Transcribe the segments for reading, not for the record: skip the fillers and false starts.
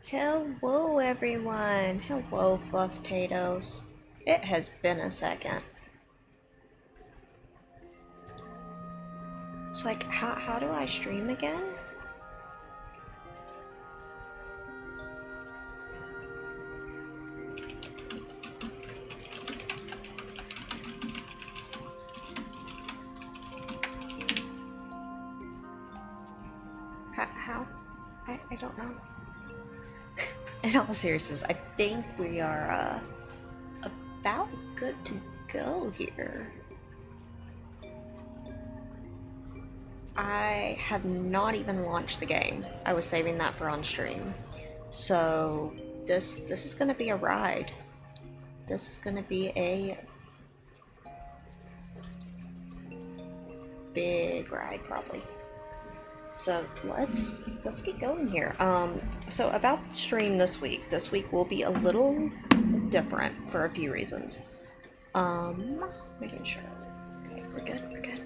Hello everyone! Hello fluff potatoes. It has been a second. It's like, how do I stream again? How? I don't know. In all seriousness, I think we are about good to go here. I have not even launched the game. I was saving that for on stream. So this is gonna be a ride. This is gonna be a big ride probably. So let's get going here. So about stream this week. This week will be a little different for a few reasons. Making sure. Okay, we're good.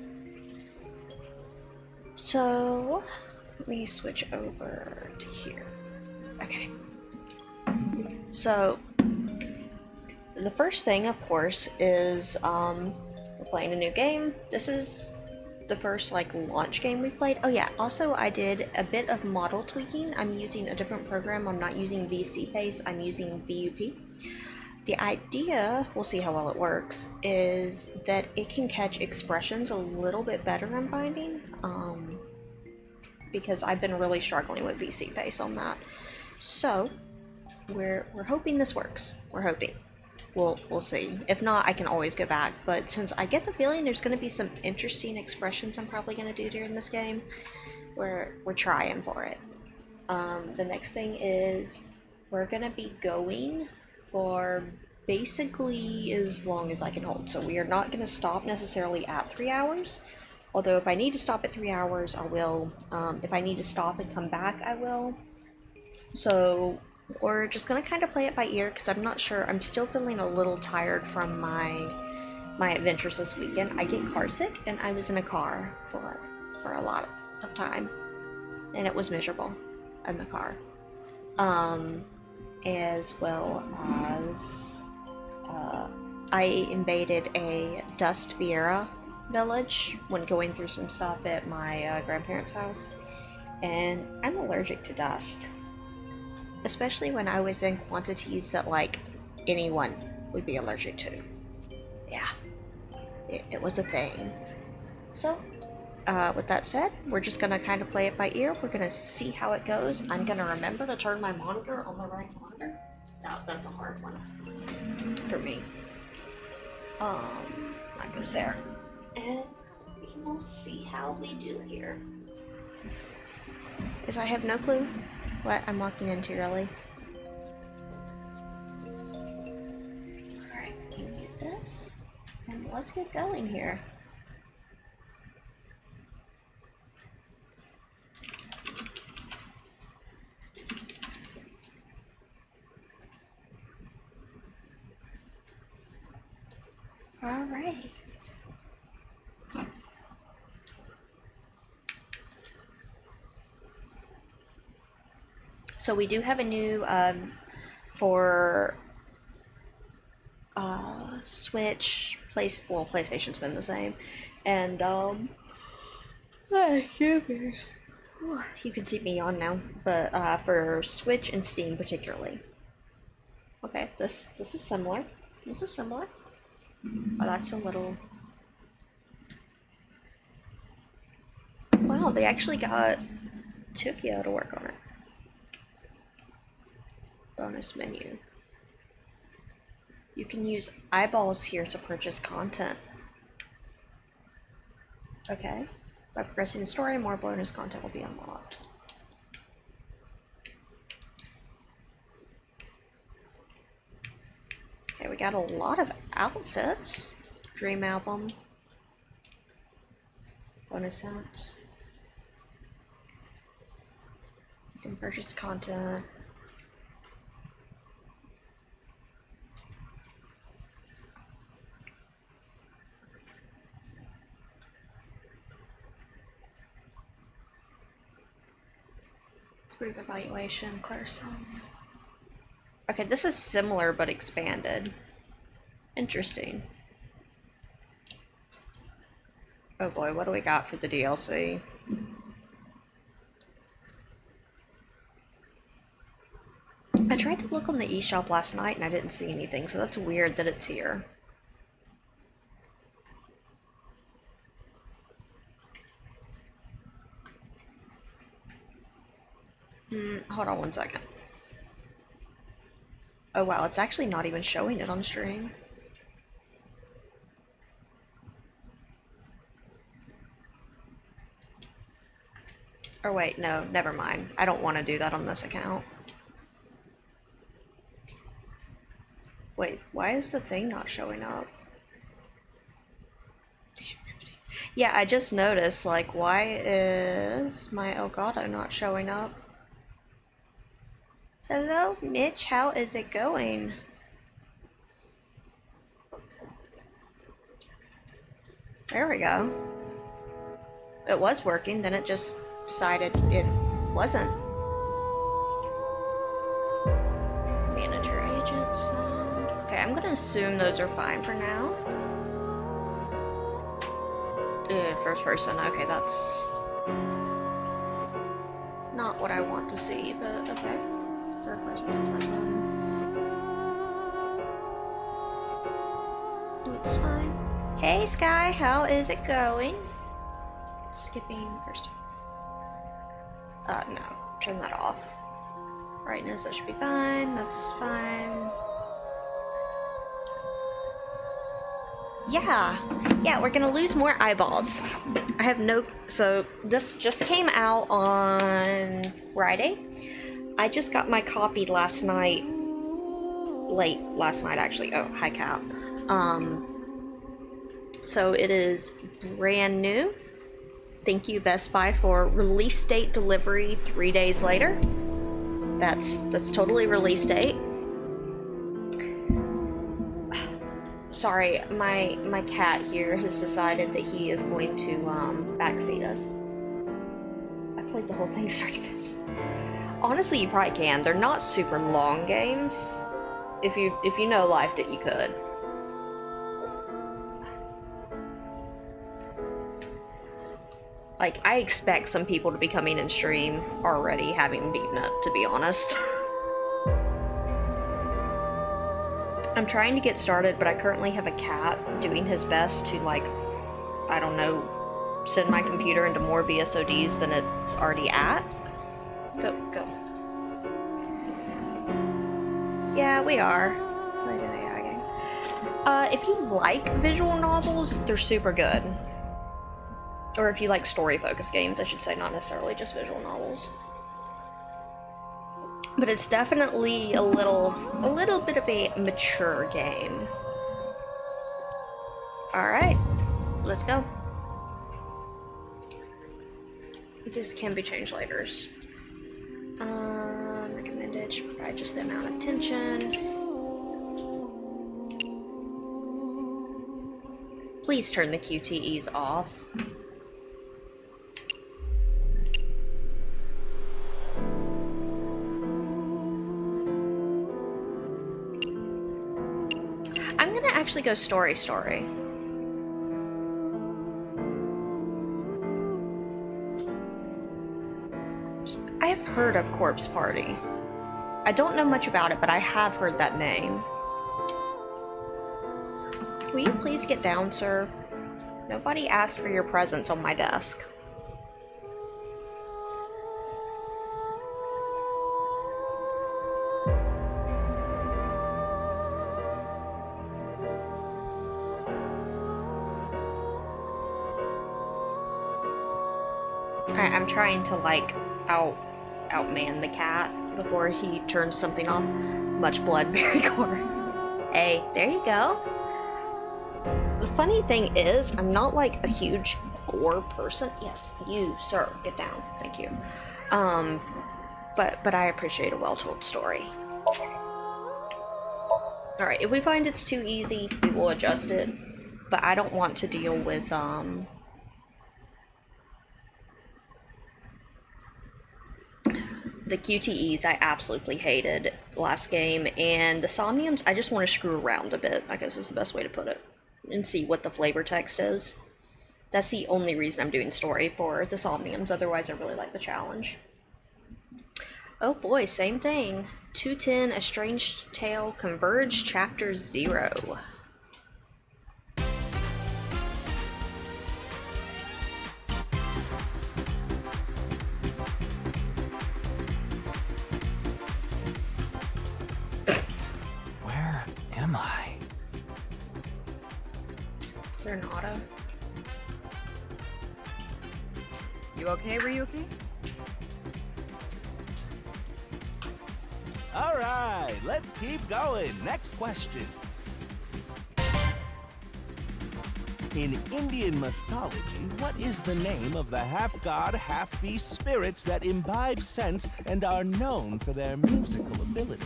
So let me switch over to here. Okay. So the first thing, of course, is we're playing a new game. This is the first like launch game we played. Oh yeah, also I did a bit of model tweaking. I'm using a different program. I'm not using VC Pace, I'm using VUP. The idea, we'll see how well it works, is that it can catch expressions a little bit better in binding, because I've been really struggling with VC Pace on that. So we're hoping this works. We're hoping. We'll see. If not, I can always go back. But since I get the feeling there's going to be some interesting expressions I'm probably going to do during this game, we're trying for it. The next thing is we're going to be going for basically as long as I can hold. So we are not going to stop necessarily at 3 hours. Although if I need to stop at 3 hours, I will. If I need to stop and come back, I will. So we're just gonna kind of play it by ear because I'm not sure. I'm still feeling a little tired from my adventures this weekend. I get car sick, and I was in a car for a lot of time, and it was miserable in the car. As well as I invaded a dust Vieira village when going through some stuff at my grandparents' house, and I'm allergic to dust. Especially when I was in quantities that, like, anyone would be allergic to. Yeah, it was a thing. So, with that said, we're just gonna kind of play it by ear. We're gonna see how it goes. I'm gonna remember to turn my monitor on the right monitor. That's a hard one for me. That goes there. And we will see how we do here. Because I have no clue what I'm walking into, really. Alright, you get this, and let's get going here. Alright. So we do have a new, for Switch, PlayStation's been the same, and you can see me on now, but for Switch and Steam particularly. Okay, this is similar. This is similar. Oh, that's a little. Wow, they actually got Tokyo to work on it. Bonus menu. You can use eyeballs here to purchase content. Okay. By progressing the story, more bonus content will be unlocked. Okay, we got a lot of outfits. Dream album. Bonus hats. You can purchase content. Brief evaluation, clear song. Okay, this is similar but expanded. Interesting. Oh boy, what do we got for the DLC? I tried to look on the eShop last night and I didn't see anything, so that's weird that it's here. Hold on one second. Oh wow, it's actually not even showing it on stream. Or wait, no, never mind. I don't want to do that on this account. Wait, why is the thing not showing up? Yeah, I just noticed, like, why is my Elgato not showing up? Hello, Mitch, how is it going? There we go. It was working, then it just decided it wasn't. Manager agents. Okay, I'm gonna assume those are fine for now. First person, okay, that's not what I want to see, but okay. Third person, that's fine. Hey Sky, how is it going? Skipping first. No, turn that off. Brightness, that should be fine, that's fine. Yeah, we're gonna lose more eyeballs. I have no, so this just came out on Friday. I just got my copy last night, late last night actually. Oh, hi Cap. So it is brand new. Thank you Best Buy for release date delivery 3 days later. That's totally release date. Sorry, my cat here has decided that he is going to backseat us. I played the whole thing start to finish. Honestly, you probably can. They're not super long games. If you know lifed it, you could. Like, I expect some people to be coming in stream already having beaten it, to be honest. I'm trying to get started, but I currently have a cat doing his best to, like, I don't know, send my computer into more BSODs than it's already at. Go. Yeah, we are. Played an AI game. If you like visual novels, they're super good. Or if you like story-focused games, I should say, not necessarily just visual novels. But it's definitely a little bit of a mature game. Alright, let's go. This can be changed later. Recommended should provide just the amount of tension. Please turn the QTEs off. I'm gonna actually go story. I have heard of Corpse Party. I don't know much about it, but I have heard that name. Will you please get down, sir? Nobody asked for your presence on my desk. I'm trying to, like, outman the cat before he turns something off. Much blood, very gore. Hey, there you go. The funny thing is, I'm not, like, a huge gore person. Yes, you, sir, get down. Thank you. But I appreciate a well-told story. Alright, if we find it's too easy, we will adjust it. But I don't want to deal with, The QTEs I absolutely hated last game, and the Somniums I just want to screw around a bit, I guess is the best way to put it, and see what the flavor text is. That's the only reason I'm doing story for the Somniums, otherwise I really like the challenge. Oh boy, same thing. 210, A Strange Tale, Converge, Chapter 0. Where am I? Is there an auto? You okay, Ryuki? All right, let's keep going. Next question. In Indian mythology, what is the name of the half-god, half-beast spirits that imbibe sense and are known for their musical ability?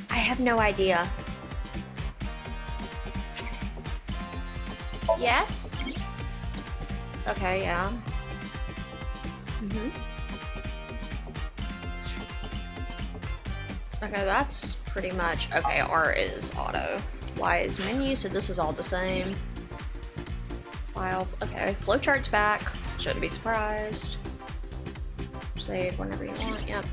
I have no idea. Yes? Okay, yeah. Okay, that's pretty much... Okay, R is auto. Y is menu, so this is all the same. File. Okay, flowchart's back. Shouldn't be surprised. Save whenever you want, yep.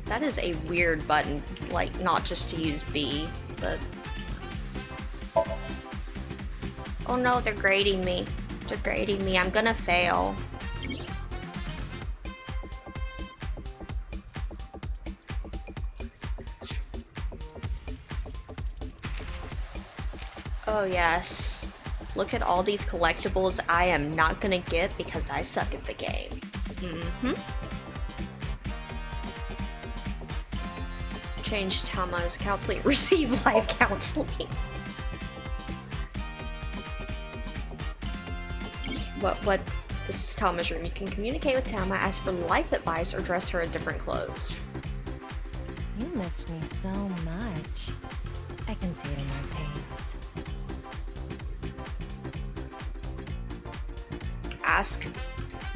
That is a weird button, like, not just to use B, but... Oh no, they're grading me. They're grading me. I'm gonna fail. Oh yes. Look at all these collectibles I am not gonna get because I suck at the game. Change Tama's counseling. Receive life counseling. What? This is Tama's room. You can communicate with Tama, ask for life advice, or dress her in different clothes. You missed me so much. I can see it in your face. Ask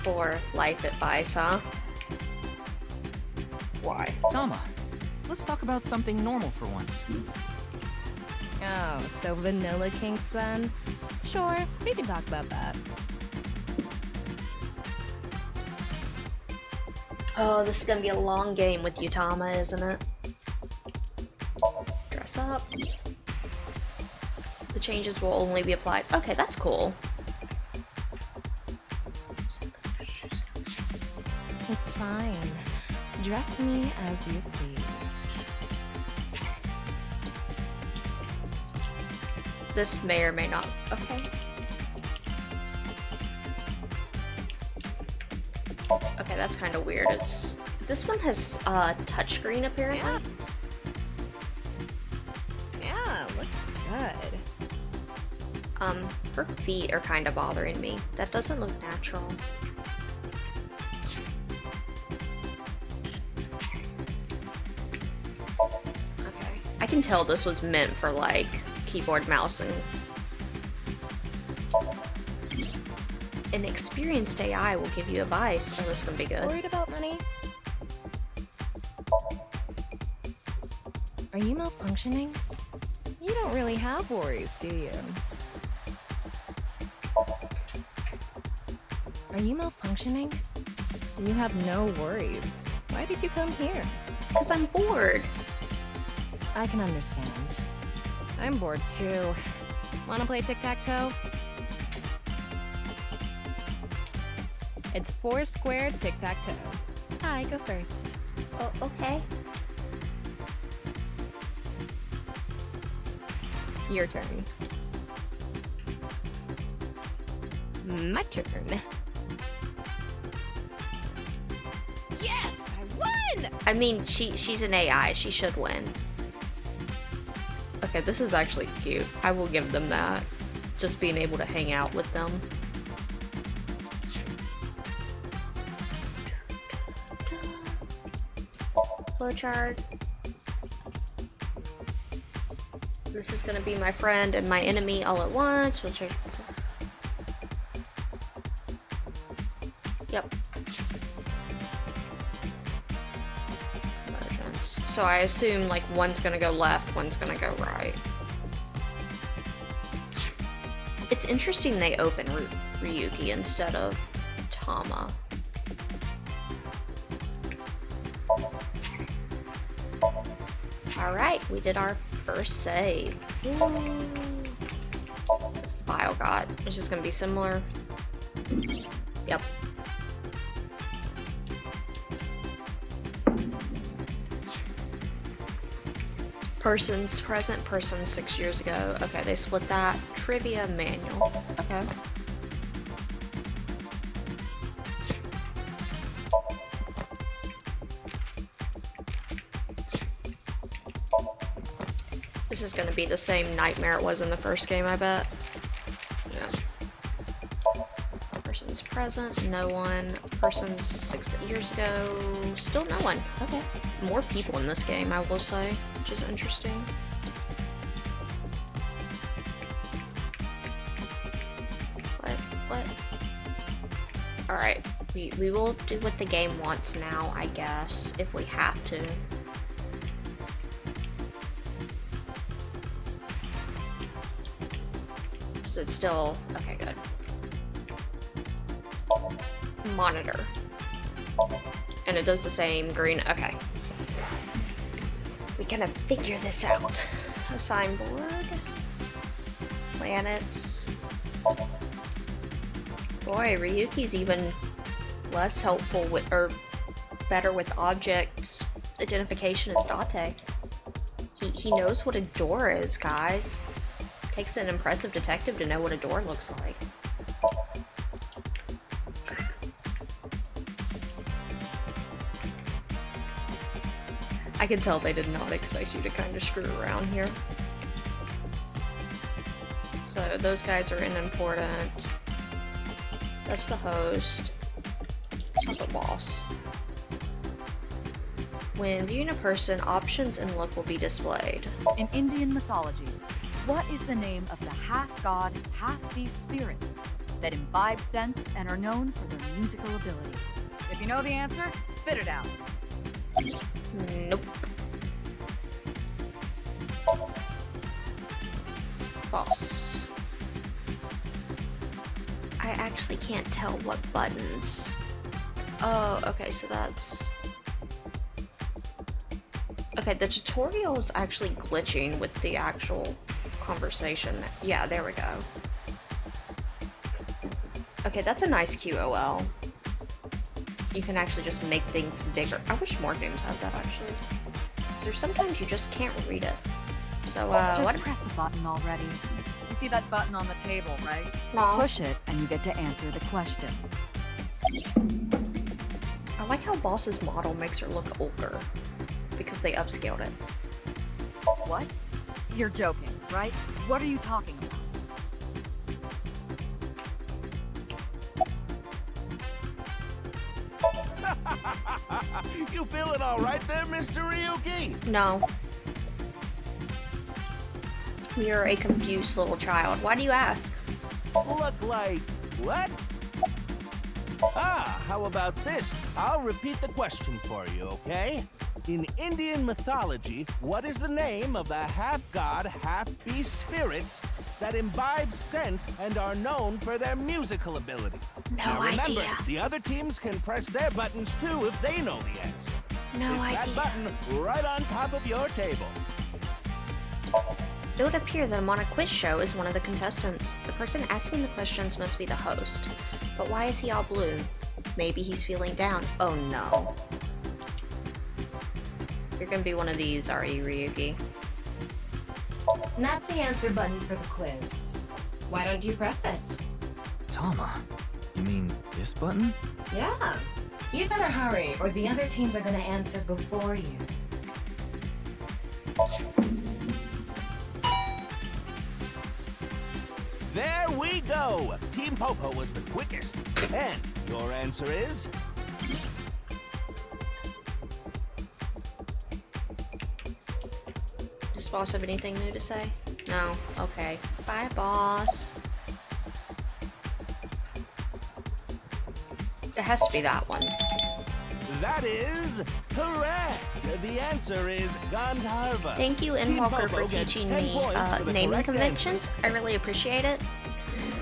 for life advice, huh? Why? Tama, let's talk about something normal for once. Oh, so vanilla kinks then? Sure, we can talk about that. Oh, this is gonna be a long game with you, Tama, isn't it? Dress up. The changes will only be applied. Okay, that's cool. It's fine. Dress me as you please. This may or may not. Okay. Okay, that's kind of weird. It's this one has touchscreen apparently. Yeah, looks good. Her feet are kind of bothering me. That doesn't look natural. Okay, I can tell this was meant for like keyboard, mouse, and an experienced AI will give you advice. Oh, this is gonna be good. Worried about money? Are you malfunctioning? You don't really have worries, do you? Are you malfunctioning? You have no worries. Why did you come here? Because I'm bored. I can understand. I'm bored too. Wanna play tic-tac-toe? It's 4 square tic-tac-toe. I go first. Oh, okay. Your turn. My turn. Yes! I won! I mean, she's an AI. She should win. Okay, this is actually cute. I will give them that. Just being able to hang out with them. Flowchart. This is gonna be my friend and my enemy all at once, which are... Yep. Convergence. So I assume, like, one's gonna go left, one's gonna go right. It's interesting they open Ryuki instead of Tama. Alright, we did our first save. It's the Bio God. It's just gonna be similar. Yep. Persons present, persons 6 years ago. Okay, they split that. Trivia manual. Okay. This is gonna be the same nightmare it was in the first game, I bet. Yeah. Persons present, no one. Persons 6 years ago, still no one. Okay. More people in this game, I will say, which is interesting. What? Alright, we will do what the game wants now, I guess, if we have to. Is it still... Okay, good. Monitor. And it does the same green... Okay. We gotta figure this out. Assign board. Planets. Boy, Ryuki's even less helpful with... or better with objects identification as Date. He knows what a door is, guys. Takes an impressive detective to know what a door looks like. I can tell they did not expect you to kind of screw around here. So those guys are unimportant. That's the host. It's not the boss. When viewing a person, options and look will be displayed. In Indian mythology, what is the name of the half-god, half-beast spirits that imbibe sense and are known for their musical ability? If you know the answer, spit it out. Nope. False. I actually can't tell what buttons. Oh, okay, so that's... Okay, the tutorial is actually glitching with the actual conversation. Yeah, there we go. Okay, that's a nice QOL. You can actually just make things bigger. I wish more games had that, actually. Because there's sometimes you just can't read it. So, just press the button already. You see that button on the table, right? No. Push it, and you get to answer the question. I like how Boss's model makes her look older. Because they upscaled it. What? You're joking, right? What are you talking about? You feeling all right there, Mr. Ryuki? No. You're a confused little child. Why do you ask? Look like what? Ah, how about this? I'll repeat the question for you, okay? In Indian mythology, what is the name of the half-god, half-beast spirits that imbibe sense and are known for their musical ability? Now remember, the other teams can press their buttons too if they know the answer. No it's idea. that button right on top of your table. It would appear that I'm on a quiz show as one of the contestants. The person asking the questions must be the host. But why is he all blue? Maybe he's feeling down. Oh no. You're gonna be one of these, are you, Ryuki? And that's the answer button for the quiz. Why don't you press it? Tama, you mean this button? Yeah. You'd better hurry, or the other teams are gonna answer before you. There we go! Team Popo was the quickest. And your answer is... Does Boss have anything new to say? No. Okay. Bye, boss. It has to be that one. That is correct. The answer is Gandharva. Thank you, Team Inwalker, for Popo gets teaching 10 me points for the naming correct conventions. answer. I really appreciate it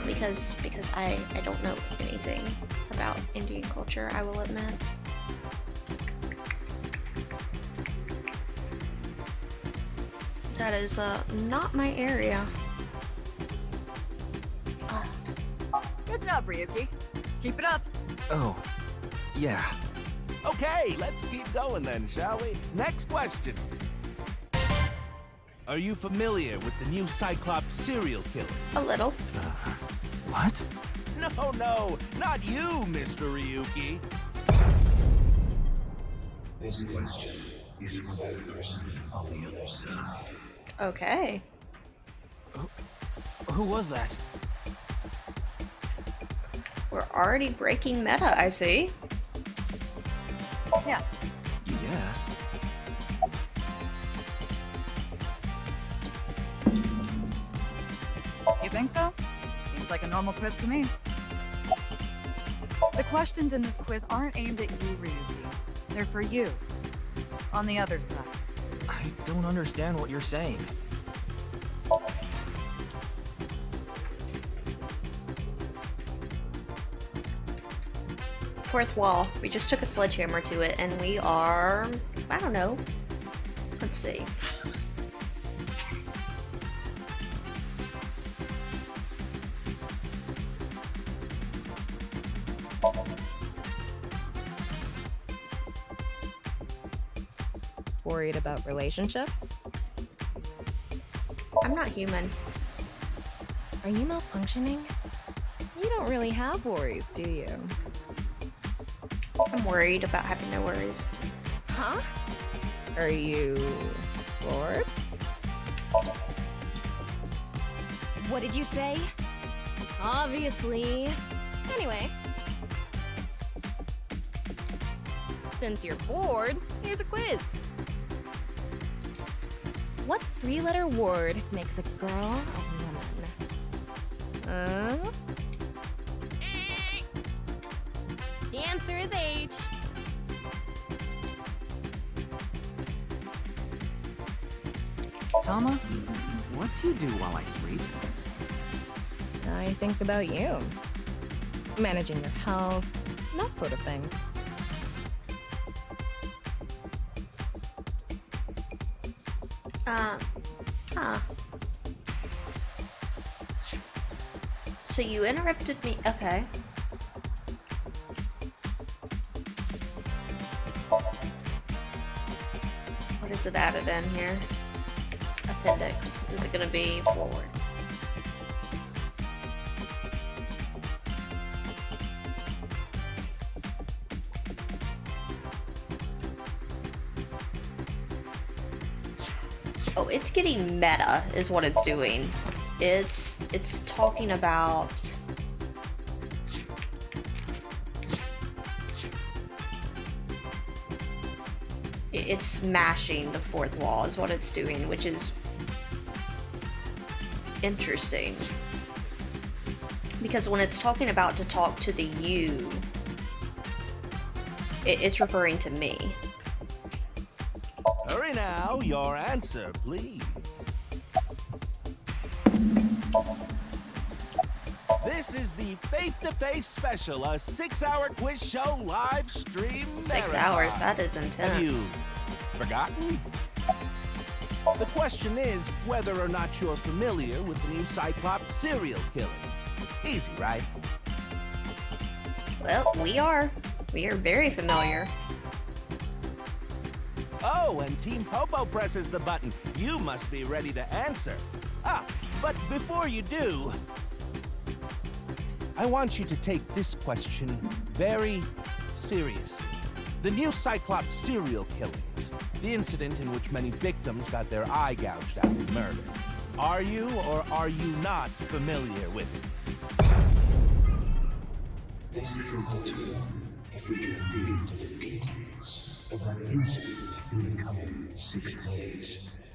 because I don't know anything about Indian culture, I will admit. That is not my area. Good job, Ryuki. Keep it up. Oh, yeah. Okay, let's keep going then, shall we? Next question. Are you familiar with the new Cyclops serial killer? A little. What? No, not you, Mr. Ryuki. This question is for that person on the other side. Okay. Who was that? We're already breaking meta, I see. Yes. Yes. You think so? Seems like a normal quiz to me. The questions in this quiz aren't aimed at you, Ryuki. They're for you. On the other side. I don't understand what you're saying. Fourth wall. We just took a sledgehammer to it, and we are... I don't know. Let's see. Worried about relationships? I'm not human. Are you malfunctioning? You don't really have worries, do you? I'm worried about having no worries. Huh? Are you bored? What did you say? Obviously. Anyway. Since you're bored, here's a quiz. What three-letter word makes a girl a woman? The answer is H. Tama, what do you do while I sleep? I think about you. Managing your health, that sort of thing. Huh. So you interrupted me. Okay. What is it added in here? Appendix. Is it gonna be forward? Oh, it's getting meta is what it's doing. It's talking about it's smashing the fourth wall is what it's doing, which is interesting. Because when it's talking about to talk to the you, it's referring to me. Hurry now, your answer, please. This is the Face-to-Face Special, a 6-hour quiz show live stream 6 marathon. hours, that is intense. Have you forgotten? The question is whether or not you're familiar with the new Cyclops serial killings. Easy, right? Well, we are. We are very familiar. Oh, and Team Popo presses the button. You must be ready to answer. Ah, but before you do, I want you to take this question very seriously. The new Cyclops serial killings, the incident in which many victims got their eye gouged out and murdered. Are you or are you not familiar with it? This can help you if we can dig into the details of that incident in the coming 6 days.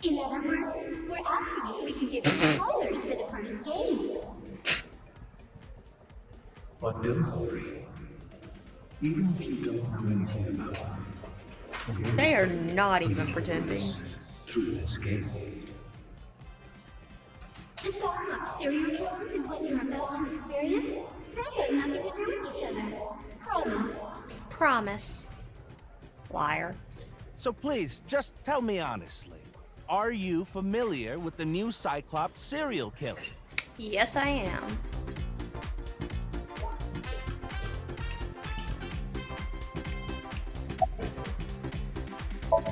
In other words, we're asking if we can give you spoilers for the first game. But don't worry. Even if you don't know anything about them, They are not even pretending. through this game. The Cyclops serial killers and what you're about to experience, they've got nothing to do with each other. Promise. Promise. Liar. So please, just tell me honestly. Are you familiar with the new Cyclops serial killer? Yes, I am.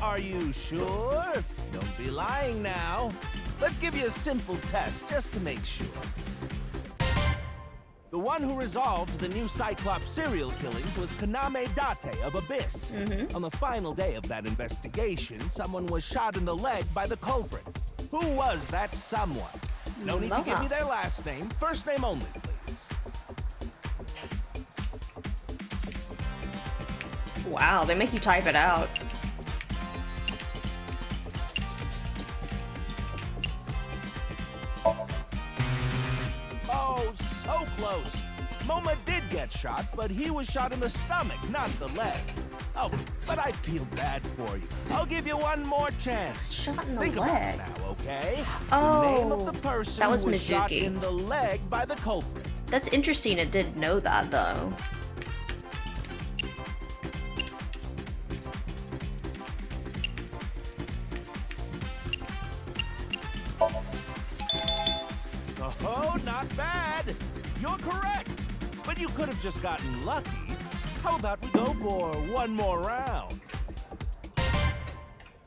Are you sure? Don't be lying now. Let's give you a simple test just to make sure. The one who resolved the new Cyclops serial killings was Kaname Date of Abyss. On the final day of that investigation, someone was shot in the leg by the culprit. Who was that someone? No need to give me their last name. First name only, please. Wow, they make you type it out. Oh, so close. Moma did get shot, but he was shot in the stomach, not the leg. Oh, but I feel bad for you. I'll give you one more chance. Shot in the Think leg. about it now, okay? Oh, the name of the person that was who was shot Mizuki. in the leg by the culprit. That's interesting. It didn't know that though. Oh, not bad. You're correct. But you could have just gotten lucky. How about we go for one more round?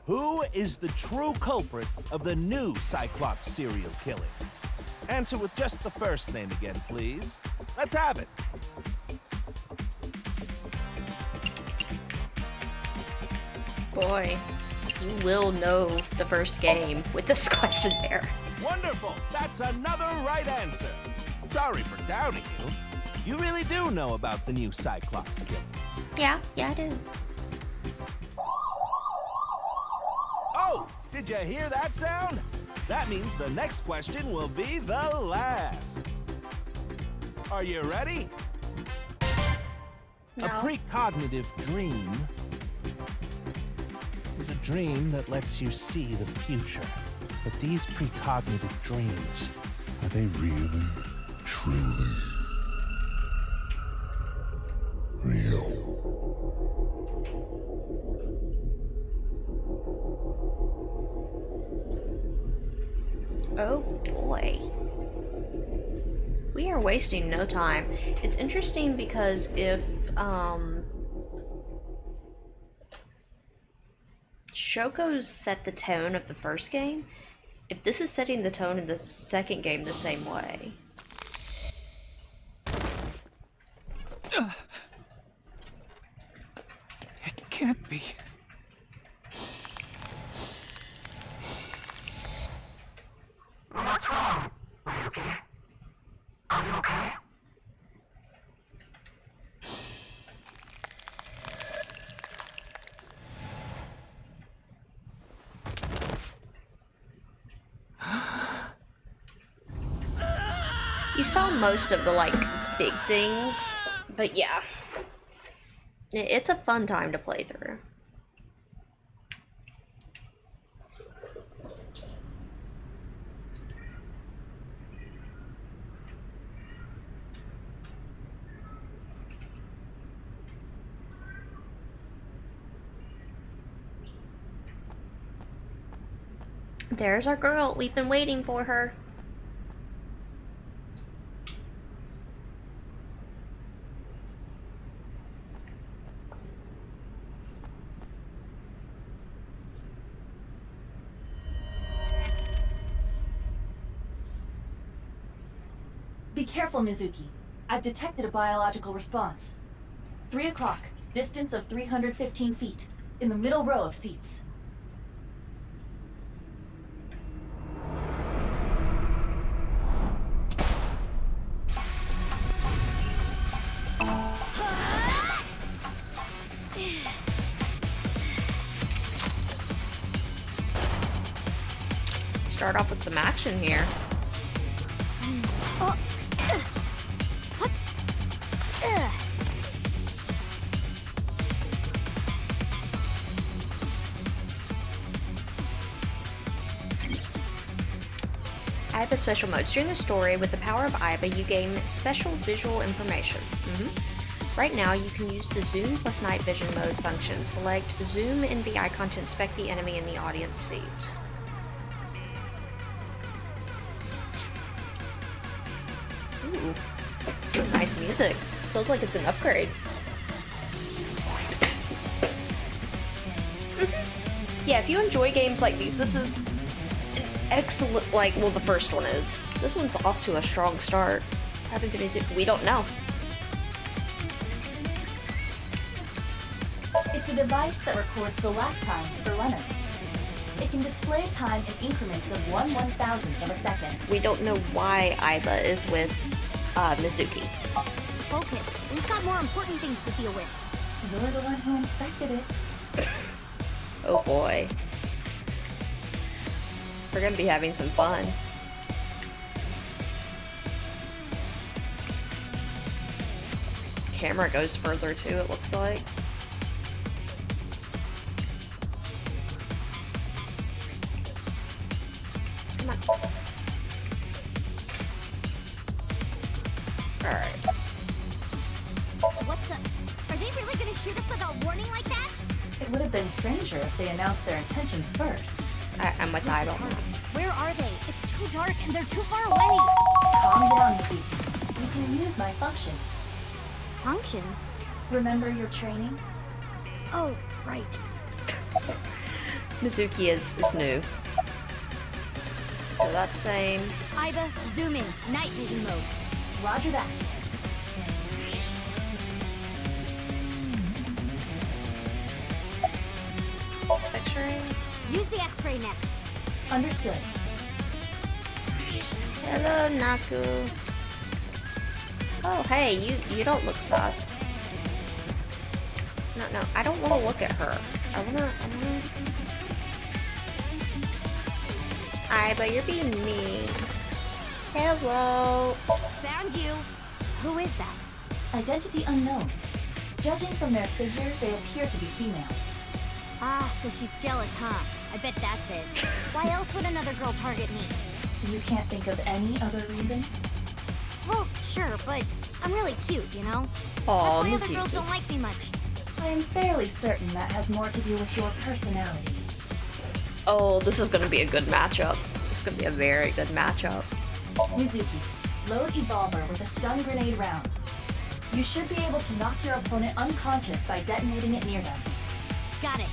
Who is the true culprit of the new Cyclops serial killings? Answer with just the first name again, please. Let's have it. Boy, you will know the first game with this questionnaire. Wonderful. That's another right answer. Sorry for doubting you. You really do know about the new Cyclops killings. Yeah, I do. Oh, did you hear that sound? That means the next question will be the last. Are you ready? No. A precognitive dream is a dream that lets you see the future. But these precognitive dreams, Are they really, truly real? Oh boy. We are wasting no time. It's interesting because if Shoko's set the tone of the first game, if this is setting the tone in the second game the same way. It can't be. What's wrong? Are you okay? Are you okay? You saw most of the, like, big things, but yeah. It's a fun time to play through. There's our girl. We've been waiting for her. Be careful, Mizuki. I've detected a biological response. 3 o'clock, distance of 315 feet, in the middle row of seats. start off with some action here. Aiba special modes. During the story, with the power of Aiba, you gain special visual information. Right now, you can use the zoom plus night vision mode function. Select zoom in the icon to inspect the enemy in the audience seat. Ooh, some nice music. Feels like it's an upgrade. Yeah, if you enjoy games like these, this is excellent, like, well, the first one is. This one's off to a strong start. What happened to music? We don't know. It's a device that records the lap times for runners. It can display time in increments of 1/1000th of a second. We don't know why Aiba is with Mizuki. Focus. We've got more important things to deal with. You're the one who inspected it. Oh boy. We're gonna be having some fun. Camera goes further too, it looks like. Come on. Alright. What the? Are they really gonna shoot us without warning like that? It would have been stranger if they announced their intentions first. I'm with Aiba. Where are they? It's too dark and they're too far away. Calm down, Mizuki. You can use my functions. Functions? Remember your training? Oh, right. Mizuki is new. So that's same. Aiba, zoom in. Night vision mode. Roger that. X-ray. Use the X-ray next. Understood. Hello, Naku. Oh, hey, you don't look sus. No, I don't want to look at her. I wanna... Aiba, you're being mean. Hello. Found you. Who is that? Identity unknown. Judging from their figure, they appear to be female. Ah, so she's jealous, huh? I bet that's it. Why else would another girl target me? You can't think of any other reason? Well, sure, but I'm really cute, you know? Aw, That's why other girls Mizuki. don't like me much. I am fairly certain that has more to do with your personality. Oh, this is gonna be a good matchup. This is gonna be a very good matchup. Mizuki, load Evolver with a stun grenade round. You should be able to knock your opponent unconscious by detonating it near them. Got it.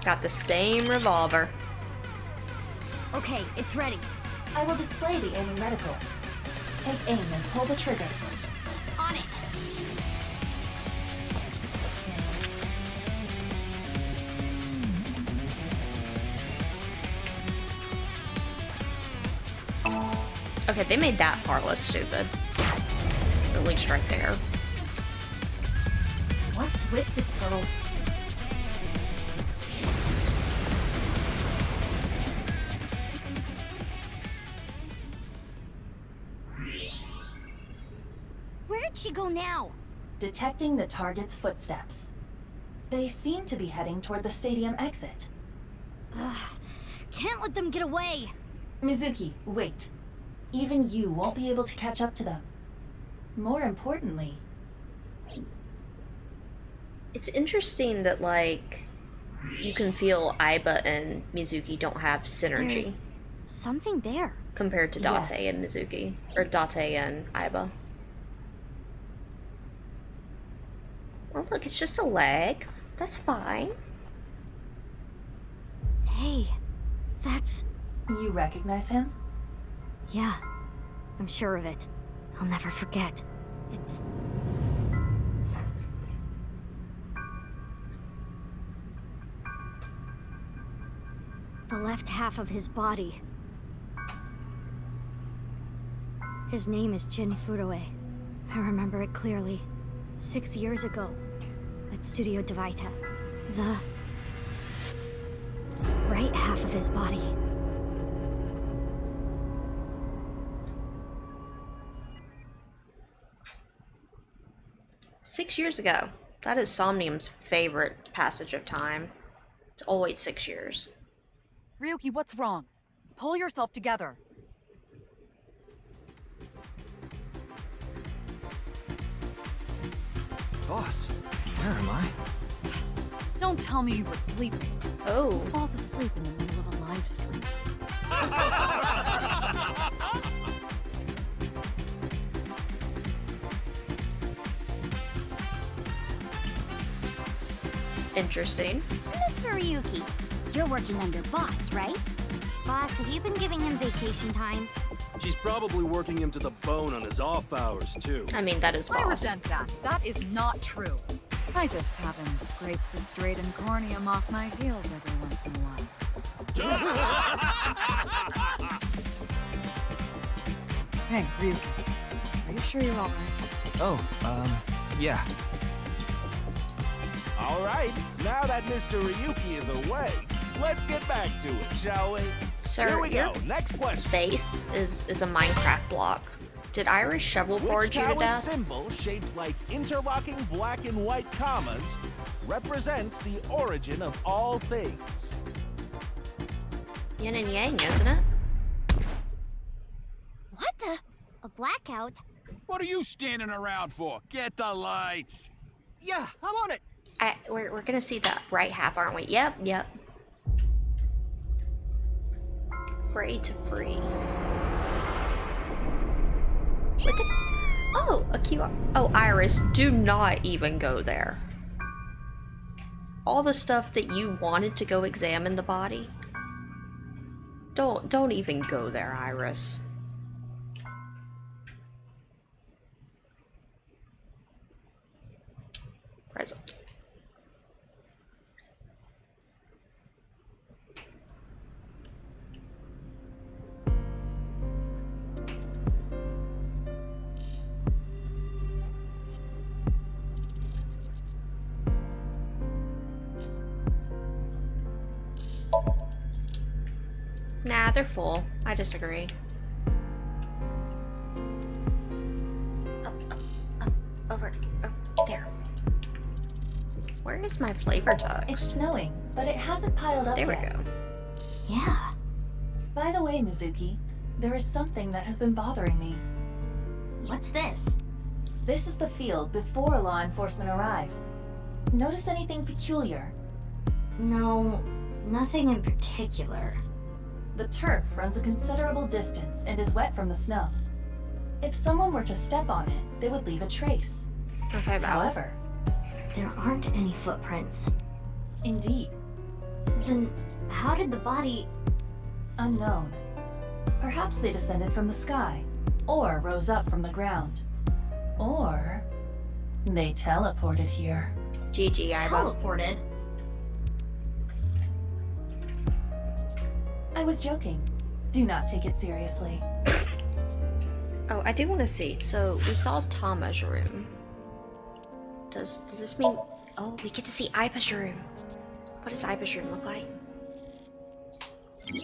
Got the same revolver. Okay, it's ready. I will display the aiming reticle. Take aim and pull the trigger. On it. Okay, they made that far less stupid. At least right there. What's with this girl? Where did she go now? Detecting the target's footsteps. They seem to be heading toward the stadium exit. Ugh, can't let them get away. Mizuki, wait. Even you won't be able to catch up to them. More importantly, It's interesting that, like, you can feel Aiba and Mizuki don't have synergy There's something there. compared to Date Yes. and Mizuki. Or Date and Aiba. Well, look, it's just a leg. That's fine. Hey, that's... you recognize him? Yeah, I'm sure of it. I'll never forget. It's... the left half of his body. His name is Jin Furue. I remember it clearly. 6 years ago. at Studio Devita. The right half of his body. "6 years ago." That is Somnium's favorite passage of time. It's always 6 years. Ryuki, what's wrong? Pull yourself together. Boss, where am I? Don't tell me you were sleeping. Oh. Who falls asleep in the middle of a live stream? Interesting. Mr. Ryuki, you're working under Boss, right? Boss, have you been giving him vacation time? She's probably working him to the bone on his off hours, too. I mean, that is I Boss. resent that. That is not true. I just have him scrape the striatum corneum off my heels every once in a while. Hey, Ryuki. Are you sure you're all right? Oh, yeah. All right, now that Mr. Ryuki is away, let's get back to it, shall we? Sir, Here we your go. Next question. face is a Minecraft block. Did Iris shovel Which board you to Taoist death? symbol, shaped like interlocking black and white commas, represents the origin of all things? Yin and yang, isn't it? What the? A blackout? What are you standing around for? Get the lights. Yeah, I'm on it. We're gonna see the right half, aren't we? Yep. Fray to free. What the? Oh, a QR. Oh, Iris, do not even go there. All the stuff that you wanted to go examine the body. Don't even go there, Iris. Present. Nah, they're full. I disagree. Over there. Where is my flavor tux? It's snowing, but it hasn't piled up There we yet. go. Yeah. By the way, Mizuki, there is something that has been bothering me. What's this? This is the field before law enforcement arrived. Notice anything peculiar? No, nothing in particular. The turf runs a considerable distance and is wet from the snow. If someone were to step on it, they would leave a trace. Okay, Val. However, There aren't any footprints. indeed, Then how did the body... unknown. Perhaps they descended from the sky, or rose up from the ground. Or they teleported here. GG, Iva. teleported? I was joking. Do not take it seriously. Oh, I do want to see. So we saw Tama's room. Does this mean? Oh, we get to see Iva's room. What does Iva's room look like?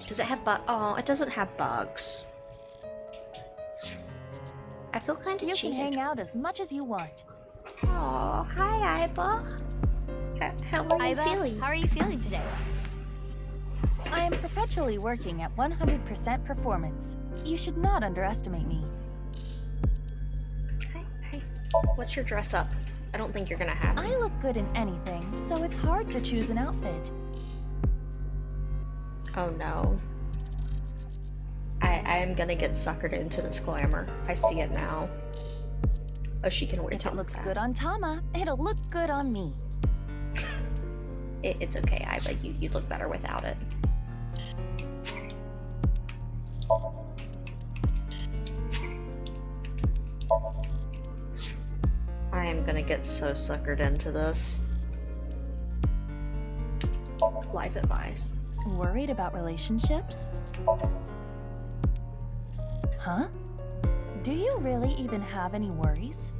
Does it have bug? Oh, it doesn't have bugs. I feel kind of You cheated. can hang out as much as you want. Oh, hi, Iva. How are you feeling? How are you feeling today? I am perpetually working at 100% performance. You should not underestimate me. Hi. What's your dress up? I don't think you're gonna have I it. look good in anything, so it's hard to choose an outfit. Oh no. I am gonna get suckered into this glamour. I see it now. Oh, she can wear If it Tama's looks hat. good on Tama, it'll look good on me. It's okay, Iva. You look better without it. I am gonna get so suckered into this. Life advice. Worried about relationships? Huh? Do you really even have any worries?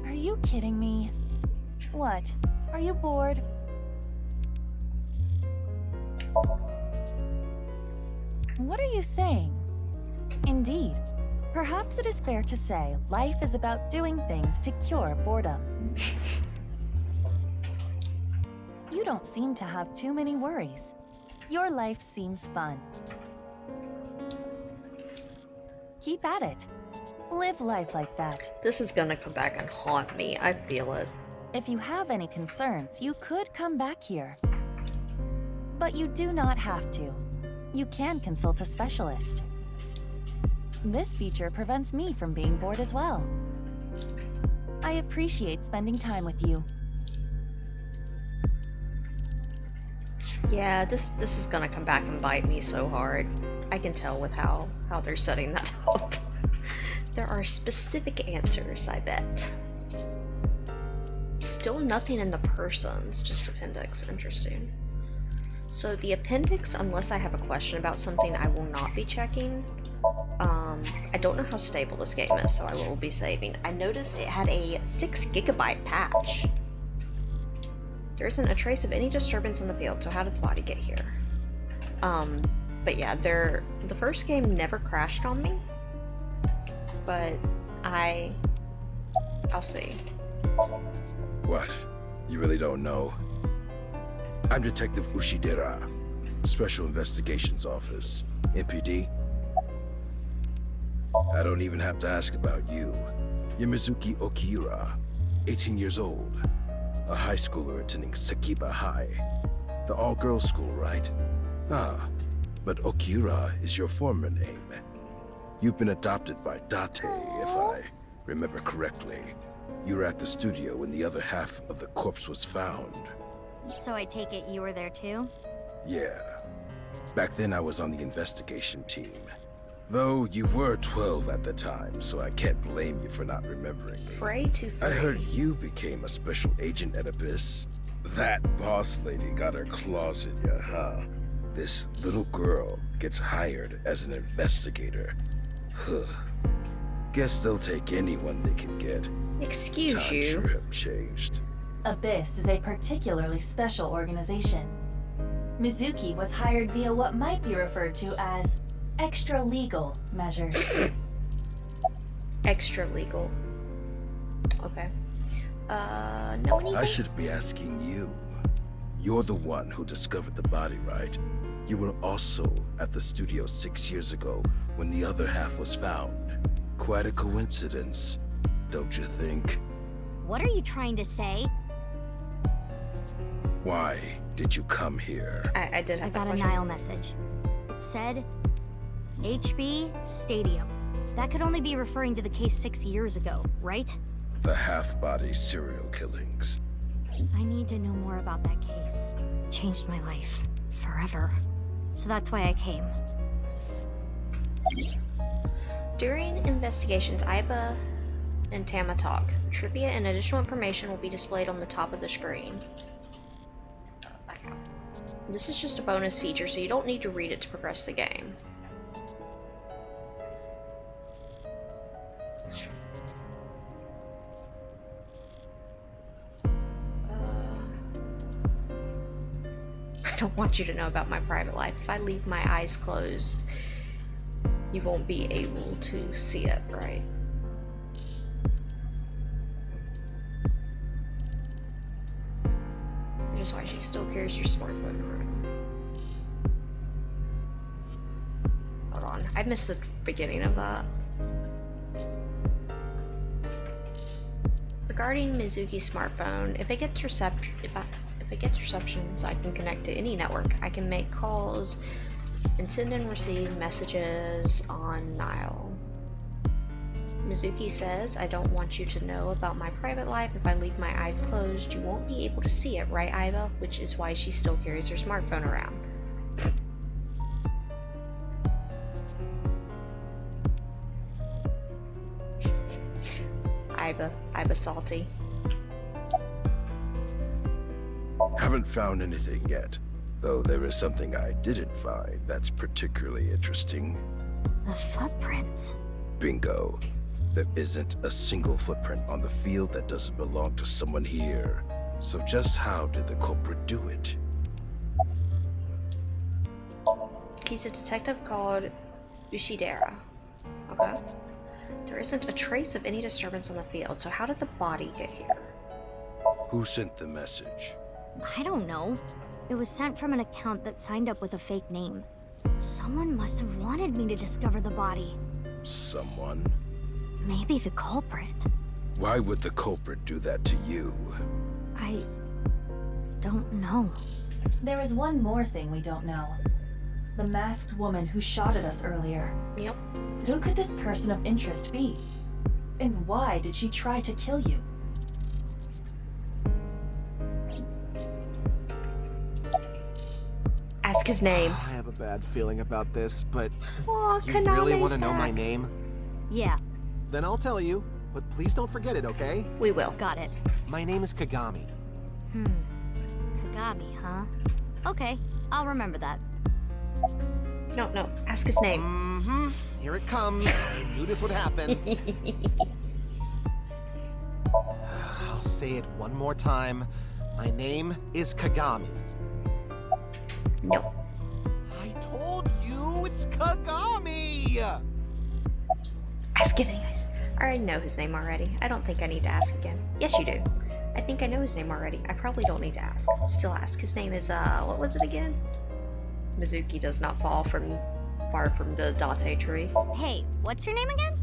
Are you kidding me? What? Are you bored? What are you saying? Indeed. Perhaps it is fair to say life is about doing things to cure boredom. You don't seem to have too many worries. Your life seems fun. Keep at it. Live life like that. This is gonna come back and haunt me. I feel it. If you have any concerns, you could come back here. But you do not have to. You can consult a specialist. This feature prevents me from being bored as well. I appreciate spending time with you. Yeah, this is gonna come back and bite me so hard. I can tell with how they're setting that up. There are specific answers, I bet. Still nothing in the persons, just appendix. Interesting. So the appendix, unless I have a question about something, I will not be checking. I don't know how stable this game is, so I will be saving. I noticed it had a 6 GB patch. There isn't a trace of any disturbance in the field, so how did the body get here? But yeah, the first game never crashed on me. But I'll see. What? You really don't know? I'm Detective Ushidera, Special Investigations Office, MPD. I don't even have to ask about you. You're Mizuki Okira, 18 years old, a high schooler attending Sakiba High, the all-girls school, right? Ah, but Okira is your former name. You've been adopted by Date, if I remember correctly. You were at the studio when the other half of the corpse was found. So I take it you were there too? Yeah. Back then I was on the investigation team. Though you were 12 at the time, so I can't blame you for not remembering me. Pray to I heard you became a special agent at Abyss. That boss lady got her claws in you, huh? This little girl gets hired as an investigator. Huh. Guess they'll take anyone they can get. Excuse Times you. sure have changed. Abyss is a particularly special organization. Mizuki was hired via what might be referred to as extra-legal measures. Extra legal. Okay. Know anything? I should be asking you. You're the one who discovered the body, right? You were also at the studio 6 years ago when the other half was found. Quite a coincidence, don't you think? What are you trying to say? Why did you come here? I did have I got that a question. Nile message. It said HB Stadium. That could only be referring to the case 6 years ago, right? The half-body serial killings. I need to know more about that case. It changed my life. Forever. So that's why I came. During investigations, Iba and Tama talk. Trivia and additional information will be displayed on the top of the screen. Back out. This is just a bonus feature, so you don't need to read it to progress the game. I don't want you to know about my private life. If I leave my eyes closed, you won't be able to see it, right? Which is why she still carries your smartphone around. Hold on, I missed the beginning of that. Regarding Mizuki's smartphone, if it gets receptions, I can connect to any network. I can make calls and send and receive messages on Nile. Mizuki says, I don't want you to know about my private life. If I leave my eyes closed, you won't be able to see it, right, Iva? Which is why she still carries her smartphone around. Iva salty. Haven't found anything yet, though there is something I didn't find that's particularly interesting. The footprints. Bingo. There isn't a single footprint on the field that doesn't belong to someone here. So just how did the culprit do it? He's a detective called Ushidera. Okay. There isn't a trace of any disturbance on the field, so how did the body get here? Who sent the message? I don't know. It was sent from an account that signed up with a fake name. Someone must have wanted me to discover the body. Someone? Maybe the culprit. Why would the culprit do that to you? I don't know. There is one more thing we don't know. The masked woman who shot at us earlier. Yep. Who could this person of interest be? And why did she try to kill you? Ask his name. I have a bad feeling about this, but Oh, you really want to know back. my name? Yeah, Then I'll tell you, but please don't forget it, okay? We will. got it. My name is Kagami. Kagami, huh? Okay, I'll remember that. No. Ask his name. Mm-hmm. Here it comes. I knew this would happen. I'll say it one more time. My name is Kagami. No. I told you it's Kagami! Ask it anyways. I already know his name already. I don't think I need to ask again. Yes, you do. I think I know his name already. I probably don't need to ask. Still ask. His name is, what was it again? Mizuki does not fall far from the Date tree. Hey, what's your name again?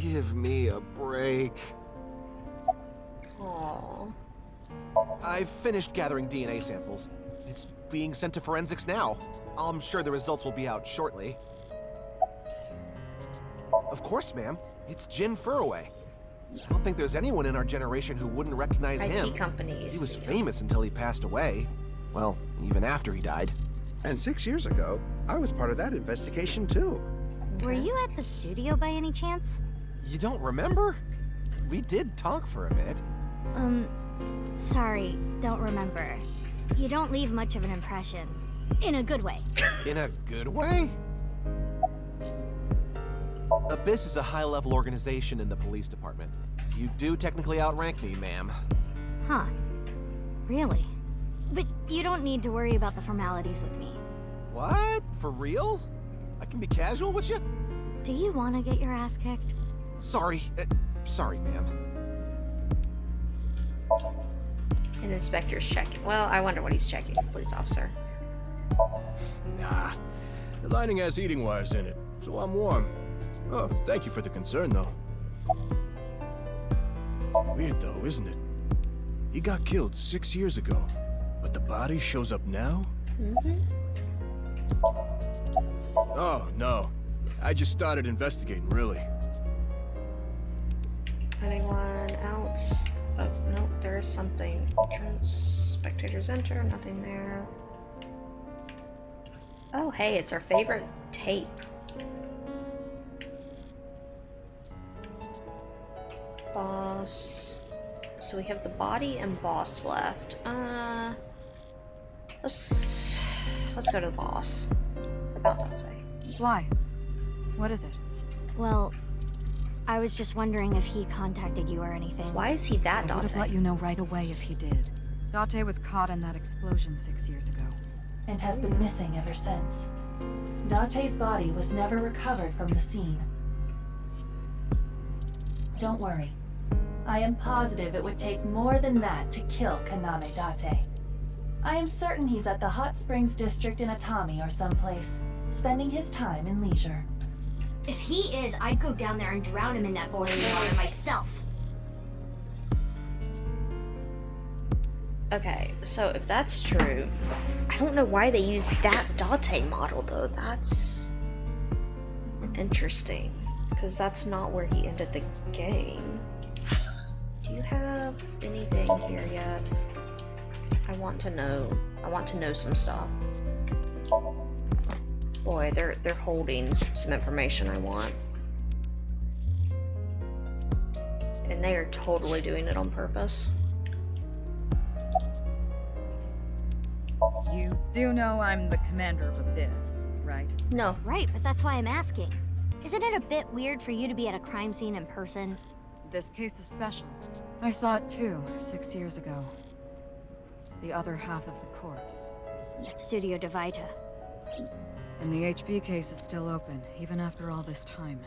Give me a break. Aww. I've finished gathering DNA samples. It's being sent to forensics now. I'm sure the results will be out shortly. Of course, ma'am. It's Jin Furaway. I don't think there's anyone in our generation who wouldn't recognize him. IT companies. He was famous until he passed away. Well, even after he died. And 6 years ago, I was part of that investigation too. Were you at the studio by any chance? You don't remember? We did talk for a bit. Sorry, don't remember. You don't leave much of an impression. In a good way. In a good way? Abyss is a high-level organization in the police department. You do technically outrank me, ma'am. Huh. Really? But you don't need to worry about the formalities with me. What? For real? I can be casual with you? Do you want to get your ass kicked? Sorry. Sorry, ma'am. An inspector's checking. Well, I wonder what he's checking, police officer. Nah. The lining has heating wires in it, so I'm warm. Oh, thank you for the concern, though. Weird, though, isn't it? He got killed 6 years ago, but the body shows up now? Oh, no. I just started investigating, really. Anyone else? Oh, no, there is something. Entrance, spectators enter, nothing there. Oh, hey, it's our favorite tape. Boss. So we have the body and boss left. Let's go to the boss. About Date. Why? What is it? Well, I was just wondering if he contacted you or anything. Why is he that I would have Date? let you know right away if he did. Date was caught in that explosion 6 years ago. And has been missing ever since. Date's body was never recovered from the scene. Don't worry. I am positive it would take more than that to kill Kaname Date. I am certain he's at the Hot Springs District in Atami or someplace, spending his time in leisure. If he is, I'd go down there and drown him in that boiling water myself. Okay, so if that's true, I don't know why they used that Date model though. That's interesting, because that's not where he ended the game. Do you have anything here yet? I want to know. I want to know some stuff. Boy, they're holding some information I want. And they are totally doing it on purpose. You do know I'm the commander of Abyss, right? No. Right, but that's why I'm asking. Isn't it a bit weird for you to be at a crime scene in person? This case is special. I saw it too, 6 years ago. The other half of the corpse. At Studio Devita. And the HB case is still open, even after all this time.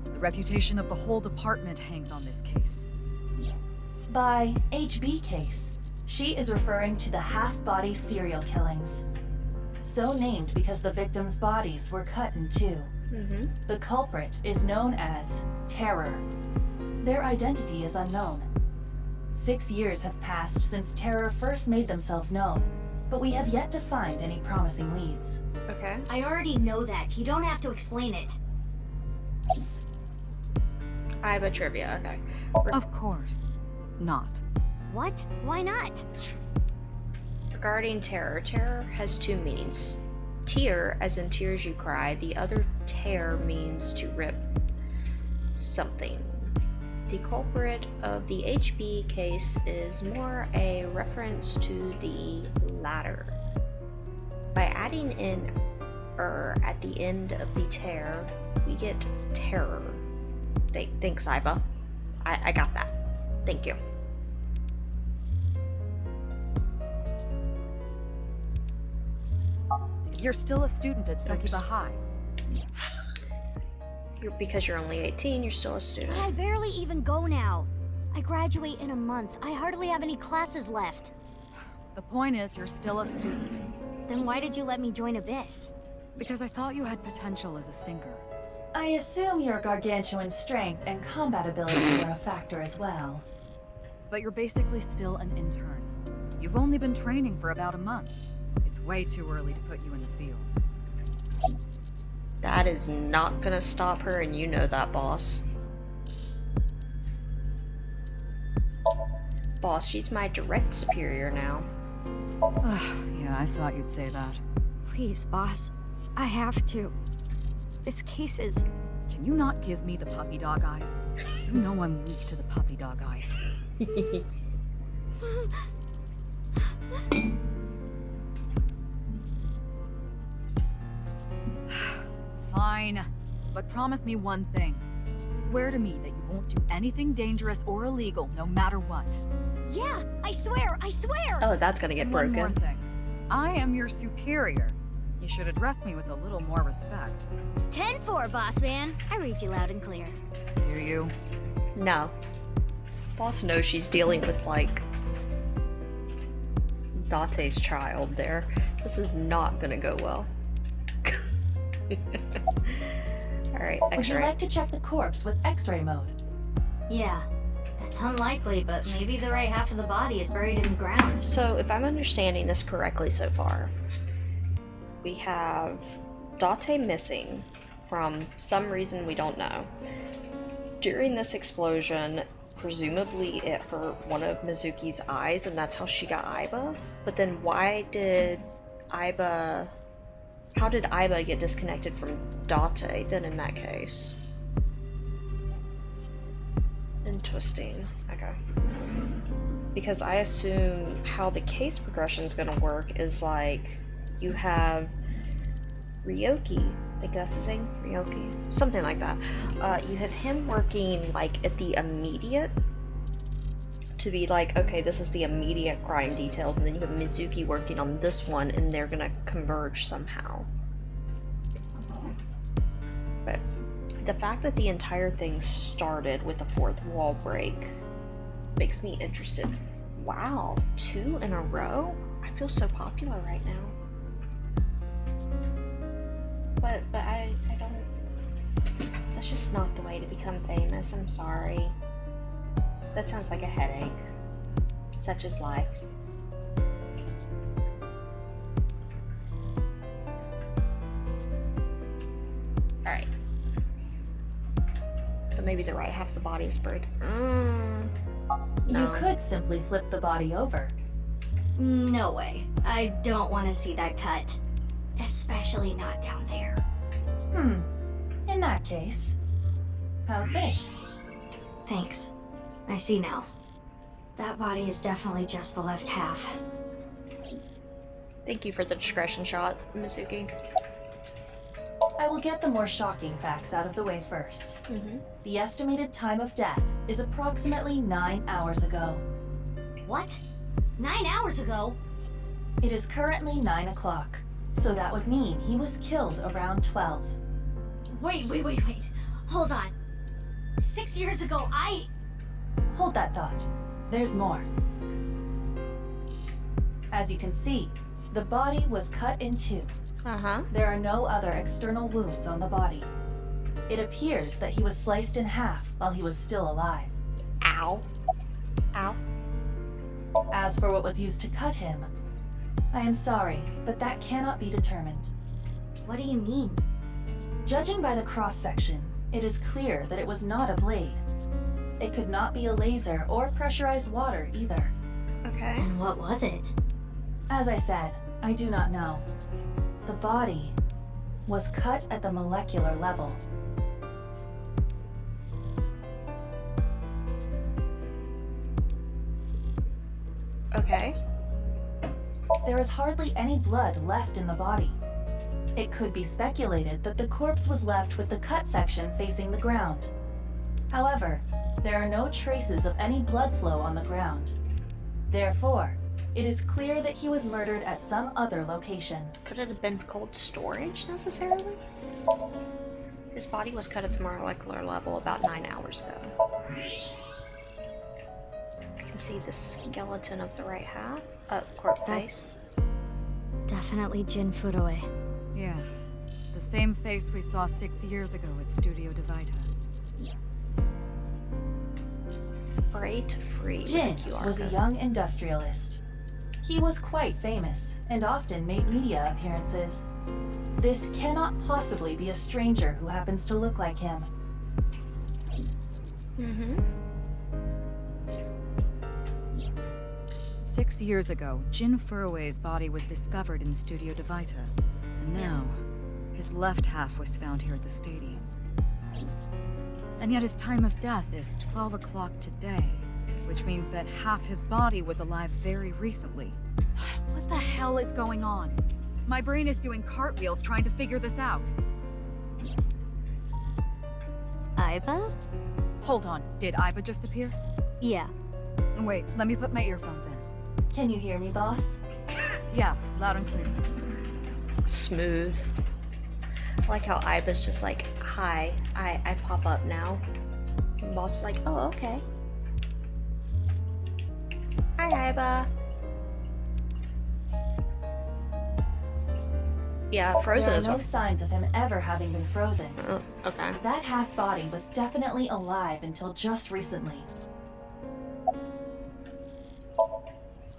The reputation of the whole department hangs on this case. By HB case, she is referring to the half-body serial killings. So named because the victims' bodies were cut in two. The culprit is known as Terror. Their identity is unknown. 6 years have passed since Terror first made themselves known, but we have yet to find any promising leads. Okay. I already know that. You don't have to explain it. I have a trivia, okay. Of course. Not. What? Why not? Regarding terror, terror has two meanings. Tear, as in tears you cry, the other tear means to rip something. The culprit of the HB case is more a reference to the latter. By adding in at the end of the tear, we get terror. Thanks, Iva. I got that. Thank you. You're still a student at Sakiba High. Because you're only 18, you're still a student. But I barely even go now. I graduate in a month. I hardly have any classes left. The point is, you're still a student. Then why did you let me join Abyss? Because I thought you had potential as a singer. I assume your gargantuan strength and combat ability are a factor as well. But you're basically still an intern. You've only been training for about a month. It's way too early to put you in the field. That is not gonna stop her, and you know that, boss. Boss, she's my direct superior now. Yeah, I thought you'd say that. Please, boss. I have to. This case is... Can you not give me the puppy dog eyes? You know I'm weak to the puppy dog eyes. Fine, but promise me one thing. Swear to me that you won't do anything dangerous or illegal, no matter what. Yeah, I swear, I swear! Oh, that's gonna get broken. One more thing. I am your superior. You should address me with a little more respect. 10-4, boss man. I read you loud and clear. Do you? No. Boss knows she's dealing with, like, Date's child there. This is not gonna go well. Alright, Would you X-ray. like to check the corpse with X-ray mode? Yeah. It's unlikely, but maybe the right half of the body is buried in the ground. So, if I'm understanding this correctly so far, we have Date missing from some reason we don't know. During this explosion, presumably it hurt one of Mizuki's eyes, and that's how she got Iba. But then why did Iba... How did Iba get disconnected from Date then in that case? Interesting. Okay. Because I assume how the case progression is going to work is like you have Ryoki, I think that's his name, Ryoki, something like that. You have him working like at the immediate to be like, okay, this is the immediate crime details, and then you have Mizuki working on this one, and they're gonna converge somehow. But the fact that the entire thing started with a fourth wall break makes me interested. Wow, 2 in a row? I feel so popular right now. But I don't... That's just not the way to become famous, I'm sorry. That sounds like a headache. Such is life. Alright. But maybe the right half of the body is buried. No. You could simply flip the body over. No way. I don't want to see that cut. Especially not down there. In that case, how's this? Thanks. I see now. That body is definitely just the left half. Thank you for the discretion shot, Mizuki. I will get the more shocking facts out of the way first. The estimated time of death is approximately 9 hours ago. What? 9 hours ago? It is currently 9 o'clock, so that would mean he was killed around 12. Wait. Hold on. 6 years ago, Hold that thought. There's more. As you can see, the body was cut in two. There are no other external wounds on the body. It appears that he was sliced in half while he was still alive. Ow. Ow. As for what was used to cut him, I am sorry, but that cannot be determined. What do you mean? Judging by the cross-section, it is clear that it was not a blade. It could not be a laser or pressurized water either. Okay. And what was it? As I said, I do not know. The body was cut at the molecular level. Okay. There is hardly any blood left in the body. It could be speculated that the corpse was left with the cut section facing the ground. However, there are no traces of any blood flow on the ground. Therefore, it is clear that he was murdered at some other location. Could it have been cold storage necessarily? His body was cut at the molecular level about 9 hours ago. I can see the skeleton of the right half. Corpse face. Definitely Jin Furue. Yeah. The same face we saw 6 years ago at Studio DeVita. Fray to free. Jin was a young industrialist. He was quite famous and often made media appearances. This cannot possibly be a stranger who happens to look like him. 6 years ago, Jin Furue's body was discovered in Studio DeVita. And now, his left half was found here at the stadium. And yet his time of death is 12 o'clock today, which means that half his body was alive very recently. What the hell is going on? My brain is doing cartwheels trying to figure this out. Aiba? Hold on, did Aiba just appear? Yeah. Wait, let me put my earphones in. Can you hear me, boss? Yeah, loud and clear. Smooth. I like how Aiba's just like, hi, I pop up now. And boss is like, oh, okay. Hi, Aiba. Yeah, frozen There is are no signs of him ever having been frozen. Okay. That half body was definitely alive until just recently.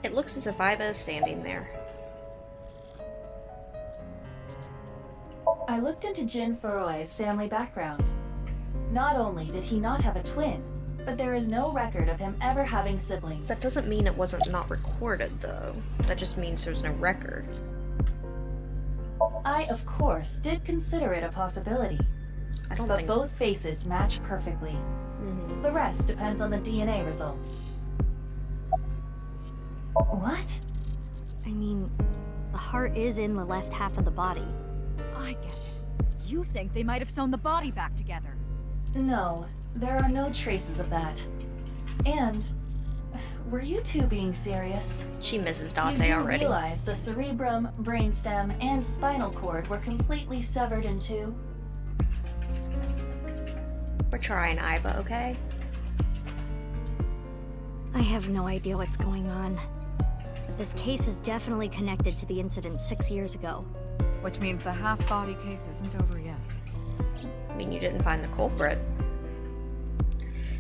It looks as if Aiba is standing there. I looked into Jin Furue's family background. Not only did he not have a twin, but there is no record of him ever having siblings. That doesn't mean it wasn't not recorded, though. That just means there's no record. I, of course, did consider it a possibility. But both faces match perfectly. The rest depends on the DNA results. What? I mean, the heart is in the left half of the body. I get it. You think they might have sewn the body back together. No, there are no traces of that. And were you two being serious? She misses Date you do already. realize the cerebrum, brainstem, and spinal cord were completely severed in two? We're trying, Aiba, okay? I have no idea what's going on. But this case is definitely connected to the incident 6 years ago. Which means the half-body case isn't over yet. I mean, you didn't find the culprit.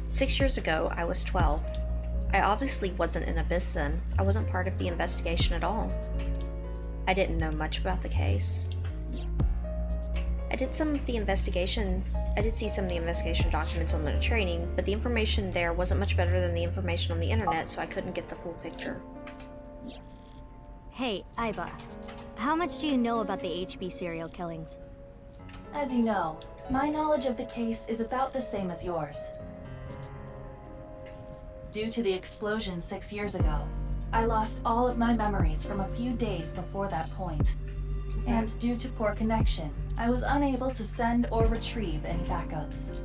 6 years ago, I was 12. I obviously wasn't in Abyss then. I wasn't part of the investigation at all. I didn't know much about the case. I did see some of the investigation documents on the training, but the information there wasn't much better than the information on the internet, so I couldn't get the full picture. Hey, Aiba. How much do you know about the HB serial killings? As you know, my knowledge of the case is about the same as yours. Due to the explosion 6 years ago, I lost all of my memories from a few days before that point. And due to poor connection, I was unable to send or retrieve any backups.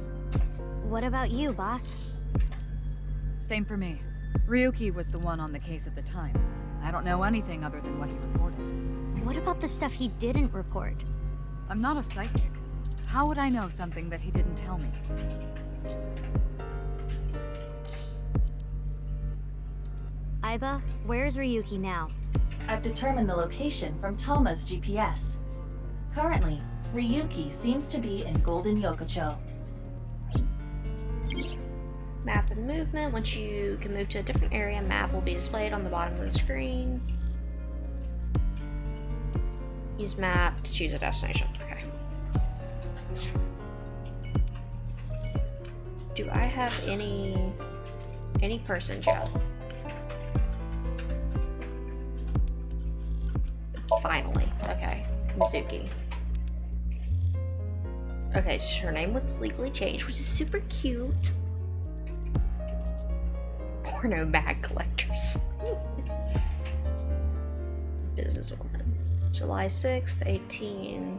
What about you, boss? Same for me. Ryuki was the one on the case at the time. I don't know anything other than what he reported. What about the stuff he didn't report? I'm not a psychic. How would I know something that he didn't tell me? Aiba, where's Ryuki now? I've determined the location from Toma's GPS. Currently, Ryuki seems to be in Golden Yokocho. Map and movement. Once you can move to a different area, map will be displayed on the bottom of the screen. Use map to choose a destination. Okay. Do I have any persons yet? Finally. Okay. Mizuki. Okay, her name was legally changed, which is super cute. Porno bag collectors. Businesswoman. July 6th, 18.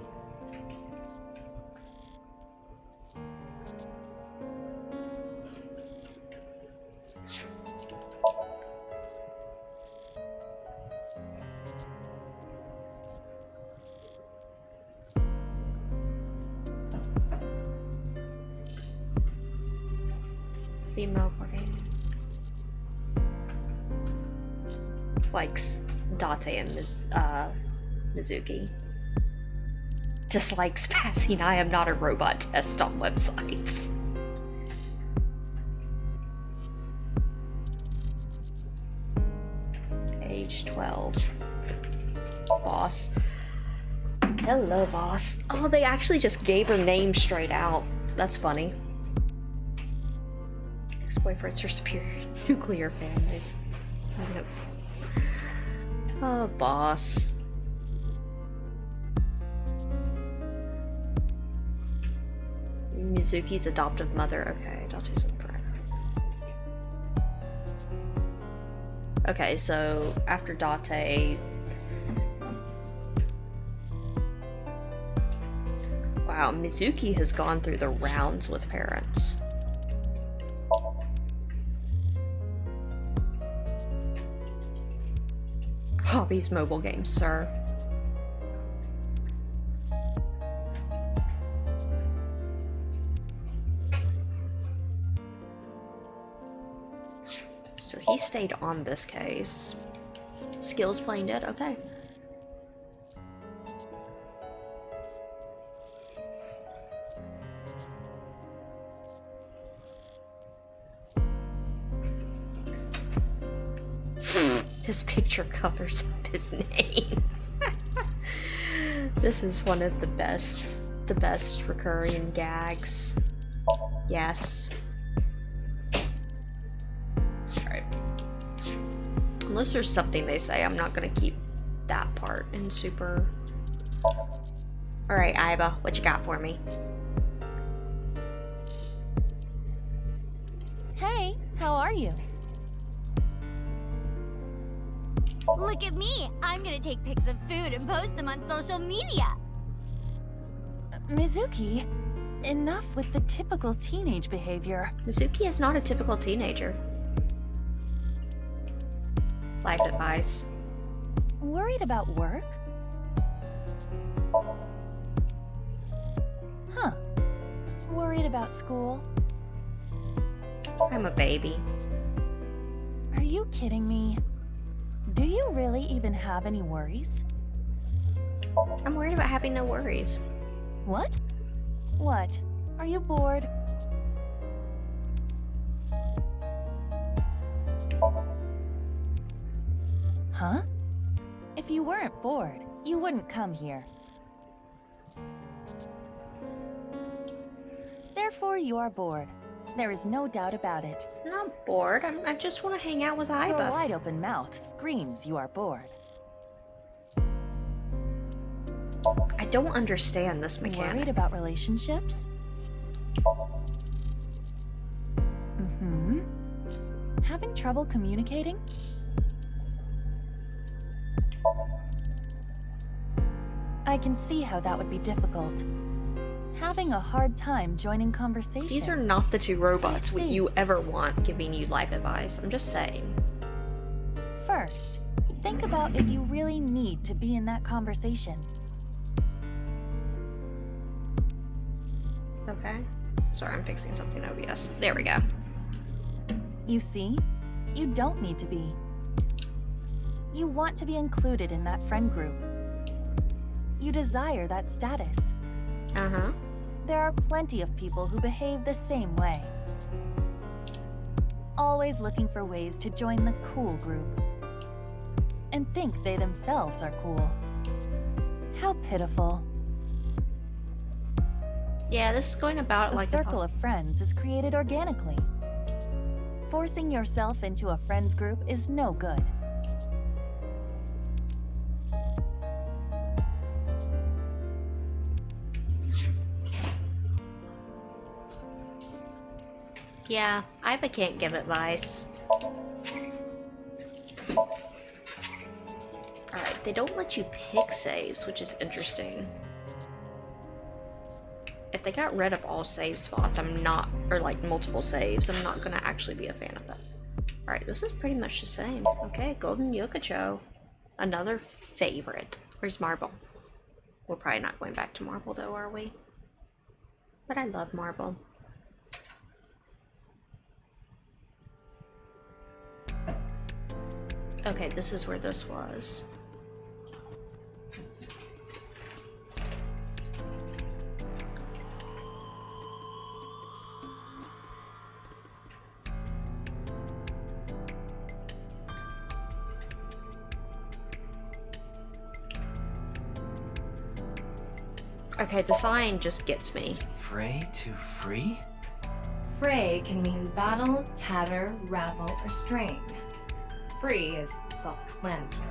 Female party. Likes Date and Mizuki. Dislikes passing I am not a robot test on websites. Age 12. Boss. Hello, boss. Oh, they actually just gave her name straight out. That's funny. Ex-boyfriends are superior nuclear families. I hope so. Oh, boss. Mizuki's adoptive mother. Okay, Date's friend. Okay, so after Date... Wow, Mizuki has gone through the rounds with parents. Hobbies, mobile games, sir. So he stayed on this case. Skills playing dead, okay. His picture covers up his name. This is one of the best recurring gags. Yes. Alright. Unless there's something they say, I'm not gonna keep that part in super. Alright, Aiba, what you got for me? Hey, how are you? Look at me! I'm gonna take pics of food and post them on social media! Mizuki, enough with the typical teenage behavior. Mizuki is not a typical teenager. Life advice. Worried about work? Huh. Worried about school? I'm a baby. Are you kidding me? Do you really even have any worries? I'm worried about having no worries. What? What? Are you bored? Huh? If you weren't bored, you wouldn't come here. Therefore, you are bored. There is no doubt about it. I'm not bored. I just want to hang out with Aiba. Your wide-open mouth screams you are bored. I don't understand this mechanic. Worried about relationships? Mm-hmm. Having trouble communicating? I can see how that would be difficult. Having a hard time joining conversations. These are not the two robots I see. you ever want giving you life advice. I'm just saying. First, think about if you really need to be in that conversation. Okay. Sorry, I'm fixing something OBS. There we go. You see, you don't need to be. You want to be included in that friend group. You desire that status. Uh-huh. There are plenty of people who behave the same way. Always looking for ways to join the cool group. And think they themselves are cool. How pitiful. Yeah, this is going about A like circle of friends is created organically. Forcing yourself into a friends group is no good. Yeah, I can't give advice. Alright, they don't let you pick saves, which is interesting. If they got rid of all save spots, I'm not, or like multiple saves, I'm not gonna actually be a fan of that. Alright, this is pretty much the same. Okay, Golden Yokocho. Another favorite. Where's Marble? We're probably not going back to Marble though, are we? But I love Marble. Okay, this is where this was. Okay, the sign just gets me. Fray to free? Fray can mean battle, tatter, ravel, or strain. Free is self-explanatory.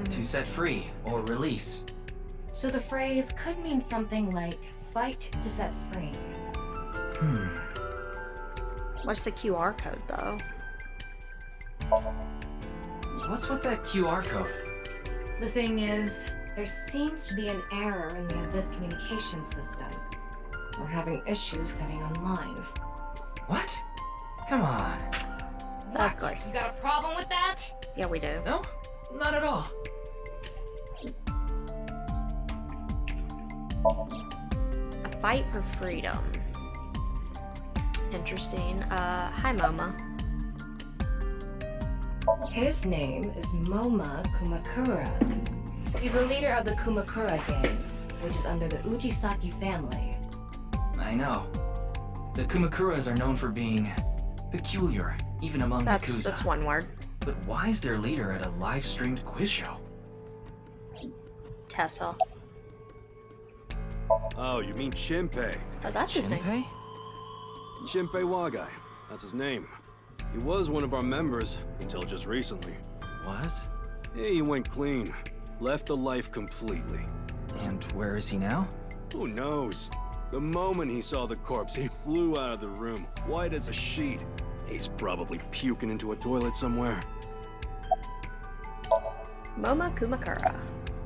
To set free or release. So the phrase could mean something like fight to set free. What's the QR code though? What's with that QR code? The thing is, there seems to be an error in the Abyss communication system. We're having issues getting online. What? Come on. Of course. You got a problem with that? Yeah, we do. No, not at all. A fight for freedom. Interesting. Hi, Moma. His name is Moma Kumakura. He's a leader of the Kumakura gang, which is under the Ujisaki family. I know. The Kumakuras are known for being peculiar, even among Yakuza. That's one word. But why is their leader at a live-streamed quiz show? Tessa. Oh, you mean Shinpei? Oh, that's his name. Shinpei? Shinpei Wagai. That's his name. He was one of our members until just recently. Was? Yeah, he went clean. Left the life completely. And where is he now? Who knows? The moment he saw the corpse, he flew out of the room, white as a sheet. He's probably puking into a toilet somewhere. Moma Kumakura.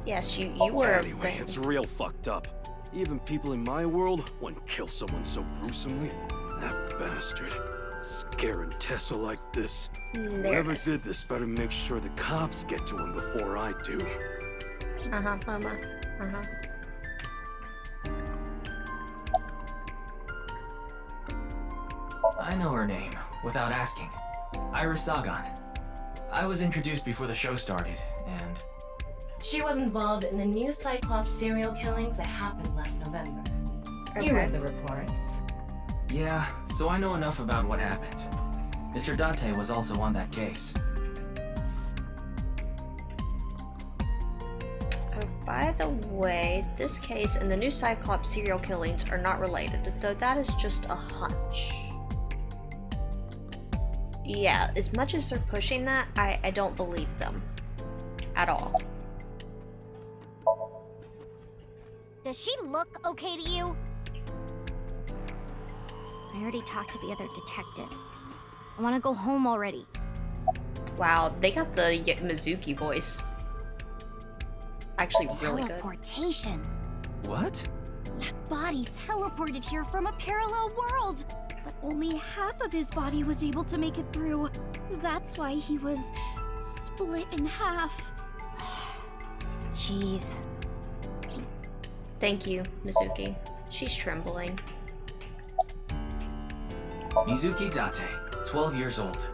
Yes, you were. Anyway, it's real fucked up. Even people in my world wouldn't kill someone so gruesomely. That bastard. Scaring Tessa like this. Whoever did this better make sure the cops get to him before I do. Uh-huh, Moma. Uh-huh. I know her name, without asking. Iris Sagan. I was introduced before the show started, and... She was involved in the new Cyclops serial killings that happened last November. Okay. You read the reports. Yeah, so I know enough about what happened. Mr. Date was also on that case. Oh, by the way, this case and the new Cyclops serial killings are not related, though that is just a hunch. Yeah, as much as they're pushing that, I don't believe them. At all. Does she look okay to you? I already talked to the other detective. I want to go home already. Wow, they got the Mizuki voice. actually really good. Teleportation. What? That body teleported here from a parallel world. But only half of his body was able to make it through. That's why he was split in half. Jeez. Thank you, Mizuki. She's trembling. Mizuki Date, 12 years old.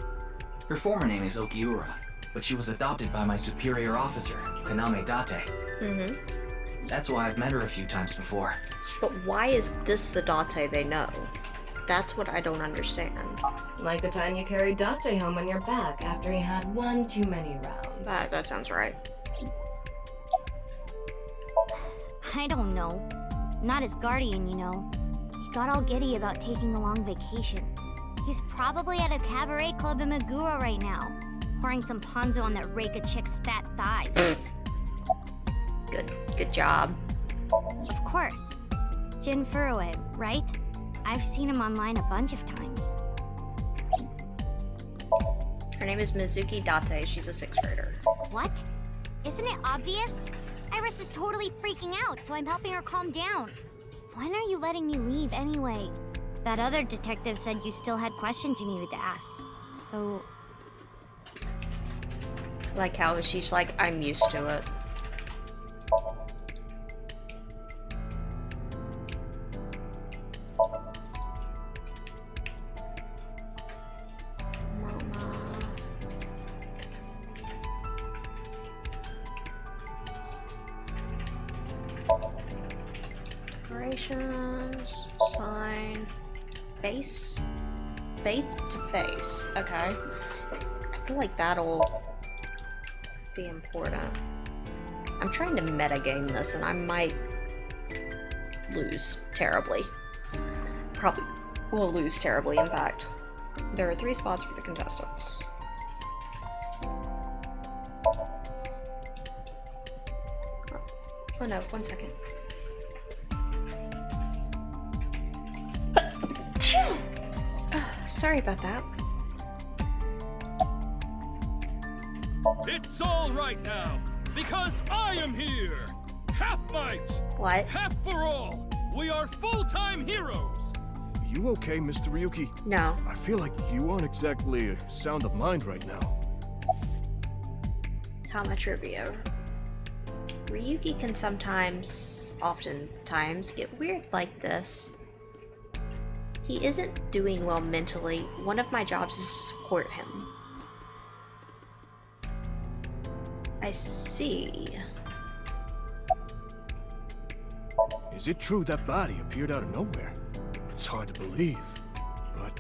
Her former name is Okiura, but she was adopted by my superior officer, Kaname Date. Mm-hmm. That's why I've met her a few times before. But why is this the Date they know? That's what I don't understand. Like the time you carried Date home on your back after he had one too many rounds. That sounds right. I don't know. Not his guardian, you know. He got all giddy about taking a long vacation. He's probably at a cabaret club in Meguro right now, pouring some ponzu on that rake of chick's fat thighs. Good job. Of course. Jin Furue, right? I've seen him online a bunch of times. Her name is Mizuki Date. She's a 6th grader. What? Isn't it obvious? Iris is totally freaking out, so I'm helping her calm down. When are you letting me leave anyway? That other detective said you still had questions you needed to ask. So... Like how she's like, I'm used to it. Operations, sign, face, faith to face. Okay. I feel like that'll be important. I'm trying to metagame this and I might lose terribly. Probably will lose terribly, in fact. There are 3 spots for the contestants. Oh no, 1 second. Sorry about that. It's all right now, because I am here! Half might! What? Half for all! We are full-time heroes! You okay, Mr. Ryuki? No. I feel like you aren't exactly sound of mind right now. Tama trivia. Ryuki can oftentimes get weird like this. He isn't doing well mentally. One of my jobs is to support him. I see. Is it true that body appeared out of nowhere? It's hard to believe, but...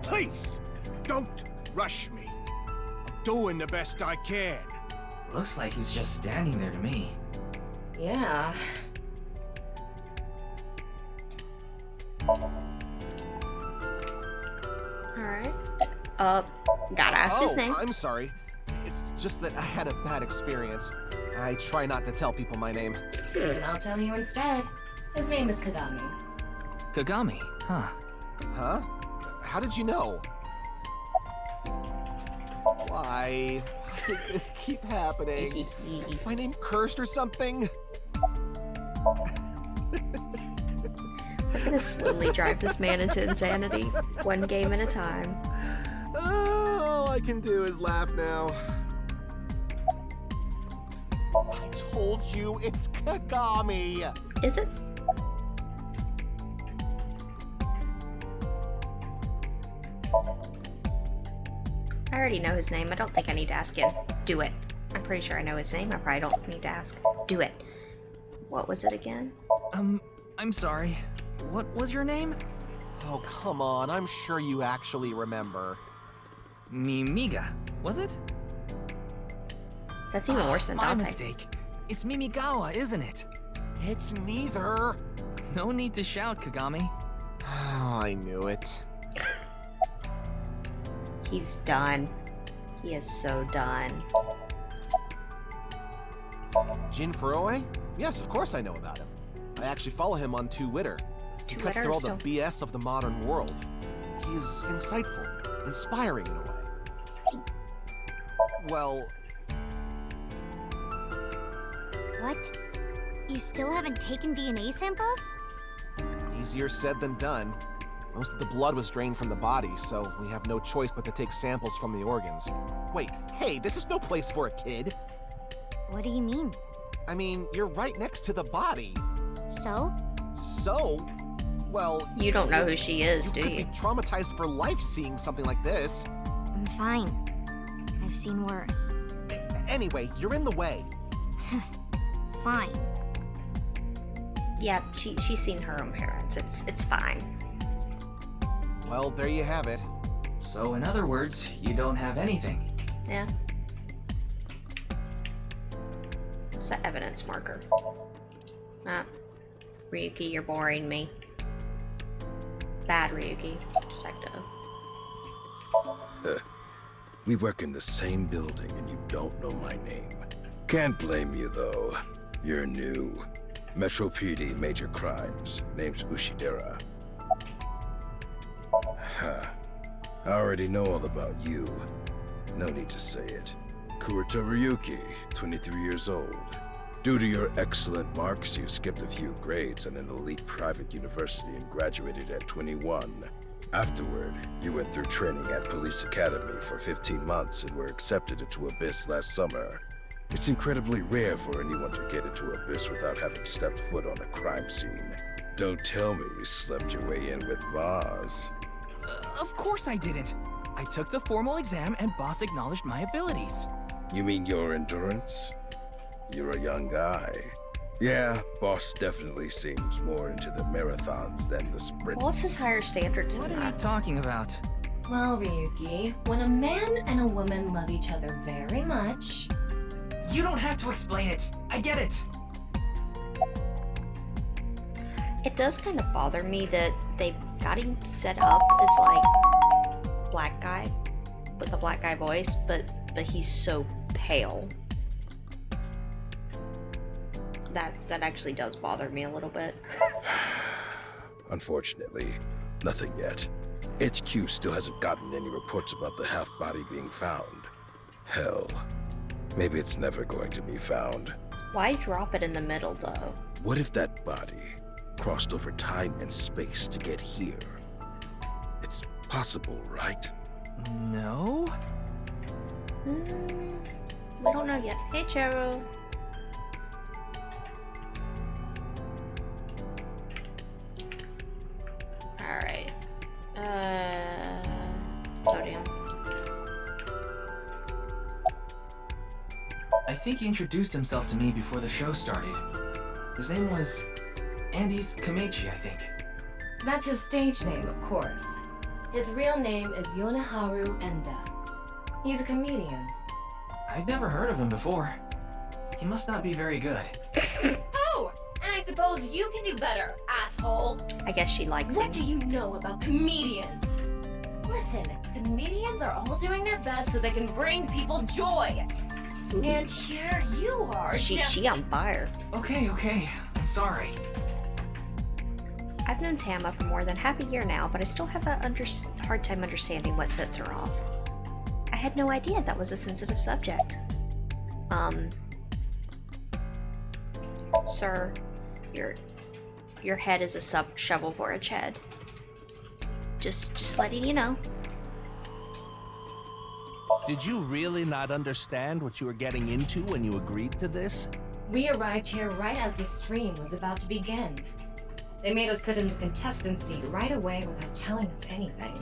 Please, don't rush me. I'm doing the best I can. Looks like he's just standing there to me. Yeah. Alright. Gotta ask his name. I'm sorry. It's just that I had a bad experience. I try not to tell people my name. I'll tell you instead. His name is Kagami. Kagami, huh? Huh? How did you know? Why? Why does this keep happening? Is my name cursed or something? We're gonna slowly drive this man into insanity, one game at a time. All I can do is laugh now. I told you, it's Kagami! Is it? I already know his name. I don't think I need to ask it. Do it. I'm pretty sure I know his name. I probably don't need to ask. Do it. What was it again? I'm sorry. What was your name? Oh, come on. I'm sure you actually remember. Mimiga, was it? That's even worse than My Dante. mistake. It's Mimigawa, isn't it? It's neither. No need to shout, Kagami. Oh, I knew it. He's done. He is so done. Jin Furue? Yes, of course I know about him. I actually follow him on Twitter. He cuts through all the BS of the modern world. He's insightful, inspiring in a way. Well, What? You still haven't taken DNA samples? Easier said than done. Most of the blood was drained from the body, so we have no choice but to take samples from the organs. Wait, hey, this is no place for a kid. What do you mean? I mean, you're right next to the body. So? So? Well... You don't know who she is, do You you? could be traumatized for life seeing something like this. I'm fine. I've seen worse. Anyway, you're in the way. Fine. Yeah, she's seen her own parents. It's fine. Well, there you have it. So, in other words, you don't have anything. Yeah. What's that evidence marker? Ah. Ryuki, you're boring me. Bad Ryuki. Detective. We work in the same building and you don't know my name. Can't blame you though. You're new. Metro PD, Major Crimes. Name's Ushidera. Huh. I already know all about you. No need to say it. Kurita Ryuki, 23 years old. Due to your excellent marks, you skipped a few grades at an elite private university and graduated at 21. Afterward, you went through training at Police Academy for 15 months and were accepted into Abyss last summer. It's incredibly rare for anyone to get into Abyss without having stepped foot on a crime scene. Don't tell me you slept your way in with Boss. Of course I didn't. I took the formal exam and Boss acknowledged my abilities. You mean your endurance? You're a young guy. Yeah, Boss definitely seems more into the marathons than the sprints. What's his higher standards What than are you that? talking about? Well, Ryuki, when a man and a woman love each other very much... You don't have to explain it. I get it. It does kind of bother me that they got him set up as like black guy with a black guy voice, but he's so pale. That actually does bother me a little bit. Unfortunately, nothing yet. HQ still hasn't gotten any reports about the half-body being found. Hell, maybe it's never going to be found. Why drop it in the middle though? What if that body crossed over time and space to get here? It's possible, right? No? We don't know yet. Hey, Cheryl. Alright. Sodium. I think he introduced himself to me before the show started. His name was Andes Kamechi, I think. That's his stage name, of course. His real name is Yoneharu Enda. He's a comedian. I'd never heard of him before. He must not be very good. Oh! And I suppose you can do better, asshole! I guess she likes What him. do you know about comedians? Listen, comedians are all doing their best so they can bring people joy. Ooh. And here you are, She on fire. Okay, I'm sorry. I've known Tama for more than half a year now, but I still have a hard time understanding what sets her off. I had no idea that was a sensitive subject. Sir, your head is a shovel for its head. Just letting you know. Did you really not understand what you were getting into when you agreed to this? We arrived here right as the stream was about to begin. They made us sit in the contestant seat right away without telling us anything.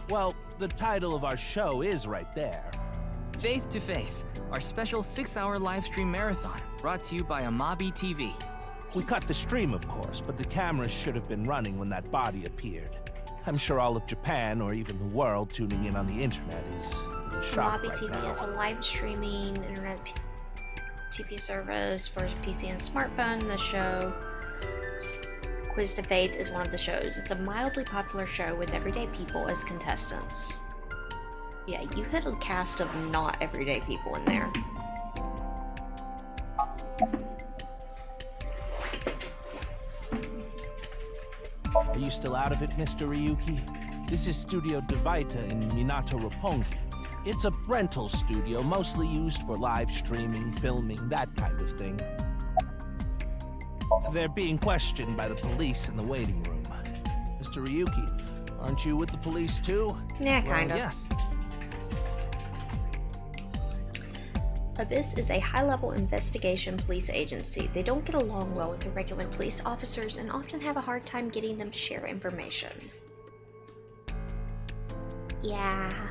Well, the title of our show is right there. Faith to Face, our special 6-hour live stream marathon, brought to you by Amabi TV. We cut the stream, of course, but the cameras should have been running when that body appeared. I'm sure all of Japan, or even the world, tuning in on the internet is in shock Amabi right TV now. is a live streaming internet TV service for PC and smartphone. The show Quiz to Faith is one of the shows. It's a mildly popular show with everyday people as contestants. Yeah, you had a cast of not everyday people in there. Are you still out of it, Mr. Ryuki? This is Studio Devita in Minato Roppongi. It's a rental studio mostly used for live streaming, filming, that kind of thing. They're being questioned by the police in the waiting room. Mr. Ryuki, aren't you with the police too? Yeah, kind of. Yes. Abyss is a high-level investigation police agency. They don't get along well with the regular police officers and often have a hard time getting them to share information. Yeah.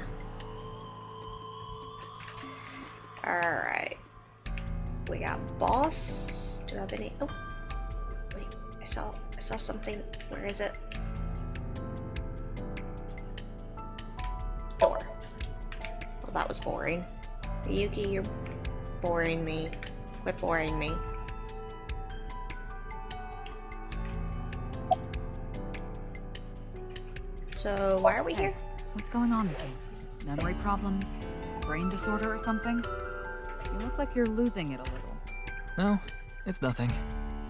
Alright. We got boss. Do I have any? Oh. Wait, I saw something. Where is it? Door. Well, that was boring. Yuki, you're boring me. Quit boring me. So, why are we here? What's going on with you? Memory problems? Brain disorder or something? You look like you're losing it a little. No, it's nothing.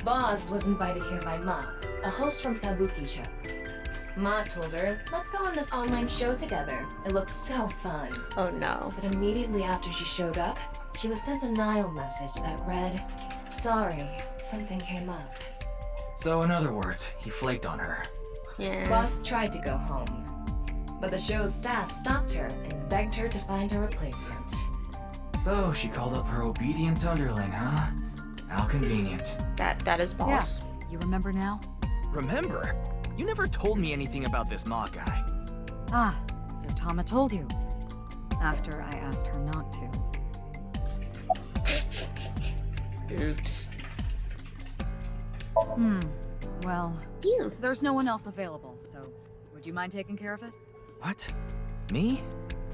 Boss was invited here by Ma, a host from Kabuki show. Ma told her, let's go on this online show together. It looks so fun. Oh no. But immediately after she showed up, she was sent a Nile message that read, sorry, something came up. So in other words, he flaked on her. Yeah. Boss tried to go home, but the show's staff stopped her and begged her to find a replacement. So she called up her obedient underling, huh? How convenient. That is boss. Yeah. You remember now? Remember? You never told me anything about this Ma guy. Ah, so Tama told you. After I asked her not to. Oops. Well, there's no one else available, so would you mind taking care of it? What? Me?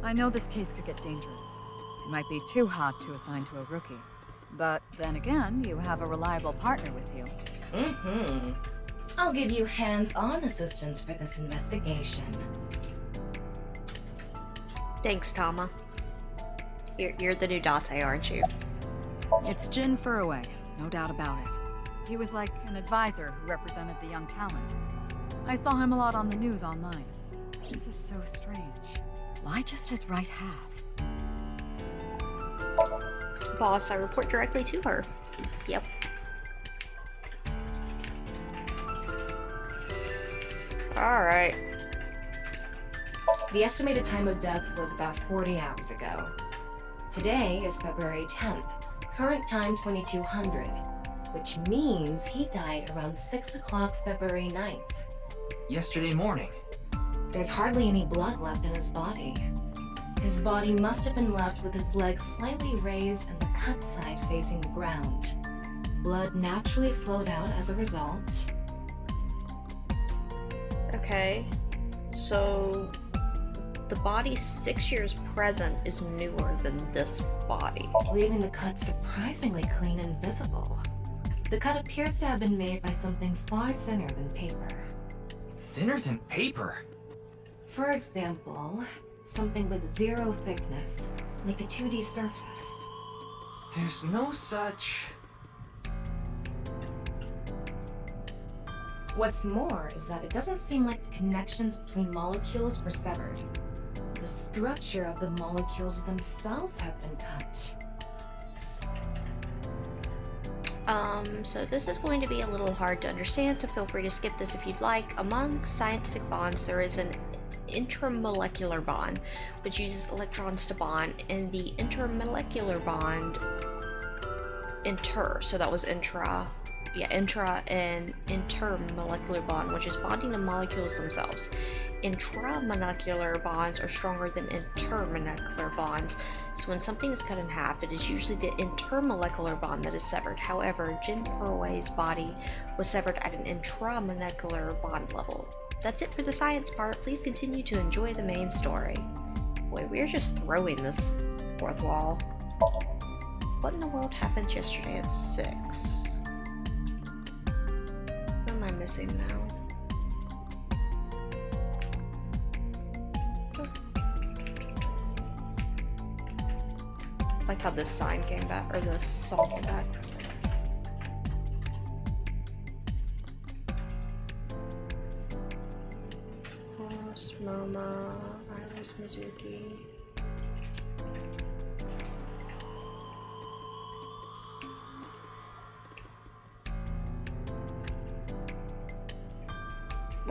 I know this case could get dangerous. It might be too hot to assign to a rookie. But then again, you have a reliable partner with you. I'll give you hands-on assistance for this investigation. Thanks, Tama. You're the new Date, aren't you? It's Jin Furroway, no doubt about it. He was like an advisor who represented the young talent. I saw him a lot on the news online. This is so strange. Why just his right half? Boss, I report directly to her. Yep. Alright. The estimated time of death was about 40 hours ago. Today is February 10th, current time 2200, which means he died around 6 o'clock February 9th. Yesterday morning. There's hardly any blood left in his body. His body must have been left with his legs slightly raised and the cut side facing the ground. Blood naturally flowed out as a result. Okay, so the body 6 years present is newer than this body. Leaving the cut surprisingly clean and visible. The cut appears to have been made by something far thinner than paper. Thinner than paper? For example, something with zero thickness, like a 2D surface. There's no such... What's more is that it doesn't seem like the connections between molecules were severed. The structure of the molecules themselves have been cut. So this is going to be a little hard to understand, so feel free to skip this if you'd like. Among scientific bonds, there is an intramolecular bond, which uses electrons to bond, and the intermolecular bond, so that was intra and intermolecular bond, which is bonding the molecules themselves. Intramolecular bonds are stronger than intermolecular bonds, so when something is cut in half, it is usually the intermolecular bond that is severed. However, Jin Furroway's body was severed at an intramolecular bond level. That's it for the science part. Please continue to enjoy the main story. Boy, we're just throwing this fourth wall. What in the world happened yesterday at 6? What am I missing now? Like how this sign came back, or this song came back. Boss, Mama, Iris, Mizuki.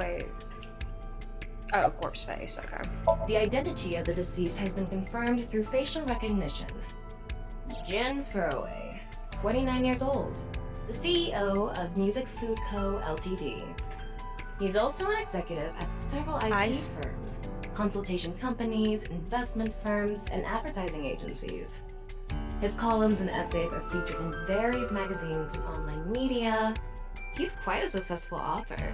Wait. Oh, corpse face, okay. The identity of the deceased has been confirmed through facial recognition. Jin Furway, 29 years old, the CEO of Music Food Co. Ltd. He's also an executive at several IT firms, consultation companies, investment firms, and advertising agencies. His columns and essays are featured in various magazines and online media. He's quite a successful author.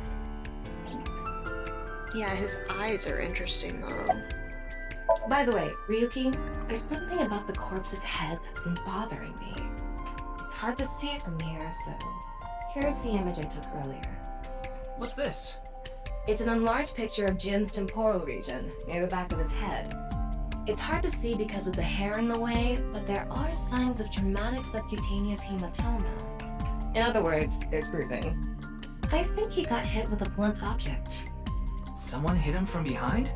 Yeah, his eyes are interesting though. By the way, Ryuki, there's something about the corpse's head that's been bothering me. It's hard to see from here, so here's the image I took earlier. What's this? It's an enlarged picture of Jin's temporal region, near the back of his head. It's hard to see because of the hair in the way, but there are signs of traumatic subcutaneous hematoma. In other words, there's bruising. I think he got hit with a blunt object. Someone hit him from behind?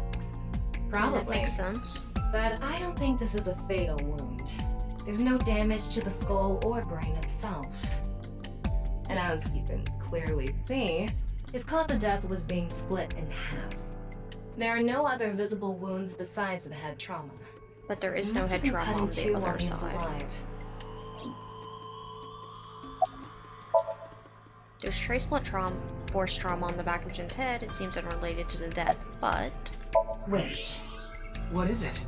Probably. That makes sense. But I don't think this is a fatal wound. There's no damage to the skull or brain itself. And as you can clearly see, his cause of death was being split in half. There are no other visible wounds besides the head trauma. But there is no head trauma on the other side. There's trace blunt force trauma on the back of Jin's head. It seems unrelated to the death, but... Wait. What is it?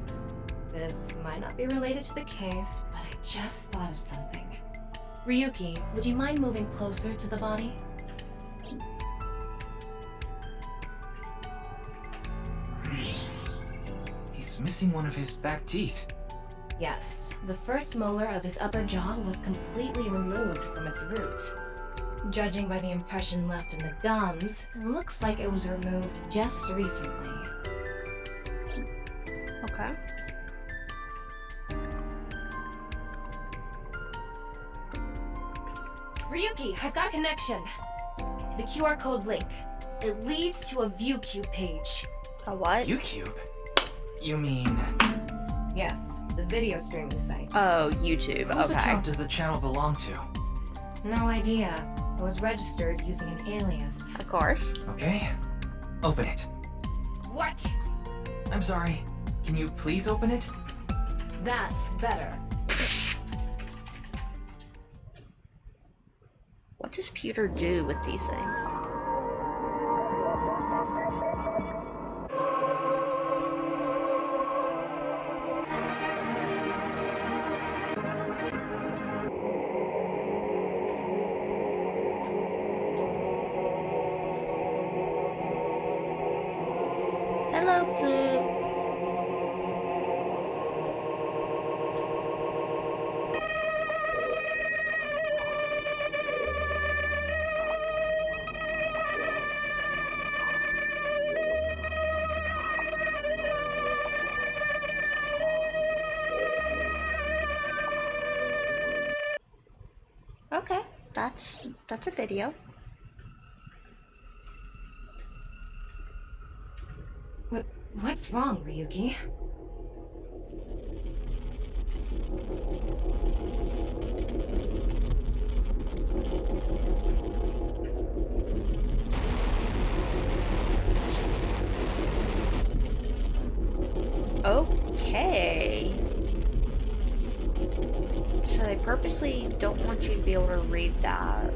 This might not be related to the case, but I just thought of something. Ryuki, would you mind moving closer to the body? He's missing one of his back teeth. Yes, the first molar of his upper jaw was completely removed from its root. Judging by the impression left in the gums, it looks like it was removed just recently. Okay. Ryuki, I've got a connection. The QR code link. It leads to a ViewCube page. A what? ViewCube? You mean... Yes, the video streaming site. Oh, YouTube, Whose okay. account does the channel belong to? No idea. It was registered using an alias. Of course. Okay. Open it. What? I'm sorry. Can you please open it? That's better. What does Pewter do with these things? Hello, Blue. Okay, that's a video. What's wrong, Ryuki? Okay. So they purposely don't want you to be able to read that.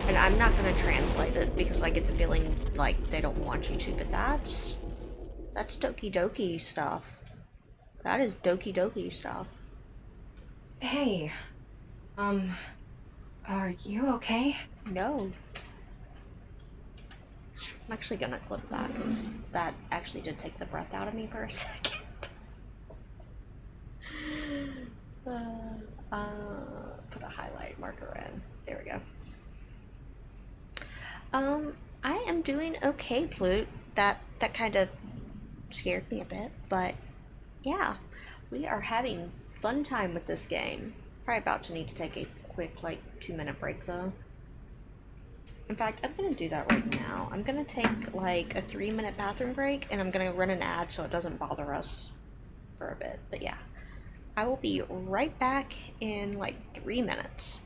And I'm not gonna translate it because I get the feeling like they don't want you to, but that's Doki Doki stuff. That is Doki Doki stuff. Hey, are you okay? No. I'm actually gonna clip that because that actually did take the breath out of me for a second. Put a highlight marker in. There we go. I am doing okay, Plute. That kind of scared me a bit, but yeah, we are having fun time with this game. Probably about to need to take a quick, like, 2-minute break, though. In fact, I'm gonna do that right now. I'm gonna take, like, a 3-minute bathroom break, and I'm gonna run an ad so it doesn't bother us for a bit, but yeah. I will be right back in like 3 minutes.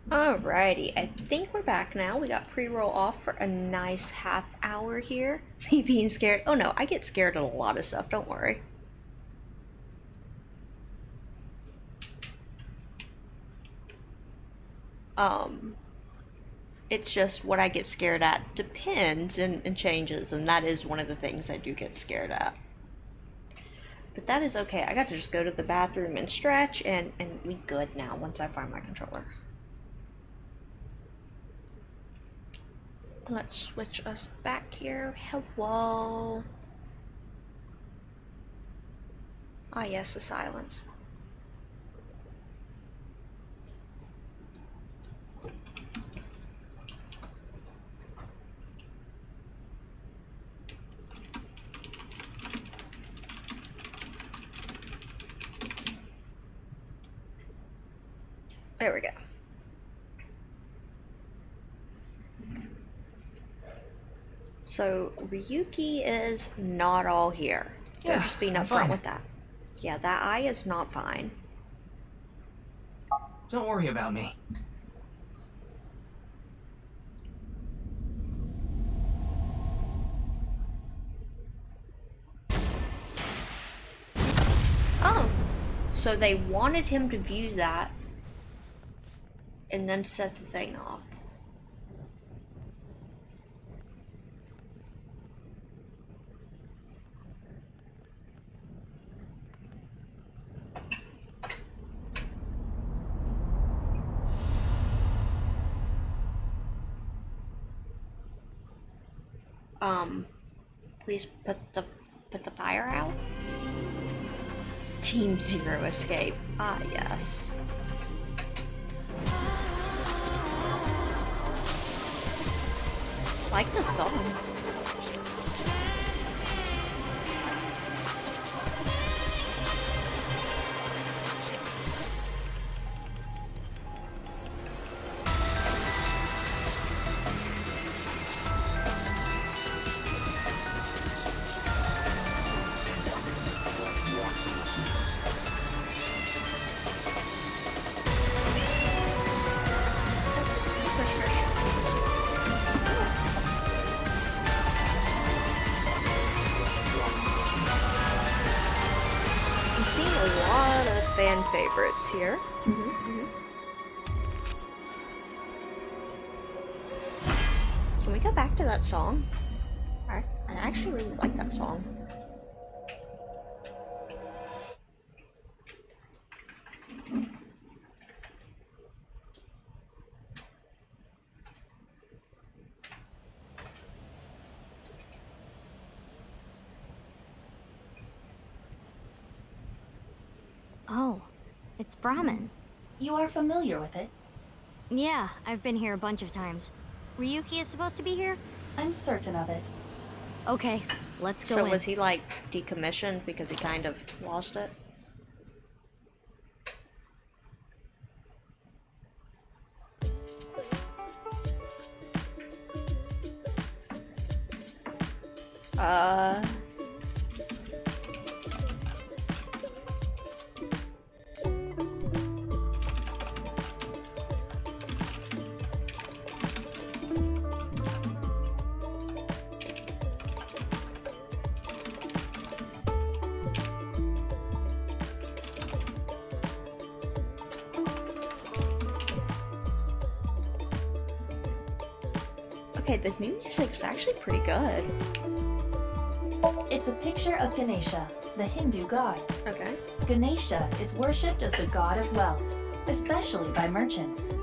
Alrighty, I think we're back now. We got pre-roll off for a nice half hour here. Me being scared. Oh no, I get scared at a lot of stuff, don't worry. It's just what I get scared at depends and changes, and that is one of the things I do get scared at. But that is okay. I got to just go to the bathroom and stretch, and we good now once I find my controller. Let's switch us back here. Hello. Ah, yes, the silence. There we go. So Ryuki is not all here. They're Yeah, just being I'm upfront fine. with that. Yeah, that eye is not fine. Don't worry about me. Oh, so they wanted him to view that and then set the thing off. Please put the fire out. Team Zero escape. Ah, yes. Like the song. Fan favorites here. Can we go back to that song? I actually really like that song. Oh, it's Brahmin. You are familiar with it? Yeah, I've been here a bunch of times. Ryuki is supposed to be here? I'm certain of it. Okay, let's go So in. was he like decommissioned because he kind of lost it? Okay, the music's actually pretty good. It's a picture of Ganesha, the Hindu god. Okay. Ganesha is worshipped as the god of wealth, especially by merchants.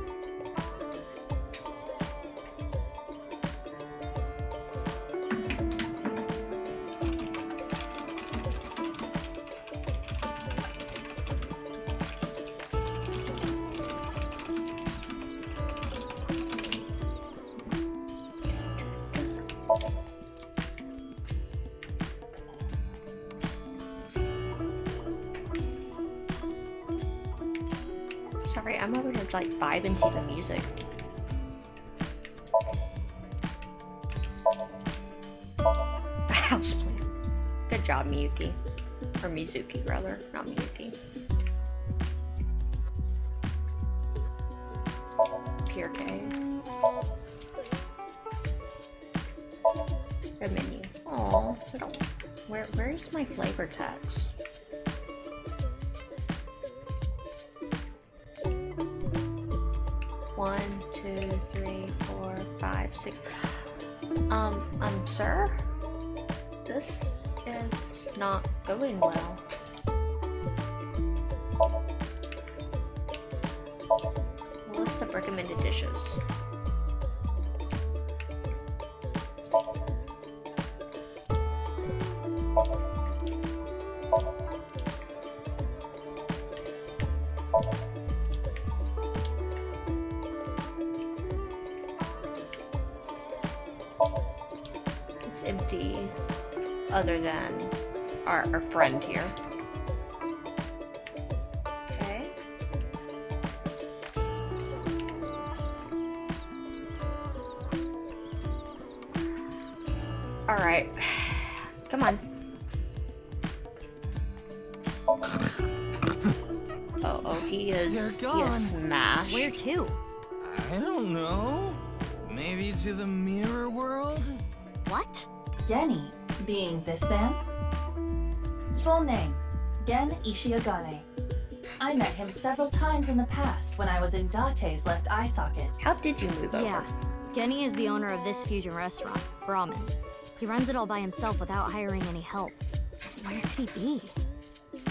Sorry, I'm over here like vibing to the music. Houseplant. Good job, Miyuki. Or Mizuki, rather, not Miyuki. Pure K's. Good menu. Aww, I don't. Where's my flavor text? One, two, three, 4, 5, 6. Sir? This is not going well. List of recommended dishes. It's empty, other than our friend here. Okay. Alright. Come on. Oh, he is smashed. Where to? I don't know. Maybe to the mirror world? What? Genny, being this man? Full name, Gen Ishiagane. I met him several times in the past when I was in Date's left eye socket. How did you move over? Yeah. Genny is the owner of this fusion restaurant, Ramen. He runs it all by himself without hiring any help. Where could he be?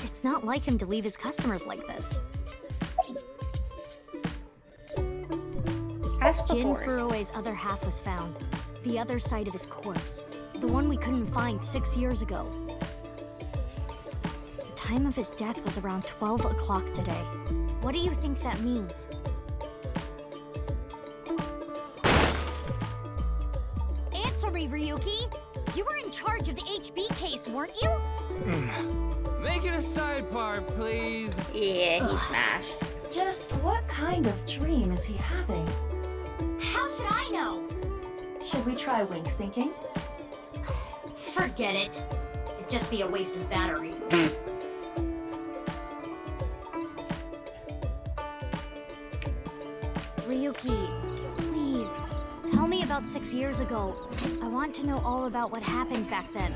It's not like him to leave his customers like this. As Jin before. Furue's other half was found. The other side of his corpse. The one we couldn't find 6 years ago. The time of his death was around 12 o'clock today. What do you think that means? Answer me, Ryuki! You were in charge of the HB case, weren't you? Make it a side part, please. Yeah, he smashed. Just what kind of dream is he having? How should I know? Should we try wink syncing? Forget it. It'd just be a waste of battery. Ryuki, please, tell me about 6 years ago. I want to know all about what happened back then.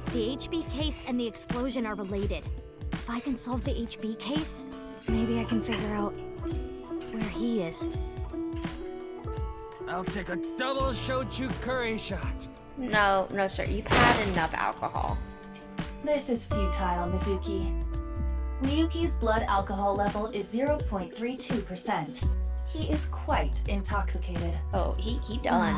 The HB case and the explosion are related. If I can solve the HB case, maybe I can figure out where he is. I'll take a double shochu curry shot. No, sir. You've had enough alcohol. This is futile, Mizuki. Ryuki's blood alcohol level is 0.32%. He is quite intoxicated. Oh, he done.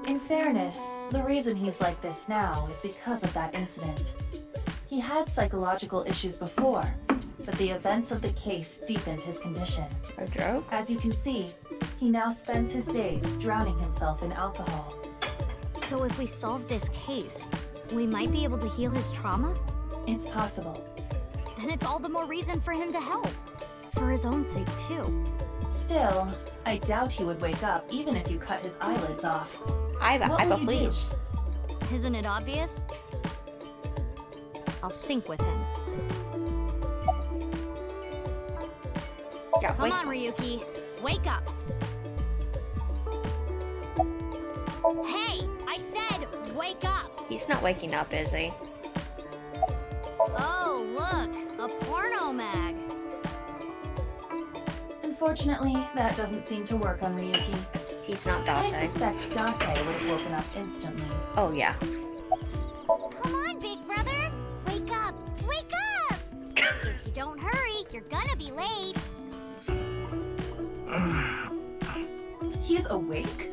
In fairness, the reason he's like this now is because of that incident. He had psychological issues before, but the events of the case deepened his condition. A joke? As you can see, he now spends his days drowning himself in alcohol. So if we solve this case, we might be able to heal his trauma? It's possible. Then it's all the more reason for him to help. For his own sake, too. Still, I doubt he would wake up even if you cut his eyelids off. I believe. Isn't it obvious? I'll sync with him. Yeah, Come on, Ryuki. Wake up. Hey, I said wake up. He's not waking up, is he? Oh, look, a porno mag. Unfortunately, that doesn't seem to work on Ryuki. He's not Date. I suspect Date would have woken up instantly. Oh, yeah. Come on, big brother. Wake up. Wake up. If you don't hurry, you're gonna be late. He's awake?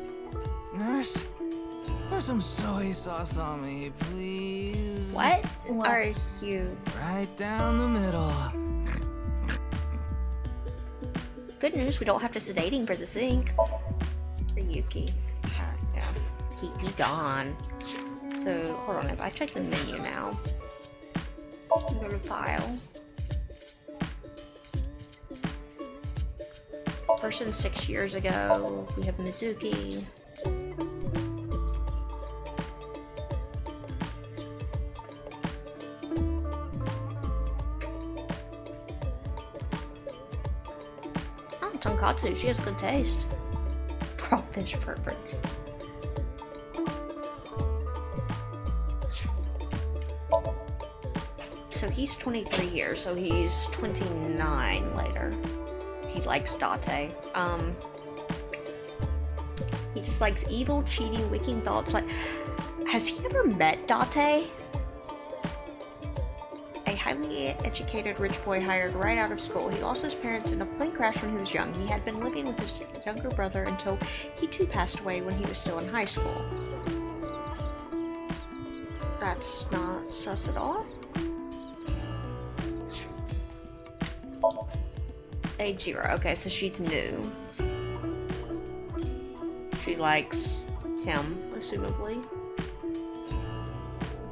Nurse, pour some soy sauce on me, please. What are you? Right down the middle. Good news, we don't have to sedate him for the sink. Ryuki. Yeah. He gone. So, hold on, if I check the menu now. Go to file. Person 6 years ago. We have Mizuki. Oh, tonkatsu. She has good taste. Raw fish, perfect. So he's 23 here, so he's 29 later. He likes Date. He just likes evil, cheating, wicked thoughts. Like, has he ever met Date? A highly educated rich boy hired right out of school. He lost his parents in a plane crash when he was young. He had been living with his younger brother until he too passed away when he was still in high school. That's not sus at all. Age 0. Okay, so she's new. She likes him, assumably.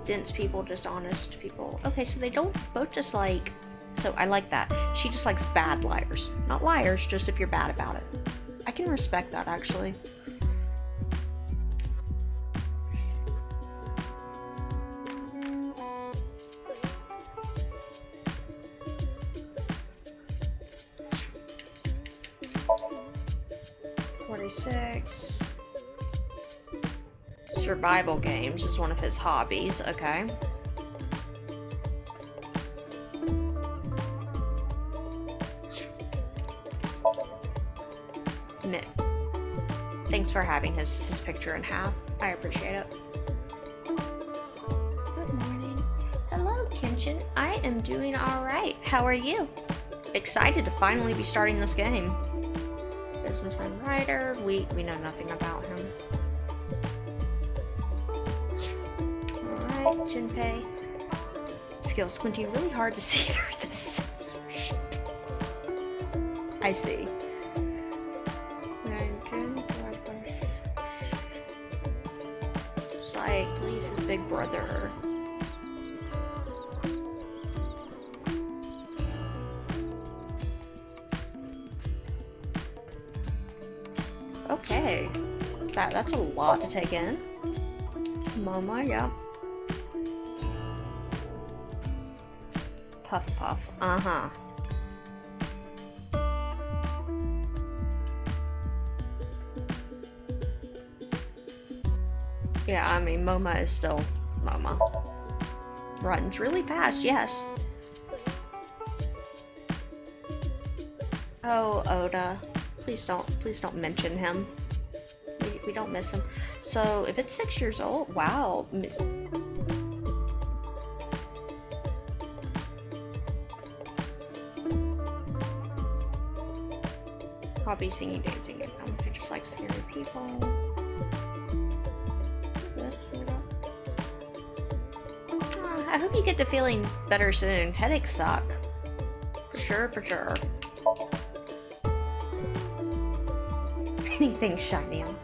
Dense people, dishonest people. Okay, so they don't both just like... So I like that. She just likes bad liars. Not liars, just if you're bad about it. I can respect that, actually. 36. Survival games is one of his hobbies, okay. Thanks for having his picture in half. I appreciate it. Good morning. Hello, Kenshin. I am doing alright. How are you? Excited to finally be starting this game. Businessman writer. We know nothing about him. Alright, Jinpei. Skill squinting really hard to see through this. I see. Like, please, his big brother. Okay. That's a lot to take in. Moma, yeah. Puff Puff, uh-huh. Yeah, I mean, Moma is still Moma. Runs really fast, yes. Oh, Oda. Please don't mention him. We don't miss him. So, if it's 6 years old, wow. Hobby singing, dancing, I just like scary people. I hope you get to feeling better soon. Headaches suck. For sure, for sure. Anything shiny on.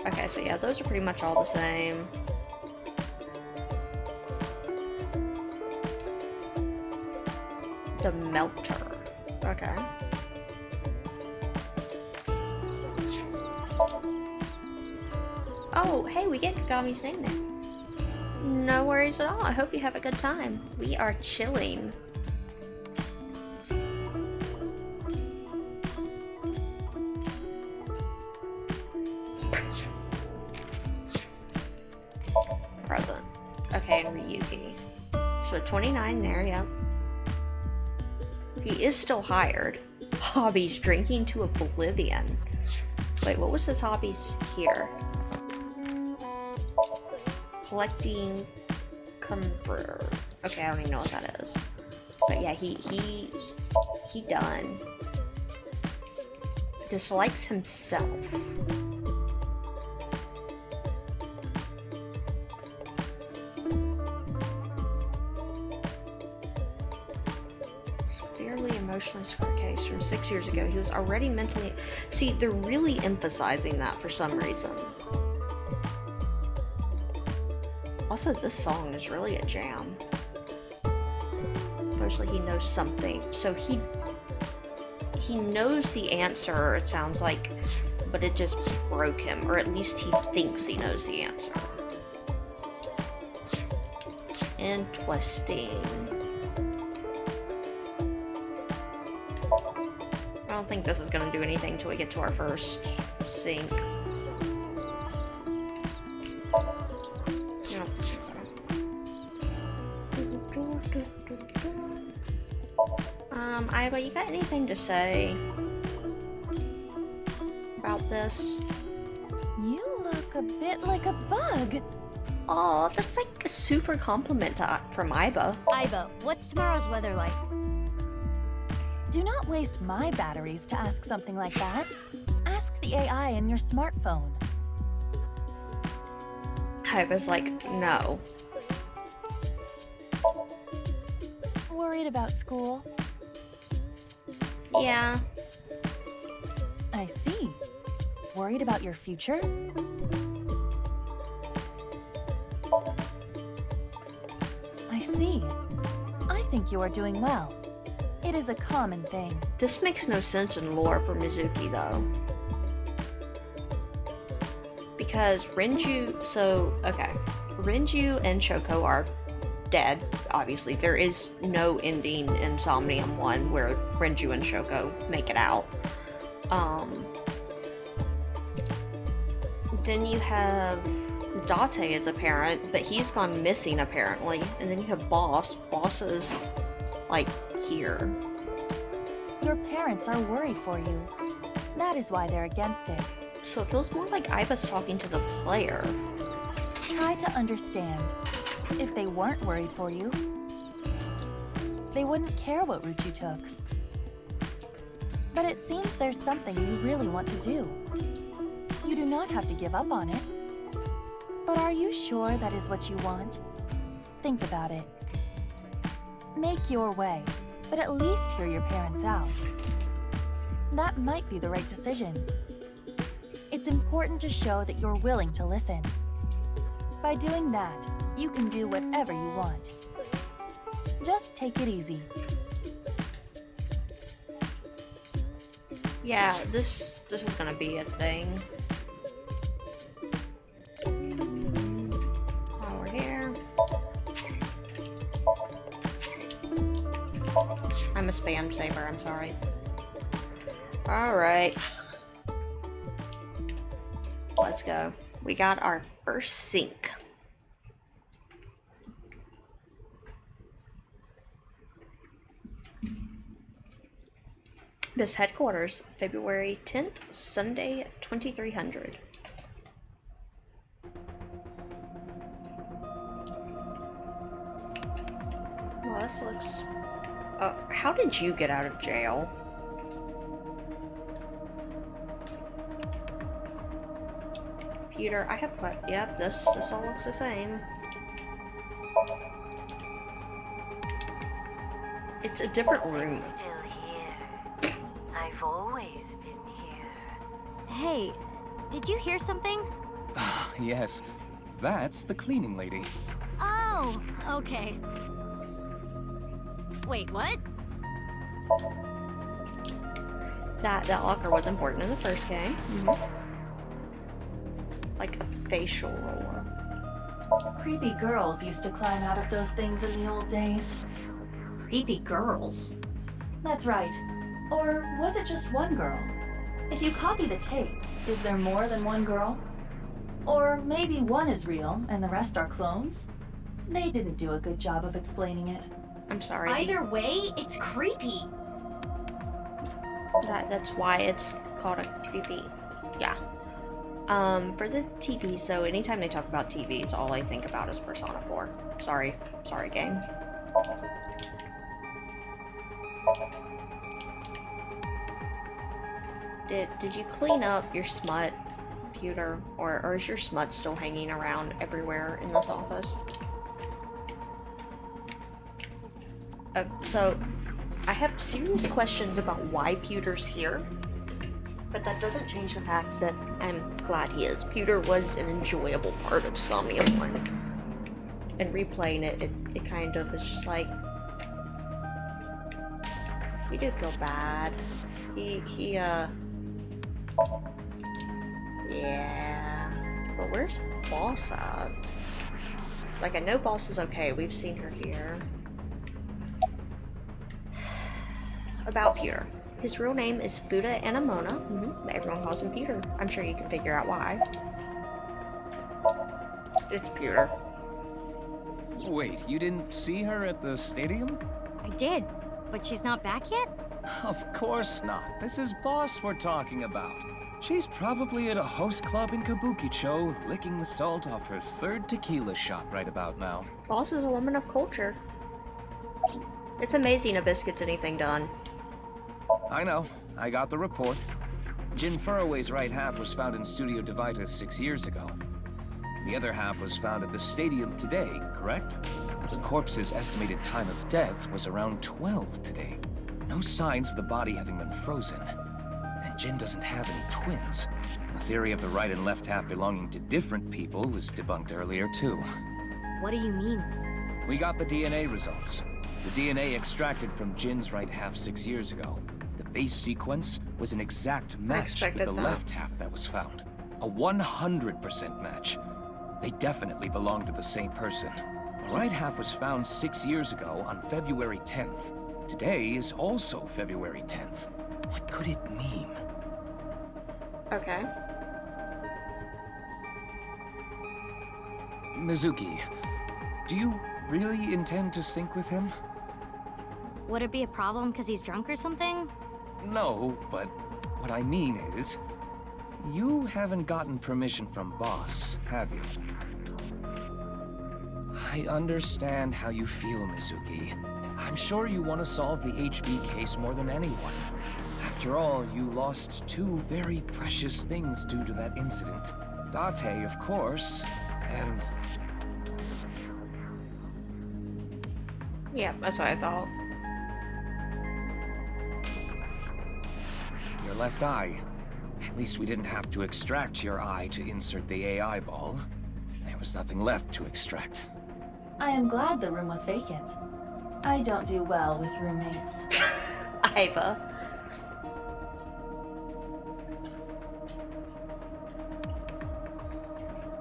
Okay, so yeah, those are pretty much all the same. The Melter. Okay. Oh, hey, we get Kagami's name there. No worries at all. I hope you have a good time. We are chilling. Present. Okay, and Ryuki. So 29 there, yep. He is still hired. Hobbies, drinking to oblivion. Wait, what was his hobbies here? Collecting convert. Okay, I don't even know what that is. But yeah, he done. Dislikes himself. Severely emotionally scarred case from 6 years ago. He was already mentally... See, they're really emphasizing that for some reason. Also, this song is really a jam. Mostly he knows something. So he knows the answer, it sounds like, but it just broke him. Or at least he thinks he knows the answer. Interesting. I don't think this is going to do anything till we get to our first sink. Iva, you got anything to say about this? You look a bit like a bug. Oh, that's like a super compliment from Iva. Iva, what's tomorrow's weather like? Do not waste my batteries to ask something like that. Ask the AI in your smartphone. Iva's like, no. Worried about school? Yeah. I see. Worried about your future? I see. I think you are doing well. It is a common thing. This makes no sense in lore for Mizuki, though. Because Renju... So, okay. Renju and Shoko are dead, obviously. There is no ending in Somnium 1 where Renju and Shoko make it out. Then you have Date as a parent, but he's gone missing apparently. And then you have Boss. Boss is, like, here. Your parents are worried for you. That is why they're against it. So it feels more like Iba's talking to the player. Try to understand. If they weren't worried for you, they wouldn't care what route you took. But it seems there's something you really want to do. You do not have to give up on it. But are you sure that is what you want? Think about it. Make your way, but at least hear your parents out. That might be the right decision. It's important to show that you're willing to listen. By doing that, you can do whatever you want. Just take it easy. Yeah, this is gonna be a thing. While we're here. I'm a spam saver, I'm sorry. Alright. Let's go. We got our first sync. This headquarters, February 10th, Sunday, 2300. Well, this looks... how did you get out of jail? Computer, I have... Yep, this all looks the same. It's a different room. Still here. I've always been here. Hey, did you hear something? Yes, that's the cleaning lady. Oh, okay. Wait, what? That locker was important in the first game. Like a facial roller. Creepy girls used to climb out of those things in the old days. Creepy girls? That's right. Or was it just one girl? If you copy the tape, is there more than one girl? Or maybe one is real and the rest are clones? They didn't do a good job of explaining it. I'm sorry. Either way, it's creepy. That's why it's called a creepy... Yeah. For the TV, so anytime they talk about TVs, all I think about is Persona 4. Sorry, game. Did you clean up your smut, computer, or is your smut still hanging around everywhere in this office? So, I have serious questions about why Pewter's here, but that doesn't change the fact that I'm glad he is. Pewter was an enjoyable part of Somnium 1. And replaying it kind of is just like... He did go bad. Yeah... But where's Boss at? Like, I know Boss is okay. We've seen her here. About Pewter. His real name is Buddha Anamona. But everyone calls him Pewter. I'm sure you can figure out why. It's Pewter. Wait, you didn't see her at the stadium? I did, but she's not back yet? Of course not. This is Boss we're talking about. She's probably at a host club in Kabukicho, licking the salt off her third tequila shot right about now. Boss is a woman of culture. It's amazing Abyss gets anything done. I know. I got the report. Jin Furroway's right half was found in Studio Devita 6 years ago. The other half was found at the stadium today, correct? The corpse's estimated time of death was around 12 today. No signs of the body having been frozen. And Jin doesn't have any twins. The theory of the right and left half belonging to different people was debunked earlier, too. What do you mean? We got the DNA results. The DNA extracted from Jin's right half 6 years ago. The base sequence was an exact match with the left half that was found. A 100% match. They definitely belong to the same person. right half was found 6 years ago on February 10th. Today is also February 10th. What could it mean? Okay. Mizuki, do you really intend to sync with him? Would it be a problem because he's drunk or something? No, but what I mean is, you haven't gotten permission from Boss, have you? I understand how you feel, Mizuki. I'm sure you want to solve the HB case more than anyone. After all, you lost two very precious things due to that incident. Date, of course, and... Yeah, that's what I thought. Your left eye. At least we didn't have to extract your eye to insert the AI ball. There was nothing left to extract. I am glad the room was vacant. I don't do well with roommates. Iva.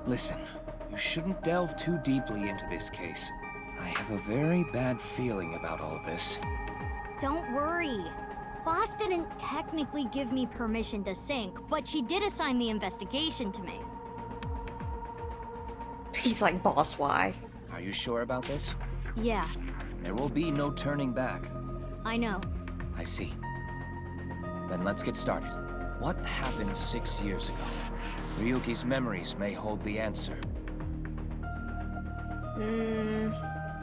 Listen, you shouldn't delve too deeply into this case. I have a very bad feeling about all this. Don't worry. Boss didn't technically give me permission to sync, but she did assign the investigation to me. He's like, boss, why? Are you sure about this? Yeah, There will be no turning back. I know. I see. Then let's get started. What happened 6 years ago? Ryuki's memories may hold the answer.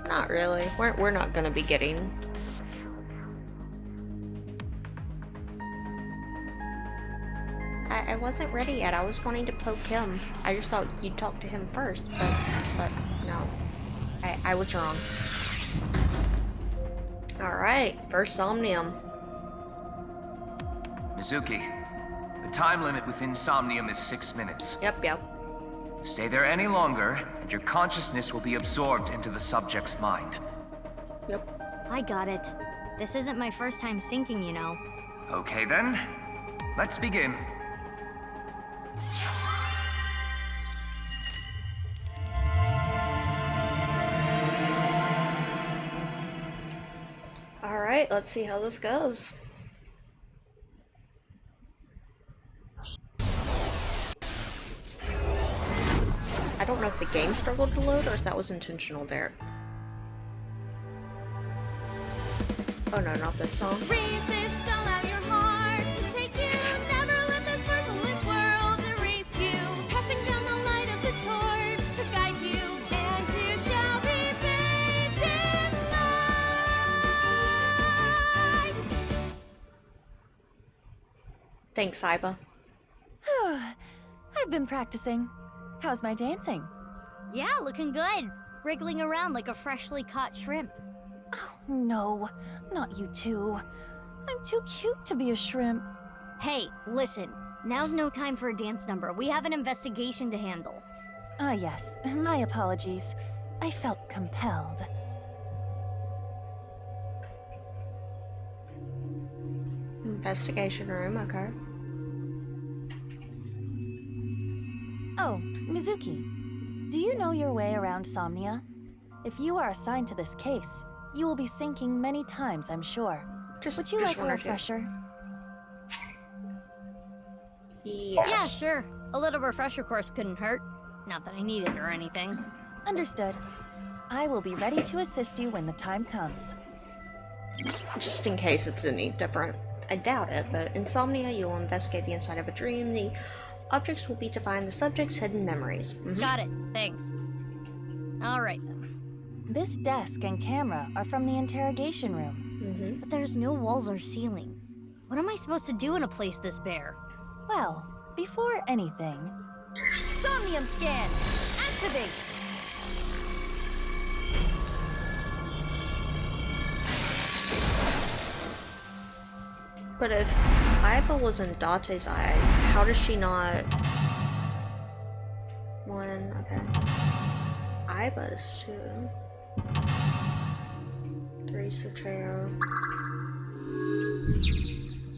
Not really. We're not gonna be getting... I wasn't ready yet. I was wanting to poke him. I just thought you'd talk to him first, but no. I was wrong. Alright, first Somnium. Mizuki, the time limit with Insomnium is 6 minutes. Yep. Stay there any longer, and your consciousness will be absorbed into the subject's mind. Yep. I got it. This isn't my first time syncing, you know. Okay then, let's begin. Alright, let's see how this goes. I don't know if the game struggled to load or if that was intentional there. Oh no, not this song. Resist, allow your heart to take you. Never let this merciless world erase you. Passing down the light of the torch to guide you, and you shall be bathed in light. Thanks, Iba. I've been practicing. How's my dancing? Yeah, looking good. Wriggling around like a freshly caught shrimp. Oh, no. Not you two. I'm too cute to be a shrimp. Hey, listen. Now's no time for a dance number. We have an investigation to handle. Ah, yes. My apologies. I felt compelled. Investigation room, okay. Oh, Mizuki. Do you know your way around Somnia? If you are assigned to this case, you will be sinking many times, I'm sure. Would you like a refresher? Yes. Yeah, sure. A little refresher course couldn't hurt. Not that I need it or anything. Understood. I will be ready to assist you when the time comes. Just in case it's any different. I doubt it, but Insomnia, you will investigate the inside of a dream. The objects will be to find the subject's hidden memories. Got it. Thanks. Alright then. This desk and camera are from the interrogation room. But there's no walls or ceiling. What am I supposed to do in a place this bare? Well, before anything... Somnium scan! Activate! But if Iba was in Date's eye, how does she not... One, okay. Iba's two. Three's the trio.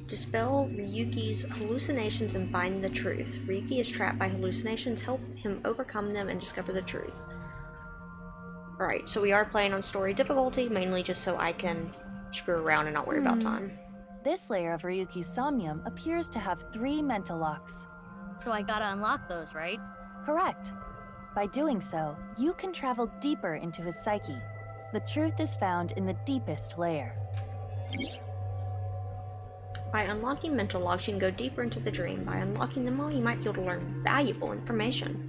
Dispel Ryuki's hallucinations and find the truth. Ryuki is trapped by hallucinations. Help him overcome them and discover the truth. Alright, so we are playing on story difficulty, mainly just so I can screw around and not worry about time. This layer of Ryuki's somnium appears to have 3 mental locks. So I gotta unlock those, right? Correct. By doing so, you can travel deeper into his psyche. The truth is found in the deepest layer. By unlocking mental locks, you can go deeper into the dream. By unlocking them all, you might be able to learn valuable information.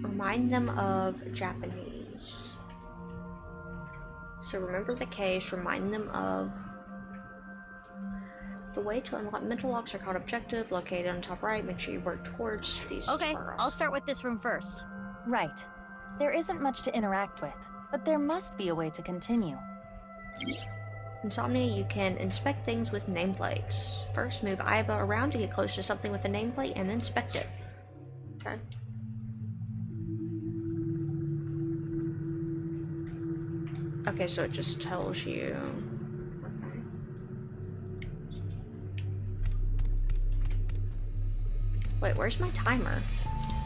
Remind them of Japanese. So remember the case, remind them of... The way to unlock mental locks are called objective, located on top right. Make sure you work towards these. Okay, I'll start with this room first. Right. There isn't much to interact with, but there must be a way to continue. Insomnia, you can inspect things with nameplates. First, move Aiba around to get close to something with a nameplate and inspect it. Okay. Okay, so it just tells you... Okay. Wait, where's my timer?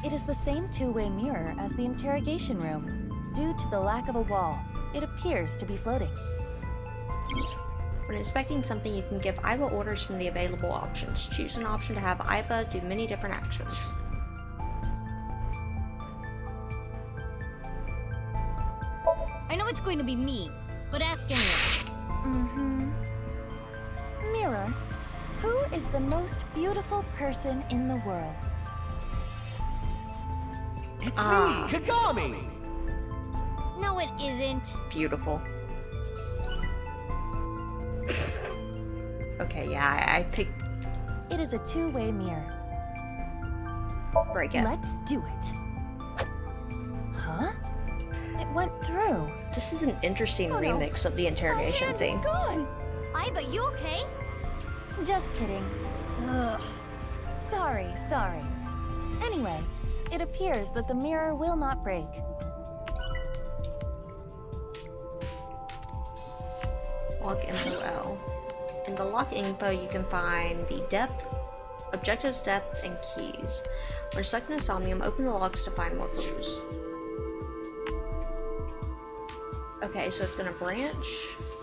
It is the same two-way mirror as the interrogation room. Due to the lack of a wall, it appears to be floating. When inspecting something, you can give Aiba orders from the available options. Choose an option to have Aiba do many different actions. I know it's going to be me, but ask anyway. Mirror, who is the most beautiful person in the world? It's me, Kagami! No, it isn't. Beautiful. Okay, yeah, I picked... It is a two-way mirror. Break it. Let's do it. Huh? It went through. This is an interesting remix of the interrogation thing. Gone. Aiba, you okay? Just kidding. Ugh. Sorry. Anyway, it appears that the mirror will not break. Lock info L. In the lock info, you can find the depth, objectives, depth, and keys. When stuck in Insomnium, open the locks to find more clues. Okay, so it's gonna branch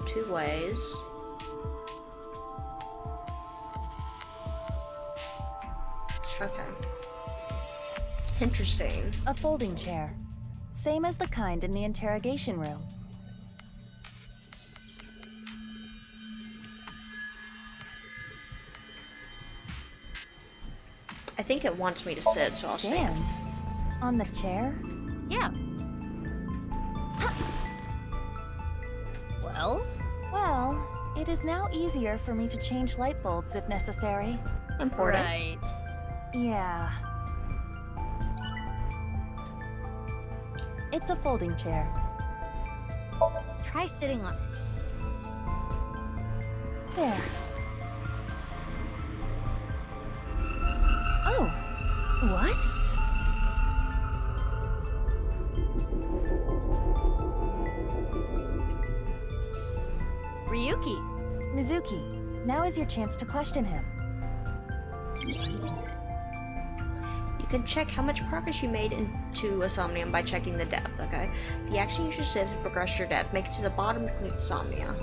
2 ways. Okay. Interesting. A folding chair. Same as the kind in the interrogation room. I think it wants me to sit, so I'll stand. On the chair? Yeah. Well, it is now easier for me to change light bulbs if necessary. Important. Right. Yeah. It's a folding chair. Try sitting on it. There. Oh! What? Ryuki. Mizuki, now is your chance to question him. You can check how much progress you made into Insomnium by checking the depth, okay? The action you should did to progress your depth. Make it to the bottom to complete Insomnia.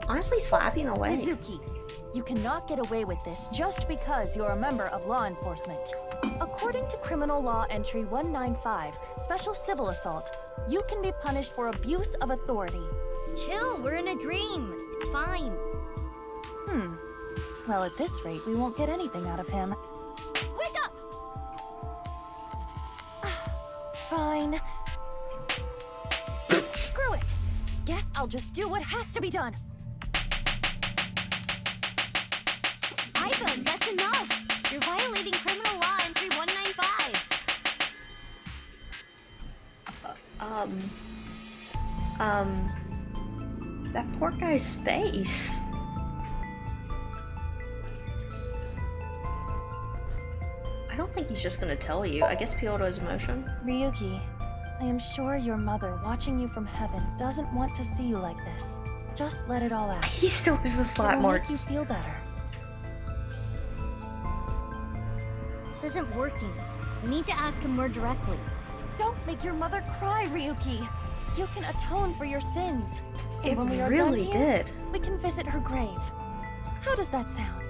Honestly, slap him away. Mizuki, you cannot get away with this just because you're a member of law enforcement. According to Criminal Law Entry 195, Special Civil Assault, you can be punished for abuse of authority. Chill, we're in a dream. It's fine. Well, at this rate, we won't get anything out of him. Wake up! Fine. Screw it! Guess I'll just do what has to be done. Aiba, that's enough! You're violating Criminal Law Entry 195! That poor guy's face. I don't think he's just gonna tell you. I guess appeal to his emotion. Ryuki, I am sure your mother, watching you from heaven, doesn't want to see you like this. Just let it all out. He still has the slap It will marks. make you feel better. This isn't working. We need to ask him more directly. Don't make your mother cry, Ryuki. You can atone for your sins. And It when we are really done here, did. we can visit her grave. How does that sound?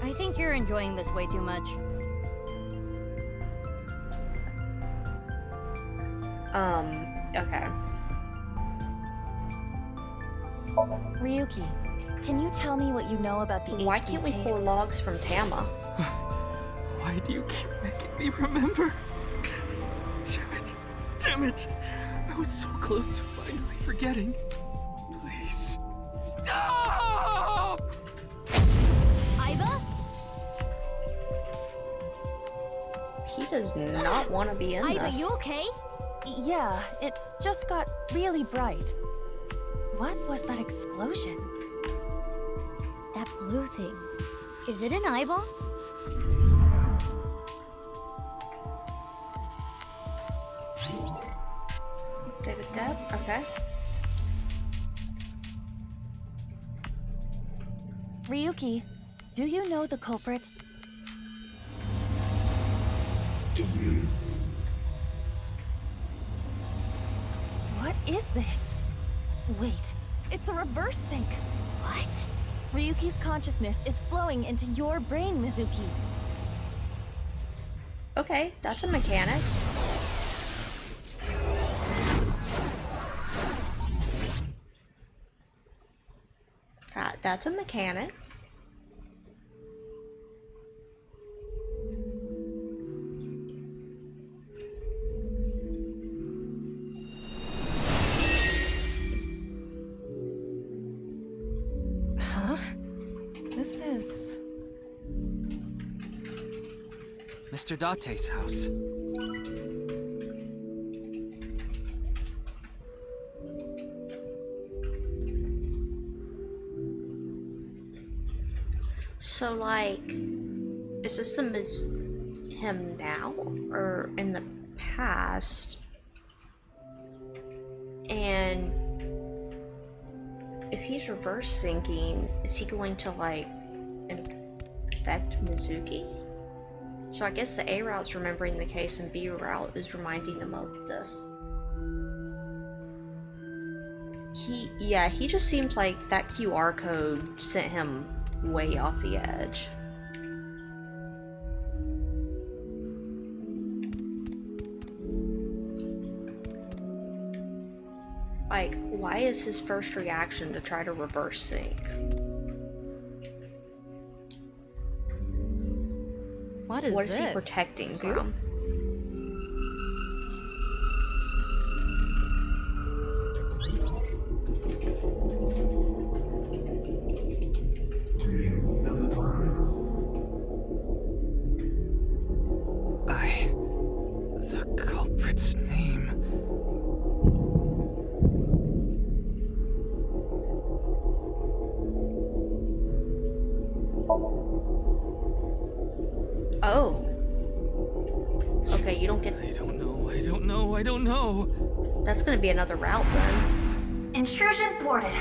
I think you're enjoying this way too much. Okay. Ryuki, can you tell me what you know about the Why HB can't we case? pull logs from Tama? Why do you keep making me remember? Damn it. Damn it. I was so close to finally forgetting. Please. Stop! Aiba? He does not want to be in Aiba, this. you okay? Yeah, it just got really bright. What was that explosion? That blue thing. Is it an eyeball? David Deb? Okay. Ryuki, do you know the culprit? Do you? What is this? Wait, it's a reverse sync. What? Ryuki's consciousness is flowing into your brain, Mizuki. Okay, that's a mechanic. That's a mechanic. Huh? This is... Mr. Date's house. So, like, is this him now or in the past? And if he's reverse syncing, is he going to like infect Mizuki? So I guess the A route's remembering the case and B route is reminding them of this. He just seems like that QR code sent him way off the edge. Like, why is his first reaction to try to reverse sync? What is What is he this? protecting Soup? from? Do you know the culprit? The culprit's name... Oh. Okay, you don't get... I don't know. That's gonna be another route then. Intrusion thwarted.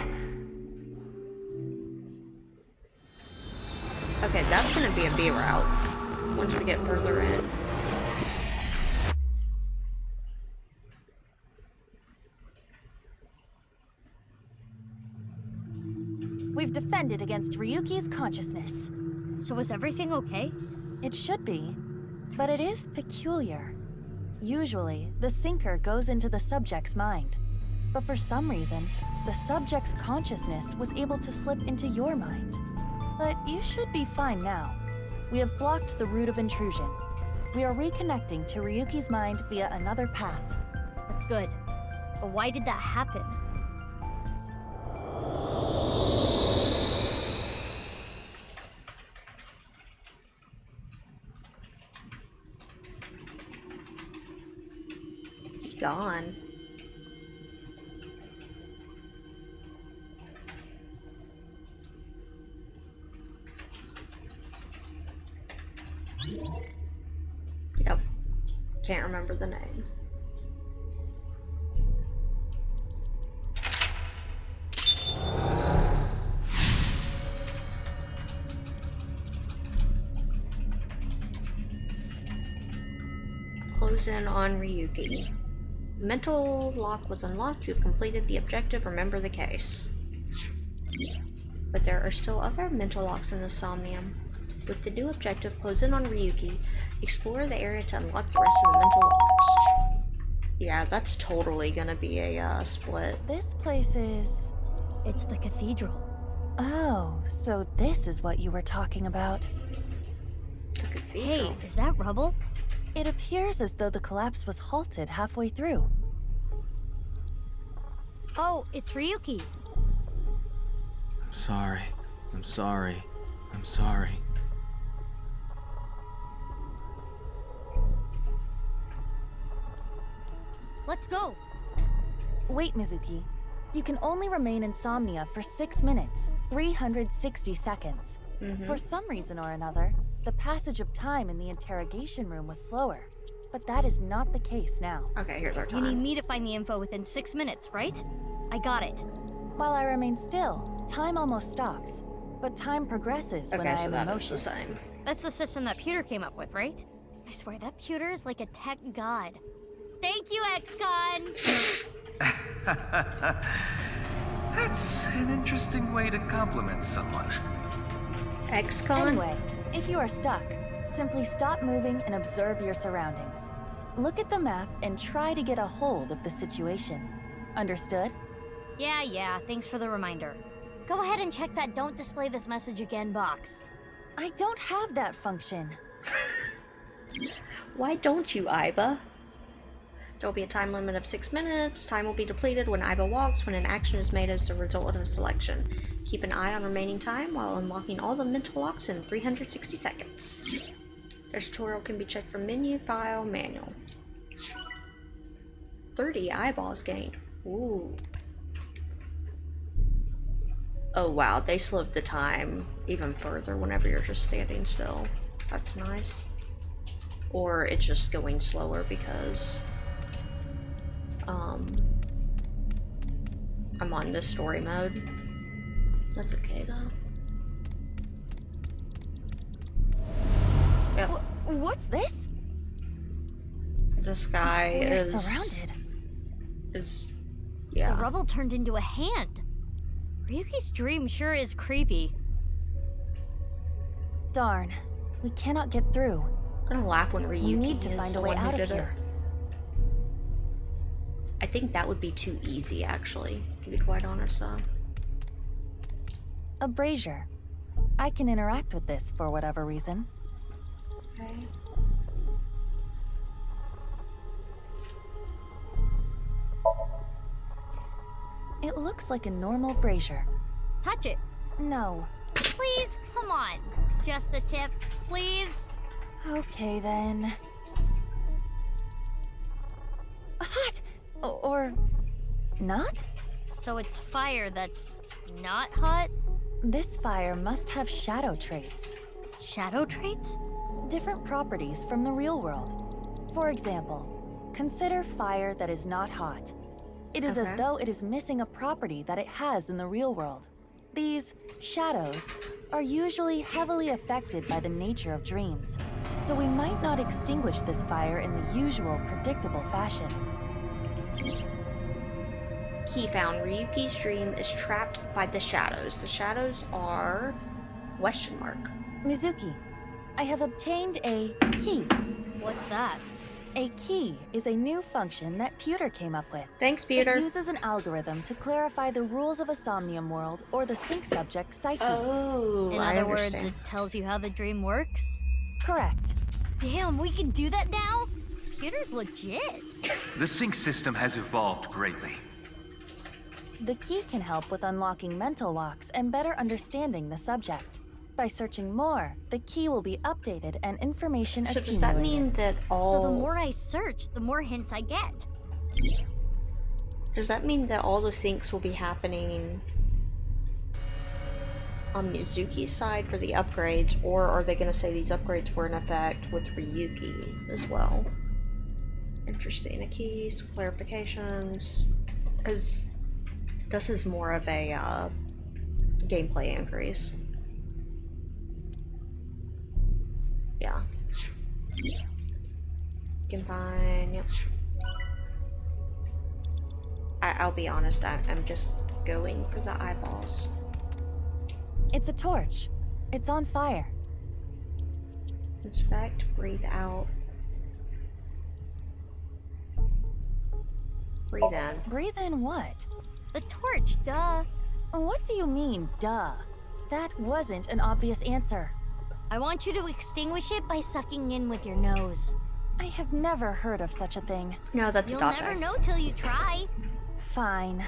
Okay, that's gonna be a B route. Once we get further in. We've defended against Ryuki's consciousness. So is everything okay? It should be, but it is peculiar. Usually, the sinker goes into the subject's mind, but for some reason, the subject's consciousness was able to slip into your mind. But you should be fine now. We have blocked the route of intrusion. We are reconnecting to Ryuki's mind via another path. That's good. But why did that happen? Gone. Yep. Can't remember the name. close in on Ryuki. Mental lock was unlocked. You've completed the objective. Remember the case. But there are still other mental locks in the Somnium. With the new objective, close in on Ryuki. Explore the area to unlock the rest of the mental locks. Yeah, that's totally gonna be a split. This place is... It's the cathedral. Oh, so this is what you were talking about. The cathedral. Hey, is that rubble? It appears as though the collapse was halted halfway through. Oh, it's Ryuki. I'm sorry. I'm sorry. I'm sorry. Let's go. Wait, Mizuki. You can only remain insomnia for 6 minutes, 360 seconds. For some reason or another, the passage of time in the interrogation room was slower. But that is not the case now. Okay, here's our time. You need me to find the info within 6 minutes, right? I got it. While I remain still, time almost stops. But time progresses when I am in motion. The same. That's the system that Pewter came up with, right? I swear that Pewter is like a tech god. Thank you, ex-con! That's an interesting way to compliment someone. Ex-con? Anyway, if you are stuck, simply stop moving and observe your surroundings. Look at the map and try to get a hold of the situation. Understood? Yeah, thanks for the reminder. Go ahead and check that "Don't display this message again" box. I don't have that function. Why don't you, Aiba? There will be a time limit of 6 minutes. Time will be depleted when Aiba walks when an action is made as a result of a selection. Keep an eye on remaining time while unlocking all the mental locks in 360 seconds. Their tutorial can be checked from menu, file, manual. 30 eyeballs gained. Ooh. Oh wow, they slowed the time even further whenever you're just standing still. That's nice. Or it's just going slower because I'm on this story mode. That's okay though. Yep. What's this? This guy We're is surrounded. Yeah. The rubble turned into a hand. Ryuki's dream sure is creepy. Darn, we cannot get through. I'm gonna laugh when Ryuki We need to is find the a way one who out of did it. here. I think that would be too easy, actually, to be quite honest, though. A brazier. I can interact with this for whatever reason. Okay. It looks like a normal brazier. Touch it. No. Please, come on. Just the tip, please. Okay then. Hot! Or not? So it's fire that's not hot? This fire must have shadow traits. Shadow traits? Different properties from the real world. For example, consider fire that is not hot. It is as though it is missing a property that it has in the real world. These shadows are usually heavily affected by the nature of dreams, so we might not extinguish this fire in the usual predictable fashion. Key found. Ryuki's dream is trapped by the shadows. The shadows are... question mark. Mizuki, I have obtained a key. What's that? A key is a new function that Pewter came up with. Thanks, Pewter. It uses an algorithm to clarify the rules of a Somnium world or the sync subject's psyche. Oh, In other words, it tells you how the dream works? Correct. Damn, we can do that now? Pewter's legit. The sync system has evolved greatly. The key can help with unlocking mental locks and better understanding the subject. By searching more, the key will be updated and information So accumulated. does that mean that all... So the more I search, the more hints I get. Does that mean that all the syncs will be happening on Mizuki's side for the upgrades, or are they going to say these upgrades were in effect with Ryuki as well? Interesting. A keys, clarifications, because this is more of a gameplay increase. Yeah. You can find, yep. I'll be honest, I'm just going for the eyeballs. It's a torch. It's on fire. Inspect, breathe out. Breathe in. Breathe in what? The torch, duh. What do you mean, duh? That wasn't an obvious answer. I want you to extinguish it by sucking in with your nose. I have never heard of such a thing. No, that's You'll a dot never die. know till you try. Fine.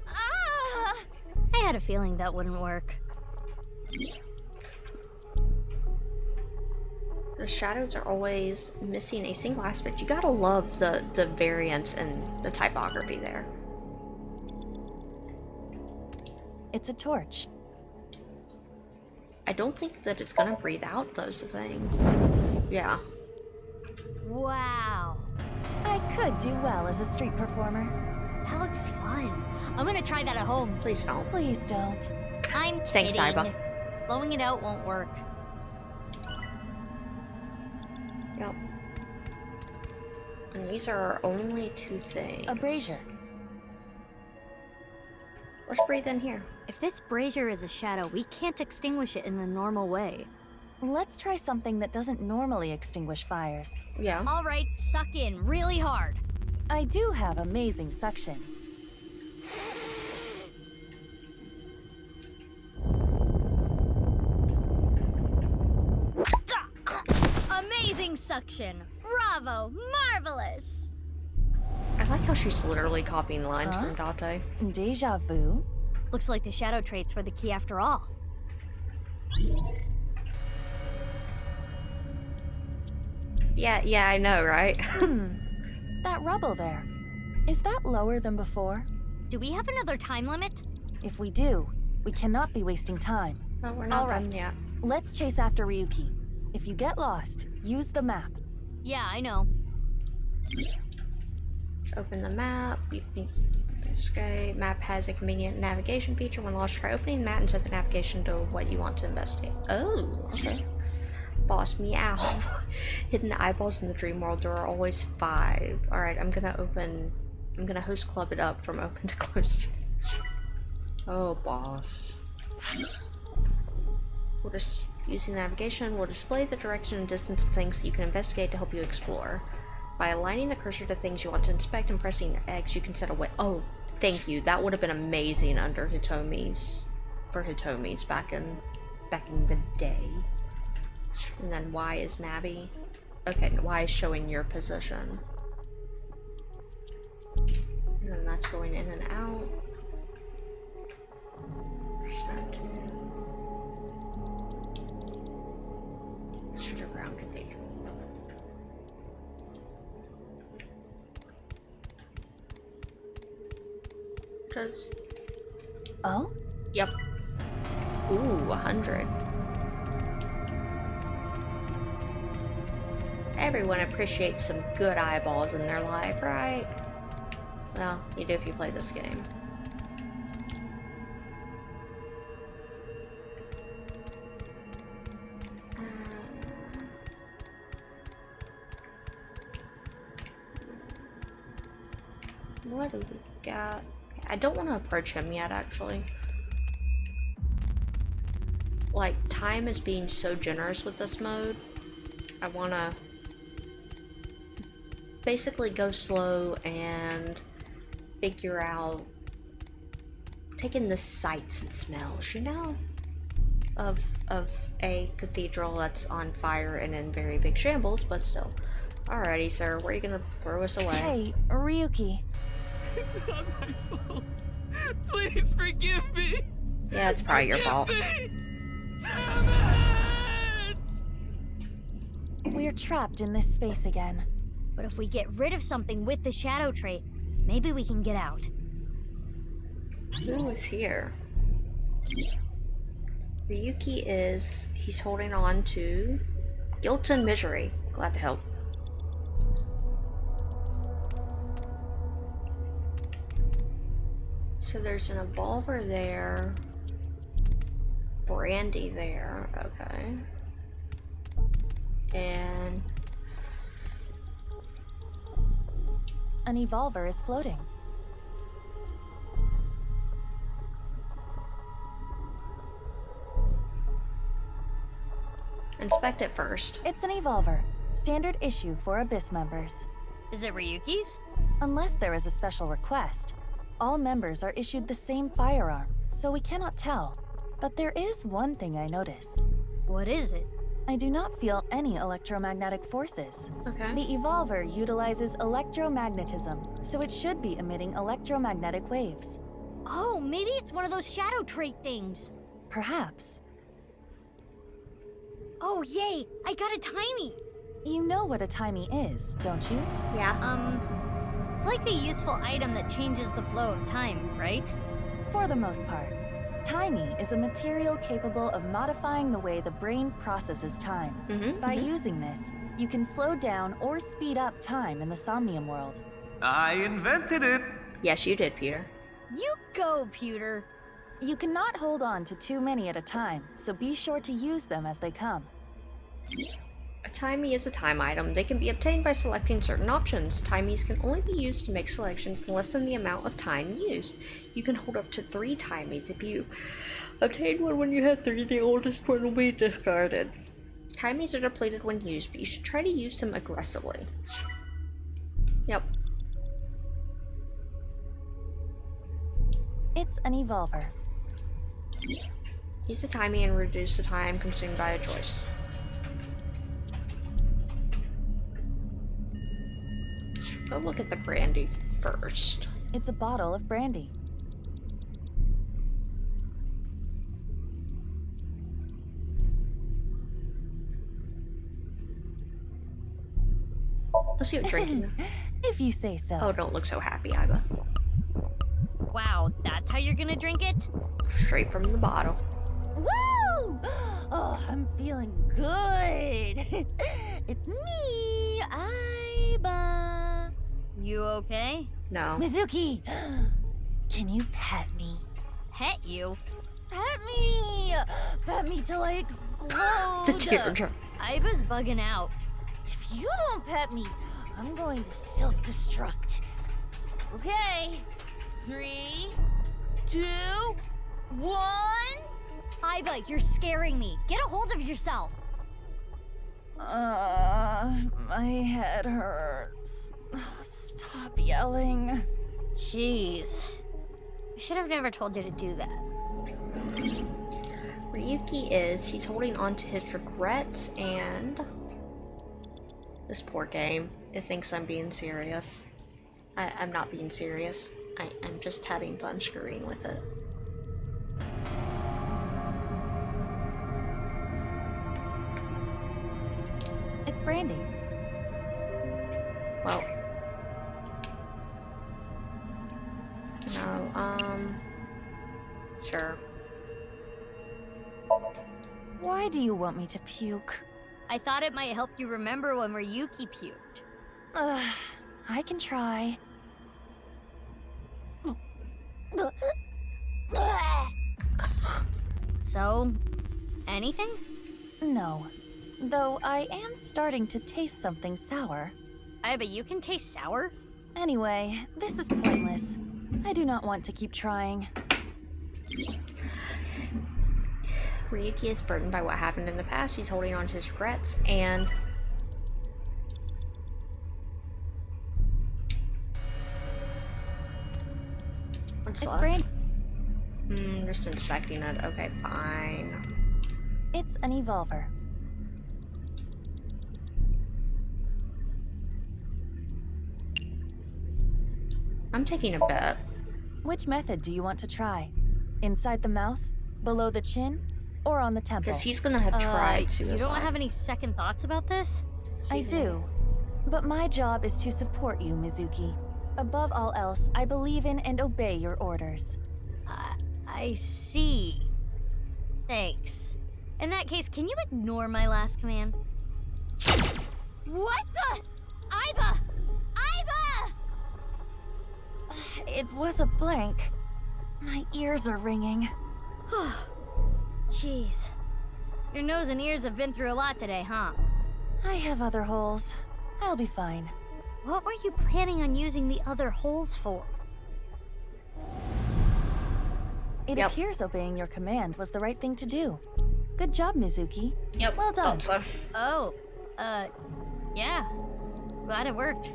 Ah! I had a feeling that wouldn't work. The shadows are always missing a single aspect. You gotta love the variance and the typography there. It's a torch. I don't think that it's gonna breathe out, those things. Yeah. Wow. I could do well as a street performer. That looks fun. I'm gonna try that at home. Please don't. Please don't. I'm Thanks, kidding. Iba. Blowing it out won't work. Yep. And these are our only two things. A brazier. Let's breathe in here. If this brazier is a shadow, we can't extinguish it in the normal way. Let's try something that doesn't normally extinguish fires. Yeah. All right, suck in really hard. I do have amazing suction. Amazing suction. Bravo. Marvelous. I like how she's literally copying lines from Date. Deja vu? Looks like the shadow traits were the key after all. Yeah, I know, right? That rubble there. Is that lower than before? Do we have another time limit? If we do, we cannot be wasting time. No, we're not All right. done yet. Let's chase after Ryuki. If you get lost, use the map. Yeah, I know. Open the map. You can escape. Map has a convenient navigation feature. When lost, try opening the map and set the navigation to what you want to investigate. Oh, okay. Boss meow. Hidden eyeballs in the dream world. There are always 5. Alright, I'm gonna host club it up from open to closed. Oh, boss. We'll just using the navigation will display the direction and distance of things you can investigate to help you explore. By aligning the cursor to things you want to inspect and pressing X, you can set away. Oh, thank you. That would have been amazing under Hitomi's back in the day. And then Y is Navi. Okay, Y is showing your position. And then that's going in and out. Snap to Underground Cathedral. Does... Oh? Yep. Ooh, 100. Everyone appreciates some good eyeballs in their life, right? Well, you do if you play this game. What do we got? I don't want to approach him yet, actually. Like, time is being so generous with this mode. I want to basically go slow and figure out taking the sights and smells, you know, of a cathedral that's on fire and in very big shambles, but still. Alrighty, sir, where are you gonna throw us away? Hey, Ryuki. It's not my fault. Please forgive me. Yeah, it's probably your fault. Damn it! We're trapped in this space again. But if we get rid of something with the shadow trait, maybe we can get out. Who is here? Ryuki he's holding on to guilt and misery. Glad to help. So there's an evolver there. Brandy there, okay. And An evolver is floating. inspect it first. It's an evolver. Standard issue for Abyss members. Is it Ryuki's? Unless there is a special request. All members are issued the same firearm, so we cannot tell. But there is one thing I notice. What is it? I do not feel any electromagnetic forces. Okay. The evolver utilizes electromagnetism, so it should be emitting electromagnetic waves. Oh, maybe it's one of those shadow trait things. Perhaps. Oh, yay! I got a timey! You know what a timey is, don't you? Yeah. It's like a useful item that changes the flow of time, right? For the most part. Timey is a material capable of modifying the way the brain processes time. By using this, you can slow down or speed up time in the Somnium world. I invented it! Yes, you did, Peter. You go, Pewter. You cannot hold on to too many at a time, so be sure to use them as they come. A timey is a time item. They can be obtained by selecting certain options. Timies can only be used to make selections to lessen the amount of time used. You can hold up to 3 timies. If you obtain one when you have 3, the oldest one will be discarded. Timies are depleted when used, but you should try to use them aggressively. Yep. It's an evolver. Use the timey and reduce the time consumed by a choice. Go look at the brandy first. It's a bottle of brandy. Let's see what drinking. If you say so. Oh, don't look so happy, Iba. Wow, that's how you're gonna drink it? Straight from the bottle. Woo! Oh, I'm feeling good. It's me, Aiba. You okay? No. Mizuki, can you pet me? Pet you? Pet me! Pet me till I explode! The teardrop. Iba's bugging out. If you don't pet me, I'm going to self-destruct. Okay. 3, 2, 1. Iba, you're scaring me. Get a hold of yourself. My head hurts. Stop yelling. Jeez. I should have never told you to do that. Ryuki he's holding on to his regrets, and this poor game, it thinks I'm being serious. I'm not being serious. I'm just having fun screwing with it. It's brandy. Well. No, sure. Why do you want me to puke? I thought it might help you remember when Ryuki puked. I can try. So, anything? No. Though I am starting to taste something sour. Iba, you can taste sour? Anyway, this is pointless. I do not want to keep trying. Ryuki is burdened by what happened in the past. He's holding on to his regrets, and what's It's left? brandy. Just inspecting it. Okay, fine. It's an evolver. I'm taking a bet. Which method do you want to try? Inside the mouth? Below the chin? Or on the temple? Because he's gonna have tried suicide. You don't have any second thoughts about this? I do. But my job is to support you, Mizuki. Above all else, I believe in and obey your orders. I see. Thanks. In that case, can you ignore my last command? What the? Iba! Iba! It was a blank. My ears are ringing. Jeez. Your nose and ears have been through a lot today, huh? I have other holes. I'll be fine. What were you planning on using the other holes for? It appears obeying your command was the right thing to do. Good job, Mizuki. Yep, well done. thought so. Oh, yeah. Glad it worked.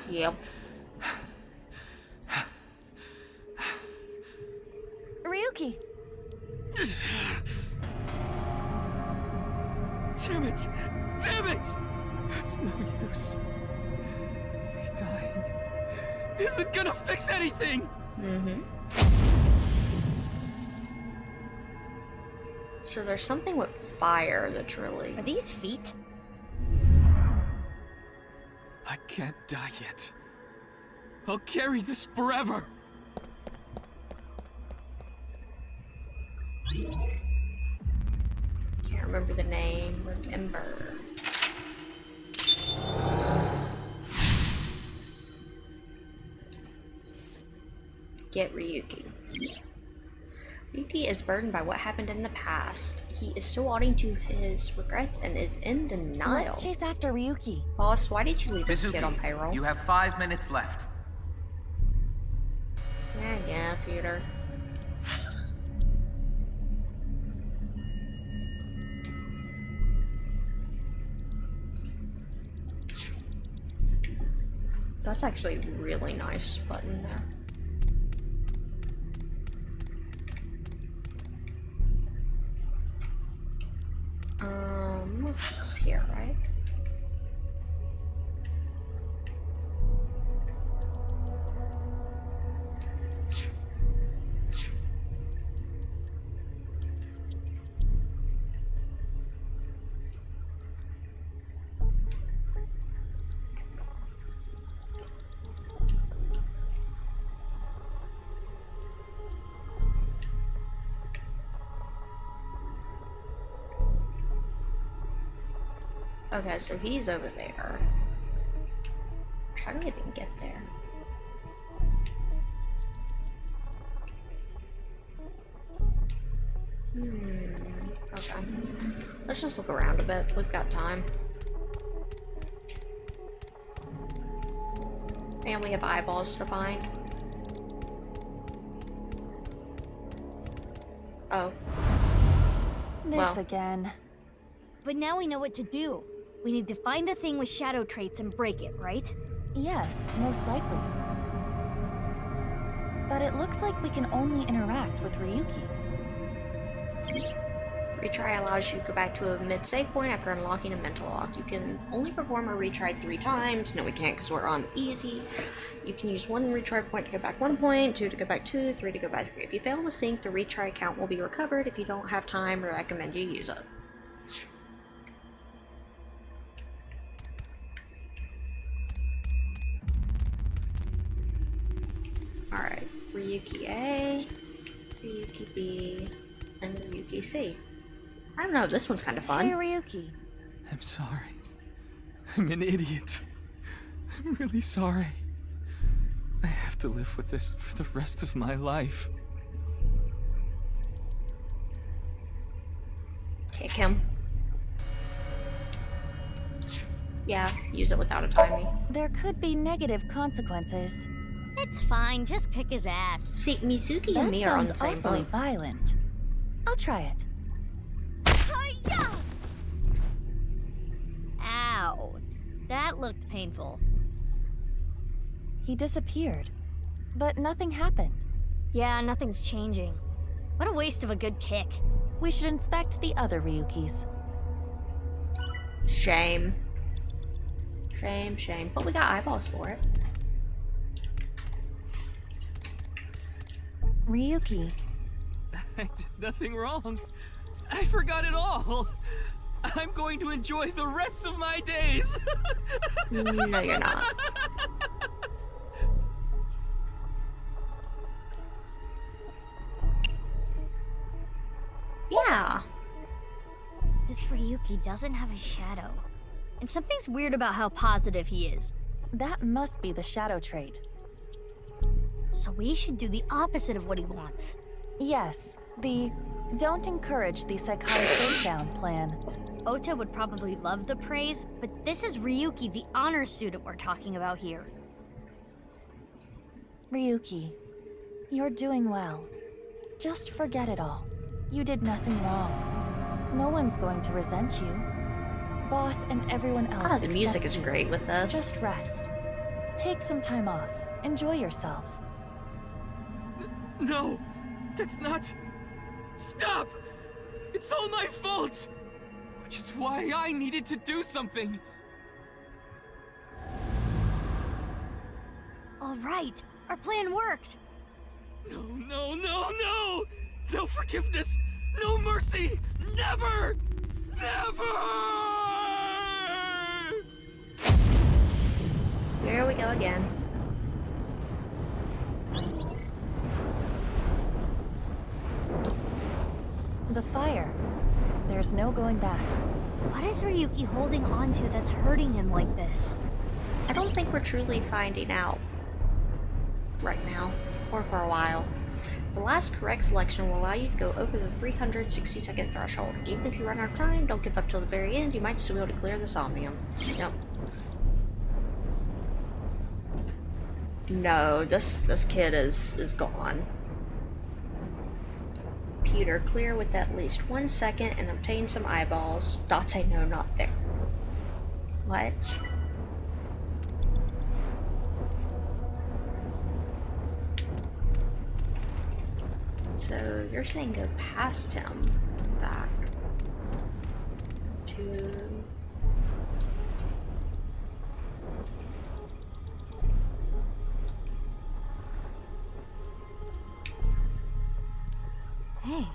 Yep. Ryuki! Damn it! Damn it! That's no use. Me dying isn't gonna fix anything! Mm-hmm. So there's something with fire that's really... Are these feet? I can't die yet. I'll carry this forever! Can't remember the name. Remember. Get Ryuki. Ryuki is burdened by what happened in the past. He is still holding to his regrets and is in denial. Let's chase after Ryuki. Boss, why did you leave this Mizuki, kid on payroll? you have 5 minutes left. Yeah, Peter. That's actually a really nice button there. It's here, right? Okay, so he's over there. How do I even get there? Okay. Let's just look around a bit. We've got time. And we have eyeballs to find. Oh. This again. But now we know what to do. We need to find the thing with shadow traits and break it, right? Yes, most likely. But it looks like we can only interact with Ryuki. Retry allows you to go back to a mid-save point after unlocking a mental lock. You can only perform a retry 3 times. No, we can't because we're on easy. You can use 1 retry point to go back 1 point, 2 to go back 2, 3 to go back 3. If you fail to sync, the retry count will be recovered. If you don't have time, I recommend you use it. Alright, Ryuki A, Ryuki B, and Ryuki C. I don't know, this one's kind of fun. Hey, Ryuki. I'm sorry. I'm an idiot. I'm really sorry. I have to live with this for the rest of my life. Kick him. Yeah, use it without a timing. There could be negative consequences. It's fine, just kick his ass. See, Mizuki and me are on the same awfully boat. violent. I'll try it. Ow. That looked painful. He disappeared, but nothing happened. Yeah, nothing's changing. What a waste of a good kick. We should inspect the other Ryukis. Shame. Shame, shame. But we got eyeballs for it. Ryuki. I did nothing wrong. I forgot it all. I'm going to enjoy the rest of my days. No, you're not. Yeah. This Ryuki doesn't have a shadow. And something's weird about how positive he is. That must be the shadow trait. So we should do the opposite of what he wants. Yes, the Don't encourage the psychotic breakdown plan. Ota would probably love the praise, but this is Ryuki, the honor student we're talking about here. Ryuki, you're doing well. Just forget it all. You did nothing wrong. No one's going to resent you. Boss and everyone else Ah, the music accepts is you. great with this. Just rest. Take some time off. Enjoy yourself. No! That's not... Stop! It's all my fault! Which is why I needed to do something! All right, our plan worked. No, no, no, no! No forgiveness! No mercy! Never! Never! Here we go again. The fire. There's no going back. What is Ryuki holding on to that's hurting him like this? I don't think we're truly finding out right now, or for a while. The last correct selection will allow you to go over the 360-second threshold. Even if you run out of time, don't give up till the very end. You might still be able to clear the Somnium. Yep. No, this kid is gone. Computer, clear with at least 1 second and obtain some eyeballs. Date, no, not there. What? So you're saying go past him, that to Hey,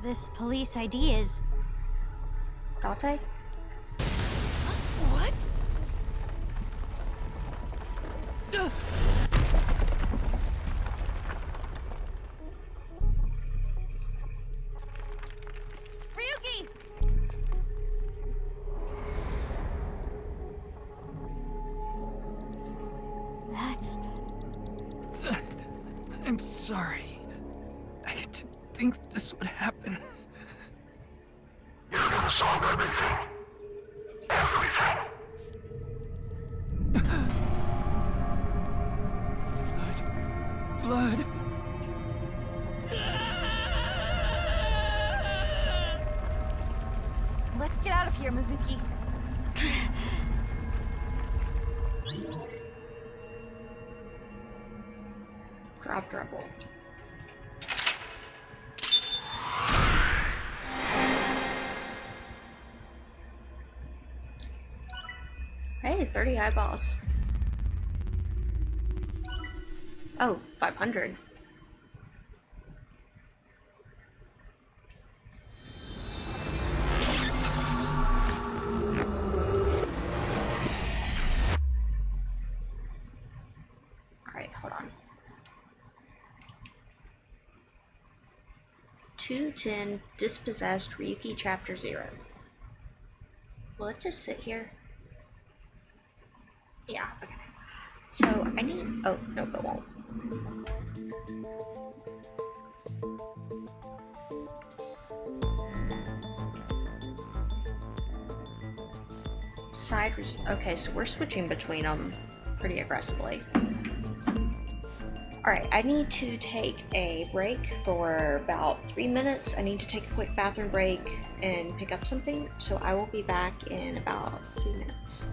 this police ID is... Date? What? Ryuki! That's... I'm sorry. I didn't think this would happen. You're gonna solve everything. Everything. Blood. Let's get out of here, Mizuki. Drop trouble. Hey, 30 eyeballs. Oh, 500. Alright, hold on. 210 Dispossessed Ryuki Chapter 0. Will it just sit here? Yeah, okay. So I need... Oh, nope, it won't. Okay, so we're switching between them pretty aggressively. Alright, I need to take a break for about 3 minutes. I need to take a quick bathroom break and pick up something, so I will be back in about 3 minutes.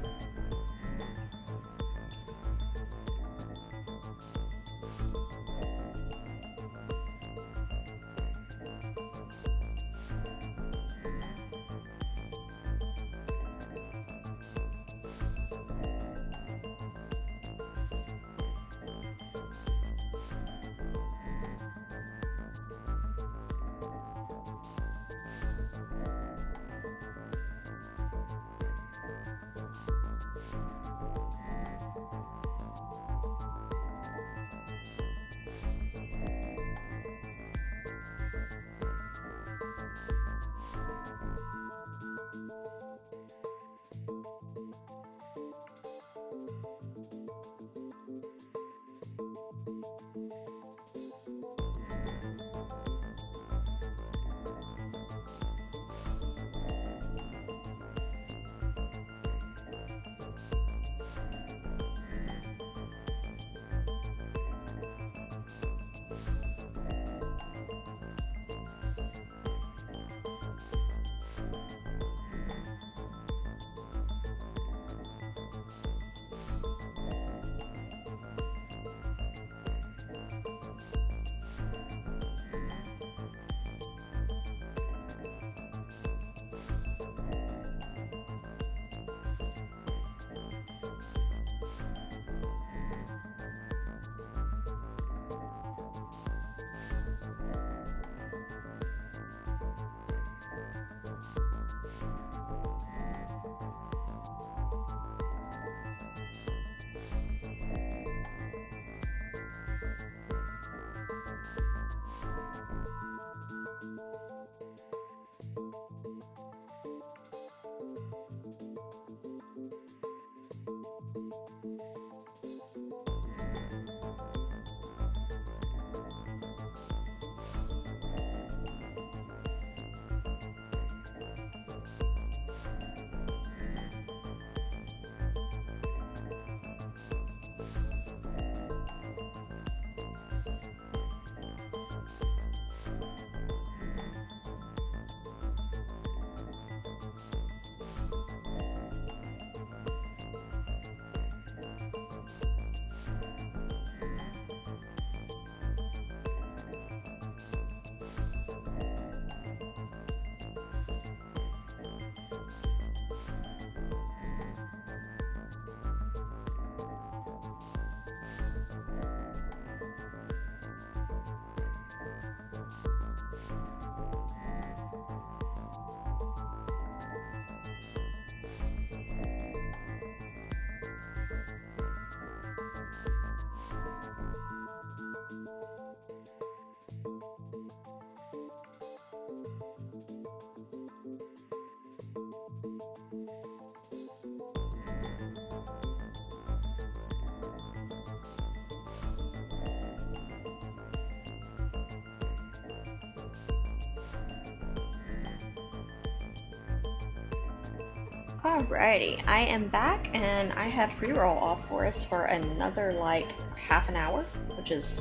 Alrighty, I am back and I have pre-roll off for us for another like half an hour, which is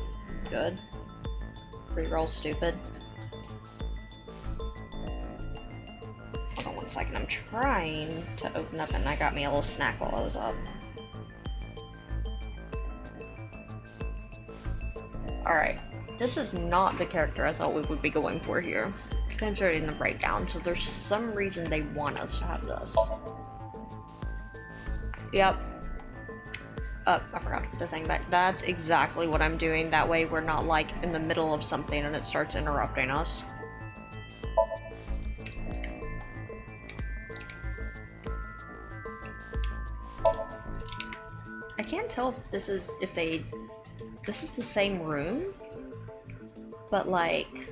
good. Pre-roll stupid. Hold on one second, I'm trying to open up and I got me a little snack while I was up. Alright, this is not the character I thought we would be going for here, considering the breakdown, so there's some reason they want us to have this. Yep. I forgot to put the thing back. That's exactly what I'm doing, that way we're not like in the middle of something and it starts interrupting us. I can't tell if this is, this is the same room, but like...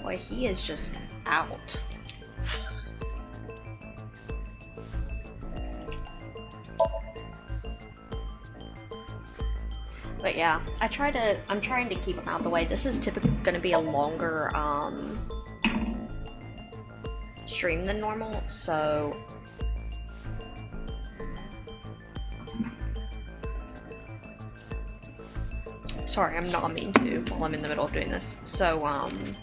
Boy, he is just out. But yeah, I'm trying to keep him out of the way. This is typically going to be a longer stream than normal, so sorry, I'm not mean to while I'm in the middle of doing this. So I'm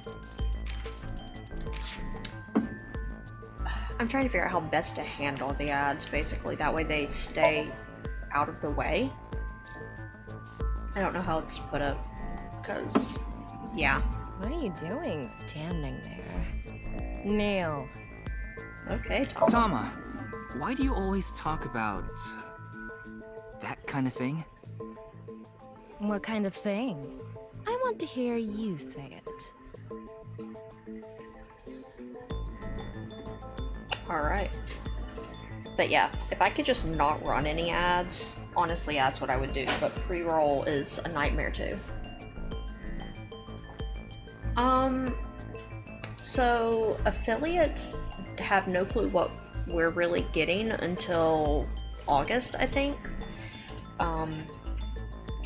trying to figure out how best to handle the ads, basically. That way they stay out of the way. I don't know how else to put it, because, yeah. What are you doing standing there? Neil. Okay, Tama. Tama, why do you always talk about that kind of thing? What kind of thing? I want to hear you say it. Alright. But yeah, if I could just not run any ads, honestly that's what I would do, but pre-roll is a nightmare too. So affiliates have no clue what we're really getting until August, I think.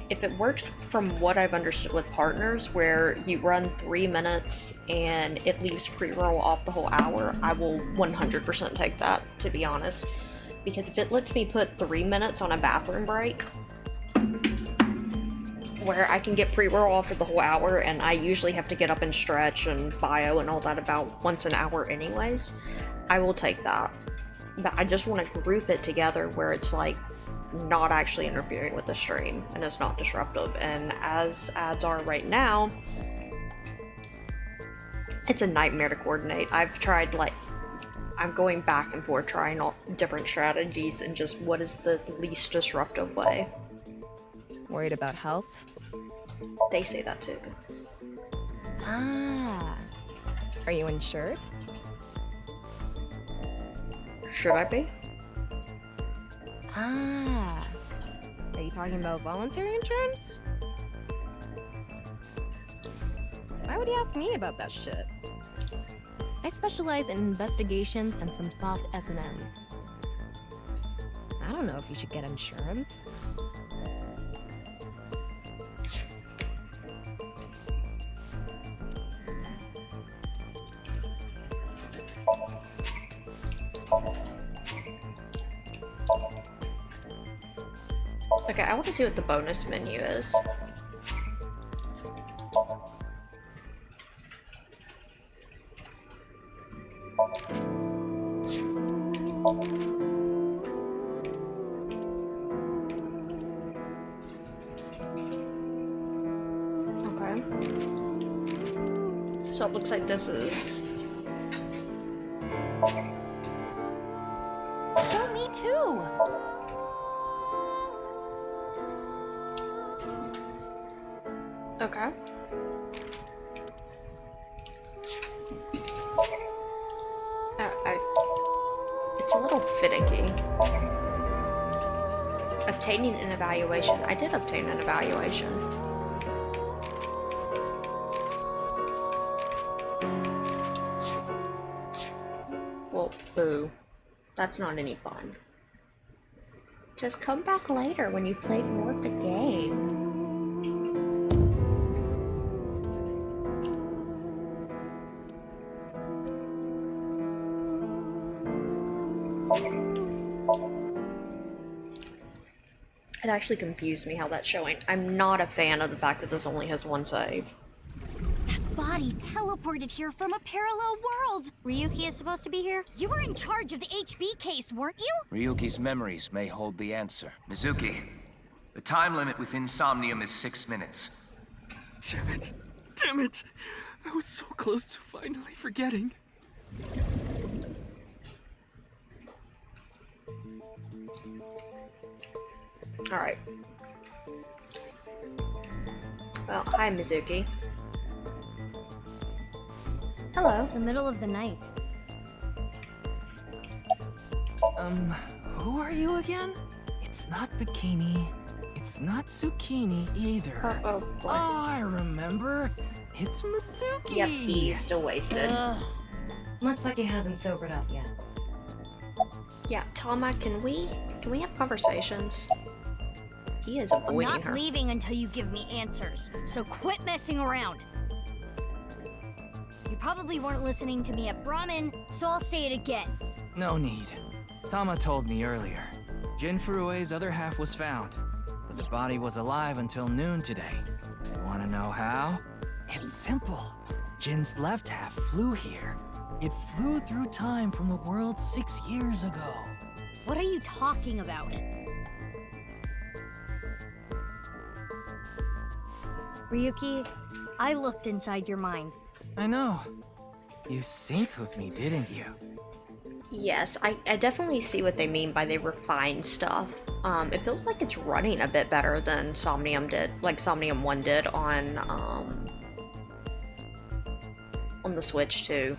If it works from what I've understood with partners, where you run 3 minutes and it leaves pre-roll off the whole hour, I will 100% take that, to be honest. Because if it lets me put 3 minutes on a bathroom break, where I can get pre-roll off for the whole hour, and I usually have to get up and stretch and bio and all that about once an hour anyways, I will take that. But I just want to group it together where it's like not actually interfering with the stream and it's not disruptive. And as ads are right now, it's a nightmare to coordinate. I've tried, like, I'm going back and forth trying all different strategies and just what is the least disruptive way. Worried about health? They say that too. Ah. Are you insured? Should I be? Ah. Are you talking about voluntary insurance? Why would you ask me about that shit? I specialize in investigations and some soft S&M. I don't know if you should get insurance. Okay, I want to see what the bonus menu is. Okay. So it looks like this is... So me too! Okay. It's a little finicky. Obtaining an evaluation. I did obtain an evaluation. Well, boo. That's not any fun. Just come back later when you've played more of the game. It actually confused me how that's showing. I'm not a fan of the fact that this only has one save. Body teleported here from a parallel world. Ryuki is supposed to be here? You were in charge of the HB case, weren't you? Ryuki's memories may hold the answer. Mizuki, the time limit with Insomnium is 6 minutes. Damn it. Damn it. I was so close to finally forgetting. Alright. Well, hi, Mizuki. Hello. It's the middle of the night. Who are you again? It's not Bikini. It's not Zucchini either. Oh, boy. Oh, I remember. It's Mizuki. Yep, he's still wasted. Looks like he hasn't sobered up yet. Yeah, Tama, can we have conversations? He is avoiding I'm not her. leaving until you give me answers, so quit messing around. You probably weren't listening to me at Brahmin, so I'll say it again. No need. Tama told me earlier. Jin Furue's other half was found, but the body was alive until noon today. You wanna know how? It's simple. Jin's left half flew here. It flew through time from the world 6 years ago. What are you talking about? Ryuki, I looked inside your mind. I know. You synced with me, didn't you? Yes, I definitely see what they mean by they refine stuff. It feels like it's running a bit better than Somnium did, like Somnium 1 did on the Switch too.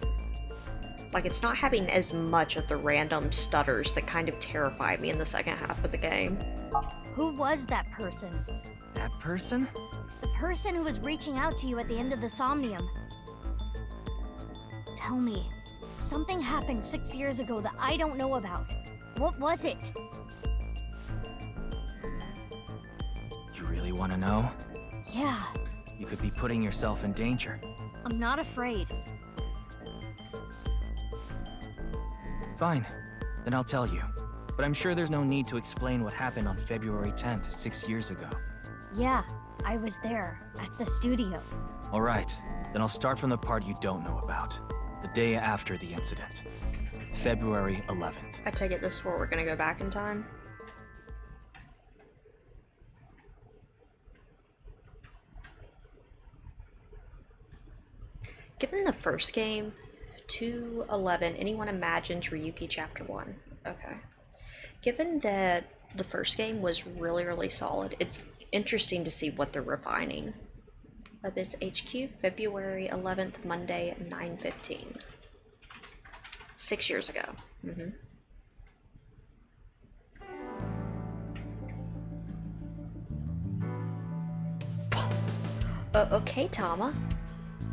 Like, it's not having as much of the random stutters that kind of terrified me in the second half of the game. Who was that person? That person? The person who was reaching out to you at the end of the Somnium. Tell me, something happened 6 years ago that I don't know about. What was it? You really want to know? Yeah, You could be putting yourself in danger. I'm not afraid. Fine, then I'll tell you. But I'm sure there's no need to explain what happened on February 10th, 6 years ago. Yeah, I was there, at the studio. Alright, then I'll start from the part you don't know about. The day after the incident. February 11th. I take it this is where we're gonna go back in time? Given the first game, 2:11, anyone imagines Ryuki Chapter 1? Okay. Given that the first game was really, really solid, it's interesting to see what they're refining. Abyss HQ, February 11th, Monday, 9:15. 6 years ago. Okay, Tama.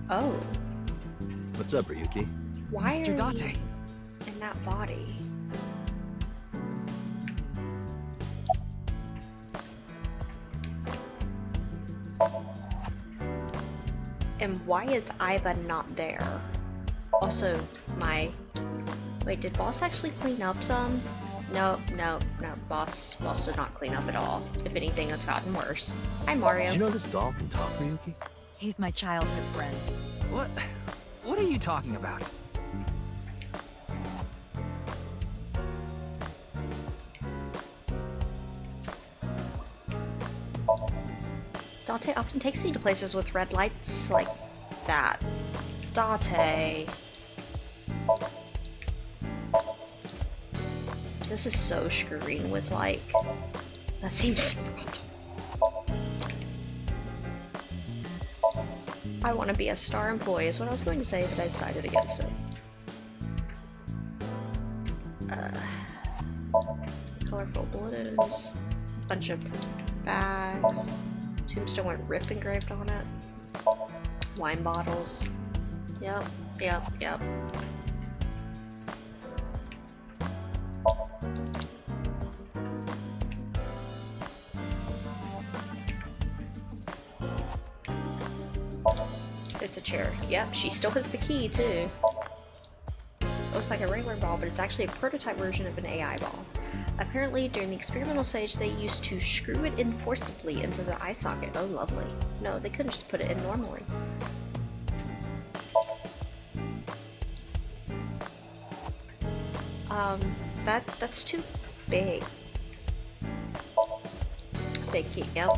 Oh. What's up, Ryuki? Why Mr. are Date. you in that body? And why is Iva not there? Also, wait, did Boss actually clean up some? No, Boss did not clean up at all. If anything, it's gotten worse. Hi, Mario. Did you know this doll can talk, Ryuki? He's my childhood friend. What are you talking about? Date often takes me to places with red lights like that. Date. This is so screwing with, like, that seems I want to be a star employee is what I was going to say, but I decided against it. Colorful balloons, bunch of bags, tombstone with RIP engraved on it, wine bottles. Yep. it's a chair. Yep, she still has the key, too. Looks like a regular ball, but it's actually a prototype version of an AI ball. Apparently, during the experimental stage, they used to screw it in forcibly into the eye socket. Oh, lovely. No, they couldn't just put it in normally. That's too big. Big key, yep.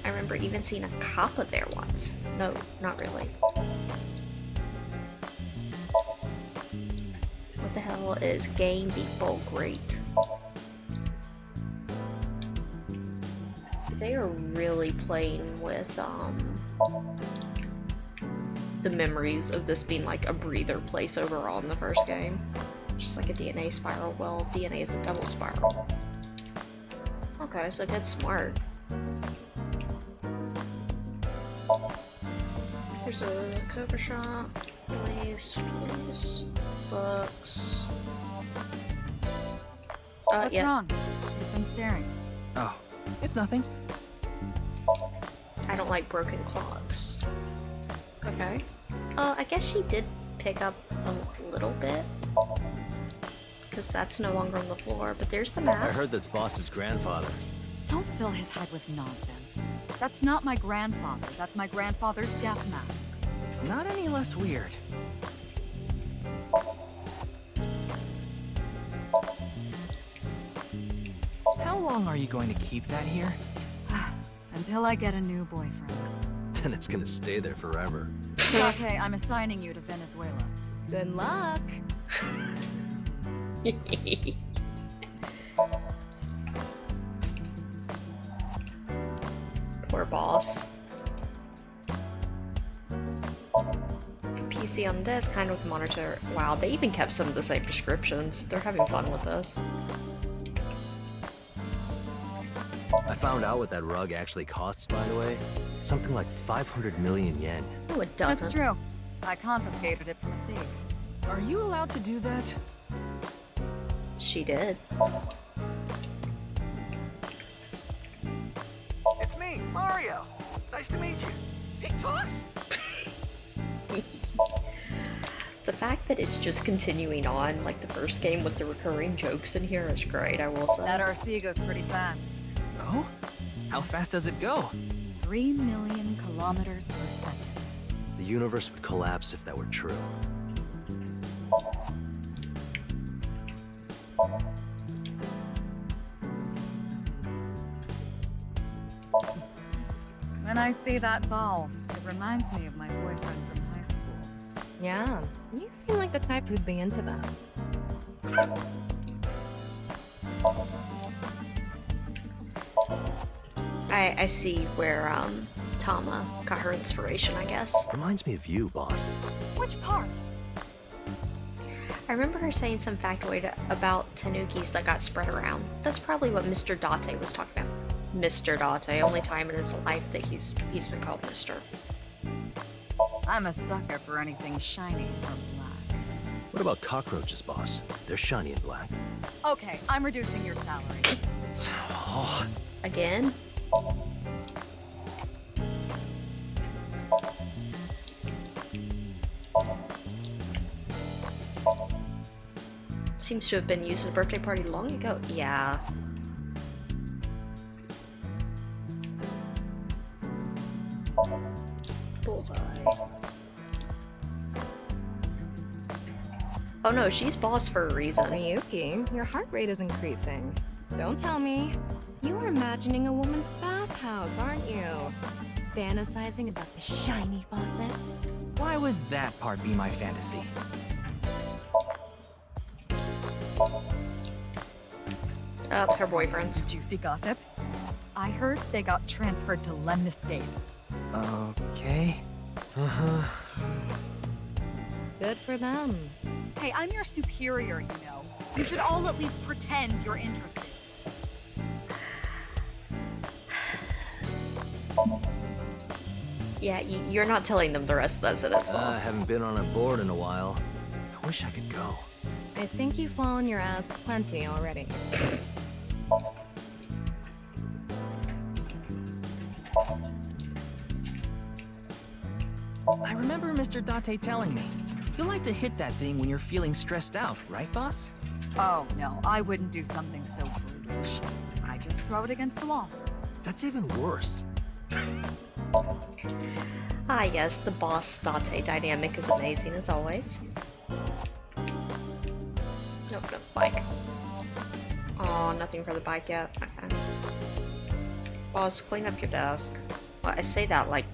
I remember even seeing a kappa there once. No, not really. What the hell is game beat bulk rate? They are really playing with the memories of this being like a breather place overall in the first game. Just like a DNA spiral. Well, DNA is a double spiral. Okay, so get smart. There's a cover shop, police, books. What's yeah. wrong? You've been staring. Oh, it's nothing. I don't like broken clocks. Okay. I guess she did pick up a little bit. Because that's no longer on the floor, but there's the mask. I heard that's Boss's grandfather. Don't fill his head with nonsense. That's not my grandfather. That's my grandfather's death mask. Not any less weird. How long are you going to keep that here? Until I get a new boyfriend. Then it's gonna stay there forever. Date, I'm assigning you to Venezuela. Good luck. Poor boss. PC on this, kind of with monitor. Wow, they even kept some of the same descriptions. They're having fun with this. I found out what that rug actually costs, by the way. Something like 500 million yen. Oh, it doesn't. That's true. I confiscated it from a thief. Are you allowed to do that? She did. It's me, Mario. Nice to meet you. He talks? The fact that it's just continuing on, like the first game with the recurring jokes in here is great, I will say. That RC goes pretty fast. Oh? How fast does it go? 3 million kilometers per second. The universe would collapse if that were true. When I see that ball, it reminds me of my boyfriend from high school. Yeah, you seem like the type who'd be into that. I see where Tama got her inspiration, I guess. Reminds me of you, boss. Which part? I remember her saying some factoid about tanukis that got spread around. That's probably what Mr. Date was talking about. Mr. Date, only time in his life that he's been called Mr. I'm a sucker for anything shiny or black. What about cockroaches, boss? They're shiny and black. Okay, I'm reducing your salary. Oh. Again? Seems to have been used at a birthday party long ago. Yeah. Bullseye. Oh no, she's boss for a reason. Miyuki, your heart rate is increasing. Don't tell me. You are imagining a woman's bathhouse, aren't you? Fantasizing about the shiny faucets? Why would that part be my fantasy? Her boyfriend. Some juicy gossip. I heard they got transferred to Lemniscate. Okay. Uh-huh. Good for them. Hey, I'm your superior, you know. You should all at least pretend you're interested. Yeah, you're not telling them the rest of that sentence, I boss. haven't been on a board in a while. I wish I could go. I think you've fallen your ass plenty already. I remember Mr. Date telling me, you like to hit that thing when you're feeling stressed out, right, boss? Oh, no, I wouldn't do something so brutish. I just throw it against the wall. That's even worse. Ah, yes, the boss-Date dynamic is amazing as always. Nope, no, bike. Oh, nothing for the bike yet. Okay. Boss, clean up your desk. Well, I say that like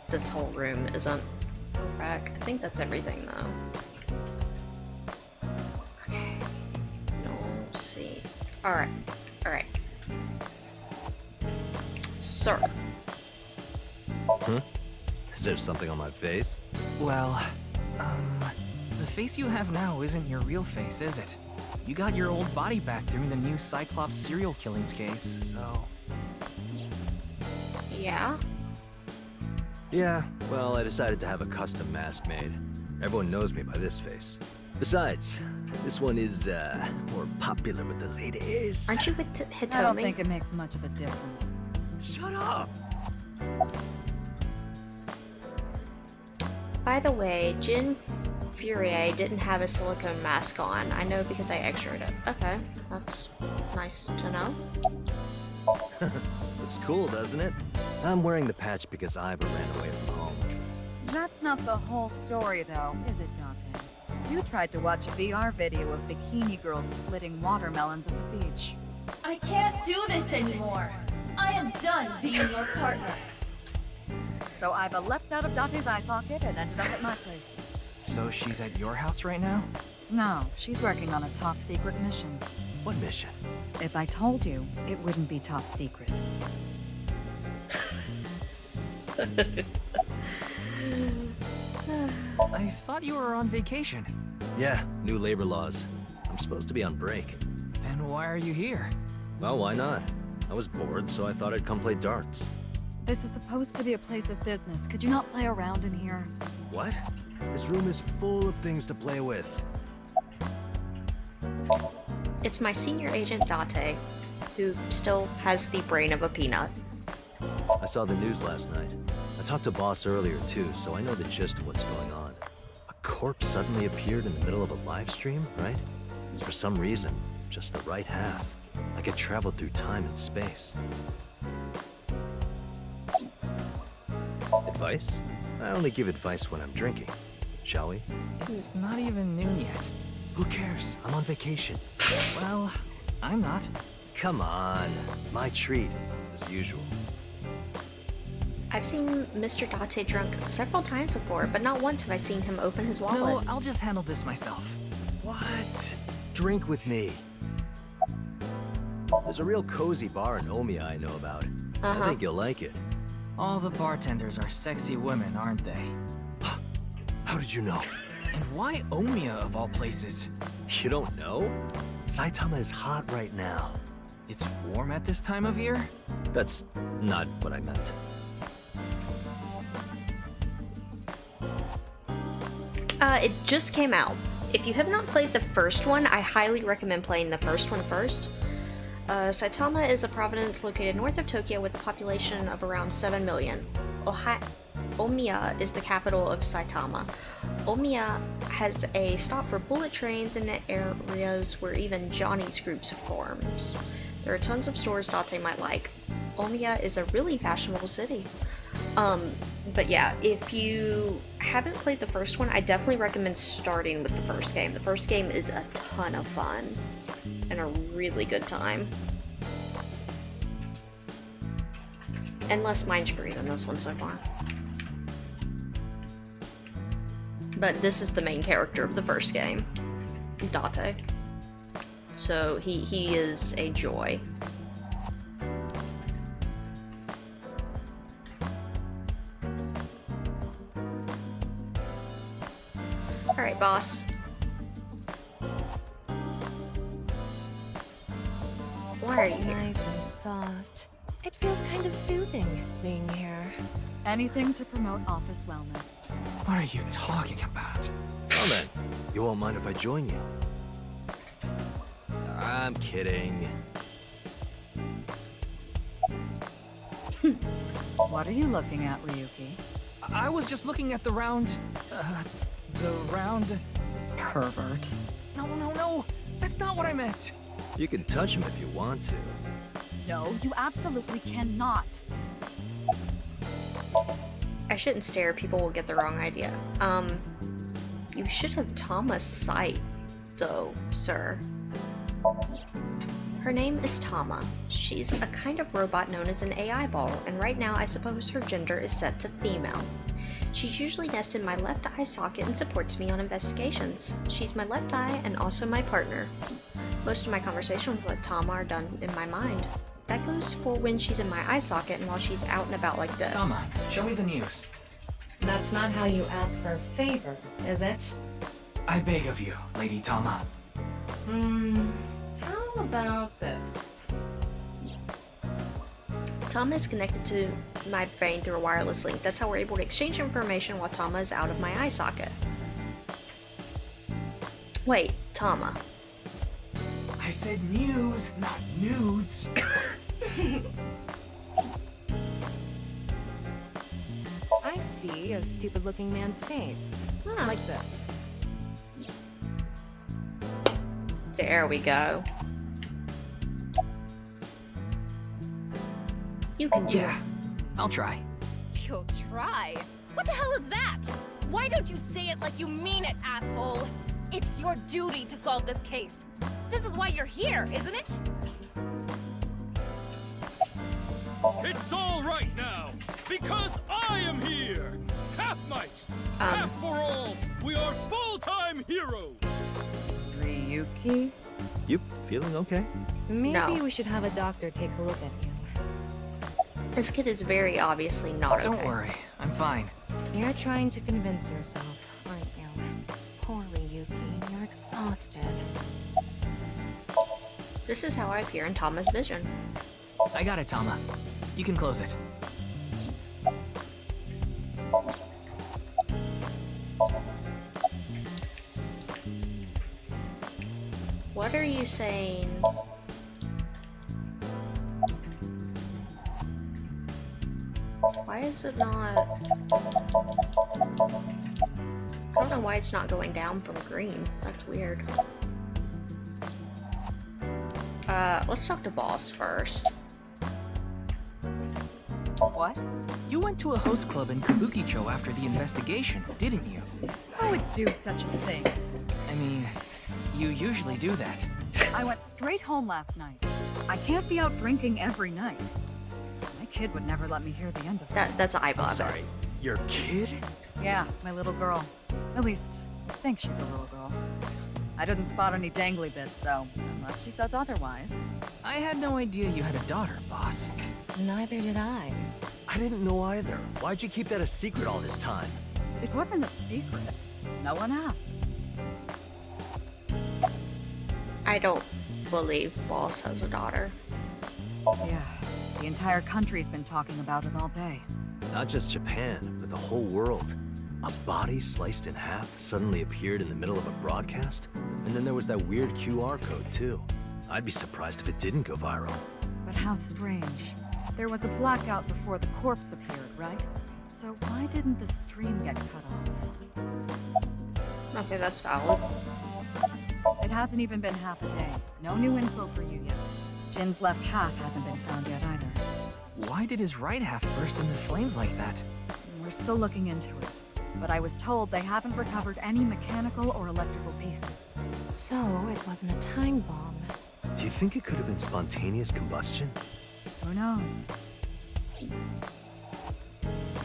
this whole room isn't a wreck. I think that's everything, though. Okay. No, see. Alright. Alright. Sir. Huh? Is there something on my face? Well, the face you have now isn't your real face, is it? You got your old body back during the new Cyclops serial killings case, so... Yeah? Yeah, well, I decided to have a custom mask made. Everyone knows me by this face. Besides, this one is, more popular with the ladies. Aren't you with Hitomi? I don't think it makes much of a difference. Shut up! By the way, Jin Furie didn't have a silicone mask on. I know because I x-rayed it. Okay, that's nice to know. Looks cool, doesn't it? I'm wearing the patch because Iva ran away from home. That's not the whole story, though, is it, Dante? You tried to watch a VR video of bikini girls splitting watermelons at the beach. I can't do this anymore. I am done being your partner. So Iva leapt out of Dante's eye socket and ended up at my place. So she's at your house right now? No, she's working on a top secret mission. What mission? If I told you, it wouldn't be top secret. I thought you were on vacation. Yeah, new labor laws. I'm supposed to be on break. Then why are you here? Well, why not? I was bored, so I thought I'd come play darts. This is supposed to be a place of business. Could you not play around in here? What? This room is full of things to play with. It's my senior agent Date, who still has the brain of a peanut. I saw the news last night. I talked to Boss earlier too, so I know the gist of what's going on. A corpse suddenly appeared in the middle of a live stream, right? For some reason, just the right half. Like it traveled through time and space. Advice? I only give advice when I'm drinking. Shall we? It's not even noon yet. Who cares? I'm on vacation. Well, I'm not. Come on. My treat, as usual. I've seen Mr. Date drunk several times before, but not once have I seen him open his wallet. No, I'll just handle this myself. What? Drink with me. There's a real cozy bar in Omiya I know about. I think you'll like it. All the bartenders are sexy women, aren't they? How did you know? And why Omiya of all places? You don't know? Saitama is hot right now. It's warm at this time of year? That's not what I meant. It just came out. If you have not played the first one, I highly recommend playing the first one first. Saitama is a province located north of Tokyo with a population of around 7 million. Omiya is the capital of Saitama. Omiya has a stop for bullet trains in areas where even Johnny's groups forms. There are tons of stores Date might like. Omiya is a really fashionable city. But yeah, if you haven't played the first one, I definitely recommend starting with the first game. The first game is a ton of fun and a really good time. And less mind-screwy than this one so far. But this is the main character of the first game, Date. So he is a joy. Alright, boss. Why are you here? Nice and soft. It feels kind of soothing being here. Anything to promote office wellness. What are you talking about? Well then, you won't mind if I join you? I'm kidding. What are you looking at, Ryuki? I was just looking at the round... Pervert. No. That's not what I meant. You can touch him if you want to. No, you absolutely cannot. I shouldn't stare, people will get the wrong idea. You should have Tama's sight, though, sir. Her name is Tama. She's a kind of robot known as an AI ball, and right now I suppose her gender is set to female. She's usually nested in my left eye socket and supports me on investigations. She's my left eye and also my partner. Most of my conversations with Tama are done in my mind. That goes for when she's in my eye socket and while she's out and about like this. Tama, show me the news. That's not how you ask for a favor, is it? I beg of you, Lady Tama. How about this? Tama is connected to my brain through a wireless link. That's how we're able to exchange information while Tama is out of my eye socket. Wait, Tama. I said news, not nudes. I see a stupid-looking man's face. Like this. There we go. You can do it. I'll try. You'll try? What the hell is that? Why don't you say it like you mean it, asshole? It's your duty to solve this case. This is why you're here, isn't it? It's all right now, because I am here! Half might, half for all, we are full-time heroes! Ryuki? You feeling okay? Maybe we should have a doctor take a look at you. This kid is very obviously not okay. Don't worry, I'm fine. You're trying to convince yourself, aren't you? Poor Ryuki, you're exhausted. This is how I appear in Tama's vision. I got it, Tama. You can close it. What are you saying? Why is it not... I don't know why it's not going down from green. That's weird. Let's talk to Boss first. What? You went to a host club in Kabukicho after the investigation, didn't you? I would do such a thing. I mean, you usually do that. I went straight home last night. I can't be out drinking every night. My kid would never let me hear the end of it. That's eye bother. I'm sorry, your kid? Yeah, my little girl. At least, I think she's a little girl. I didn't spot any dangly bits, so unless she says otherwise. I had no idea you had a daughter, boss. Neither did I. I didn't know either. Why'd you keep that a secret all this time? It wasn't a secret. No one asked. I don't believe Boss has a daughter. Yeah, the entire country's been talking about it all day. Not just Japan, but the whole world. A body sliced in half suddenly appeared in the middle of a broadcast, and then there was that weird QR code too. I'd be surprised if it didn't go viral. But how strange. There was a blackout before the corpse appeared, right? So why didn't the stream get cut off? Okay, that's valid. It hasn't even been half a day. No new info for you yet. Jin's left half hasn't been found yet either. Why did his right half burst into flames like that? We're still looking into it. But I was told they haven't recovered any mechanical or electrical pieces. So, it wasn't a time bomb. Do you think it could have been spontaneous combustion? Who knows?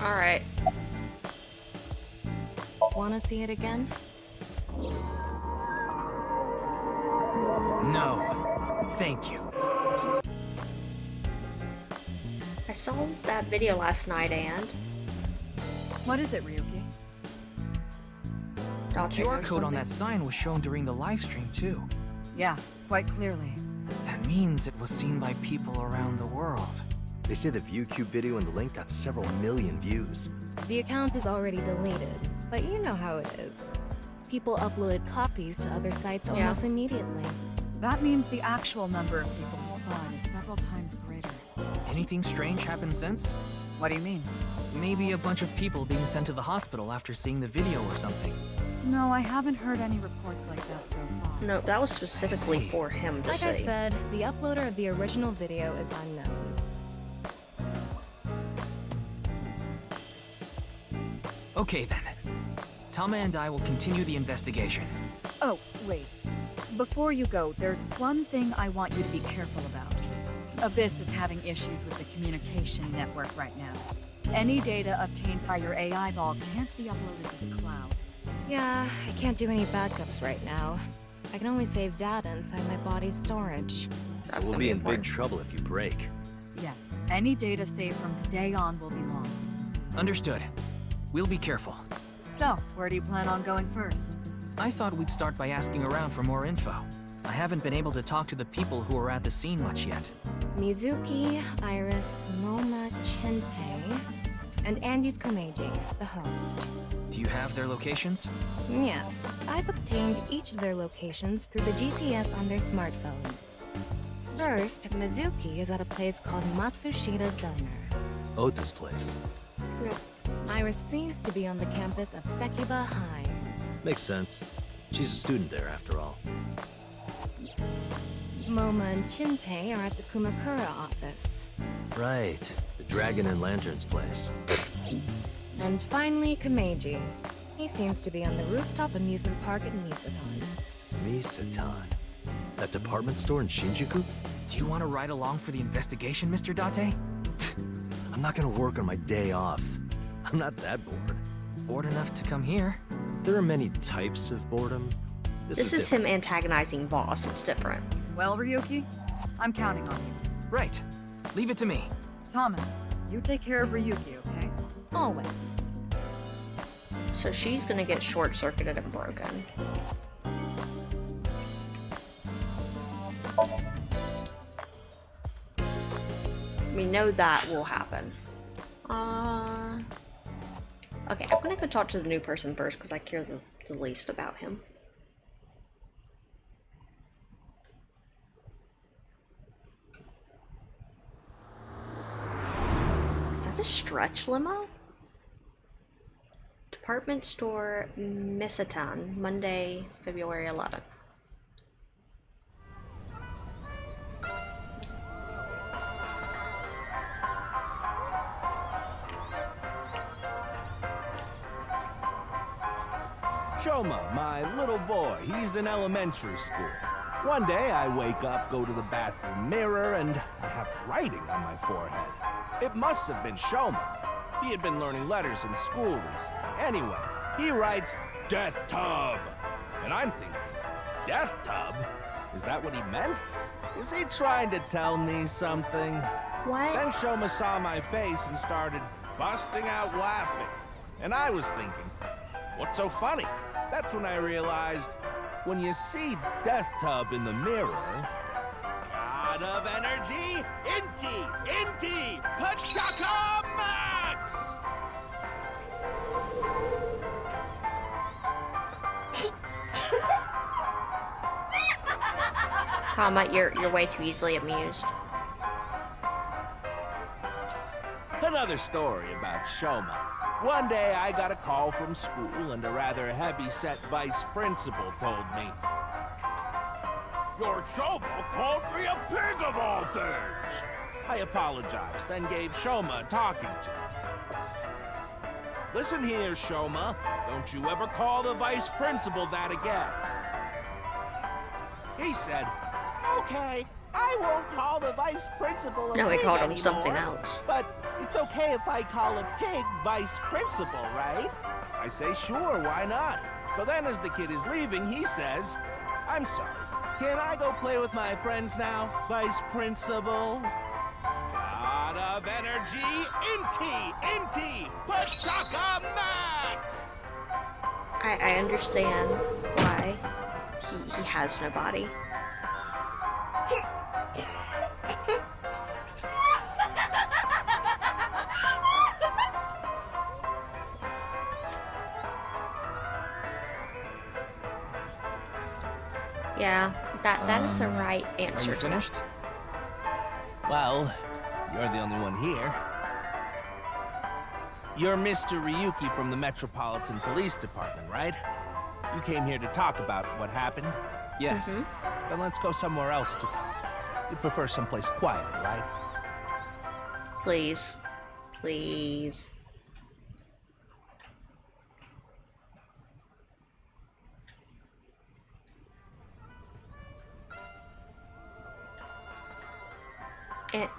Alright. Wanna see it again? No. Thank you. I saw that video last night, and... What is it, Ryuki? The QR code on that sign was shown during the live stream, too. Yeah, quite clearly. That means it was seen by people around the world. They say the ViewCube video and the link got several million views. The account is already deleted, but you know how it is. People uploaded copies to other sites almost immediately. That means the actual number of people who saw it is several times greater. It Anything strange happened since? What do you mean? Maybe a bunch of people being sent to the hospital after seeing the video or something. No, I haven't heard any reports like that so far. No, that was specifically for him to Like see. I said, the uploader of the original video is unknown. Okay then. Tama and I will continue the investigation. Oh, wait. Before you go, there's one thing I want you to be careful about. Abyss is having issues with the communication network right now. Any data obtained by your AI ball can't be uploaded to the cloud. Yeah, I can't do any backups right now. I can only save data inside my body's storage. So we'll be in big trouble if you break. Yes, any data saved from today on will be lost. Understood. We'll be careful. So, where do you plan on going first? I thought we'd start by asking around for more info. I haven't been able to talk to the people who were at the scene much yet. Mizuki, Iris, Moma, Chinpei, and Andy's Komeiji, the host. Do you have their locations? Yes, I've obtained each of their locations through the GPS on their smartphones. First, Mizuki is at a place called Matsushita Diner. Ota's place. Iris seems to be on the campus of Sekiba High. Makes sense. She's a student there, after all. Moma and Chinpei are at the Kumakura office. Right. The Dragon and Lanterns place. And finally, Komeiji. He seems to be on the rooftop amusement park at Misatan. Misatan. That department store in Shinjuku? Do you want to ride along for the investigation, Mr. Date? I'm not gonna work on my day off. I'm not that bored. Bored enough to come here? There are many types of boredom. This is him antagonizing Boss. It's different. Well, Ryuki, I'm counting on you. Right. Leave it to me. Tama, you take care of Ryuki, okay? Always. So she's gonna get short-circuited and broken. We know that will happen. Okay, I'm gonna go talk to the new person first because I care the least about him. Is that a stretch limo? Department store Misatan, Monday, February 11th. Shoma, my little boy, he's in elementary school. One day I wake up, go to the bathroom mirror, and I have writing on my forehead. It must have been Shoma. He had been learning letters in school recently. Anyway, he writes, Death Tub. And I'm thinking, Death Tub? Is that what he meant? Is he trying to tell me something? What? Then Shoma saw my face and started busting out laughing. And I was thinking, what's so funny? That's when I realized, when you see Death Tub in the mirror, God of Energy, Inti, Pachaka Max! Tama, you're way too easily amused. Another story about Shoma. One day I got a call from school and a rather heavy-set vice principal told me, Your Shoma called me a pig of all things! I apologized, then gave Shoma a talking to. Listen here, Shoma. Don't you ever call the vice principal that again. He said, Okay, I won't call the vice principal a No, he pig called him anymore, something else. But it's okay if I call a pig vice principal, right? I say, sure, why not? So then as the kid is leaving, he says, I'm sorry, can I go play with my friends now, vice principal? God of Energy, Inti, Pachaka Max! I understand why he has no body. Yeah, that is the right answer. Are you finished? Well, You're the only one here. You're Mr. Ryuki from the Metropolitan Police Department, right? You came here to talk about what happened? Yes. Then let's go somewhere else to talk. You prefer someplace quieter, right? Please. Please.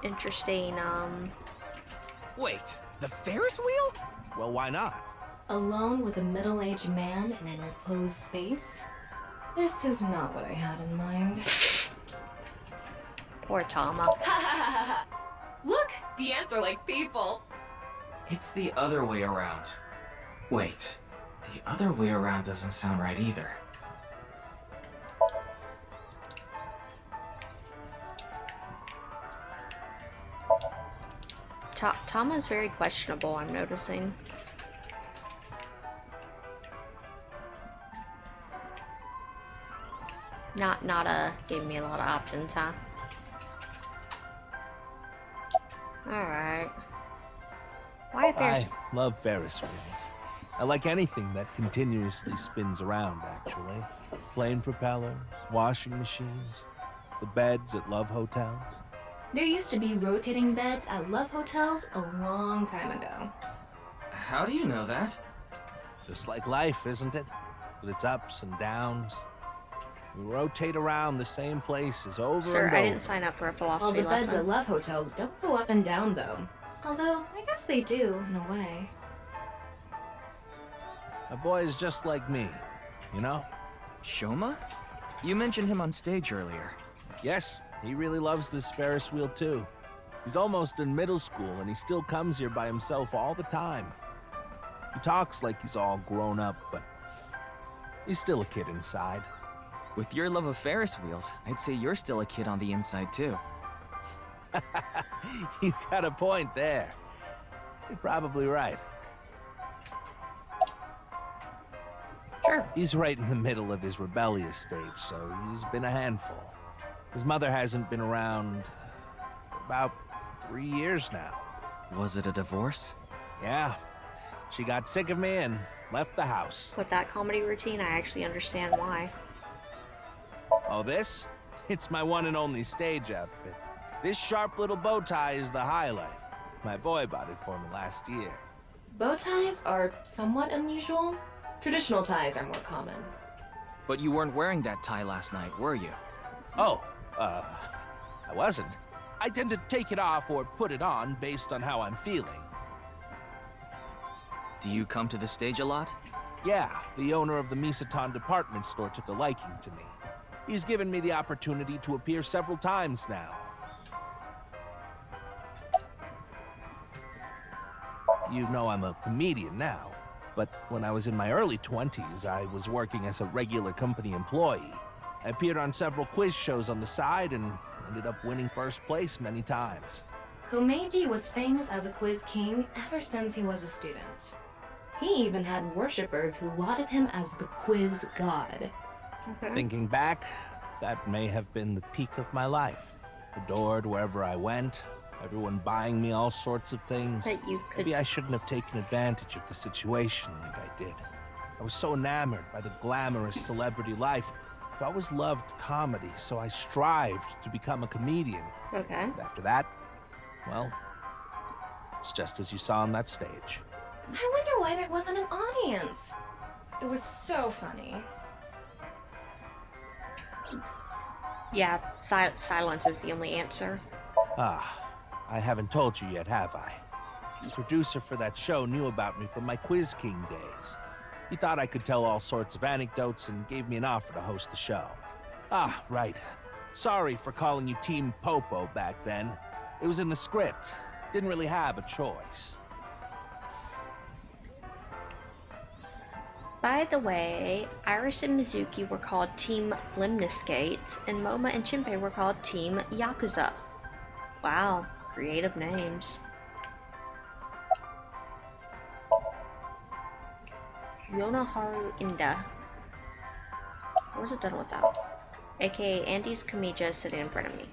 Interesting, Wait, the Ferris wheel? Well, why not? Alone with a middle-aged man in an enclosed space? This is not what I had in mind. Poor Tama. Look, the ants are like people. It's the other way around. Wait, the other way around doesn't sound right either. Tama is very questionable, I'm noticing. Not gave me a lot of options, huh? Alright. Why a Ferris? I love Ferris wheels. I like anything that continuously spins around, actually. Plane propellers, washing machines, the beds at love hotels. There used to be rotating beds at love hotels a long time ago. How do you know that? Just like life, isn't it? With its ups and downs. We rotate around the same places over Sure, and over. I didn't sign up for a Well, philosophy the beds lesson. at love hotels don't go up and down, though. Although, I guess they do, in a way. A boy is just like me, you know? Shoma? You mentioned him on stage earlier. Yes, he really loves this Ferris wheel too. He's almost in middle school and he still comes here by himself all the time. He talks like he's all grown up, but he's still a kid inside. With your love of Ferris wheels, I'd say you're still a kid on the inside too. You got a point there. You're probably right. Sure. He's right in the middle of his rebellious stage, so he's been a handful. His mother hasn't been around about 3 years now. Was it a divorce? Yeah. She got sick of me and left the house. With that comedy routine, I actually understand why. Oh, this? It's my one and only stage outfit. This sharp little bow tie is the highlight. My boy bought it for me last year. Bow ties are somewhat unusual. Traditional ties are more common. But you weren't wearing that tie last night, were you? Oh, I wasn't. I tend to take it off or put it on based on how I'm feeling. Do you come to the stage a lot? Yeah, the owner of the Misaton department store took a liking to me. He's given me the opportunity to appear several times now. You know I'm a comedian now, but when I was in my early 20s, I was working as a regular company employee. I appeared on several quiz shows on the side and ended up winning first place many times. Komeiji was famous as a quiz king ever since he was a student. He even had worshippers who lauded him as the quiz god. Thinking back, that may have been the peak of my life. Adored wherever I went, everyone buying me all sorts of things. That you could... Maybe I shouldn't have taken advantage of the situation like I did. I was so enamored by the glamorous celebrity life. I've always loved comedy, so I strived to become a comedian. Okay. And after that, well, it's just as you saw on that stage. I wonder why there wasn't an audience. It was so funny. Yeah, silence is the only answer. Ah, I haven't told you yet, have I? The producer for that show knew about me from my Quiz King days. He thought I could tell all sorts of anecdotes and gave me an offer to host the show. Ah, right. Sorry for calling you Team Popo back then. It was in the script. Didn't really have a choice. By the way, Iris and Mizuki were called Team Limniscate, and Moma and Chimpei were called Team Yakuza. Wow, creative names. Yonoharu Inda. What was it done without? AKA Andy's Kamija is sitting in front of me.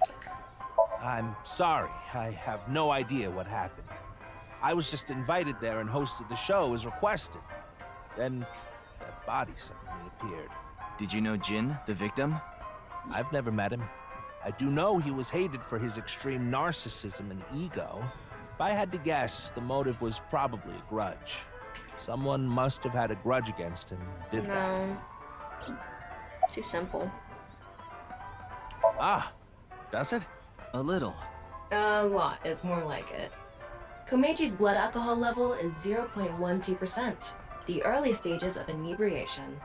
I'm sorry. I have no idea what happened. I was just invited there and hosted the show as requested. Then that body suddenly appeared. Did you know Jin, the victim? I've never met him. I do know he was hated for his extreme narcissism and ego. If I had to guess, the motive was probably a grudge. Someone must have had a grudge against him and did that. No. Too simple. Ah, does it? A little. A lot is more like it. Komeji's blood alcohol level is 0.12%, the early stages of inebriation.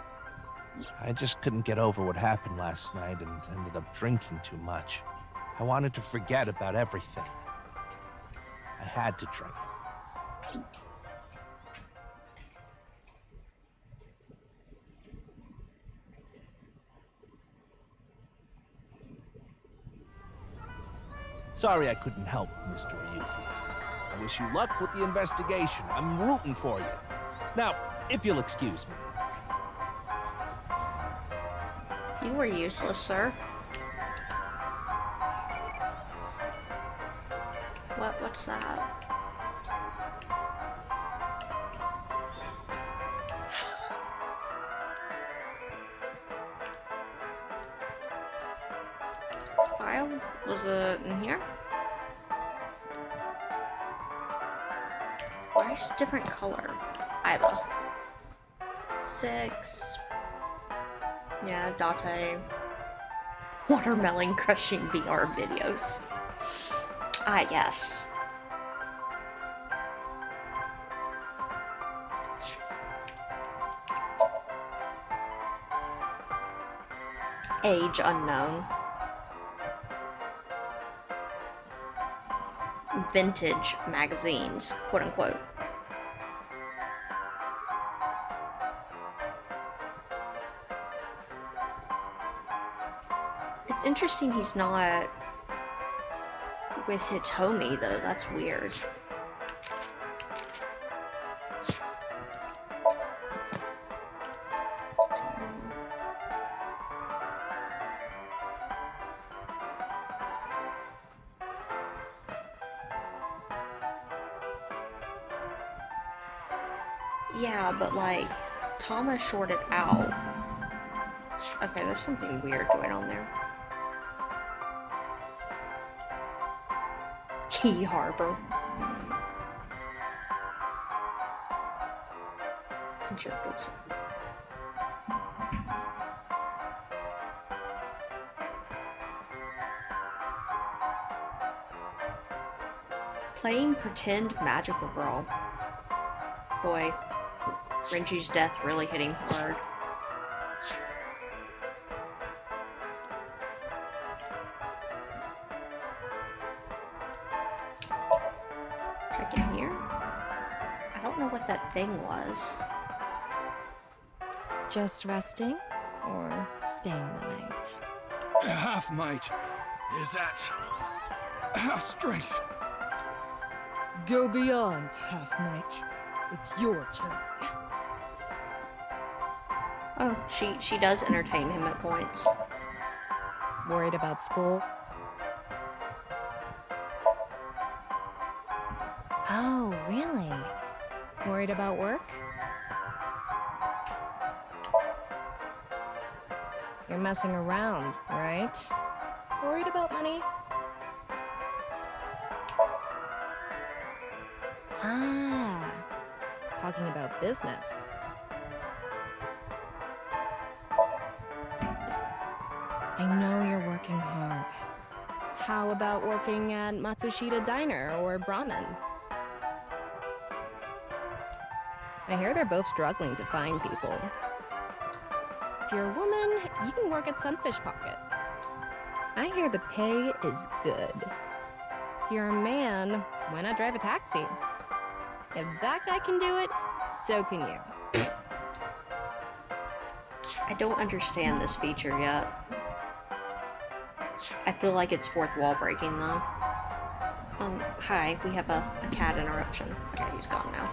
I just couldn't get over what happened last night and ended up drinking too much. I wanted to forget about everything. I had to drink. Sorry I couldn't help, Mr. Ryuki. I wish you luck with the investigation. I'm rooting for you. Now, if you'll excuse me. You were useless, sir. What's that? File? Was it in here? Why is it different color? Iva. 6. Yeah, Date. Watermelon crushing VR videos. Ah, yes. Age unknown. Vintage magazines, quote unquote. It's interesting he's not with Hitomi though, that's weird. Yeah, but like, Tama shorted out. Okay, there's something weird going on there. Key Harbor. Concertos. Playing pretend magical girl. Boy, Renji's death really hitting hard. Check in here. I don't know what that thing was. Just resting or staying the night? Half might is at half strength. Go beyond, half might. It's your turn. Oh, she does entertain him at points. Worried about school? Oh, really? Worried about work? You're messing around, right? Worried about money? Ah, talking about business. I know you're working hard. How about working at Matsushita Diner or Brahmin? I hear they're both struggling to find people. If you're a woman, you can work at Sunfish Pocket. I hear the pay is good. If you're a man, why not drive a taxi? If that guy can do it, so can you. I don't understand this feature yet. I feel like it's fourth wall breaking though. Hi, we have a cat interruption. Okay, he's gone now.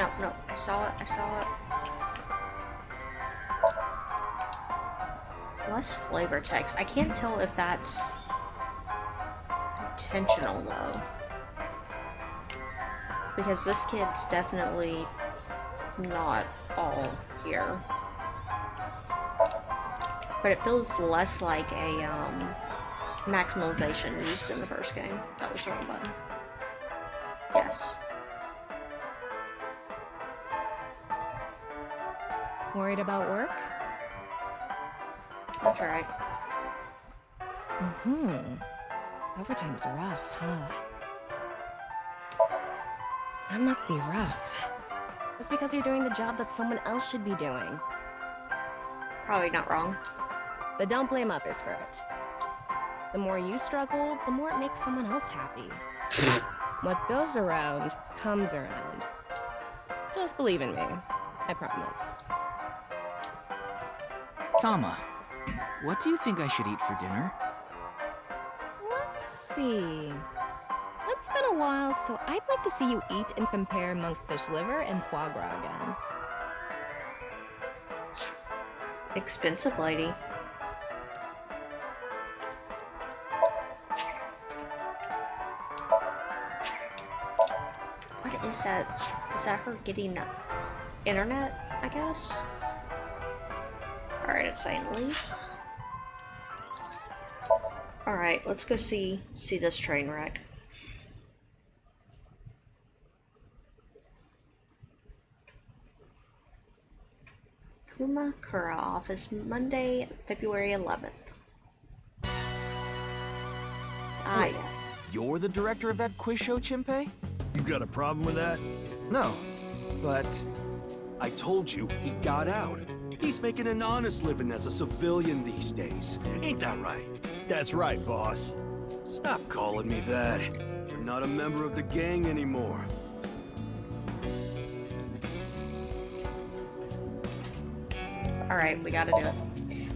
No, no, I saw it, I saw it. Less flavor text. I can't tell if that's intentional though. Because this kid's definitely not all here. But it feels less like a maximalization used in the first game. That was the wrong button. Yes. Worried about work? That's right. Overtime's rough, huh? That must be rough. It's because you're doing the job that someone else should be doing. Probably not wrong. But don't blame others for it. The more you struggle, the more it makes someone else happy. What goes around, comes around. Just believe in me. I promise. Tama, what do you think I should eat for dinner? Let's see. It's been a while, so I'd like to see you eat and compare monkfish liver and foie gras again. Expensive lady. What is that? Is that her getting internet, I guess? Alright, it's saying leave. Alright, let's go see this train wreck. Kumakura office, Monday, February 11th. Ah, yes. You're the director of that quiz show, Chimpei? You got a problem with that? No, but... I told you, he got out. He's making an honest living as a civilian these days. Ain't that right? That's right, boss. Stop calling me that. You're not a member of the gang anymore. Alright, we gotta do it.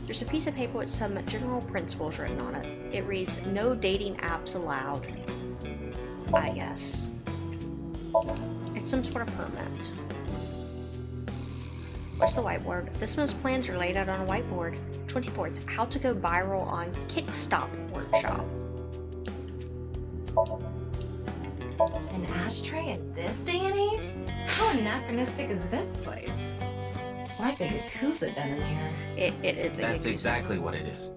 There's a piece of paper with some general principles written on it. It reads, no dating apps allowed. I guess. It's some sort of permit. What's the whiteboard? This month's plans are laid out on a whiteboard. 24th, how to go viral on Kickstop workshop. An ashtray at this day and age? How anachronistic is this place? It's like a Yakuza den in here. It is a That's Yakuza. exactly what it is.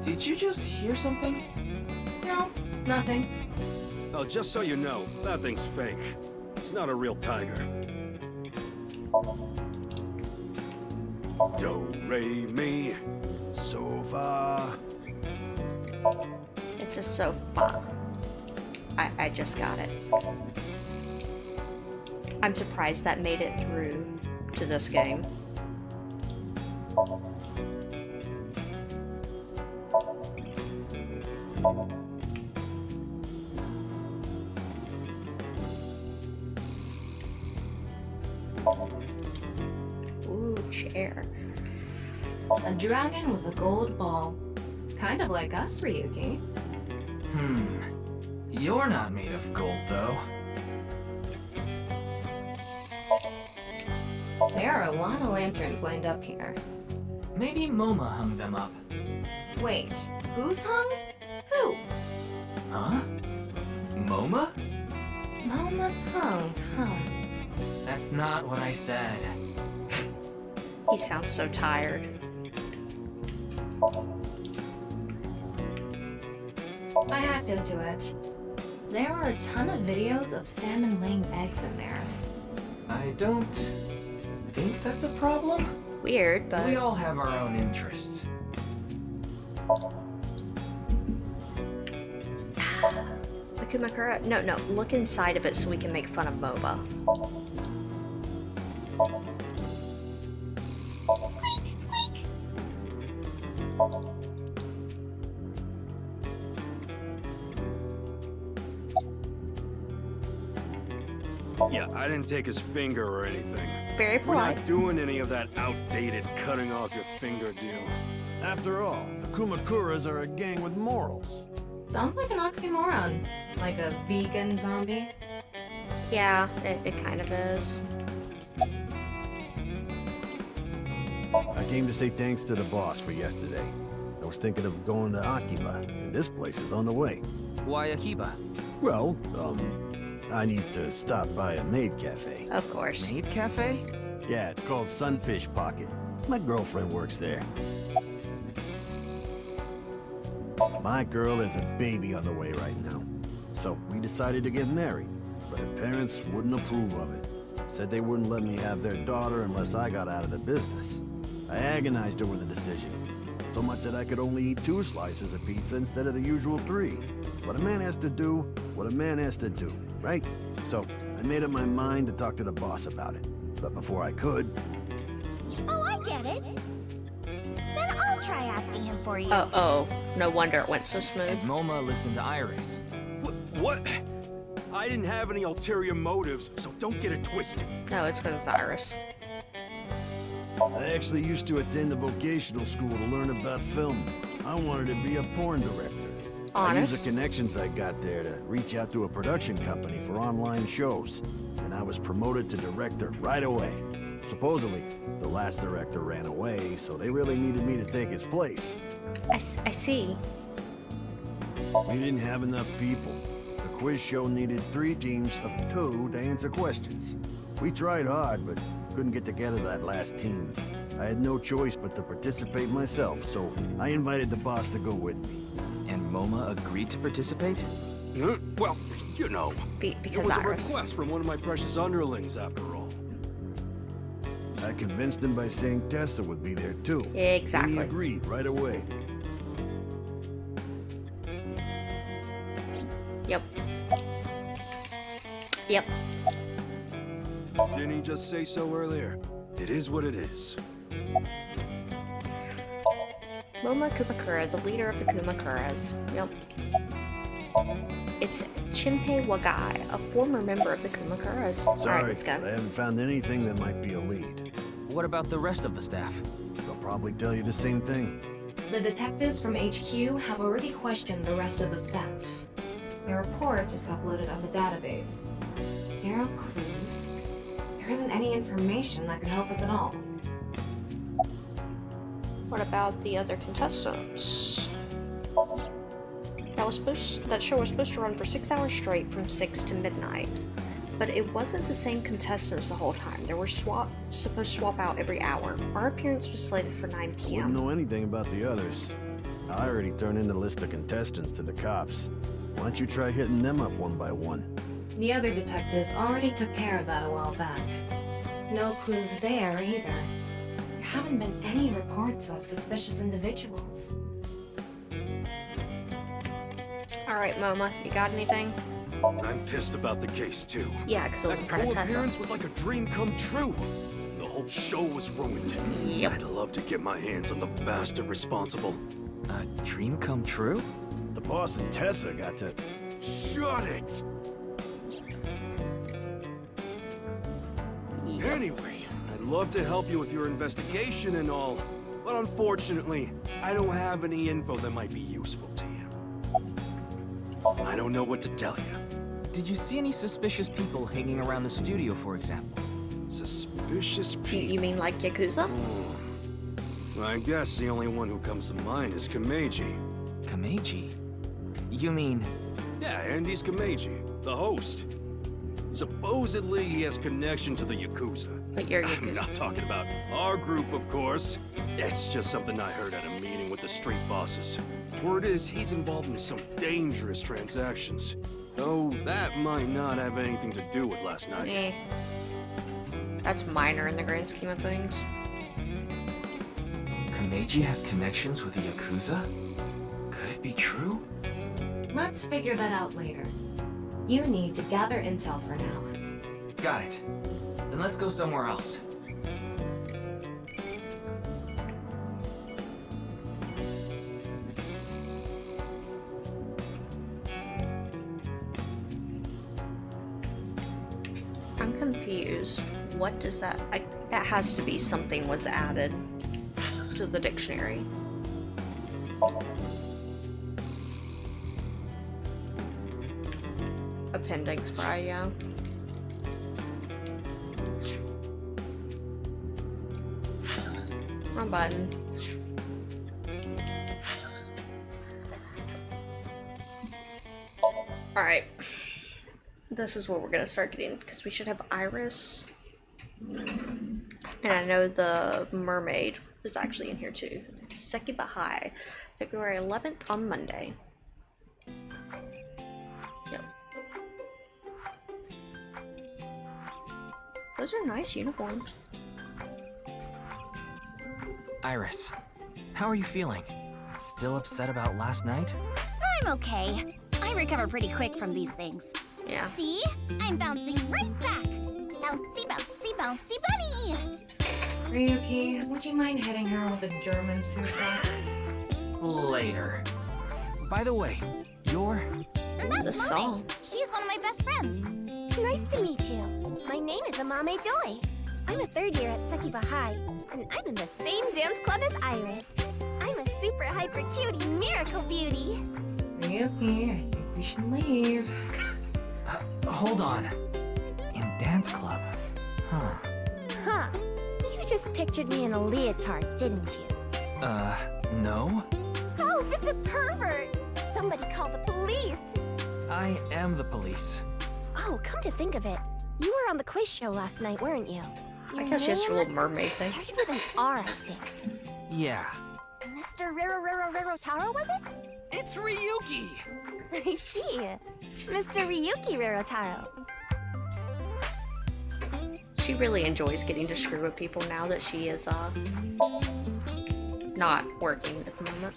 Did you just hear something? No, nothing. Oh, just so you know, that thing's fake. It's not a real tiger. Do, re, mi, so, fa. It's a sofa. I just got it. I'm surprised that made it through to this game. Ooh, chair. A dragon with a gold ball. Kind of like us, Ryuki. You're not made of gold, though. There are a lot of lanterns lined up here. Maybe Moma hung them up. Wait, who's hung? Who? Huh? Moma? Moma's hung, huh? That's not what I said. He sounds so tired. I hacked into it. There are a ton of videos of salmon laying eggs in there. I don't think that's a problem. Weird, but... We all have our own interests. The Kumakura? No, look inside of it so we can make fun of MOBA. Squeak, squeak. Yeah, I didn't take his finger or anything. Very We're polite. not doing any of that outdated cutting off your finger deal. After all, the Kumakuras are a gang with morals. Sounds like an oxymoron. Like a vegan zombie. Yeah, it kind of is. I came to say thanks to the boss for yesterday. I was thinking of going to Akiba, and this place is on the way. Why Akiba? Well, I need to stop by a maid cafe. Of course. Maid cafe? Yeah, it's called Sunfish Pocket. My girlfriend works there. My girl has a baby on the way right now. So we decided to get married, but her parents wouldn't approve of it. Said they wouldn't let me have their daughter unless I got out of the business. I agonized over the decision. So much that I could only eat 2 slices of pizza instead of the usual 3. But a man has to do what a man has to do, right? So I made up my mind to talk to the boss about it. But before I could... Oh, I get it. Then I'll try asking him for you. Uh-oh. No wonder it went so smooth. And Moma listened to Iris. What? I didn't have any ulterior motives, so don't get it twisted. No, it's because it's Iris. I actually used to attend a vocational school to learn about film. I wanted to be a porn director. I used the connections I got there to reach out to a production company for online shows, and I was promoted to director right away. Supposedly, the last director ran away, so they really needed me to take his place. I see. We didn't have enough people. The quiz show needed 3 teams of 2 to answer questions. We tried hard, but couldn't get together that last team. I had no choice but to participate myself, so I invited the boss to go with me. And Moma agreed to participate? Well, you know, because it was Iris. a request from one of my precious underlings, after all. I convinced him by saying Tessa would be there too. Exactly. And he agreed right away. Yep. Didn't he just say so earlier? It is what it is. Moma Kumakura, the leader of the Kumakuras. Yep. It's Chinpei Wagai, a former member of the Kumakuras. Alright, let's go. I haven't found anything that might be a lead. What about the rest of the staff? They'll probably tell you the same thing. The detectives from HQ have already questioned the rest of the staff. Their report is uploaded on the database. 0 clues. There isn't any information that could help us at all. What about the other contestants? That show was supposed to run for 6 hours straight from 6 to midnight. But it wasn't the same contestants the whole time. They were supposed to swap out every hour. Our appearance was slated for 9 p.m. Wouldn't know anything about the others. I already turned in a list of contestants to the cops. Why don't you try hitting them up one by one? The other detectives already took care of that a while back. No clues there either. There haven't been any reports of suspicious individuals. Alright, Moma, you got anything? I'm pissed about the case, too. Yeah, because it was That part of Tessa. co-appearance was like a dream come true. The whole show was ruined. Yep. I'd love to get my hands on the bastard responsible. A dream come true? The boss and Tessa got to... Shut it! Anyway, I'd love to help you with your investigation and all, but unfortunately, I don't have any info that might be useful to you. I don't know what to tell you. Did you see any suspicious people hanging around the studio, for example? Suspicious people? You mean like Yakuza? I guess the only one who comes to mind is Kameji. Kameji? You mean... Yeah, Andy's Kameji, the host. Supposedly, he has connection to the Yakuza. But you're I'm not talking about our group, of course. It's just something I heard at a meeting with the street bosses. Word is, he's involved in some dangerous transactions. Though that might not have anything to do with last night. That's minor in the grand scheme of things. Kameji has connections with the Yakuza? Could it be true? Let's figure that out later. You need to gather intel for now. Got it. Then let's go somewhere else. I'm confused. What does that... that has to be something was added to the dictionary. Appendix spray, yeah. Wrong button. Alright. This is where we're gonna start getting, because we should have Iris. And I know the mermaid is actually in here too. Sekiba High, February 11th on Monday. Yep. Those are nice uniforms. Iris, how are you feeling? Still upset about last night? I'm okay. I recover pretty quick from these things. Yeah. See? I'm bouncing right back. Bouncy, bouncy, bouncy bunny! Ryuki, would you mind hitting her with a German suplex? Later. By the way, you're... And that's Mame. She's one of my best friends. Nice to meet you. My name is Amame Doi. I'm a third year at Sekiba High, and I'm in the same dance club as Iris. I'm a super hyper cutie miracle beauty. Ryuki, I think we should leave. Hold on. In dance club? Huh. Huh. You just pictured me in a leotard, didn't you? No? Oh, it's a pervert! Somebody call the police! I am the police. Oh, come to think of it, you were on the quiz show last night, weren't you? I guess she has a little mermaid thing. Started with an R, I think. Yeah. Mr. Rero Taro, was it? It's Ryuki! I see. Mr. Ryuki Rerotaro. She really enjoys getting to screw with people now that she is, not working at the moment.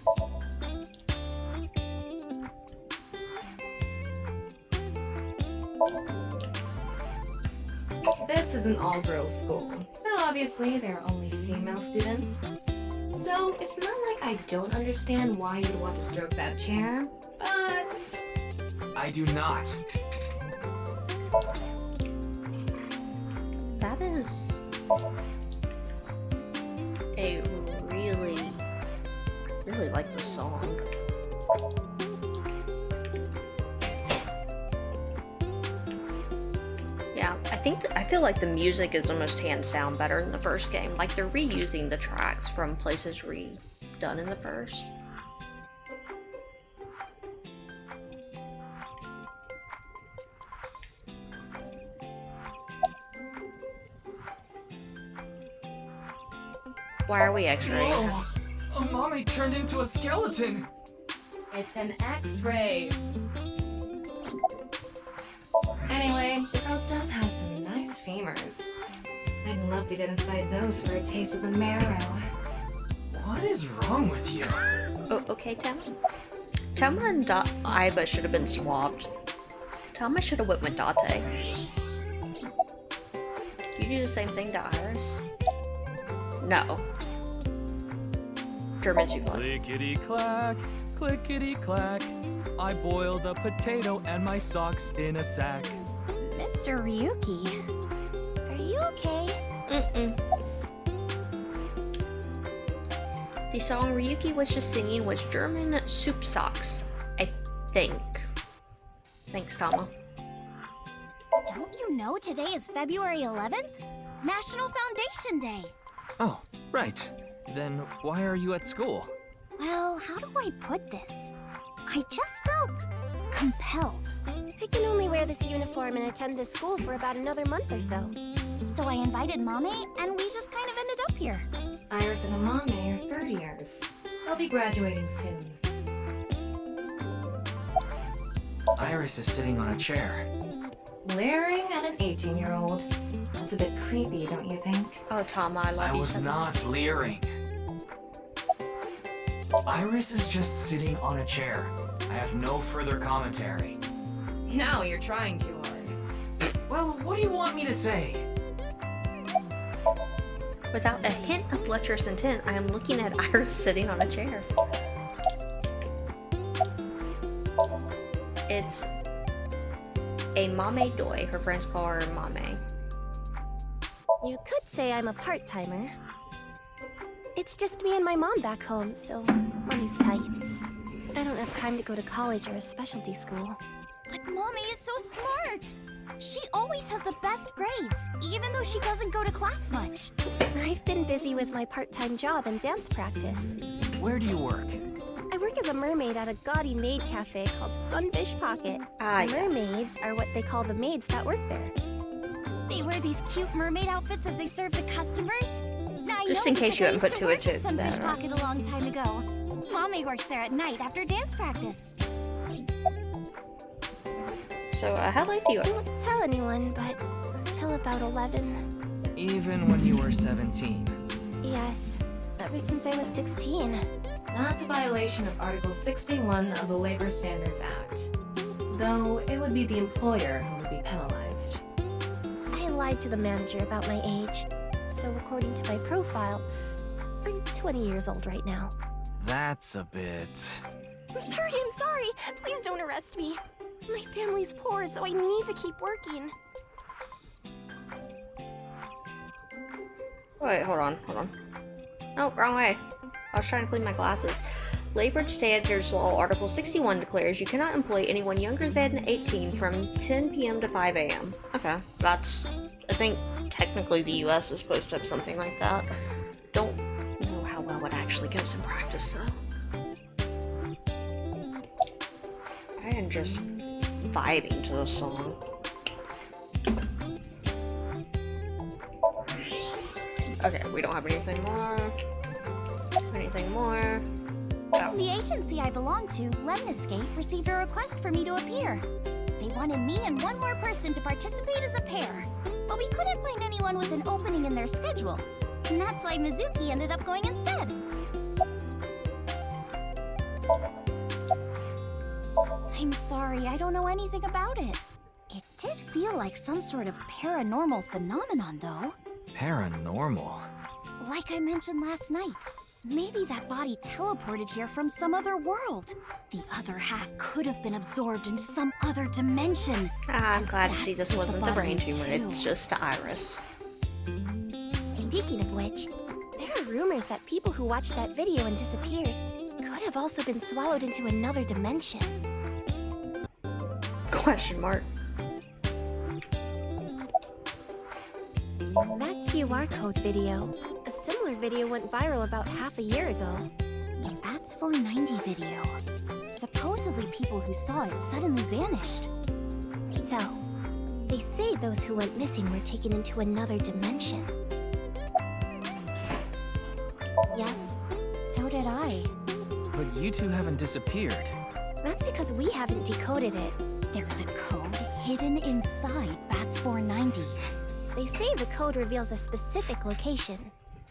This is an all-girls school, so obviously there are only female students. So it's not like I don't understand why you'd want to stroke that chair, but... I do not. That is a really like the song. Yeah, I feel like the music is almost hands down better in the first game. Like they're reusing the tracks from places redone in the first. Why are we x-raying? Mommy turned into a skeleton! It's an X-ray. Anyway, the girl does have some nice femurs. I'd love to get inside those for a taste of the marrow. What is wrong with you? Oh, okay, Tama. Tama and Aiba should have been swapped. Tama should have went with Date. You do the same thing to Iris? No. German suplex. Clickety-clack, clickety-clack. I boiled a potato and my socks in a sack. Mr. Ryuki. Are you okay? Mm-mm. The song Ryuki was just singing was German soup socks, I think. Thanks, Tama. Don't you know today is February 11th? National Foundation Day. Oh, right. Then why are you at school? Well, how do I put this? I just felt compelled. I can only wear this uniform and attend this school for about another month or so. So I invited Mame, and we just kind of ended up here. Iris and Amame are third years. They'll be graduating soon. Iris is sitting on a chair. Leering at an 18-year-old. That's a bit creepy, don't you think? Oh, Tama, I love you. I was not leering. Iris is just sitting on a chair. I have no further commentary. Now you're trying too hard. Well, what do you want me to say? Without a hint of lecherous intent, I am looking at Iris sitting on a chair. It's a Mame Doi. Her friends call her Mame. You could say I'm a part-timer. It's just me and my mom back home, so money's tight. I don't have time to go to college or a specialty school. But Mommy is so smart! She always has the best grades, even though she doesn't go to class much. I've been busy with my part-time job and dance practice. Where do you work? I work as a mermaid at a gaudy maid cafe called Sunfish Pocket. Mermaids are what they call the maids that work there. They wear these cute mermaid outfits as they serve the customers? Now, I Just know in case because you I haven't used put to two and work two at Sunfish there. Pocket a long time ago. Mommy works there at night after dance practice. So, how late do you I won't tell anyone, but until about 11. Even when you were 17. Yes, ever since I was 16. That's a violation of Article 61 of the Labor Standards Act. Though it would be the employer who would be penalized. I lied to the manager about my age. So according to my profile, I'm 20 years old right now. That's a bit... I'm sorry. Please don't arrest me. My family's poor, so I need to keep working. Wait, hold on. Oh, wrong way. I was trying to clean my glasses. Labor Standards Law Article 61 declares you cannot employ anyone younger than 18 from 10 p.m. to 5 a.m. Okay, that's... I think technically the US is supposed to have something like that. Don't know how well it actually goes in practice, though. I am just vibing to the song. Okay, we don't have anything more. The agency I belong to, LESSGO, received a request for me to appear. They wanted me and one more person to participate as a pair, but we couldn't find anyone with an opening in their schedule. And that's why Mizuki ended up going instead. I'm sorry, I don't know anything about it. It did feel like some sort of paranormal phenomenon, though. Paranormal? Like I mentioned last night, maybe that body teleported here from some other world. The other half could have been absorbed into some other dimension. I'm glad to see this That's wasn't the body brain tumor, too. it's just Iris. Speaking of which, there are rumors that people who watched that video and disappeared could have also been swallowed into another dimension. Question mark. That QR code video, a similar video went viral about half a year ago. The Bats 490 video. Supposedly people who saw it suddenly vanished. So, they say those who went missing were taken into another dimension. Yes, so did I. But you two haven't disappeared. That's because we haven't decoded it. There's a code hidden inside Bats 490. They say the code reveals a specific location.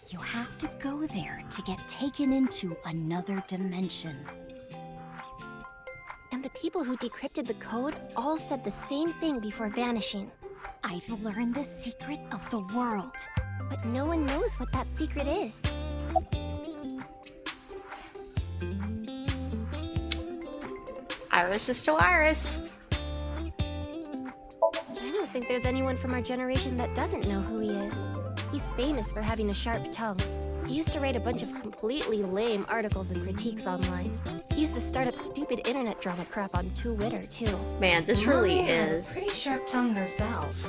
You have to go there to get taken into another dimension. And the people who decrypted the code all said the same thing before vanishing. I've learned the secret of the world. But no one knows what that secret is. Iris is still Iris. I don't think there's anyone from our generation that doesn't know who he is. He's famous for having a sharp tongue. He used to write a bunch of completely lame articles and critiques online. He used to start up stupid internet drama crap on Twitter, too. Man, this really Mommy has is... a pretty sharp tongue herself.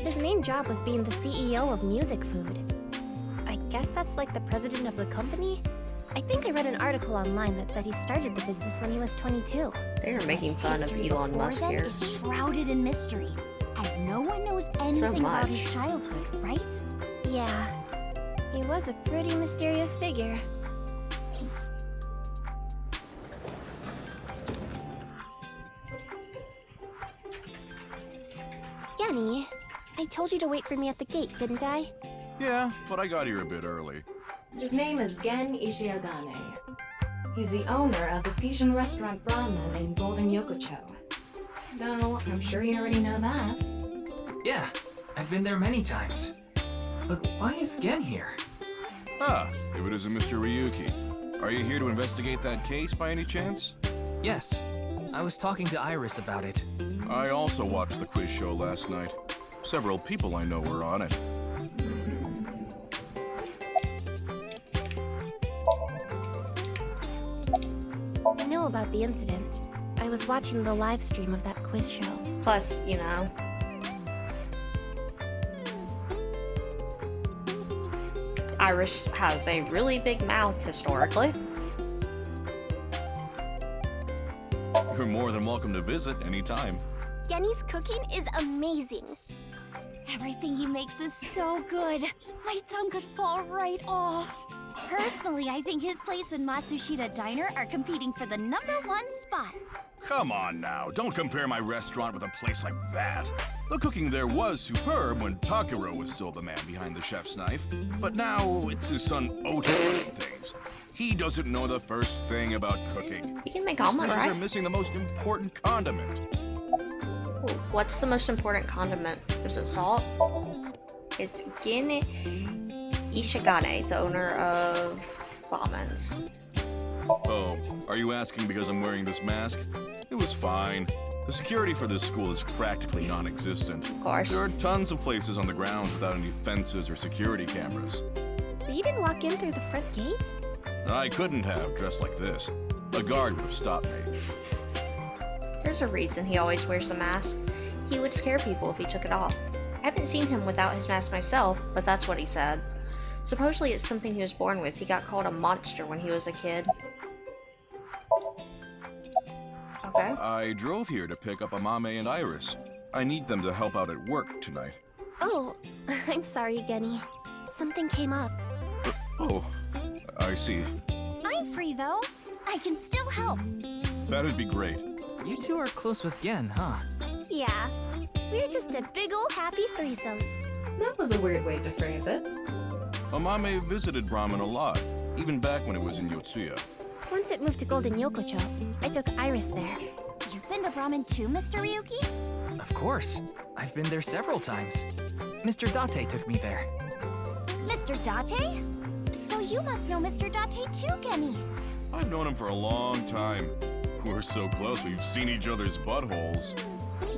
His main job was being the CEO of Music Food. I guess that's like the president of the company? I think I read an article online that said he started the business when he was 22. They are making His fun of history Elon before Musk then here. is shrouded in mystery, and no one knows anything about his much. childhood, right? Yeah, he was a pretty mysterious figure. Yanni, I told you to wait for me at the gate, didn't I? Yeah, but I got here a bit early. His name is Gen Ishiagane. He's the owner of the fusion restaurant Brahman in Golden Yokocho. Though, I'm sure you already know that. Yeah, I've been there many times. But why is Gen here? Ah, if it isn't Mr. Ryuki. Are you here to investigate that case by any chance? Yes, I was talking to Iris about it. I also watched the quiz show last night. Several people I know were on it. know about the incident. I was watching the live stream of that quiz show. Plus, you know. Iris has a really big mouth historically. You're more than welcome to visit anytime. Genny's cooking is amazing. Everything he makes is so good. My tongue could fall right off. Personally, I think his place and Matsushita Diner are competing for the #1 spot. Come on now, don't compare my restaurant with a place like that. The cooking there was superb when Takiro was still the man behind the chef's knife, but now it's his son Ota running things. He doesn't know the first thing about cooking. You can make His omelet dishes rice. are missing the most important condiment. Ooh, what's the most important condiment? Is it salt? It's Gen Ishigane, the owner of Bombens. Oh, are you asking because I'm wearing this mask? It was fine. The security for this school is practically non-existent. Of course. There are tons of places on the grounds without any fences or security cameras. So you didn't walk in through the front gate? I couldn't have, dressed like this. A guard would have stopped me. There's a reason he always wears the mask. He would scare people if he took it off. I haven't seen him without his mask myself, but that's what he said. Supposedly it's something he was born with. He got called a monster when he was a kid. Okay. I drove here to pick up Amame and Iris. I need them to help out at work tonight. Oh, I'm sorry, Genny. Something came up. Oh, I see. I'm free though. I can still help. That'd be great. You two are close with Gen, huh? Yeah, we're just a big ol' happy threesome. That was a weird way to phrase it. Amame visited Brahman a lot, even back when it was in Yotsuya. Once it moved to Golden Yokocho, I took Iris there. You've been to Brahmin too, Mr. Ryuki? Of course. I've been there several times. Mr. Date took me there. Mr. Date? So you must know Mr. Date too, Genny. I've known him for a long time. We're so close, we've seen each other's buttholes.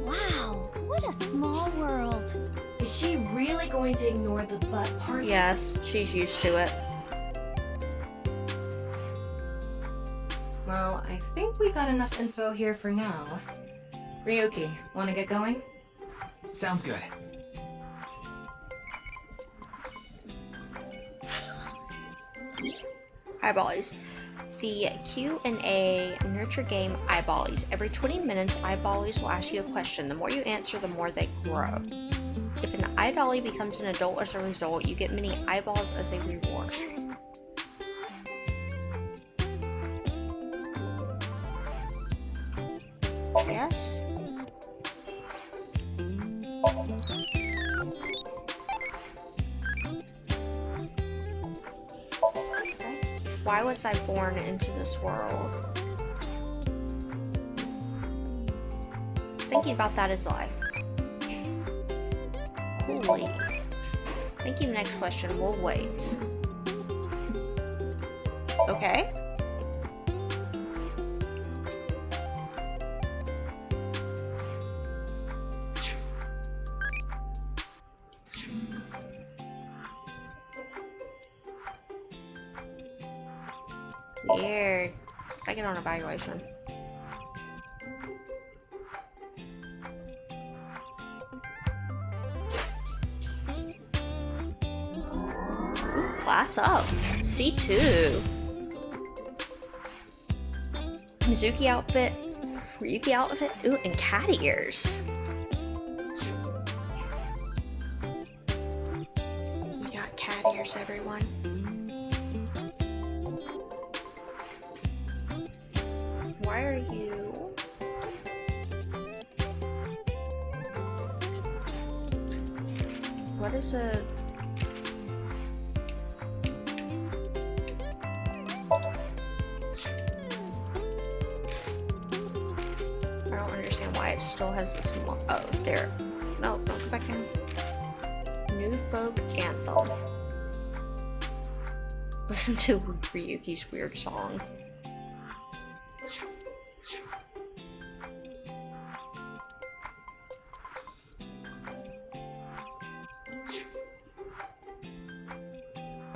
Wow, what a small world. Is she really going to ignore the butt part? Yes, she's used to it. Well, I think we got enough info here for now. Ryuki, wanna get going? Sounds good. Eyeballies. The Q&A nurture game Eyeballies. Every 20 minutes, Eyeballies will ask you a question. The more you answer, the more they grow. If an Eyedolly becomes an adult as a result, you get many eyeballs as a reward. Yes? Why was I born into this world? Thinking about that is life. Holy. Thinking the next question, we'll wait. Okay. Weird. I get on evaluation. Ooh, class up. C2. Mizuki outfit. Ryuki outfit. Ooh, and cat ears. You got cat ears, everyone. Why are you... What is a... I don't understand why it still has this... Oh, there. No, don't go back in. New Folk Anthem. Listen to Ryuki's weird song.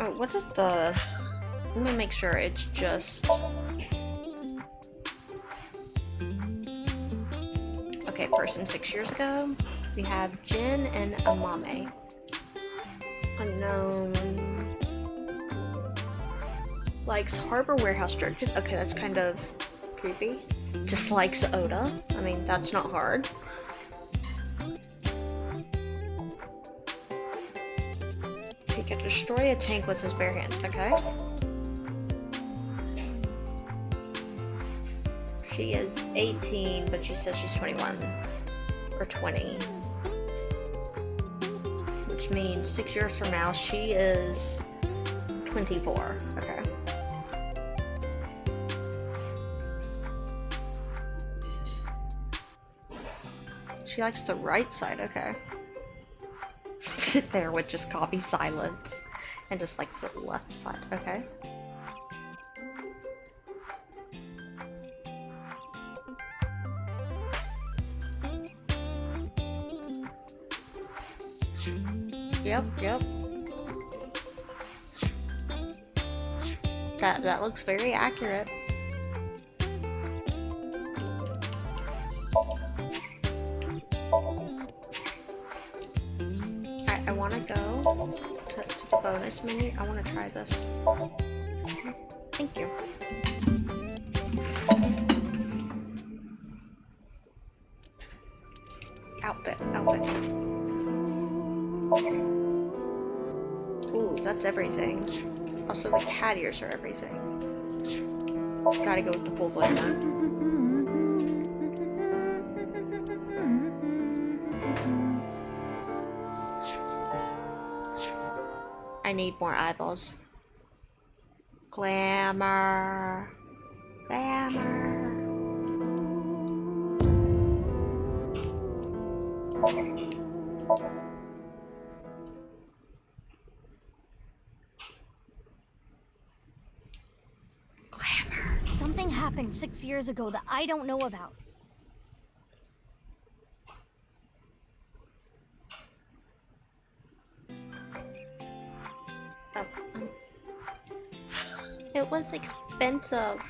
Oh, what is the... Let me make sure it's just... right person 6 years ago. We have Jin and Amame. Unknown. Likes Harbor Warehouse Church. Okay, that's kind of creepy. Dislikes Oda. I mean, that's not hard. He could destroy a tank with his bare hands. Okay. She is 18, but she says she's 21 or 20, which means 6 years from now she is 24. Okay. She likes the right side. Okay. Sit there with just copy silence and just likes the left side. Okay. Yep. That looks very accurate. I want to go to the bonus menu. I want to try this. Thank you. Outfit. Ooh, that's everything. Also, the cat ears are everything. Gotta go with the full blade then. I need more eyeballs. Glamour. Something happened 6 years ago that I don't know about. It was expensive.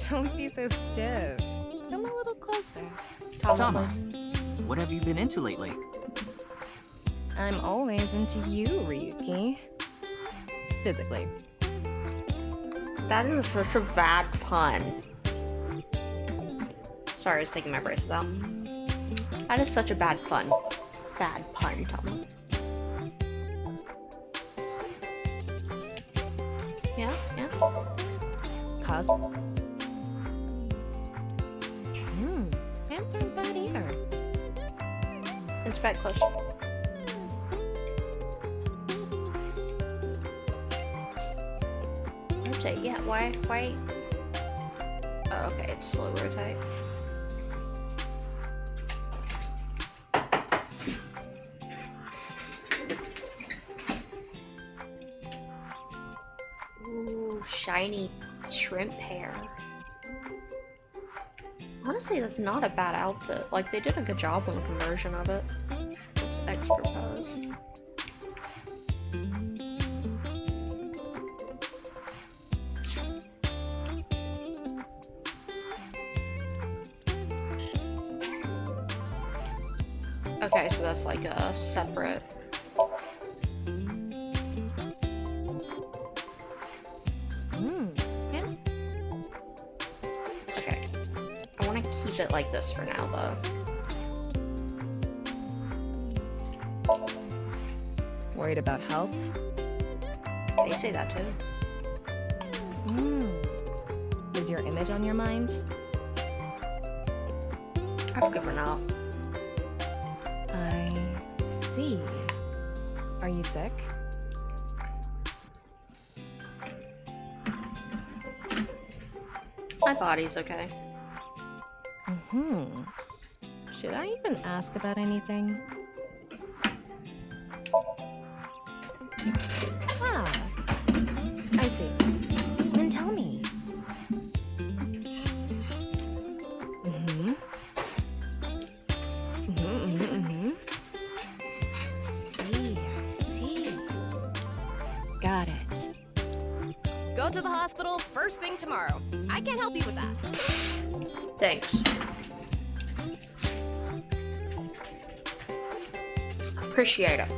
Don't be so stiff. Come a little closer. Tama, what have you been into lately? I'm always into you, Ryuki. Physically. That is such a bad pun. Sorry, I was taking my braces out. That is such a bad pun. Bad pun, Tama. Yeah. Cos. Pants aren't bad either. Inspect close. Rotate, yeah, why? Oh, okay, it's slow rotate. Ooh, shiny shrimp hair. Honestly, that's not a bad outfit. Like, they did a good job on the conversion of it. It's extra pose. Okay, so that's like a separate... Yeah. Okay. I want to keep it like this for now, though. Worried about health? They say that too. Is your image on your mind? That's good for now. I see. Are you sick? My body's okay. Should I even ask about anything? I see. Then tell me. See. Got it. to the hospital first thing tomorrow. I can't help you with that. Thanks. Appreciate it.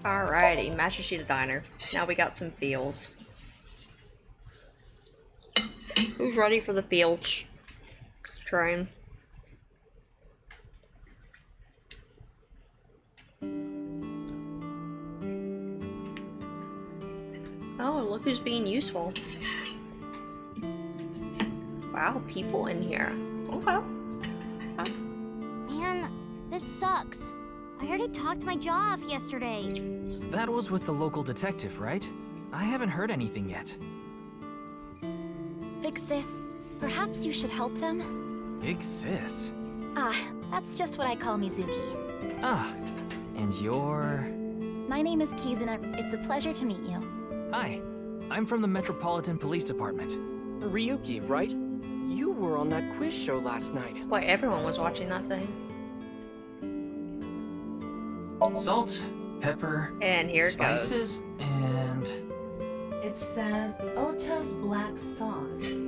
Alrighty, Matsushita Diner. Now we got some feels. Who's ready for the fields train? Oh, look who's being useful. Wow, people in here. Okay. Man, this sucks. I already talked my jaw off yesterday. That was with the local detective, right? I haven't heard anything yet. Big sis, perhaps you should help them? Big sis? Ah, that's just what I call Mizuki. Ah, and you're... My name is Kizuna. It's a pleasure to meet you. Hi, I'm from the Metropolitan Police Department. Ryuki, right? You were on that quiz show last night. Boy, everyone was watching that thing. Salt, pepper, and here it spices, goes. And... It says Ota's black sauce.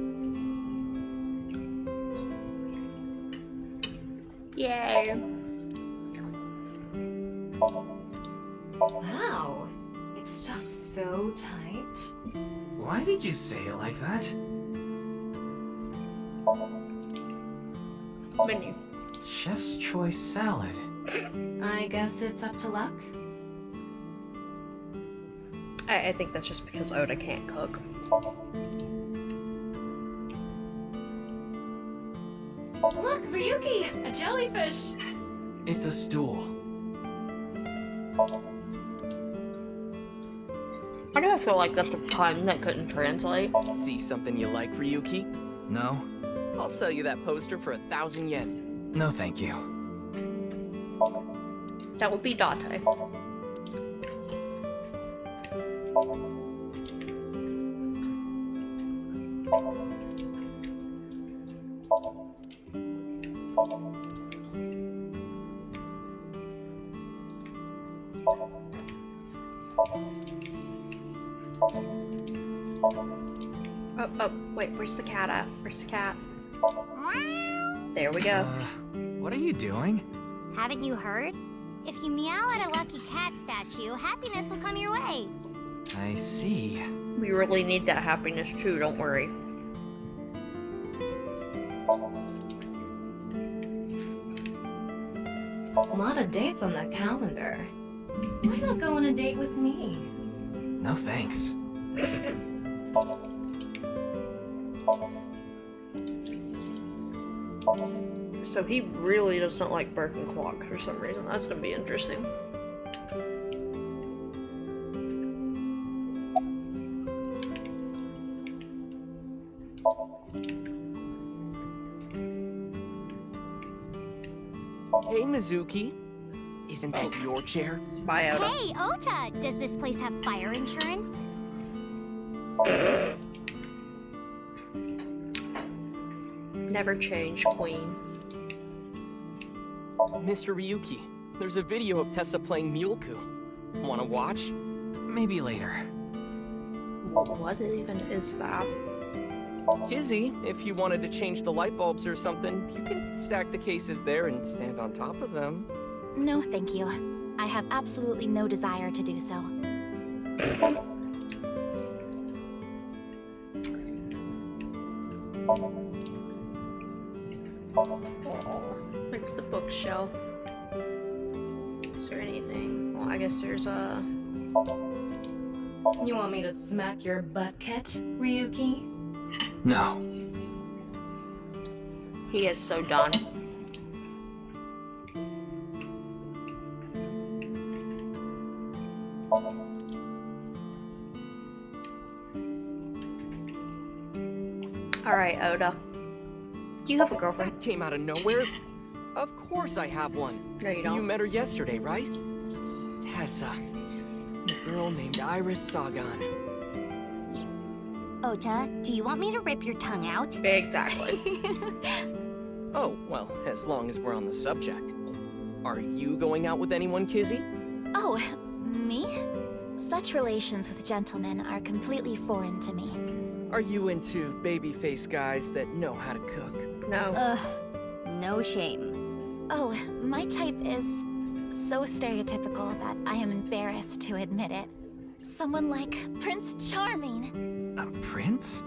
Yay. Wow, it's stuffed so tight. Why did you say it like that? Menu. Chef's choice salad. I guess it's up to luck. I think that's just because Oda can't cook. Look, Ryuki! A jellyfish! It's a stool. Why do I feel like that's a pun that couldn't translate? See something you like, Ryuki? No? I'll sell you that poster for 1,000 yen. No, thank you. That would be Date. Oh, wait, where's the cat at? Where's the cat? There we go. What are you doing? Haven't you heard? If you meow at a lucky cat statue, happiness will come your way. I see. We really need that happiness too, don't worry. A lot of dates on that calendar. Why not go on a date with me? No thanks. So he really does not like broken clocks for some reason. That's gonna be interesting. Hey, Mizuki. Isn't that your chair? Bye, Oda. Hey, Ota! Does this place have fire insurance? Never change, queen. Mr. Ryuki, there's a video of Tessa playing Muleku. Wanna watch? Maybe later. What even is that? Kizzy, if you wanted to change the light bulbs or something, you can stack the cases there and stand on top of them. No, thank you. I have absolutely no desire to do so. It's the bookshelf. Is there anything? Well, I guess there's a... You want me to smack your butt, Kit, Ryuki? No. He is so done. Alright, Oda. Do you have a girlfriend? That came out of nowhere. Of course I have one. No, you don't. You met her yesterday, right? Tessa. A girl named Iris Sagan. Ota, do you want me to rip your tongue out? Exactly. Oh, well, as long as we're on the subject. Are you going out with anyone, Kizzy? Oh, me? Such relations with gentlemen are completely foreign to me. Are you into baby-faced guys that know how to cook? No. Ugh, no shame. Oh, my type is so stereotypical that I am embarrassed to admit it. Someone like Prince Charming. A prince?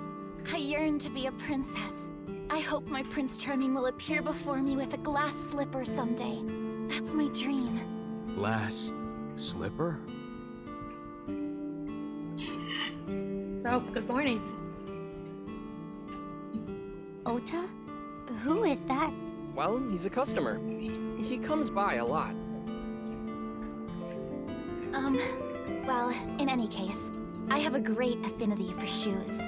I yearn to be a princess. I hope my Prince Charming will appear before me with a glass slipper someday. That's my dream. Glass slipper? Oh, good morning. Ota? Who is that? Well, he's a customer. He comes by a lot. Well, in any case, I have a great affinity for shoes.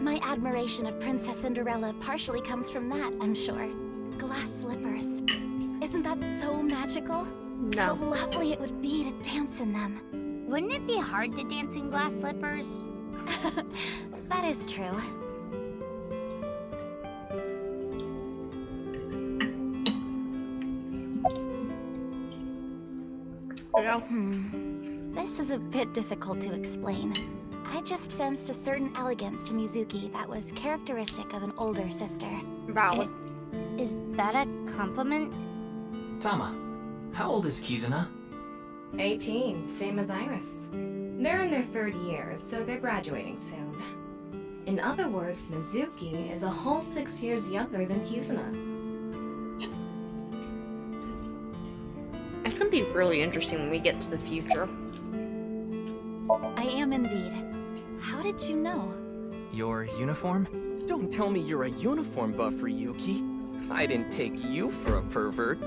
My admiration of Princess Cinderella partially comes from that, I'm sure. Glass slippers. Isn't that so magical? No. How lovely it would be to dance in them. Wouldn't it be hard to dance in glass slippers? That is true. This is a bit difficult to explain. I just sensed a certain elegance to Mizuki that was characteristic of an older sister. Valid. Is that a compliment? Tama, how old is Kizuna? 18, same as Iris. They're in their third year, so they're graduating soon. In other words, Mizuki is a whole 6 years younger than Kizuna. It's gonna be really interesting when we get to the future. I am indeed. How did you know? Your uniform? Don't tell me you're a uniform buff, Ryuki. I didn't take you for a pervert.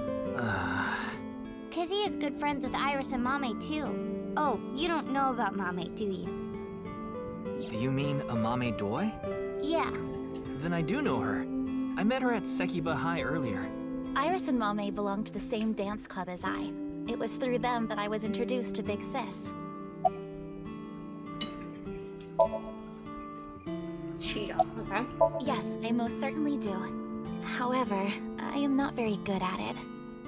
Kizzy is good friends with Iris and Mame too. Oh, you don't know about Mame, do you? Do you mean Amame Doi? Yeah. Then I do know her. I met her at Sekiba High earlier. Iris and Mame belonged to the same dance club as I. It was through them that I was introduced to Big Sis. Cheetah, okay. Yes, I most certainly do. However, I am not very good at it.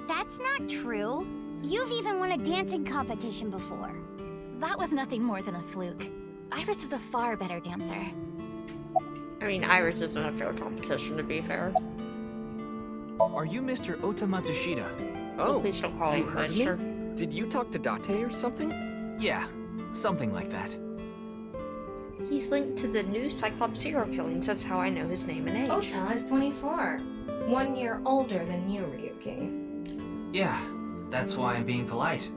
That's not true. You've even won a dancing competition before. That was nothing more than a fluke. Iris is a far better dancer. I mean, Iris isn't a fair competition, to be fair. Are you Mr. Ota Matsushita? Oh, please don't call you him heard Mister. me? Did you talk to Date or something? Yeah, something like that. He's linked to the new Cyclops serial killings. That's how I know his name and age. Ota is 24. 1 year older than you, Ryuki. Yeah, that's why I'm being polite.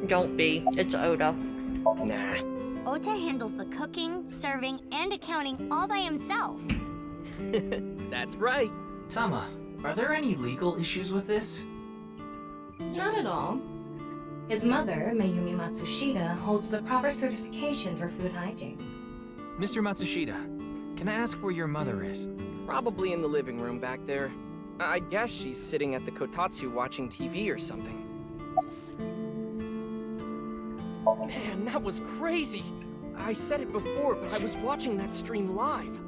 Don't be. It's Oda. Nah. Ota handles the cooking, serving, and accounting all by himself. That's right. Tama, are there any legal issues with this? Not at all. His mother, Mayumi Matsushita, holds the proper certification for food hygiene. Mr. Matsushita, can I ask where your mother is? Probably in the living room back there. I guess she's sitting at the kotatsu watching TV or something. Man, that was crazy! I said it before, but I was watching that stream live.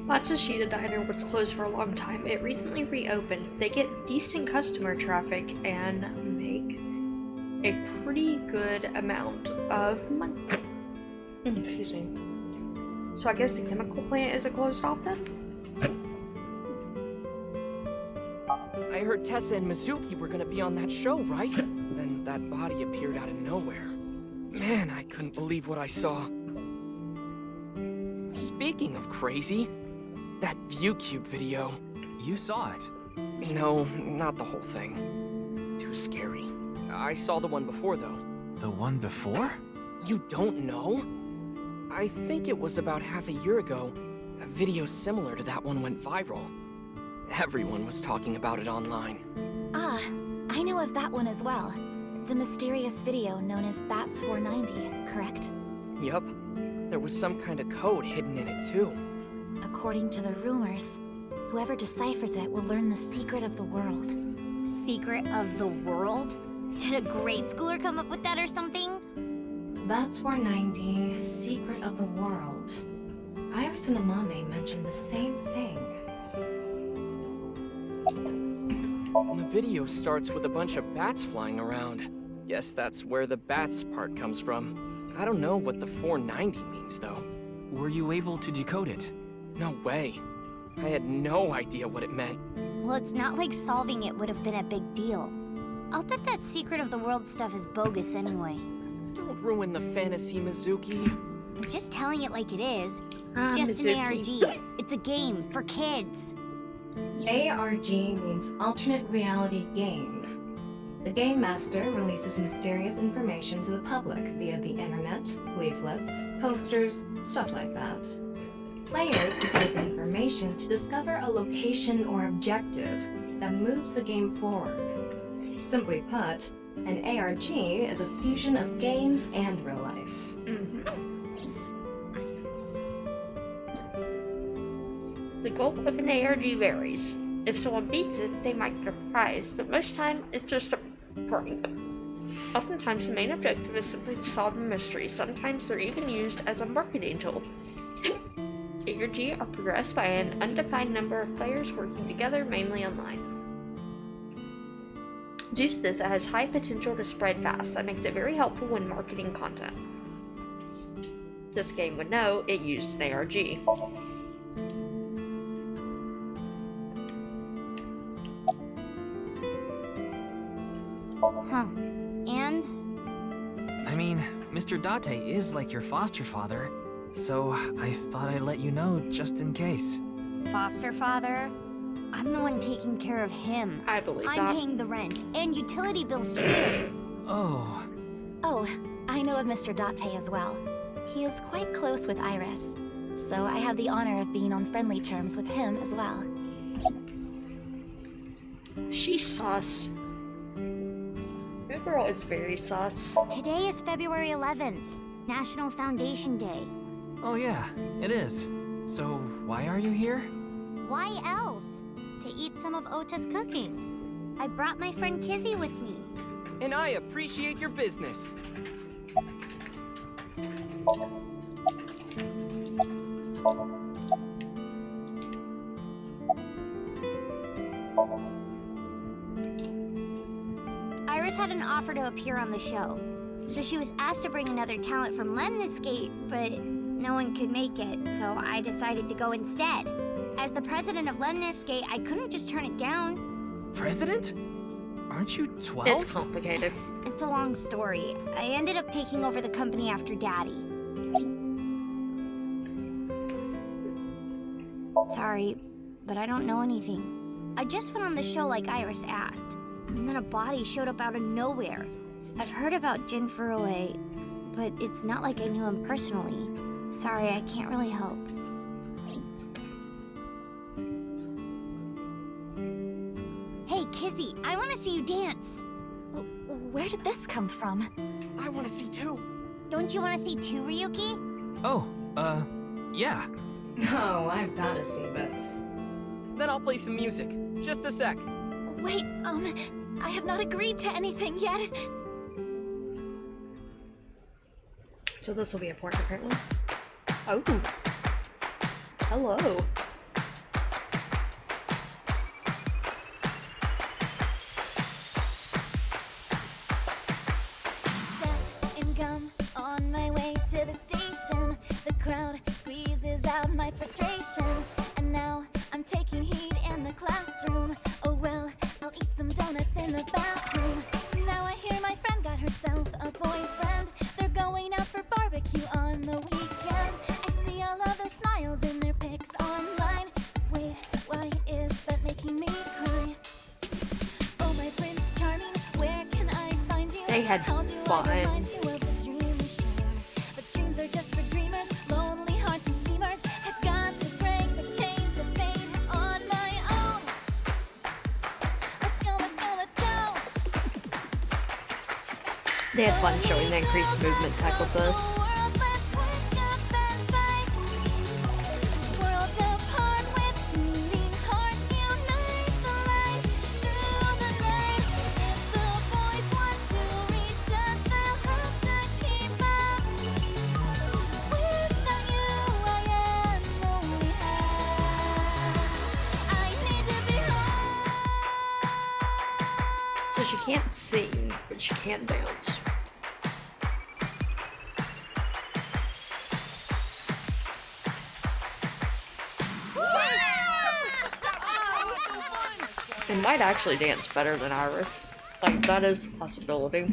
Matsushita Diner was closed for a long time. It recently reopened. They get decent customer traffic and make a pretty good amount of money. Excuse me. So I guess the chemical plant isn't closed off then? I heard Tessa and Mizuki were gonna be on that show, right? Then that body appeared out of nowhere. Man, I couldn't believe what I saw. Speaking of crazy, that ViewCube video. You saw it? No, not the whole thing. Too scary. I saw the one before, though. The one before? You don't know? I think it was about half a year ago. A video similar to that one went viral. Everyone was talking about it online. Ah, I know of that one as well. The mysterious video known as Bats 490, correct? Yup. There was some kind of code hidden in it, too. According to the rumors, whoever deciphers it will learn the secret of the world. Secret of the world? Did a grade schooler come up with that or something? That's 490, Secret of the World. Iris and Amame mentioned the same thing. The video starts with a bunch of bats flying around. Guess that's where the bats part comes from. I don't know what the 490 means, though. Were you able to decode it? No way. I had no idea what it meant. Well, it's not like solving it would have been a big deal. I'll bet that secret of the world stuff is bogus anyway. Don't ruin the fantasy, Mizuki. I'm just telling it like it is. It's just an ARG. It's a game for kids. ARG means Alternate Reality Game. The Game Master releases mysterious information to the public via the internet, leaflets, posters, stuff like that. Players decode the information to discover a location or objective that moves the game forward. Simply put, an ARG is a fusion of games and real life. The goal of an ARG varies. If someone beats it, they might get a prize, but most time it's just a prank. Oftentimes the main objective is simply to solve a mystery. Sometimes they're even used as a marketing tool. ARG are progressed by an undefined number of players working together, mainly online. Due to this, it has high potential to spread fast. That makes it very helpful when marketing content. This game would know it used an ARG. Huh. And? I mean, Mr. Date is like your foster father, so I thought I'd let you know just in case. Foster father? I'm the one taking care of him. I believe that. I'm paying the rent and utility bills too. Oh. Oh, I know of Mr. Date as well. He is quite close with Iris, so I have the honor of being on friendly terms with him as well. She's sus. Your girl is very sus. Today is February 11th, National Foundation Day. Oh yeah, it is. So why are you here? Why else? To eat some of Ota's cooking. I brought my friend Kizzy with me. And I appreciate your business. Iris had an offer to appear on the show, so she was asked to bring another talent from LESSGO, but no one could make it, so I decided to go instead. As the president of LESSGO, I couldn't just turn it down. President? Aren't you 12? It's complicated. It's a long story. I ended up taking over the company after Daddy. Sorry, but I don't know anything. I just went on the show like Iris asked, and then a body showed up out of nowhere. I've heard about Jin Furue, but it's not like I knew him personally. Sorry, I can't really help. Hey, Kizzy, I want to see you dance. Where did this come from? I want to see too. Don't you want to see too, Ryuki? Oh, yeah. Oh, I've gotta see this. Then I'll play some music. Just a sec. Wait, I have not agreed to anything yet. So this will be important, apparently. Oh. Hello. Dust and gum on my way to the station. The crowd squeezes out my frustration. And now I'm taking heat in the classroom. Oh well, I'll eat some donuts in the bathroom. Now I hear my friend got herself a boyfriend. They're going out for barbecue on the weekend. I see all of their smiles in their pics online. Wait, why is that making me cry? Oh my Prince Charming, where can I find you? They had How do I fun. remind you of the dream we share? But dreams are just for dreamers, lonely hearts and schemers. I've got to break the chains of fame on my own. Let's go, let's go, let's go. They had fun showing the increased movement tech with this. Worlds apart with beating hearts unite the light through the night. If the boys want to reach us, they'll have to keep up. Without you, I am So she can't sing, but she can dance. It might actually dance better than Iris. Like, that is a possibility.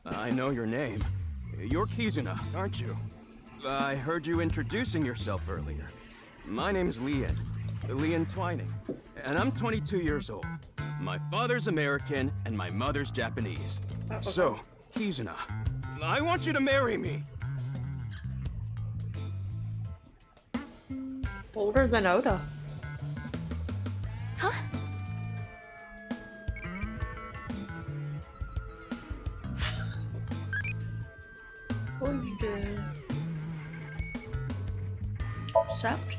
I know your name. You're Kizuna, aren't you? I heard you introducing yourself earlier. My name's Leon Twining, and I'm 22 years old. My father's American, and my mother's Japanese. So, Kizuna, I want you to marry me. Older than Oda. Huh? What did you do? Accept?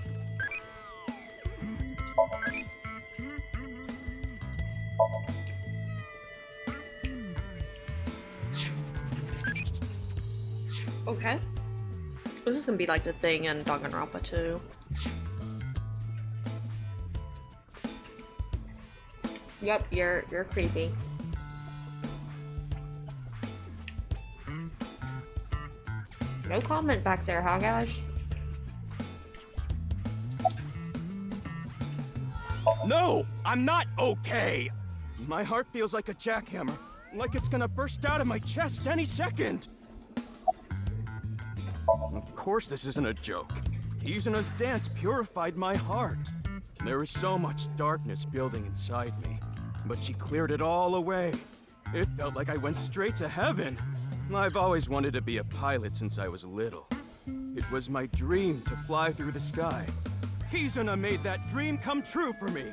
Okay. This is gonna be like the thing in Danganronpa too. Yep, you're creepy. No comment back there, huh guys? No, I'm not okay. My heart feels like a jackhammer, like it's gonna burst out of my chest any second. Of course this isn't a joke. Kizuna's dance purified my heart. There was so much darkness building inside me, but she cleared it all away. It felt like I went straight to heaven. I've always wanted to be a pilot since I was little. It was my dream to fly through the sky. Kizuna made that dream come true for me.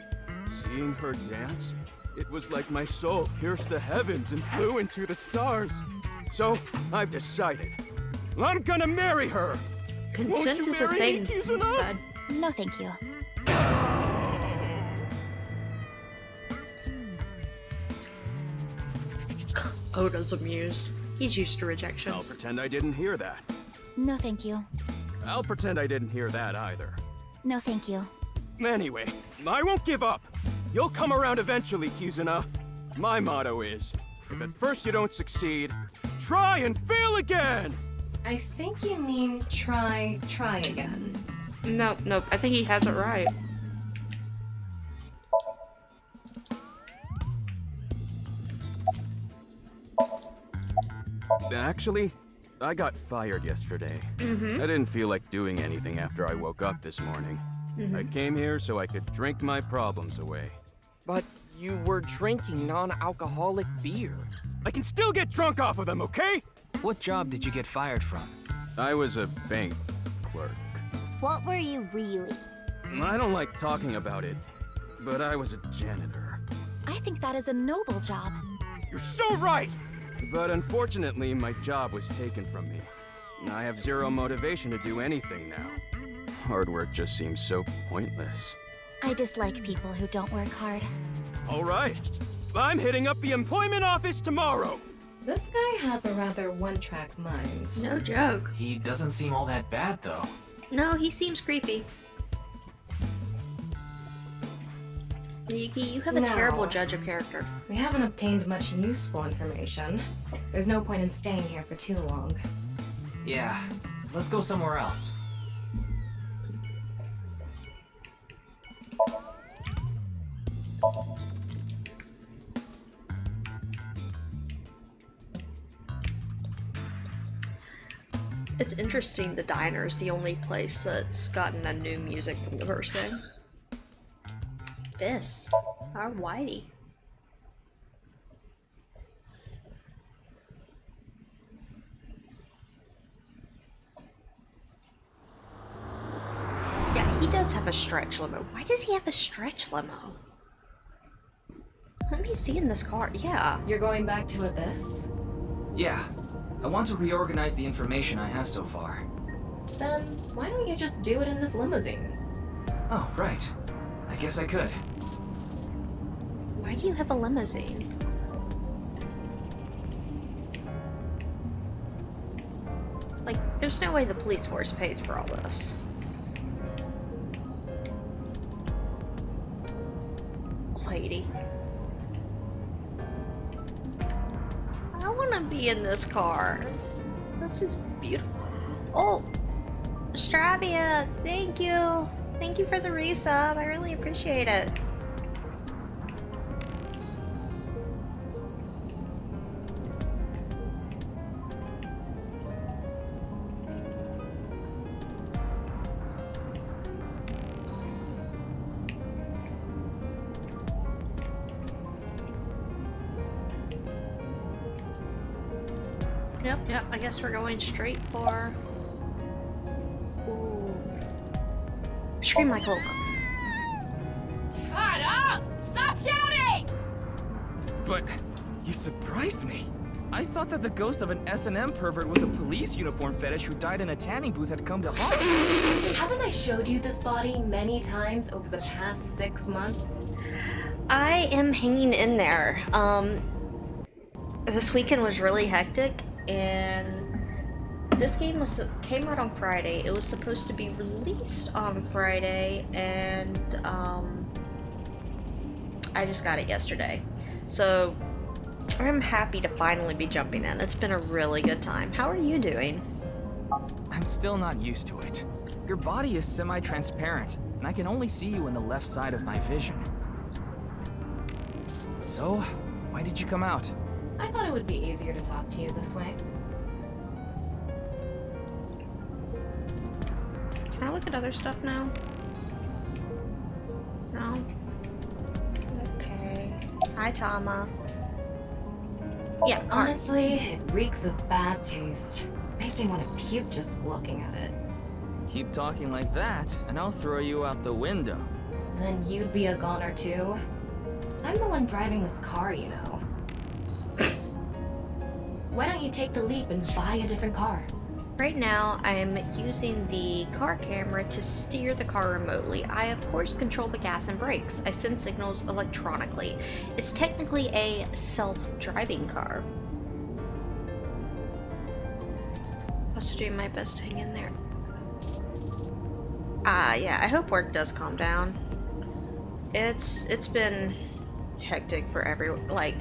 Seeing her dance, it was like my soul pierced the heavens and flew into the stars. So, I've decided. I'm gonna marry her! Consent is a thing. Kizuna? No, thank you. Oda's amused. He's used to rejection. I'll pretend I didn't hear that. No, thank you. I'll pretend I didn't hear that either. No, thank you. Anyway, I won't give up. You'll come around eventually, Kizuna. My motto is, if at first you don't succeed, try and fail again! I think you mean try again. Nope, I think he has it right. Actually, I got fired yesterday. I didn't feel like doing anything after I woke up this morning. I came here so I could drink my problems away. But you were drinking non-alcoholic beer. I can still get drunk off of them, okay? What job did you get fired from? I was a bank clerk. What were you really? I don't like talking about it, but I was a janitor. I think that is a noble job. You're so right! But unfortunately, my job was taken from me. I have zero motivation to do anything now. Hard work just seems so pointless. I dislike people who don't work hard. All right. I'm hitting up the employment office tomorrow. This guy has a rather one-track mind. No joke. He doesn't seem all that bad, though. No, he seems creepy. Yuki, you have a terrible judge of character. We haven't obtained much useful information. There's no point in staying here for too long. Yeah, let's go somewhere else. It's interesting the diner is the only place that's gotten a new music from the first game. This, our Whitey. Yeah, he does have a stretch limo. Why does he have a stretch limo? Let me see in this car. Yeah. You're going back to Abyss? Yeah. I want to reorganize the information I have so far. Then why don't you just do it in this limousine? Oh, right. I guess I could. Why do you have a limousine? Like, there's no way the police force pays for all this. lady. I want to be in this car. This is beautiful. Oh, Stravia, thank you. Thank you for the resub. I really appreciate it. Yep, I guess we're going straight for... Ooh. Scream like a little girl. Shut up! Stop shouting! But you surprised me. I thought that the ghost of an S&M pervert with a police uniform fetish who died in a tanning booth had come to haunt. Haven't I showed you this body many times over the past 6 months? I am hanging in there. This weekend was really hectic, and this game came out on Friday. It was supposed to be released on Friday, and I just got it yesterday. So I'm happy to finally be jumping in. It's been a really good time. How are you doing? I'm still not used to it. Your body is semi-transparent, and I can only see you in the left side of my vision. So, why did you come out? I thought it would be easier to talk to you this way. Can I look at other stuff now? No? Okay. Hi, Tama. Yeah, cards. Honestly, it reeks of bad taste. Makes me want to puke just looking at it. Keep talking like that, and I'll throw you out the window. Then you'd be a goner too? I'm the one driving this car, you know. Why don't you take the leap and buy a different car? Right now, I'm using the car camera to steer the car remotely. I, of course, control the gas and brakes. I send signals electronically. It's technically a self-driving car. Also doing my best to hang in there. Yeah, I hope work does calm down. It's been hectic for everyone. Like,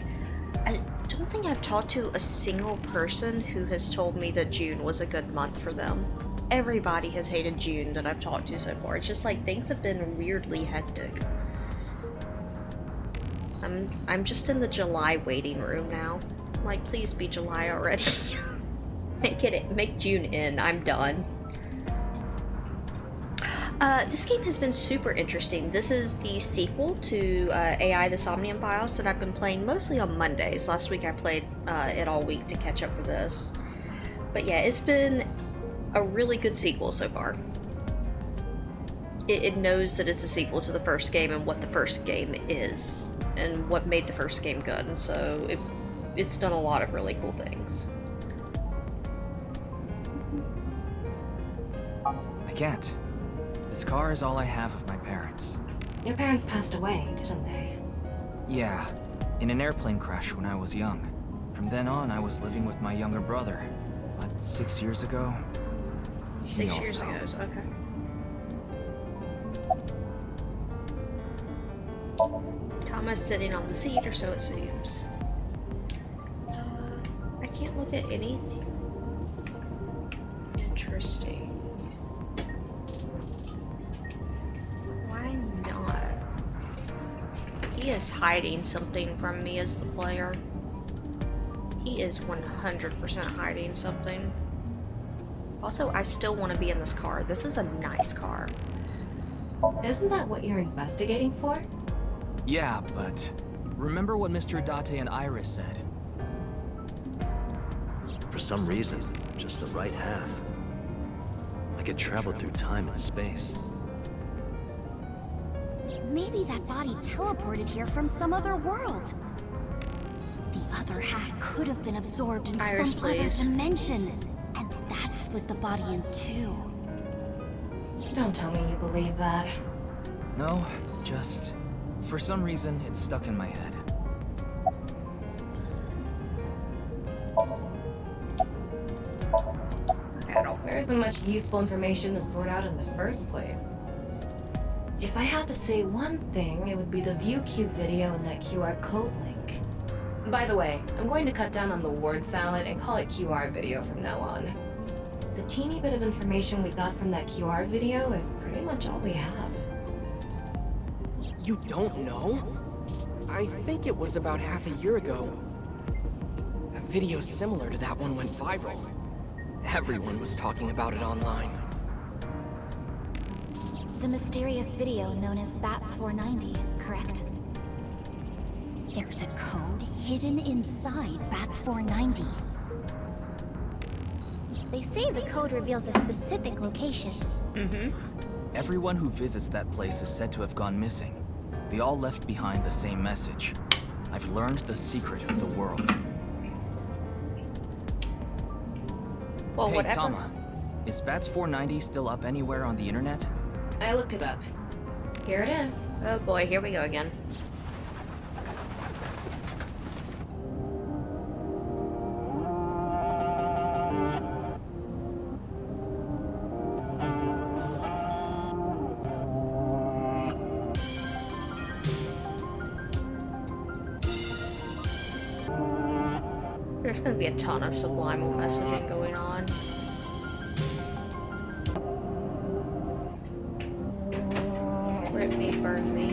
I don't think I've talked to a single person who has told me that June was a good month for them. Everybody has hated June that I've talked to so far. It's just like things have been weirdly hectic. I'm just in the July waiting room now. Like, please be July already. Make June in. I'm done. This game has been super interesting. This is the sequel to AI the Somnium Files that I've been playing mostly on Mondays. Last week I played it all week to catch up for this. But yeah, it's been a really good sequel so far. It knows that it's a sequel to the first game and what the first game is and what made the first game good, and so it's done a lot of really cool things. I can't. This car is all I have of my parents. Your parents passed away, didn't they? Yeah, in an airplane crash when I was young. From then on, I was living with my younger brother. But 6 years ago? 6 years ago, okay. Thomas sitting on the seat, or so it seems. I can't look at anything. Interesting. Why not? He is hiding something from me as the player. He is 100% hiding something. Also, I still want to be in this car. This is a nice car. Isn't that what you're investigating for? Yeah, but remember what Mr. Date and Iris said? For some reason, just the right half. Like it traveled through time and space. Maybe that body teleported here from some other world. The other half could have been absorbed in Iris, some please. other dimension. And that split the body in two. Don't tell me you believe that. No, just... for some reason, it's stuck in my head. There isn't much useful information to sort out in the first place. If I had to say one thing, it would be the ViewCube video and that QR code link. By the way, I'm going to cut down on the word salad and call it QR video from now on. The teeny bit of information we got from that QR video is pretty much all we have. You don't know? I think it was about half a year ago. A video similar to that one went viral. Everyone was talking about it online. The mysterious video known as Bats 490, correct? There's a code hidden inside Bats 490. They say the code reveals a specific location. Everyone who visits that place is said to have gone missing. They all left behind the same message. I've learned the secret of the world. Well, hey, whatever. Tama, is Bats 490 still up anywhere on the internet? I looked it up. Here it is. Oh boy, here we go again. There's gonna be a ton of subliminal messaging going on. Rip me, burn me.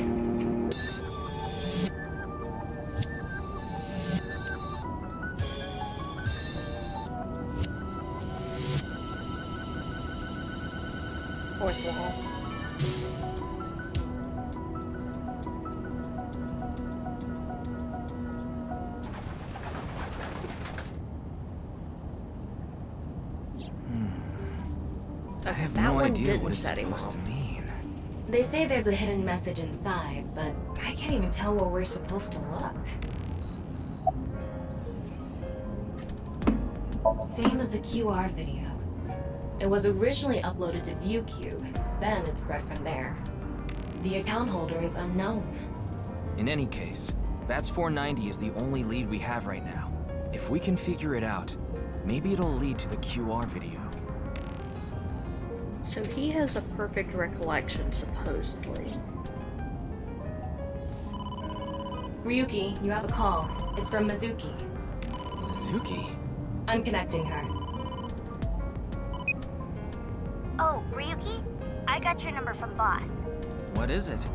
Fourth wall. I have that no one idea didn't what it's set him supposed to off. mean. They say there's a hidden message inside, but I can't even tell where we're supposed to look. Same as the QR video. It was originally uploaded to ViewCube, then it spread from there. The account holder is unknown. In any case, Bats 490 is the only lead we have right now. If we can figure it out, maybe it'll lead to the QR video. So he has a perfect recollection, supposedly. Ryuki, you have a call. It's from Mizuki. Mizuki? I'm connecting her. Oh, Ryuki? I got your number from Boss. What is it?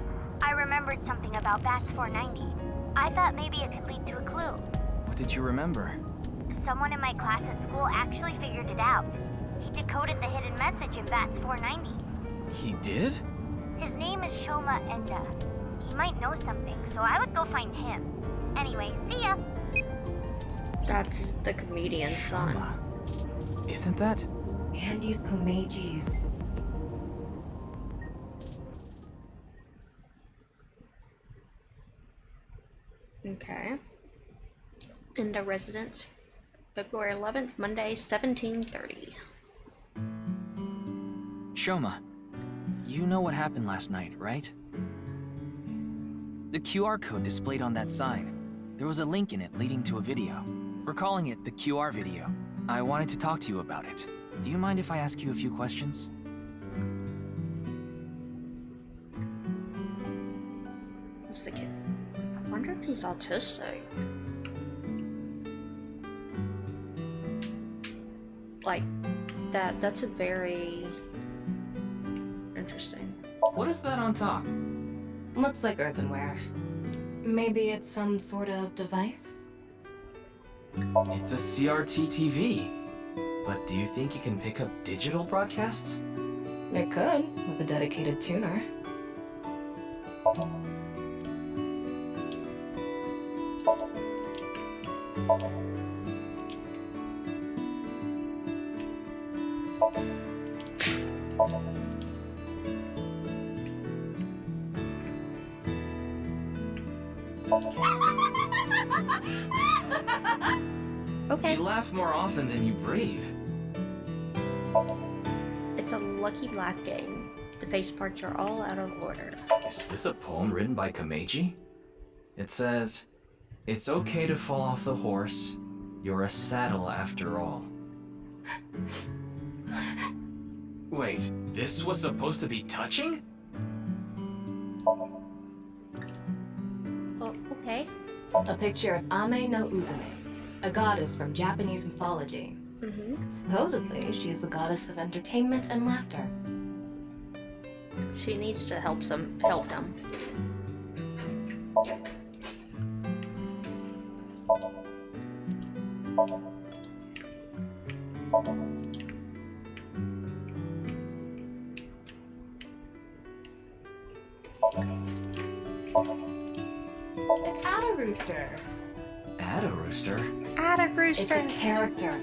I remembered something about Bats 490. I thought maybe it could lead to a clue. What did you remember? Someone in my class at school actually figured it out. He decoded the hidden message in Bats 490. He did? His name is Shoma, and he might know something, so I would go find him. Anyway, see ya! That's the comedian's son. Isn't that? Andy's Komeji's. Okay. Endo residence. February 11th, Monday, 1730. Shoma, you know what happened last night, right? The QR code displayed on that sign. There was a link in it leading to a video. We're calling it the QR video. I wanted to talk to you about it. Do you mind if I ask you a few questions? What's the kid? I wonder if he's autistic. Like, that's a very interesting. What is that on top? Looks like earthenware. Maybe it's some sort of device? It's a CRT TV. But do you think it can pick up digital broadcasts? It could, with a dedicated tuner. Okay. You laugh more often than you breathe. It's a lucky black game. The face parts are all out of order. Is this a poem written by Komeiji? It says, "It's okay to fall off the horse. You're a saddle after all." Wait, this was supposed to be touching? A picture of Ame no Uzume, a goddess from Japanese mythology. Supposedly, she is the goddess of entertainment and laughter. She needs to help him. It's Ada Rooster. Ada Rooster? Ada Rooster. It's a character.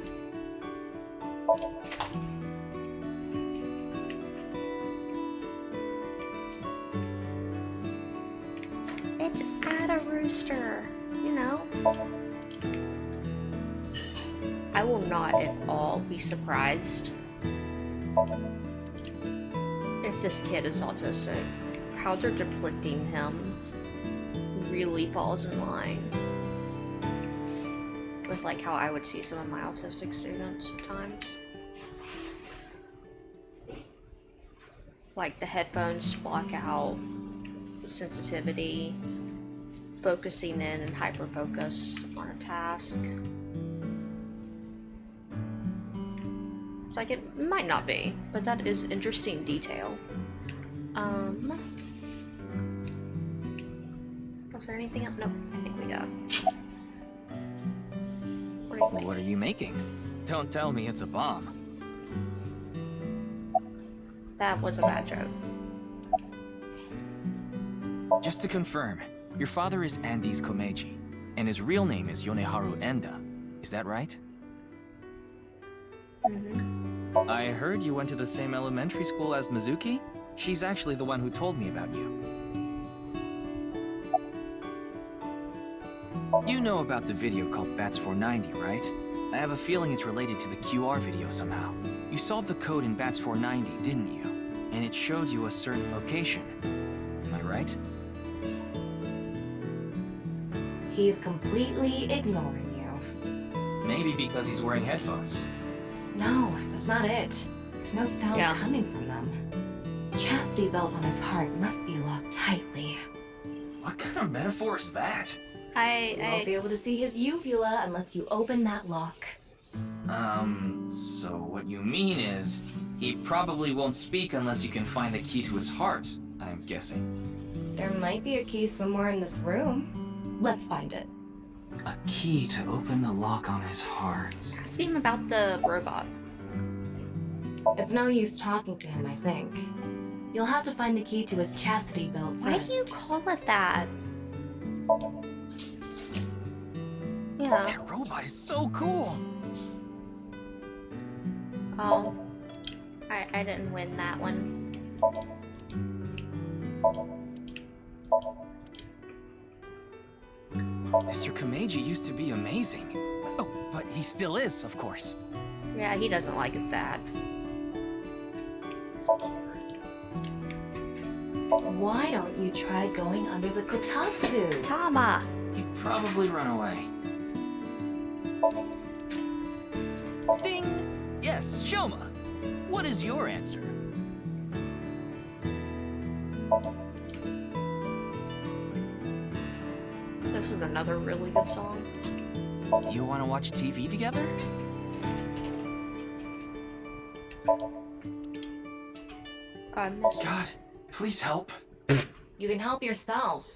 It's Ada Rooster. You know. I will not at all be surprised if this kid is autistic. How they're depicting him really falls in line with like how I would see some of my autistic students at times. Like the headphones block out sensitivity, focusing in and hyper-focus on a task. It's like it might not be, but that is interesting detail. Was there anything else? Nope, I think we got. What are you making? Don't tell me it's a bomb. That was a bad joke. Just to confirm, your father is Andes Komeiji, and his real name is Yoneharu Enda. Is that right? I heard you went to the same elementary school as Mizuki? She's actually the one who told me about you. You know about the video called Bats 490, right? I have a feeling it's related to the QR video somehow. You solved the code in Bats 490, didn't you? And it showed you a certain location. Am I right? He's completely ignoring you. Maybe because he's wearing headphones. No, that's not it. There's no sound coming from them. Chastity belt on his heart must be locked tightly. What kind of metaphor is that? You won't be able to see his uvula unless you open that lock. So what you mean is, he probably won't speak unless you can find the key to his heart, I'm guessing. There might be a key somewhere in this room. Let's find it. A key to open the lock on his heart. Ask him about the robot. It's no use talking to him, I think. You'll have to find the key to his chastity belt first. Why do you call it that? Yeah. That robot is so cool! Oh. I didn't win that one. Mr. Komeiji used to be amazing. Oh, but he still is, of course. Yeah, he doesn't like his dad. Why don't you try going under the kotatsu? Tama! He'd probably run away. Ding! Yes, Shoma. What is your answer? This is another really good song. Do you want to watch TV together? I missed God, please help. You can help yourself.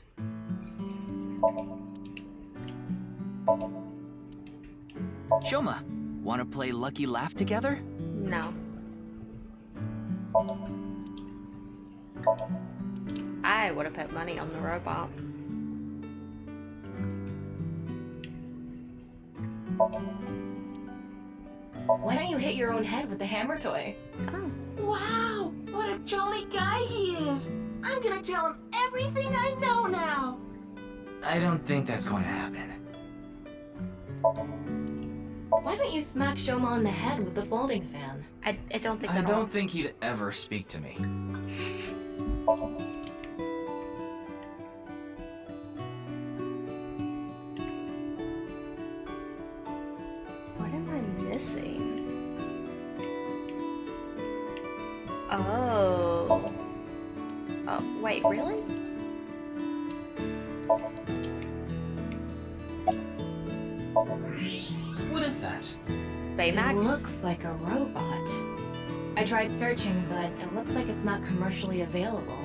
Shoma, want to play Lucky Laugh together? No. I would have put money on the robot. Why don't you hit your own head with the hammer toy? Oh. Wow, what a jolly guy he is. I'm gonna tell him everything I know now. I don't think that's going to happen. Why don't you smack Shoma on the head with the folding fan? I don't think I don't think he'd ever speak to me. What am I missing? Oh. Oh, wait, really? that? Baymax? It looks like a robot. I tried searching, but it looks like it's not commercially available.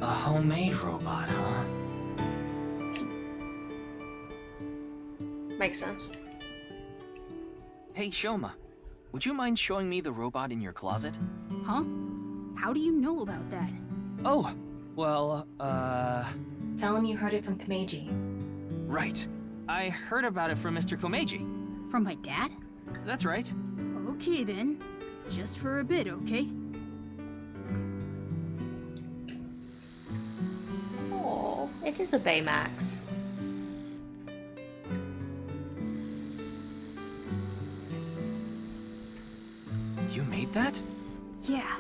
A homemade robot, huh? Makes sense. Hey, Shoma. Would you mind showing me the robot in your closet? Huh? How do you know about that? Oh, well, Tell him you heard it from Komeiji. right. I heard about it from Mr. Komeiji. From my dad? That's right. Okay then. Just for a bit, okay? Oh, it is a Baymax. You made that? Yeah.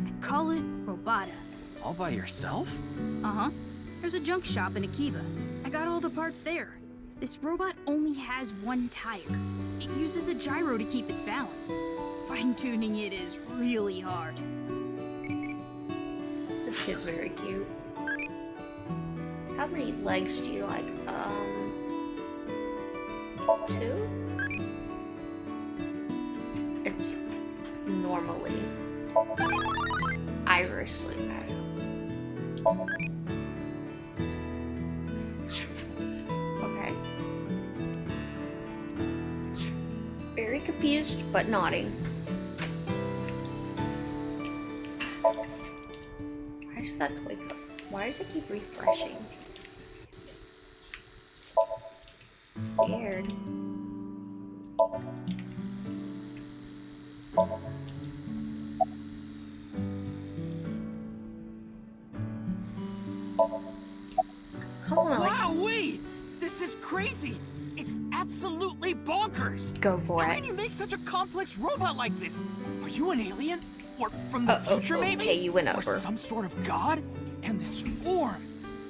I call it Robata. All by yourself? Uh-huh. There's a junk shop in Akiba. I got all the parts there. This robot only has one tire. It uses a gyro to keep its balance. Fine-tuning it is really hard. This kid's very cute. How many legs do you like? 2? It's normally Irishly bad. Okay. Very confused, but nodding. Why does that click? Why does it keep refreshing? Weird. Come on, like, Wowee! This is crazy! It's absolutely bonkers! go for How it. can you make such a complex robot like this? Are you an alien? Or from the future, maybe? Okay, you went Or over. some sort of god? And this form!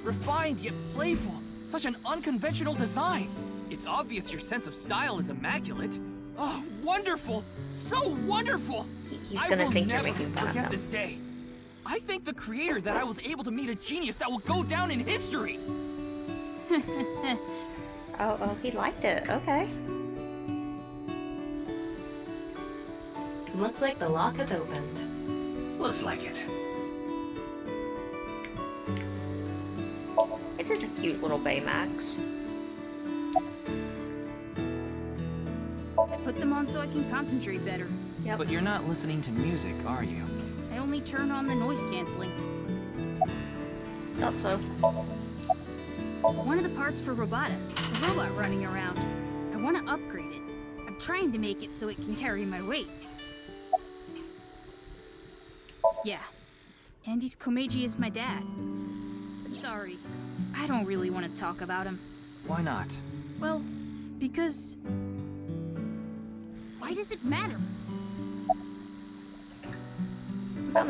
Refined yet playful. Such an unconventional design. It's obvious your sense of style is immaculate. Oh, wonderful! So wonderful! He's I gonna will think you're never making fun of forget him. this day. I thank the creator that I was able to meet a genius that will go down in history. Oh, he liked it. Okay. Looks like the lock has opened. Looks like it. It is a cute little Baymax. I put them on so I can concentrate better. Yep. But you're not listening to music, are you? I only turn on the noise canceling. Thought so. One of the parts for Robata, the robot running around. I want to upgrade it. I'm trying to make it so it can carry my weight. Yeah. Andy's Komeiji is my dad. Sorry, I don't really want to talk about him. Why not? Well, because... Why does it matter?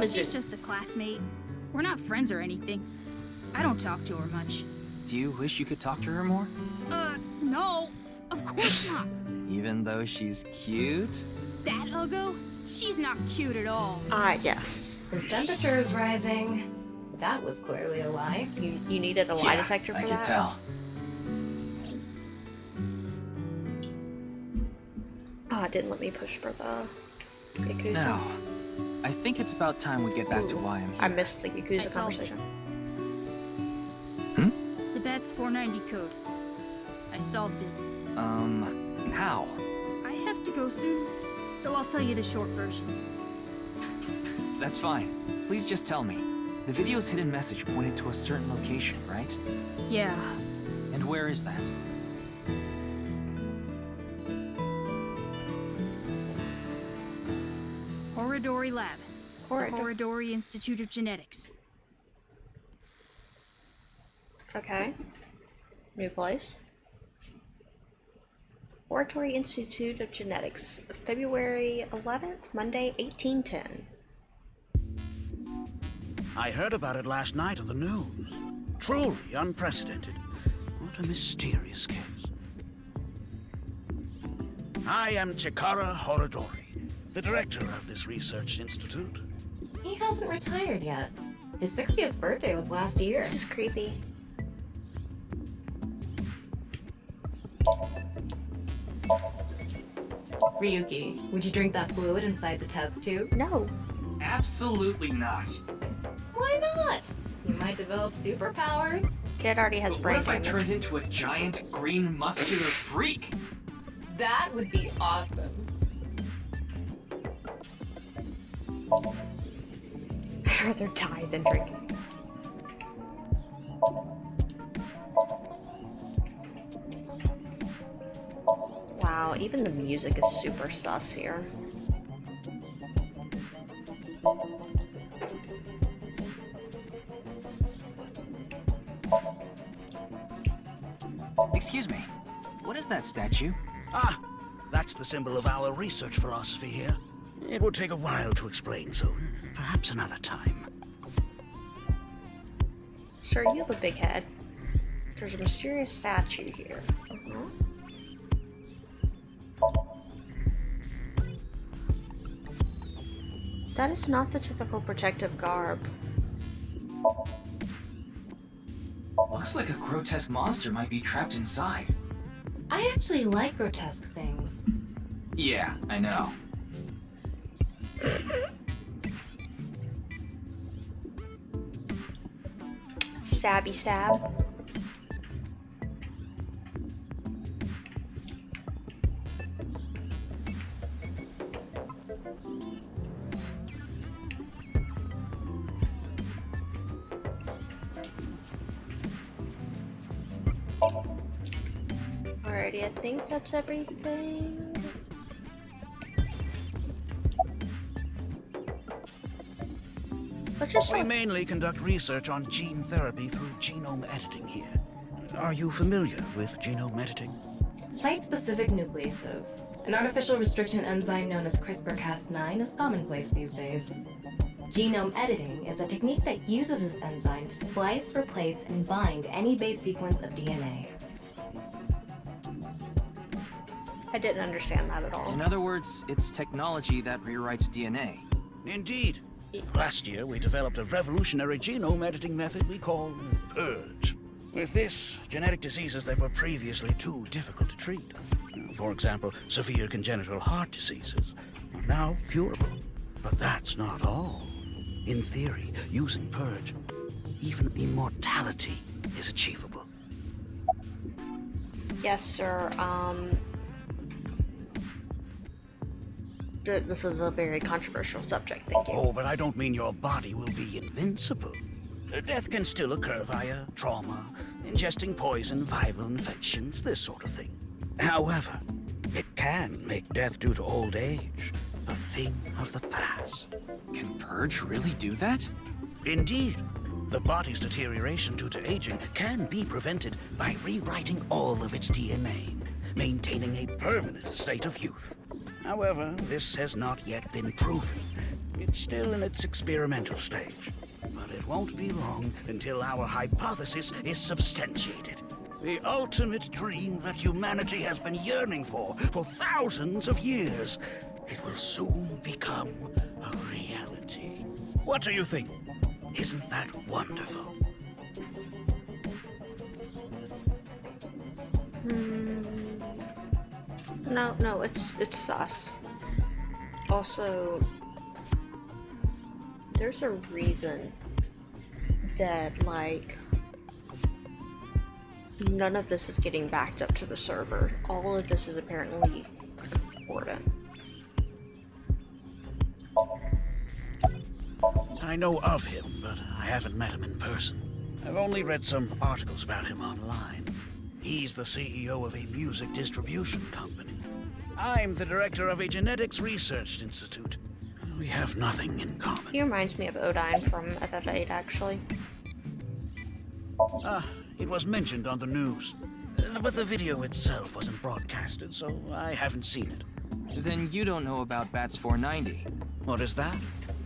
She's just a classmate. We're not friends or anything. I don't talk to her much. Do you wish you could talk to her more? No. Of course not. Even though she's cute? That Uggo? She's not cute at all. Yes. His temperature is rising. That was clearly a lie. You needed a lie detector for I that? could tell. Oh, it didn't let me push for the Yakuza. Now, I think it's about time we get back to why I'm here. I missed the I Yakuza solved it. conversation. The bat's 490 code. I solved it. How? I have to go soon, so I'll tell you the short version. That's fine. Please just tell me. The video's hidden message pointed to a certain location, right? Yeah. And where is that? Horodori Lab. Horodori Institute of Genetics. Okay. New place. Oratory Institute of Genetics, February 11th, Monday, 1810. I heard about it last night on the news. Truly unprecedented. What a mysterious case. I am Chikara Horodori, the director of this research institute. He hasn't retired yet. His 60th birthday was last year. This is creepy. Ryuki, would you drink that fluid inside the test tube? No. Absolutely not. Why not? You might develop superpowers. Kid already has But brain what if I damage. turned into a giant, green, muscular freak? That would be awesome. I'd rather die than drinking. Wow, even the music is super sus here. Excuse me, what is that statue? Ah, that's the symbol of our research philosophy here. It would take a while to explain, so perhaps another time. Sir, you have a big head. There's a mysterious statue here. That is not the typical protective garb. Looks like a grotesque monster might be trapped inside. I actually like grotesque things. Yeah, I know. Stabby stab. Alrighty, I think that's everything. We mainly conduct research on gene therapy through genome editing here. Are you familiar with genome editing? Site-specific nucleases. An artificial restriction enzyme known as CRISPR-Cas9 is commonplace these days. Genome editing is a technique that uses this enzyme to splice, replace, and bind any base sequence of DNA. I didn't understand that at all. In other words, it's technology that rewrites DNA. Indeed. Last year, we developed a revolutionary genome editing method we call PURGE. With this, genetic diseases that were previously too difficult to treat, for example, severe congenital heart diseases, are now curable. But that's not all. In theory, using PURGE, even immortality is achievable. Yes, sir. This is a very controversial subject, thank you. Oh, but I don't mean your body will be invincible. Death can still occur via trauma, ingesting poison, viral infections, this sort of thing. However, it can make death due to old age a thing of the past. Can Purge really do that? Indeed. The body's deterioration due to aging can be prevented by rewriting all of its DNA, maintaining a permanent state of youth. However, this has not yet been proven. It's still in its experimental stage. But it won't be long until our hypothesis is substantiated. The ultimate dream that humanity has been yearning for thousands of years. It will soon become a reality. What do you think? Isn't that wonderful? No, it's sus. Also, there's a reason that, like, none of this is getting backed up to the server. All of this is apparently important. I know of him, but I haven't met him in person. I've only read some articles about him online. He's the CEO of a music distribution company. I'm the director of a genetics research institute. We have nothing in common. He reminds me of Odine from FF8, actually. It was mentioned on the news. But the video itself wasn't broadcasted, so I haven't seen it. Then you don't know about Bats 490. What is that?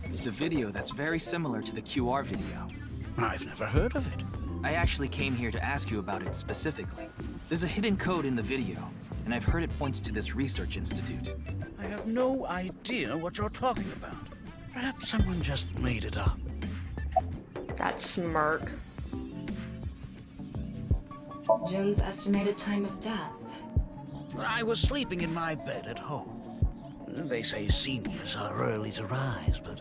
It's a video that's very similar to the QR video. I've never heard of it. I actually came here to ask you about it specifically. There's a hidden code in the video, and I've heard it points to this research institute. I have no idea what you're talking about. Perhaps someone just made it up. That smirk. Jun's estimated time of death. I was sleeping in my bed at home. They say seniors are early to rise, but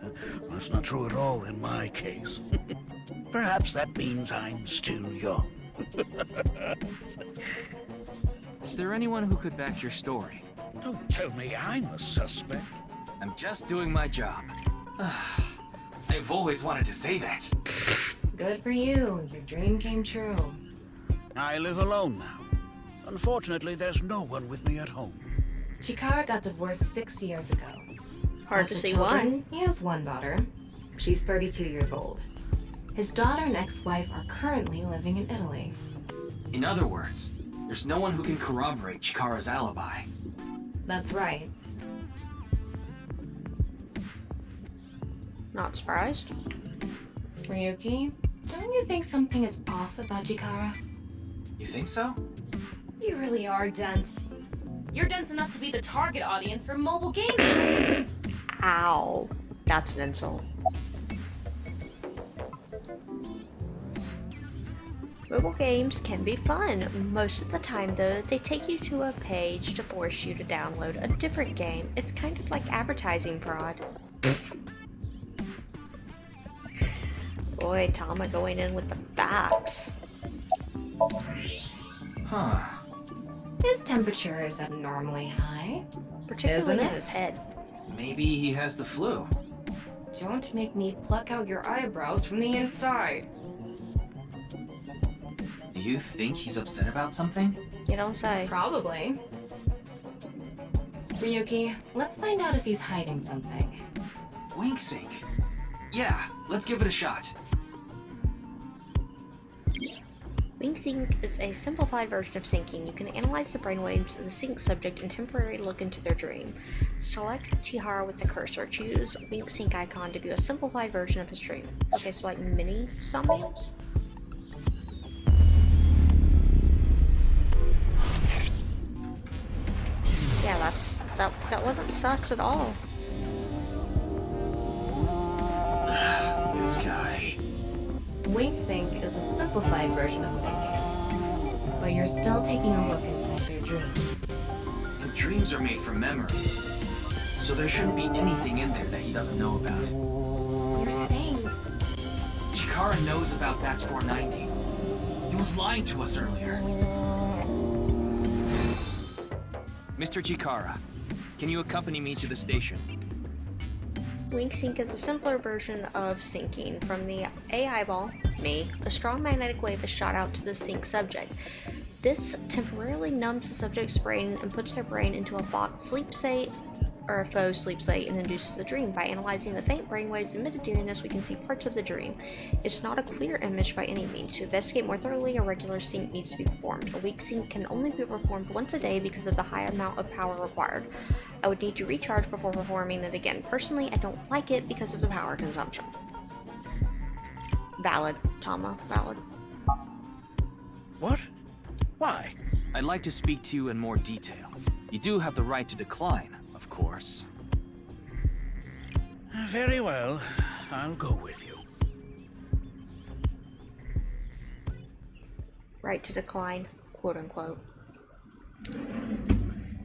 that's not true at all in my case. Perhaps that means I'm still young. Is there anyone who could back your story? Don't tell me I'm a suspect. I'm just doing my job. I've always wanted to say that. Good for you. Your dream came true. I live alone now. Unfortunately, there's no one with me at home. Chikara got divorced 6 years ago. Hard As to for see children, he has one daughter. She's 32 years old. His daughter and ex-wife are currently living in Italy. In other words, there's no one who can corroborate Chikara's alibi. That's right. Not surprised. Ryuki, don't you think something is off about Chikara? You think so? You really are dense. You're dense enough to be the target audience for mobile gamers. Ow. That's an insult. Mobile games can be fun. Most of the time, though, they take you to a page to force you to download a different game. It's kind of like advertising fraud. Boy, Tama going in with the facts. Huh. His temperature is abnormally high. Particularly Isn't in it? his head. Maybe he has the flu. Don't make me pluck out your eyebrows from the inside. Do you think he's upset about something? You don't say. Probably. Ryuki, let's find out if he's hiding something. Wink sync. Yeah, let's give it a shot. WinkSync is a simplified version of syncing. You can analyze the brainwaves of the sync subject and temporarily look into their dream. Select Chihara with the cursor. Choose WinkSync icon to view a simplified version of his dream. Okay, so like mini somniums? Yeah, that wasn't sus at all. This guy. WinkSync is a simplified version of syncing, but you're still taking a look inside their dreams. And dreams are made from memories. So there shouldn't be anything in there that he doesn't know about. You're saying... Chikara knows about Bats 490. He was lying to us earlier. Mr. Chikara, can you accompany me to the station? WinkSync is a simpler version of syncing. From the AI ball, me, a strong magnetic wave is shot out to the sync subject. This temporarily numbs the subject's brain and puts their brain into a box sleep state or a faux sleep state and induces a dream. By analyzing the faint brainwaves emitted during this, we can see parts of the dream. It's not a clear image by any means. To investigate more thoroughly, a regular sync needs to be performed. A weak sync can only be performed once a day because of the high amount of power required. I would need to recharge before performing it again. Personally, I don't like it because of the power consumption. Valid, Tama, valid. What? Why? I'd like to speak to you in more detail. You do have the right to decline, of course. Very well. I'll go with you. Right to decline, quote unquote.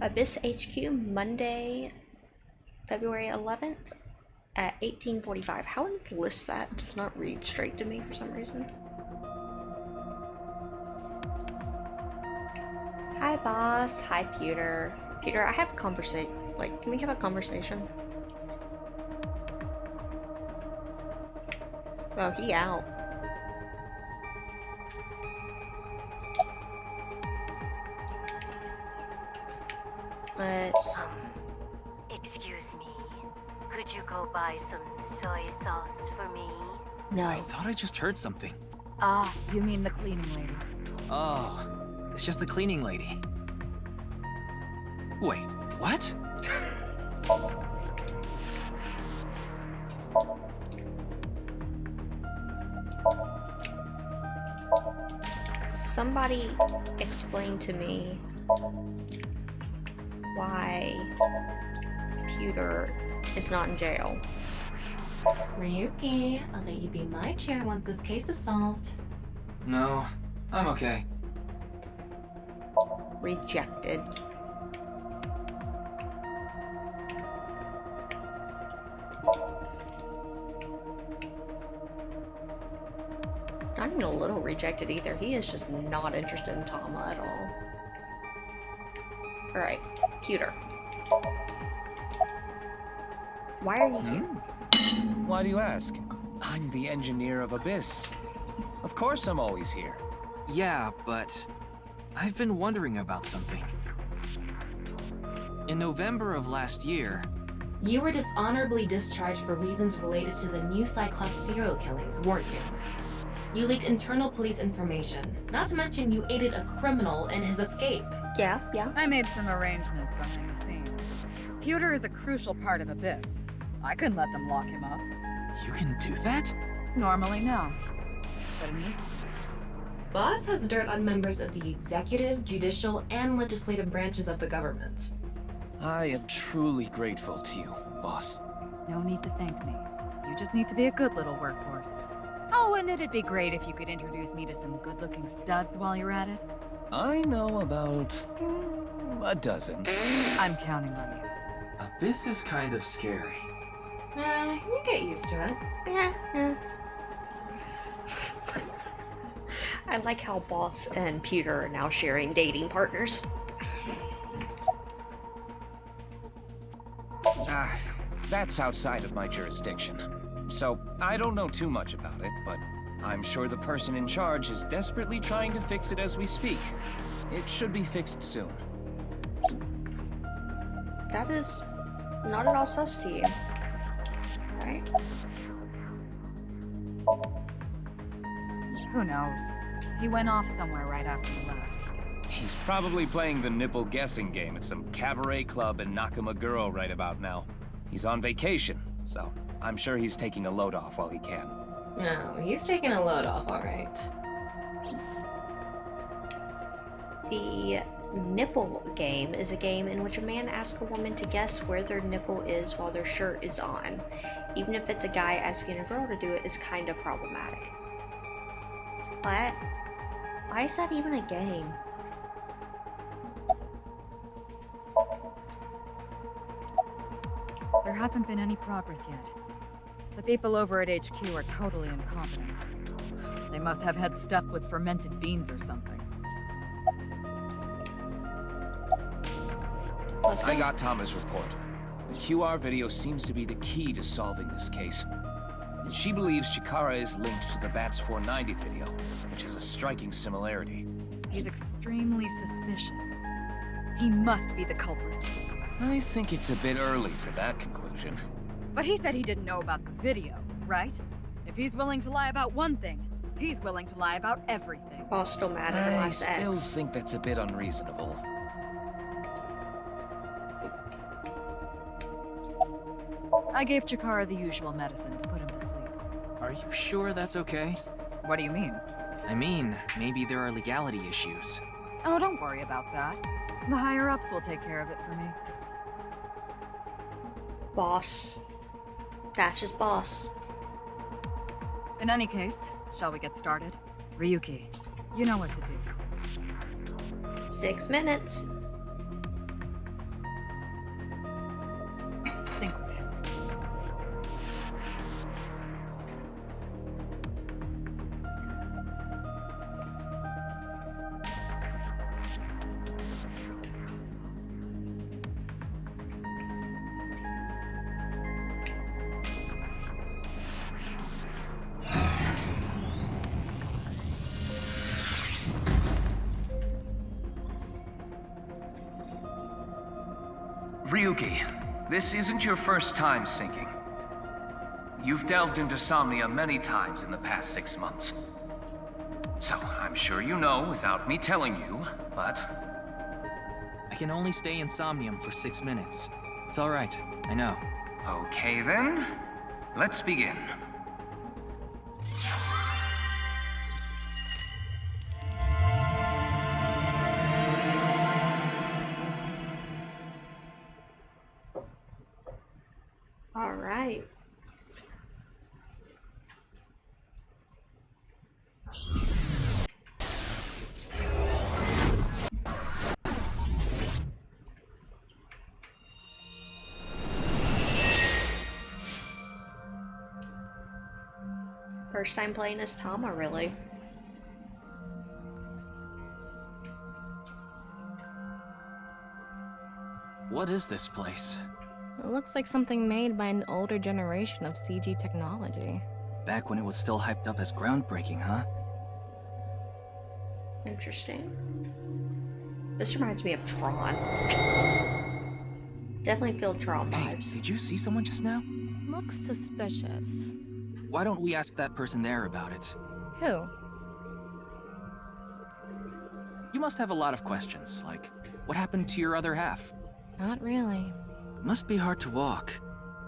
Abyss HQ, Monday, February 11th at 18:45. How would it list that? It does not read straight to me for some reason. Hi, boss. Hi, Pewter. Pewter, I have a conversation. Like, can we have a conversation? Oh, he out. Let's... Excuse me. Could you go buy some soy sauce for me? No. I thought I just heard something. Ah, you mean the cleaning lady. Oh, it's just the cleaning lady. Wait, what? Somebody explain to me why Pewter is not in jail. Ryuki, I'll let you be my chair once this case is solved. No, I'm okay. Rejected. rejected either. He is just not interested in Tama at all. Alright, Pewter. Why are you here? Why do you ask? I'm the engineer of Abyss. Of course I'm always here. Yeah, but I've been wondering about something. In November of last year... You were dishonorably discharged for reasons related to the new Cyclops serial killings, weren't you? You leaked internal police information, not to mention you aided a criminal in his escape. Yeah. I made some arrangements behind the scenes. Pewter is a crucial part of Abyss. I couldn't let them lock him up. You can do that? Normally, no. But in this case... Boss has dirt on members of the executive, judicial, and legislative branches of the government. I am truly grateful to you, boss. No need to thank me. You just need to be a good little workhorse. Oh, and it'd be great if you could introduce me to some good-looking studs while you're at it. I know about a dozen. I'm counting on you. Abyss is kind of scary. You get used to it. Yeah. I like how Boss and Pewter are now sharing dating partners. That's outside of my jurisdiction. So, I don't know too much about it, but I'm sure the person in charge is desperately trying to fix it as we speak. It should be fixed soon. That is not at all sus to you. Right? Who knows? He went off somewhere right after you left. He's probably playing the nipple guessing game at some cabaret club in Nakamaguro right about now. He's on vacation, so I'm sure he's taking a load off while he can. No, he's taking a load off, alright. The nipple game is a game in which a man asks a woman to guess where their nipple is while their shirt is on. Even if it's a guy asking a girl to do it, it's kind of problematic. But why is that even a game? There hasn't been any progress yet. The people over at HQ are totally incompetent. They must have had stuff with fermented beans or something. I got Tama's report. The QR video seems to be the key to solving this case. And she believes Chikara is linked to the Bats 490 video, which is a striking similarity. He's extremely suspicious. He must be the culprit. I think it's a bit early for that conclusion. But he said he didn't know about the video, right? If he's willing to lie about one thing, he's willing to lie about everything. Well, still mad at I still think that's a bit unreasonable. I gave Chikara the usual medicine to put him to sleep. Are you sure that's okay? What do you mean? I mean, maybe there are legality issues. Oh, don't worry about that. The higher-ups will take care of it for me. Boss. That's just boss. In any case, shall we get started? Ryuki, you know what to do. 6 minutes. Sync with him. Ryuki, this isn't your first time syncing. You've delved into Somnia many times in the past 6 months. So, I'm sure you know without me telling you, but... I can only stay in Somnium for 6 minutes. It's alright, I know. Okay then, let's begin. All right. First time playing as Tama, really. What is this place? It looks like something made by an older generation of CG technology. Back when it was still hyped up as groundbreaking, huh? Interesting. This reminds me of Tron. Definitely feel Tron vibes. Hey, did you see someone just now? Looks suspicious. Why don't we ask that person there about it? Who? You must have a lot of questions, like, what happened to your other half? Not really. Must be hard to walk.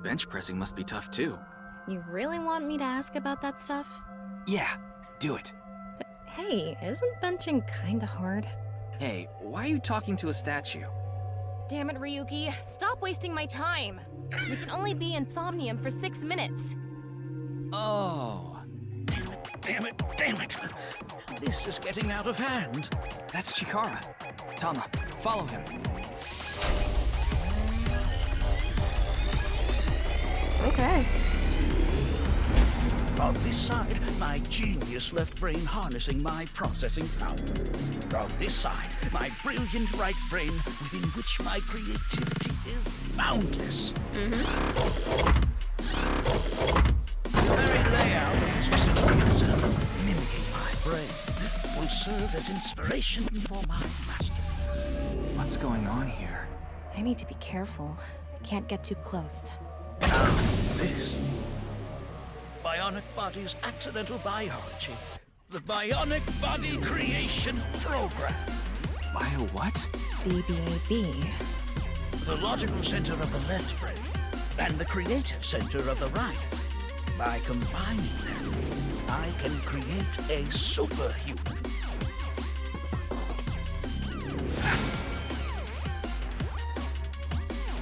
Bench pressing must be tough too. You really want me to ask about that stuff? Yeah, do it. But hey, isn't benching kinda hard? Hey, why are you talking to a statue? Damn it, Ryuki. Stop wasting my time. We can only be in Somnium for 6 minutes. Oh. Damn it, damn it. This is getting out of hand. That's Chikara. Tama, follow him. Okay. On this side, my genius left brain harnessing my processing power. On this side, my brilliant right brain within which my creativity is boundless. The very layout of this facility itself, mimicking my brain, will serve as inspiration for my master. What's going on here? I need to be careful. I can't get too close. Now, this. Bionic Body's accidental biology. The Bionic Body Creation Program. Bio what? BBAB. The logical center of the left brain and the creative center of the right. By combining them, I can create a superhuman.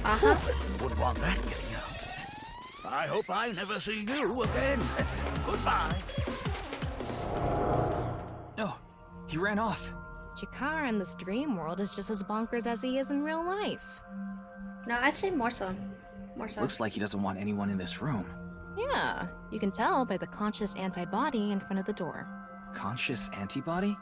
Who would want that getting out? I hope I never see you again. Goodbye. No, he ran off. Chikara in this dream world is just as bonkers as he is in real life. No, I'd say more so. More so. Looks like he doesn't want anyone in this room. Yeah, you can tell by the conscious antibody in front of the door. Conscious antibody?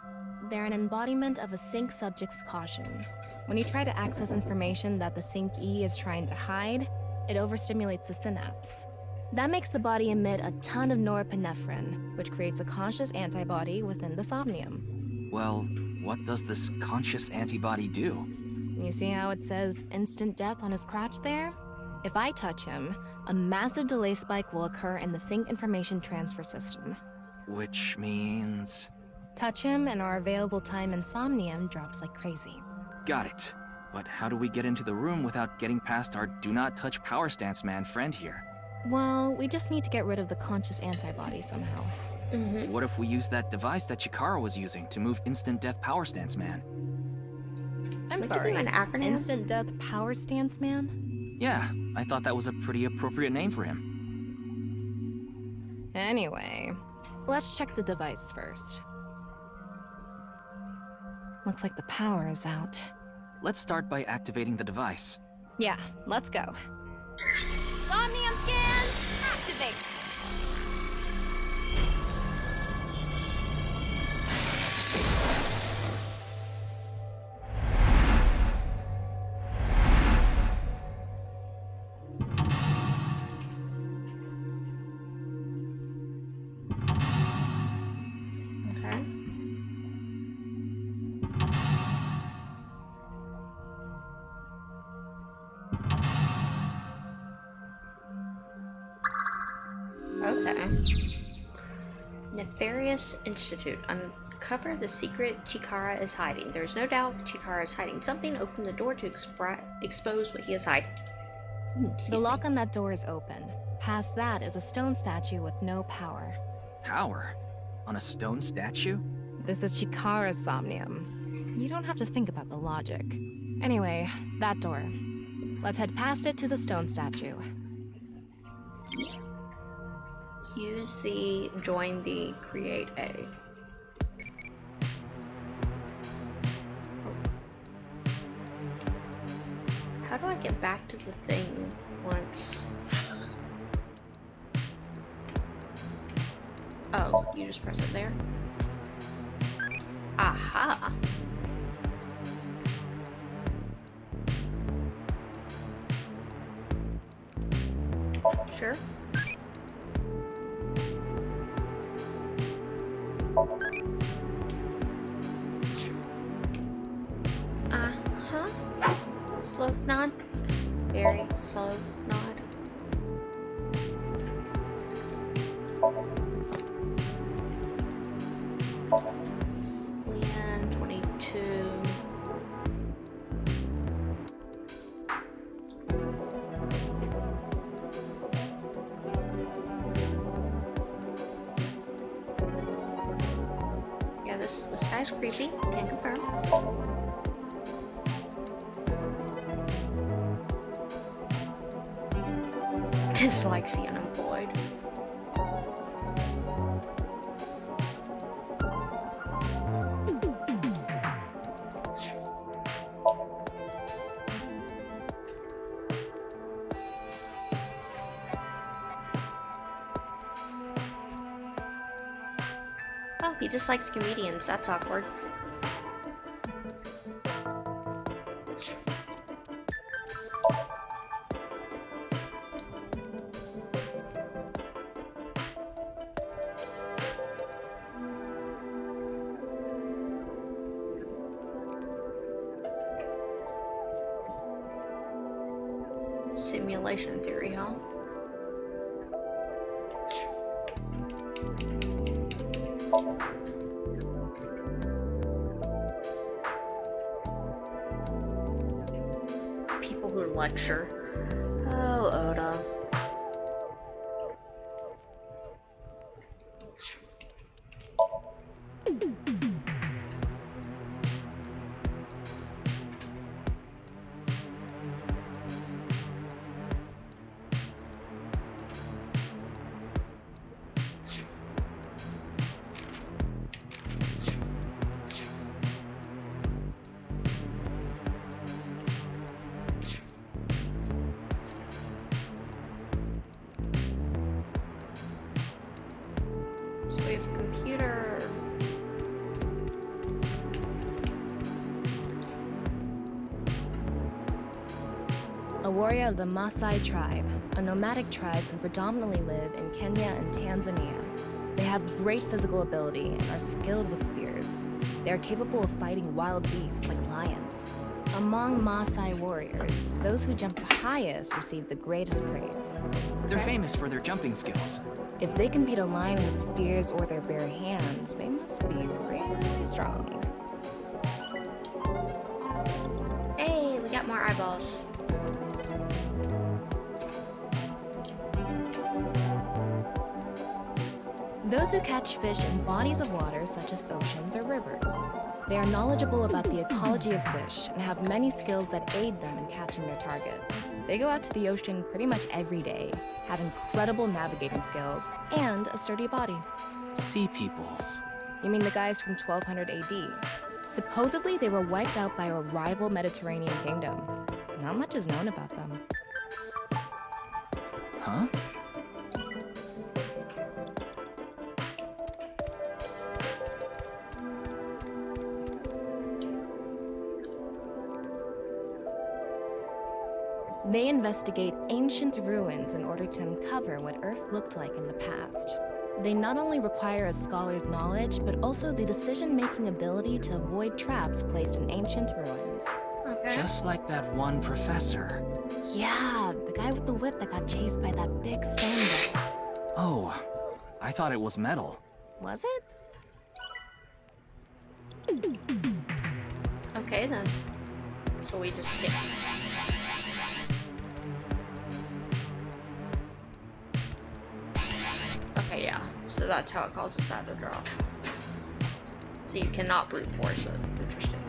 They're an embodiment of a sync subject's caution. When you try to access information that the sync E is trying to hide, it overstimulates the synapse. That makes the body emit a ton of norepinephrine, which creates a conscious antibody within the somnium. Well, what does this conscious antibody do? You see how it says instant death on his crotch there? If I touch him, a massive delay spike will occur in the sync information transfer system. Which means... Touch him and our available time in Somnium drops like crazy. Got it. But how do we get into the room without getting past our do not touch power stance man friend here? Well, we just need to get rid of the conscious antibody somehow. What if we use that device that Chikara was using to move instant death power stance man? I'm We sorry, could do an acronym. Instant death power stance man? Yeah, I thought that was a pretty appropriate name for him. Anyway, let's check the device first. Looks like the power is out. Let's start by activating the device. Yeah, let's go. Somnium scan, activate. Okay. Okay. Nefarious Institute. Uncover the secret Chikara is hiding. There is no doubt Chikara is hiding something. Open the door to expose what he is hiding. The lock on that door is open. Past that is a stone statue with no power. Power? On a stone statue? This is Chikara's Somnium. You don't have to think about the logic. Anyway, that door. Let's head past it to the stone statue. Use the join the create A. How do I get back to the thing once? Oh, you just press it there? Aha! Sure. Uh-huh. Slow nod. Very slow nod. Leanne, 22. Yeah, this guy's creepy. Can confirm. Dislikes the unemployed. Oh, he dislikes comedians. That's awkward. Simulation theory, huh? People who lecture. Oh, Oda. So we have a computer. A warrior of the Maasai tribe, a nomadic tribe who predominantly live in Kenya and Tanzania. They have great physical ability and are skilled with spears. They are capable of fighting wild beasts like lions. Among Maasai warriors, those who jump the highest receive the greatest praise. They're famous for their jumping skills. If they can beat a lion with spears or their bare hands, they must be really strong. Hey, we got more eyeballs. Those who catch fish in bodies of water such as oceans or rivers. They are knowledgeable about the ecology of fish and have many skills that aid them in catching their target. They go out to the ocean pretty much every day, have incredible navigating skills, and a sturdy body. Sea peoples. You mean the guys from 1200 AD? Supposedly, they were wiped out by a rival Mediterranean kingdom. Not much is known about them. Huh? They investigate ancient ruins in order to uncover what Earth looked like in the past. They not only require a scholar's knowledge, but also the decision-making ability to avoid traps placed in ancient ruins. Okay. Just like that one professor. Yeah, the guy with the whip that got chased by that big stone guy. Oh, I thought it was metal. Was it? Okay then. So we just get. Okay, yeah. So that's how it causes that to drop. So you cannot brute force it. Interesting.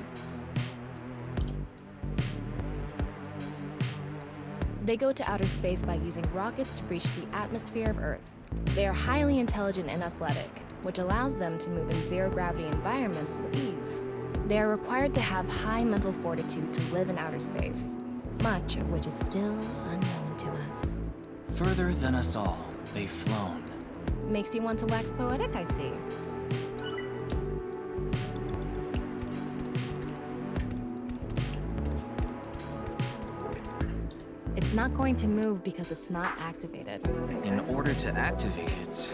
They go to outer space by using rockets to breach the atmosphere of Earth. They are highly intelligent and athletic, which allows them to move in zero-gravity environments with ease. They are required to have high mental fortitude to live in outer space, much of which is still unknown to us. Further than us all, they've flown. Makes you want to wax poetic, I see. It's not going to move because it's not activated. In order to activate it...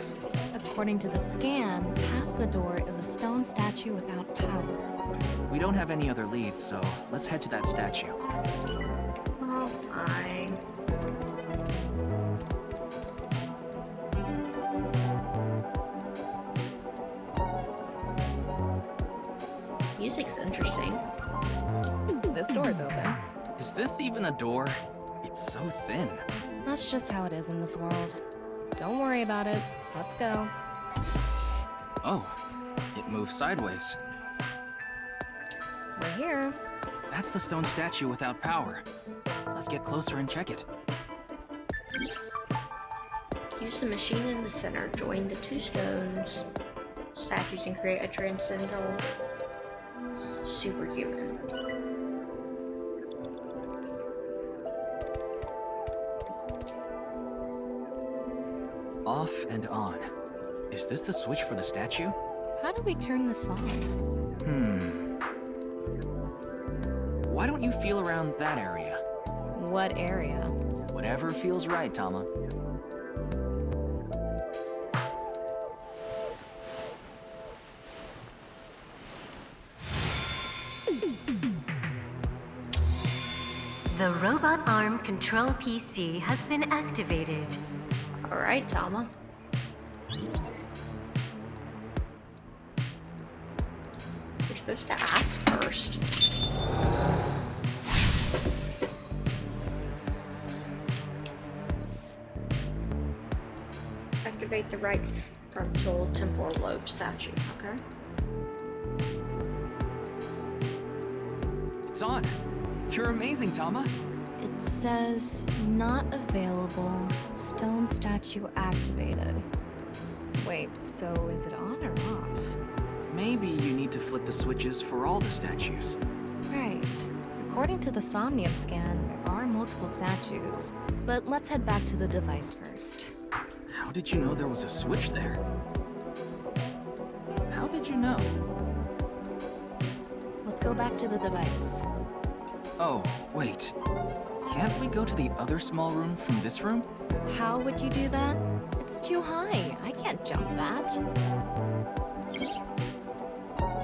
According to the scan, past the door is a stone statue without power. We don't have any other leads, so let's head to that statue. Oh, fine. Music's interesting. This door's open. Is this even a door? It's so thin. That's just how it is in this world. Don't worry about it. Let's go. Oh, it moves sideways. We're here. That's the stone statue without power. Let's get closer and check it. Use the machine in the center. Join the two stones statues and create a transcendental superhuman. Off and on. Is this the switch for the statue? How do we turn this on? Why don't you feel around that area? What area? Whatever feels right, Tama. The robot arm control PC has been activated. All right, Tama. You're supposed to ask first. Activate the right frontal temporal lobe statue, okay? It's on. You're amazing, Tama. It says, not available, stone statue activated. Wait, so is it on or off? Maybe you need to flip the switches for all the statues. Right. According to the Somnium scan, there are multiple statues. But let's head back to the device first. How did you know there was a switch there? How did you know? Let's go back to the device. Oh, wait. Can't we go to the other small room from this room? How would you do that? It's too high. I can't jump that.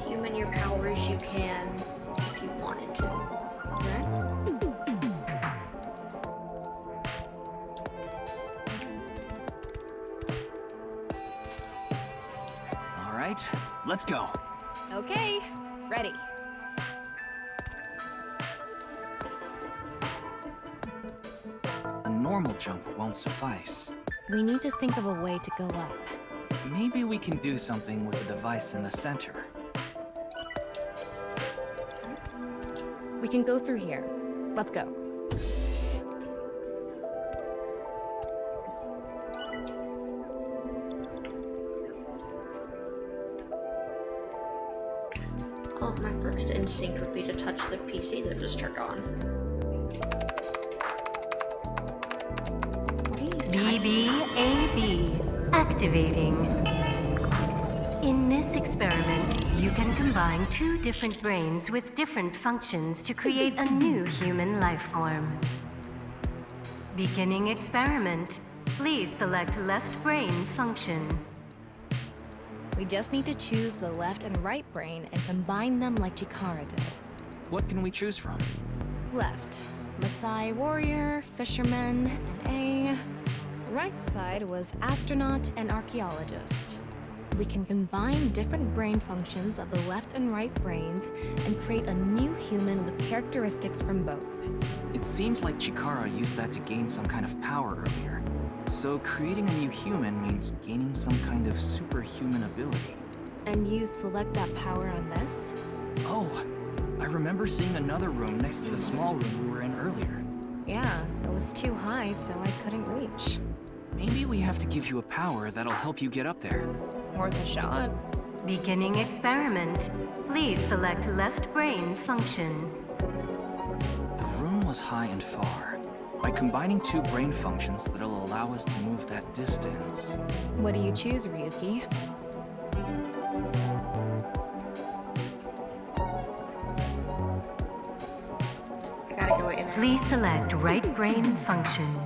Human your powers you can if you wanted to. Okay? All right, let's go. Okay, ready. A normal jump won't suffice. We need to think of a way to go up. Maybe we can do something with the device in the center. We can go through here. Let's go. Oh, my first instinct would be to touch the PC that just turned on. BBAB activating. In this experiment, you can combine two different brains with different functions to create a new human life form. Beginning experiment. Please select left brain function. We just need to choose the left and right brain and combine them like Chikara did. What can we choose from? Left, Maasai warrior, fisherman, and A. Right side was astronaut and archaeologist. We can combine different brain functions of the left and right brains and create a new human with characteristics from both. It seemed like Chikara used that to gain some kind of power earlier. So creating a new human means gaining some kind of superhuman ability. And you select that power on this? Oh, I remember seeing another room next to the small room we were in earlier. Yeah, it was too high, so I couldn't reach. Maybe we have to give you a power that'll help you get up there. Worth a shot. Beginning experiment. Please select left brain function. The room was high and far. By combining two brain functions that'll allow us to move that distance. What do you choose, Ryuki? I gotta go in. Please select right right brain function.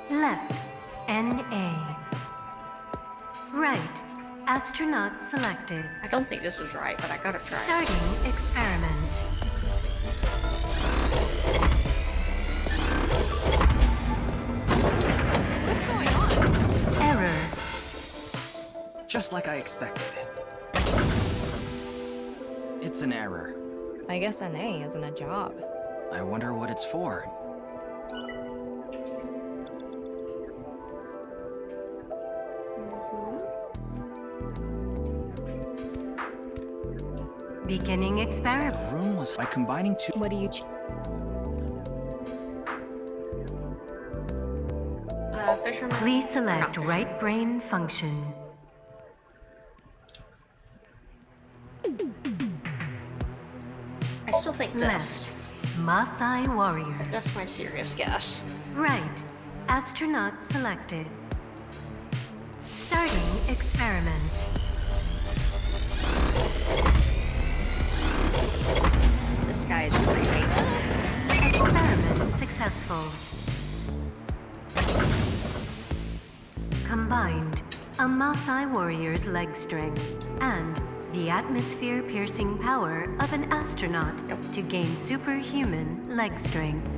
Left, NA. Right, astronaut selected. I don't think this was right, but I gotta try. Starting experiment. What's going on? Error. Just like I expected. It's an error. I guess NA isn't a job. I wonder what it's for. Beginning experiment. The room was by combining two. What do you Fisherman. Please select Not right brain function. I still think this. Left, Maasai warrior. That's my serious guess. Right, astronaut selected. Starting experiment. This guy is creepy. Experiment successful. Combined, a Maasai warrior's leg strength and the atmosphere-piercing power of an astronaut to gain superhuman leg strength.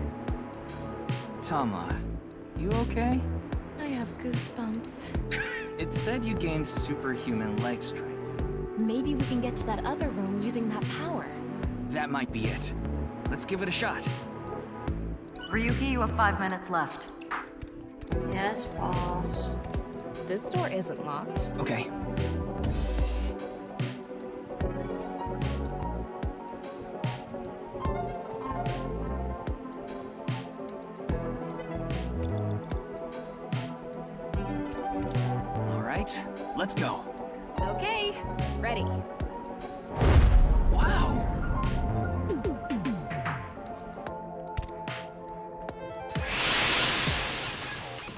Tama, you okay? I have goosebumps. It said you gained superhuman leg strength. Maybe we can get to that other room using that power. That might be it. Let's give it a shot. Ryuki, you have 5 minutes left. Yes, boss. This door isn't locked. Okay. All right, let's go. Okay, ready. Wow.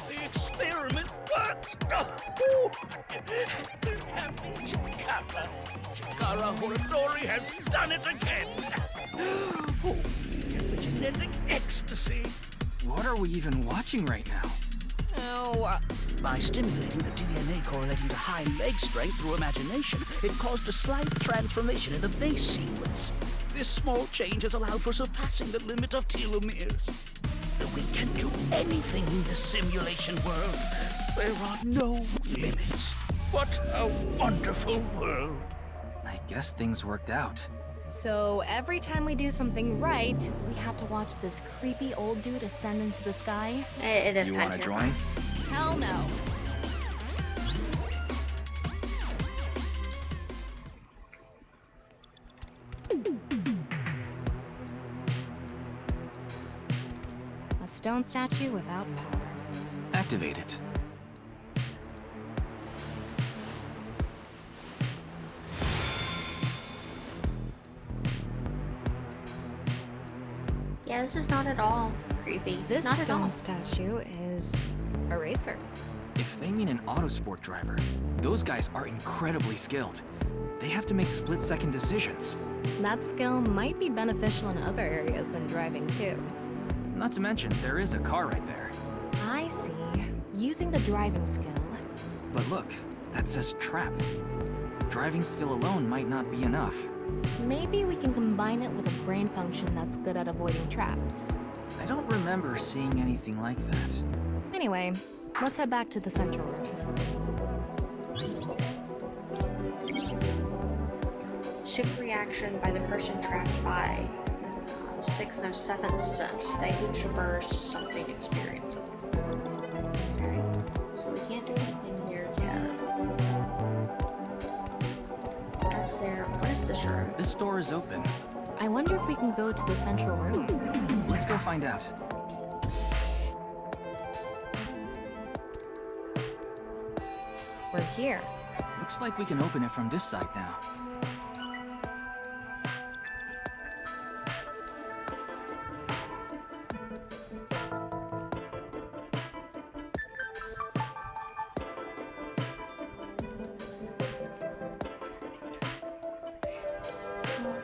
The experiment worked! Happy Chikara! Chikara Horadori has done it again! Oh, genetic ecstasy! What are we even watching right now? Oh, By stimulating the DNA correlating to high leg strength through imagination, it caused a slight transformation in the base sequence. This small change has allowed for surpassing the limit of telomeres. We can do anything in this simulation world. There are no limits. What a wonderful world. I guess things worked out. So every time we do something right, we have to watch this creepy old dude ascend into the sky? It is You kind want of to join? Hell no. A stone statue without power. Activate it. Yeah, this is not at all creepy. this not at all. stone statue is a racer. If they mean an autosport driver, those guys are incredibly skilled. They have to make split-second decisions. That skill might be beneficial in other areas than driving too. Not to mention, there is a car right there. I see. Using the driving skill. But look, that says trap. Driving skill alone might not be enough. Maybe we can combine it with a brain function that's good at avoiding traps. I don't remember seeing anything like that. Anyway, let's head back to the central room. Super reaction by the person trapped by 6 no 7th sense. They who traverse something experience it. Okay, so we can't do anything there yet. That's there. What is this room? This door is open. I wonder if we can go to the central room. Let's go find out. We're here. Looks like we can open it from this side now.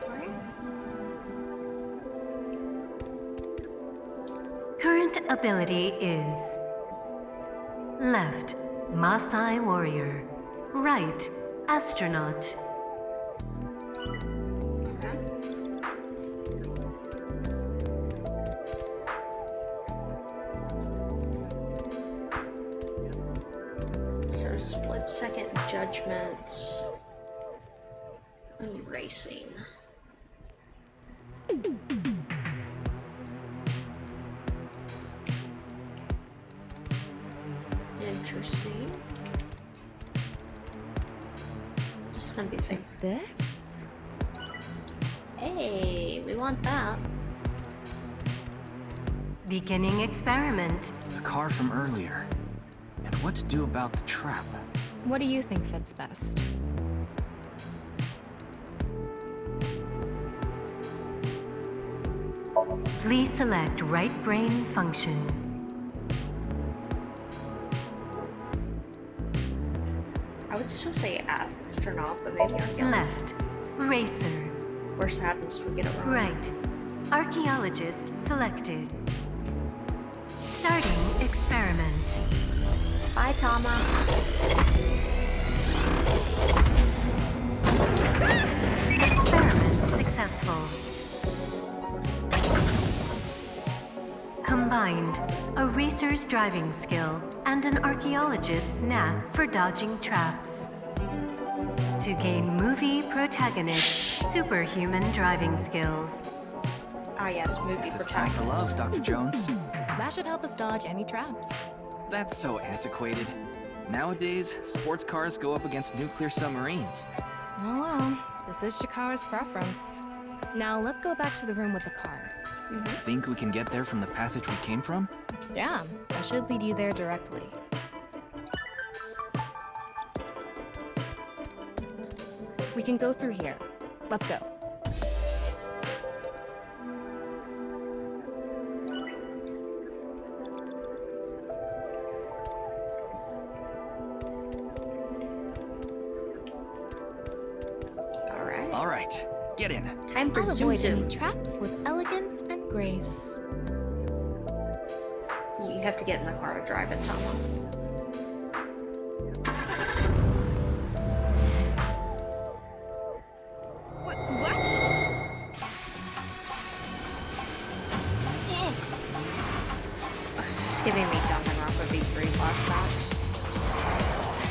Alright. Current ability is left, Maasai warrior. Right, astronaut. So split second judgments and racing. Interesting. Just gonna be the same. Is this? Hey, we want that. Beginning experiment. The car from earlier. And what to do about the trap? What do you think fits best? Please select right brain function. I would still say astronaut, but maybe archaeologist. Left, racer. Worst happens, we get it wrong. Right, archaeologist selected. Starting experiment. Bye, Tama. Experiment successful. Combined, a racer's driving skill and an archaeologist's knack for dodging traps. To gain movie protagonist superhuman driving skills. Ah yes, movie Guess it's time for love, Dr. Jones. That should help us dodge any traps. That's so antiquated. Nowadays, sports cars go up against nuclear submarines. Oh well, this is Shikara's preference. Now let's go back to the room with the car. Think we can get there from the passage we came from? Yeah, that should lead you there directly. We can go through here. Let's go. All right, get in. Time for I'll zoom avoid any zoom. traps with elegance and grace. You have to get in the car to drive it, Tama. What? It's just giving me Danganronpa V3 flashbacks.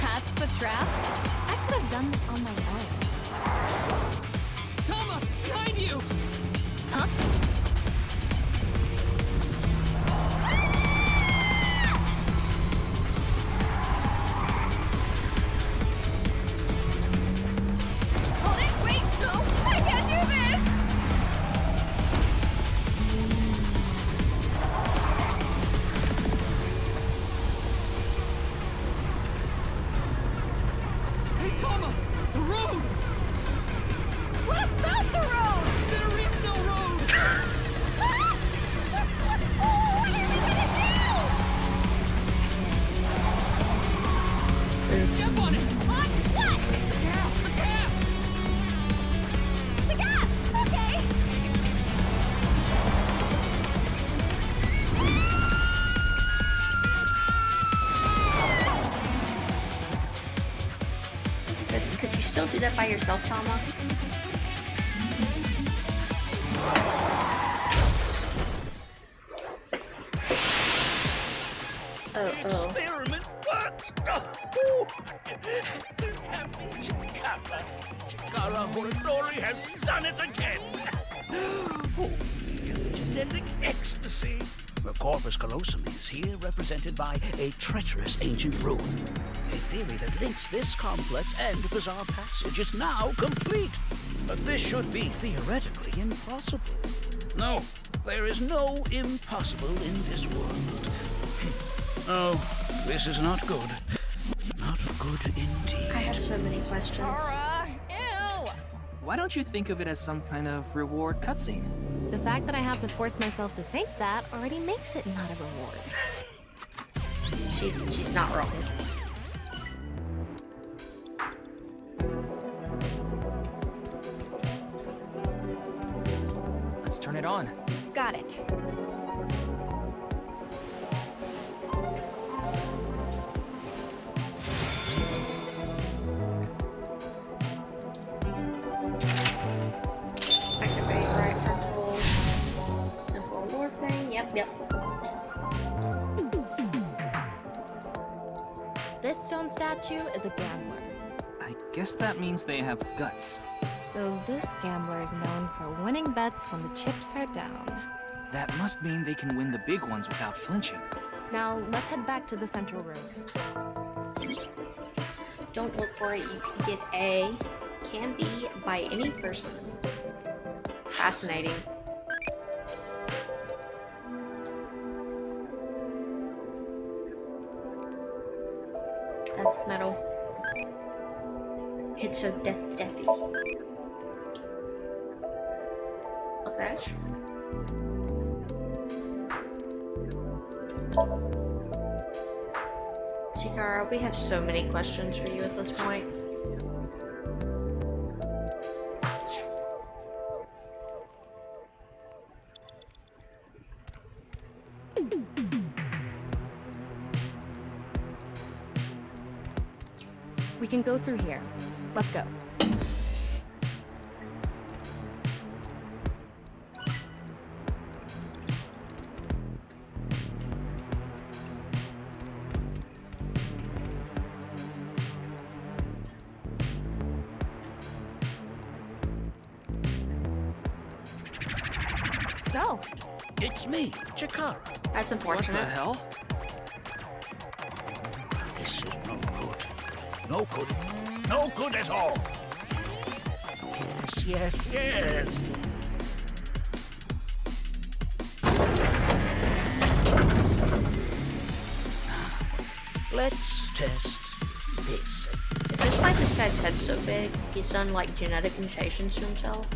That's the trap? I could have done this on my own. Tama, behind you! Huh? Hold it! Wait! No! I can't do this! Hey, Tama! The road! What about the road? There is no road! What are we gonna do? Step on it! On what? The gas! The gas! The gas! Okay! Could you still do that by yourself, Tama? Oh. Experiment worked! Chikara Horodori has done it again! Oh, genetic ecstasy! The corpus callosum is here represented by a treacherous ancient rune. A theory that links this complex and bizarre passage is now complete. But this should be theoretically impossible. No, there is no impossible in this world. Oh, this is not good. Not good indeed. I have so many questions. Ew! Why don't you think of it as some kind of reward cutscene? The fact that I have to force myself to think that already makes it not a reward. She's not wrong. Let's turn it on. Got it. statue is a gambler. I guess that means they have guts. So this gambler is known for winning bets when the chips are down. That must mean they can win the big ones without flinching. Now, let's head back to the central room. Don't look for it, you can get A. Can be by any person. Fascinating. Death metal. It's so deathy. Okay. Chikara, we have so many questions for you at this point. We can go through here. Let's go. Go. It's me, Chikara. That's unfortunate. What the hell? This is no good. No good. No good at all. Yes, yes, yes. Let's test this. Is this why this guy's head's so big? He's done like genetic mutations to himself?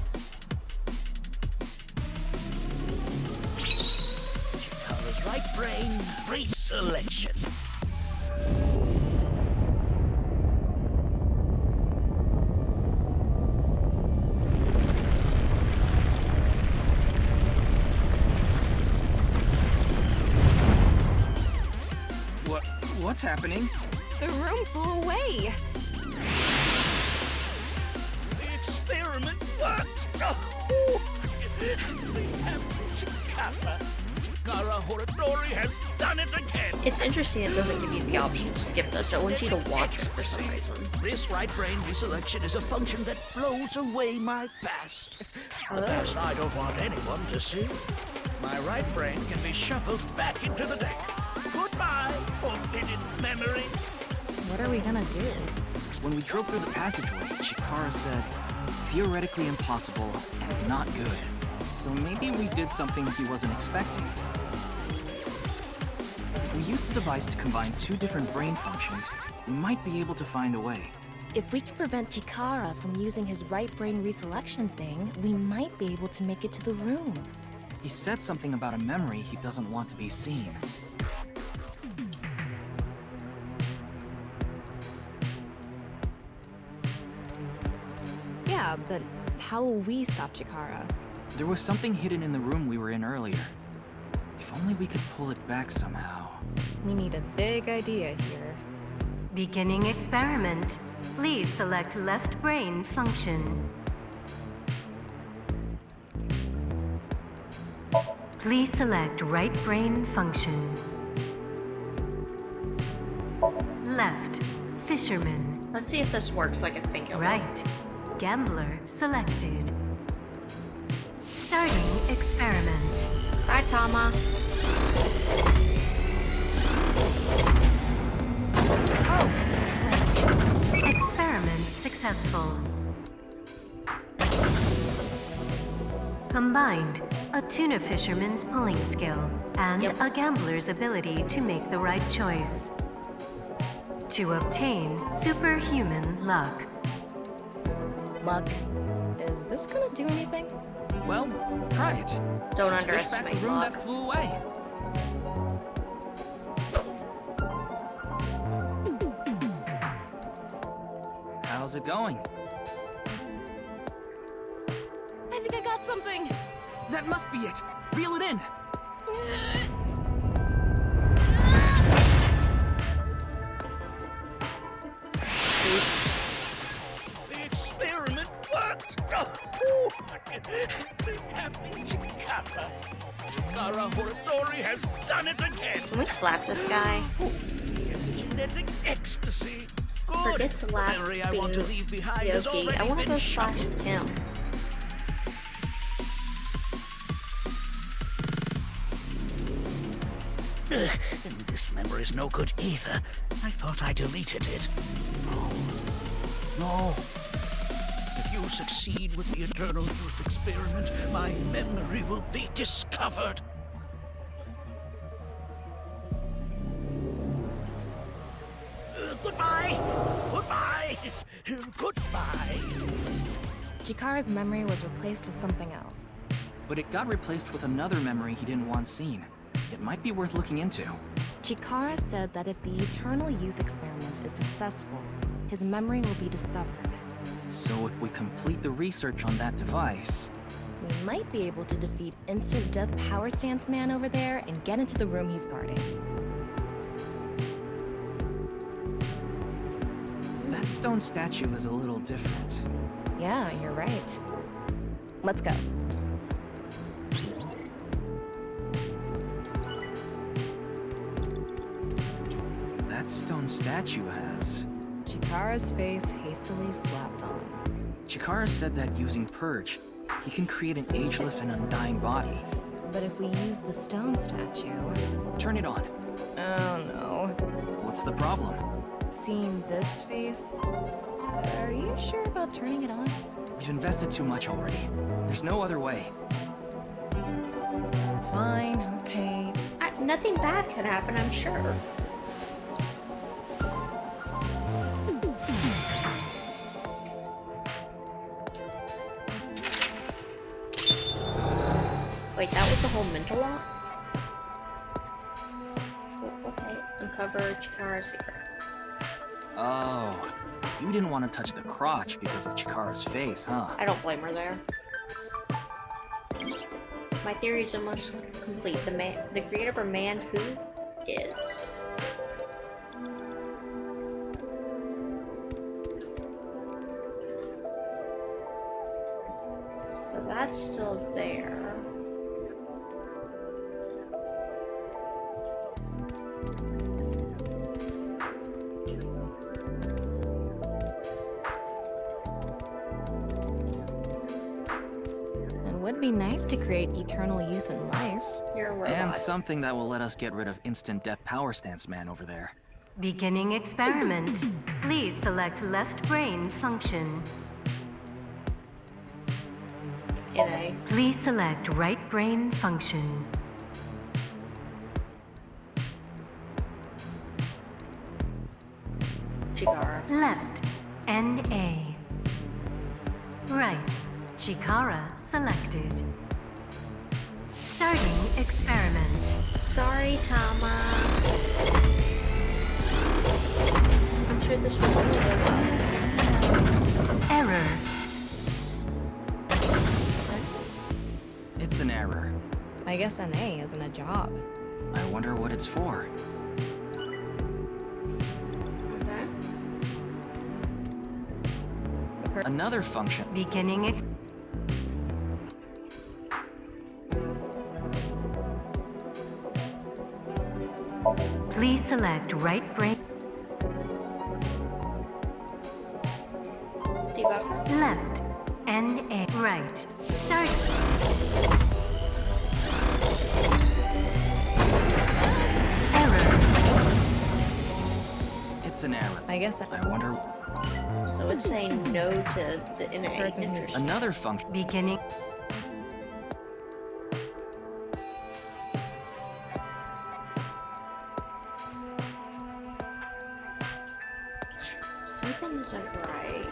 Chikara's right brain reselection. What's happening? The room flew away. The experiment worked. We have Chikara. Chikara Horadori has done it again. It's interesting it doesn't give you the option to skip this. It wants you to watch it for some reason. This right brain reselection is a function that blows away my past. The past I don't want anyone to see. My right brain can be shuffled back into the deck. Goodbye, forbidden memory. What are we gonna do? When we drove through the passageway, Chikara said, theoretically impossible and not good. So maybe we did something he wasn't expecting. If we use the device to combine two different brain functions, we might be able to find a way. If we can prevent Chikara from using his right brain reselection thing, we might be able to make it to the room. He said something about a memory he doesn't want to be seen. Yeah, but how will we stop Chikara? There was something hidden in the room we were in earlier. If only we could pull it back somehow. We need a big idea here. Beginning experiment. Please select left brain function. Please select right brain function. Left, fisherman. Let's see if this works like I think it will. Right, gambler selected. Starting experiment. Bye, Tama. Oh, right. Experiment successful. Combined, a tuna fisherman's pulling skill and a gambler's ability to make the right choice. To obtain superhuman luck. Luck. Is this gonna do anything? Well, try it. Don't Let's fish back underestimate the room luck. that flew away. How's it going? I think I got something. That must be it. Reel it in. The experiment worked. The happy Chikara. Chikara Horadori has done it again. Can we slap this guy? The magnetic ecstasy. Forget Good. to The laugh memory I want to being leave behind has Yoki. I already want to been go slash shuffled. him. This memory's no good either. I thought I deleted it. No. If you succeed with the Eternal Youth experiment, my memory will be discovered. Goodbye! Goodbye! Goodbye! Chikara's memory was replaced with something else. But it got replaced with another memory he didn't want seen. It might be worth looking into. Chikara said that if the Eternal Youth experiment is successful, his memory will be discovered. So if we complete the research on that device... We might be able to defeat Instant Death Power Stance Man over there and get into the room he's guarding. That stone statue is a little different. Yeah, you're right. Let's go. That stone statue has... Chikara's face hastily slapped on. Chikara said that using Purge, he can create an ageless and undying body. But if we use the stone statue... Turn it on. Oh no. What's the problem? Seeing this face... Are you sure about turning it on? We've invested too much already. There's no other way. Fine, okay. Nothing bad could happen, I'm sure. Wait, that was the whole mental lock? Oh, okay, uncover Chikara's secret. Oh, you didn't want to touch the crotch because of Chikara's face, huh? I don't blame her there. My theory is almost complete. The creator of a man who is. So that's still there. Would be nice to create eternal youth in life. You're a robot. And something that will let us get rid of Instant Death Power Stance Man over there. Beginning experiment. Please select left brain function. NA. Please select right brain function. Chikara. Left. NA. Right. Chikara selected. Starting experiment. Sorry, Tama. I'm sure this will only work. Error. It's an error. I guess NA isn't a job. I wonder what it's for. Okay. Another function. Beginning Please select right brain. Debugger. Left. NA. Right. Start. Error. It's an error. I guess I wonder... So it's saying no to the NA. Interesting. Another function. Beginning. Something isn't right.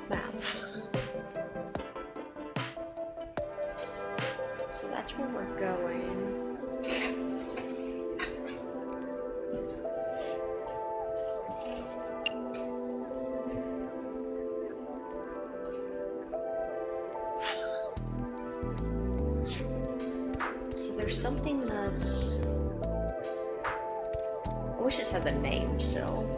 Maps. So that's where we're going. So there's something that's... I wish it had the name still.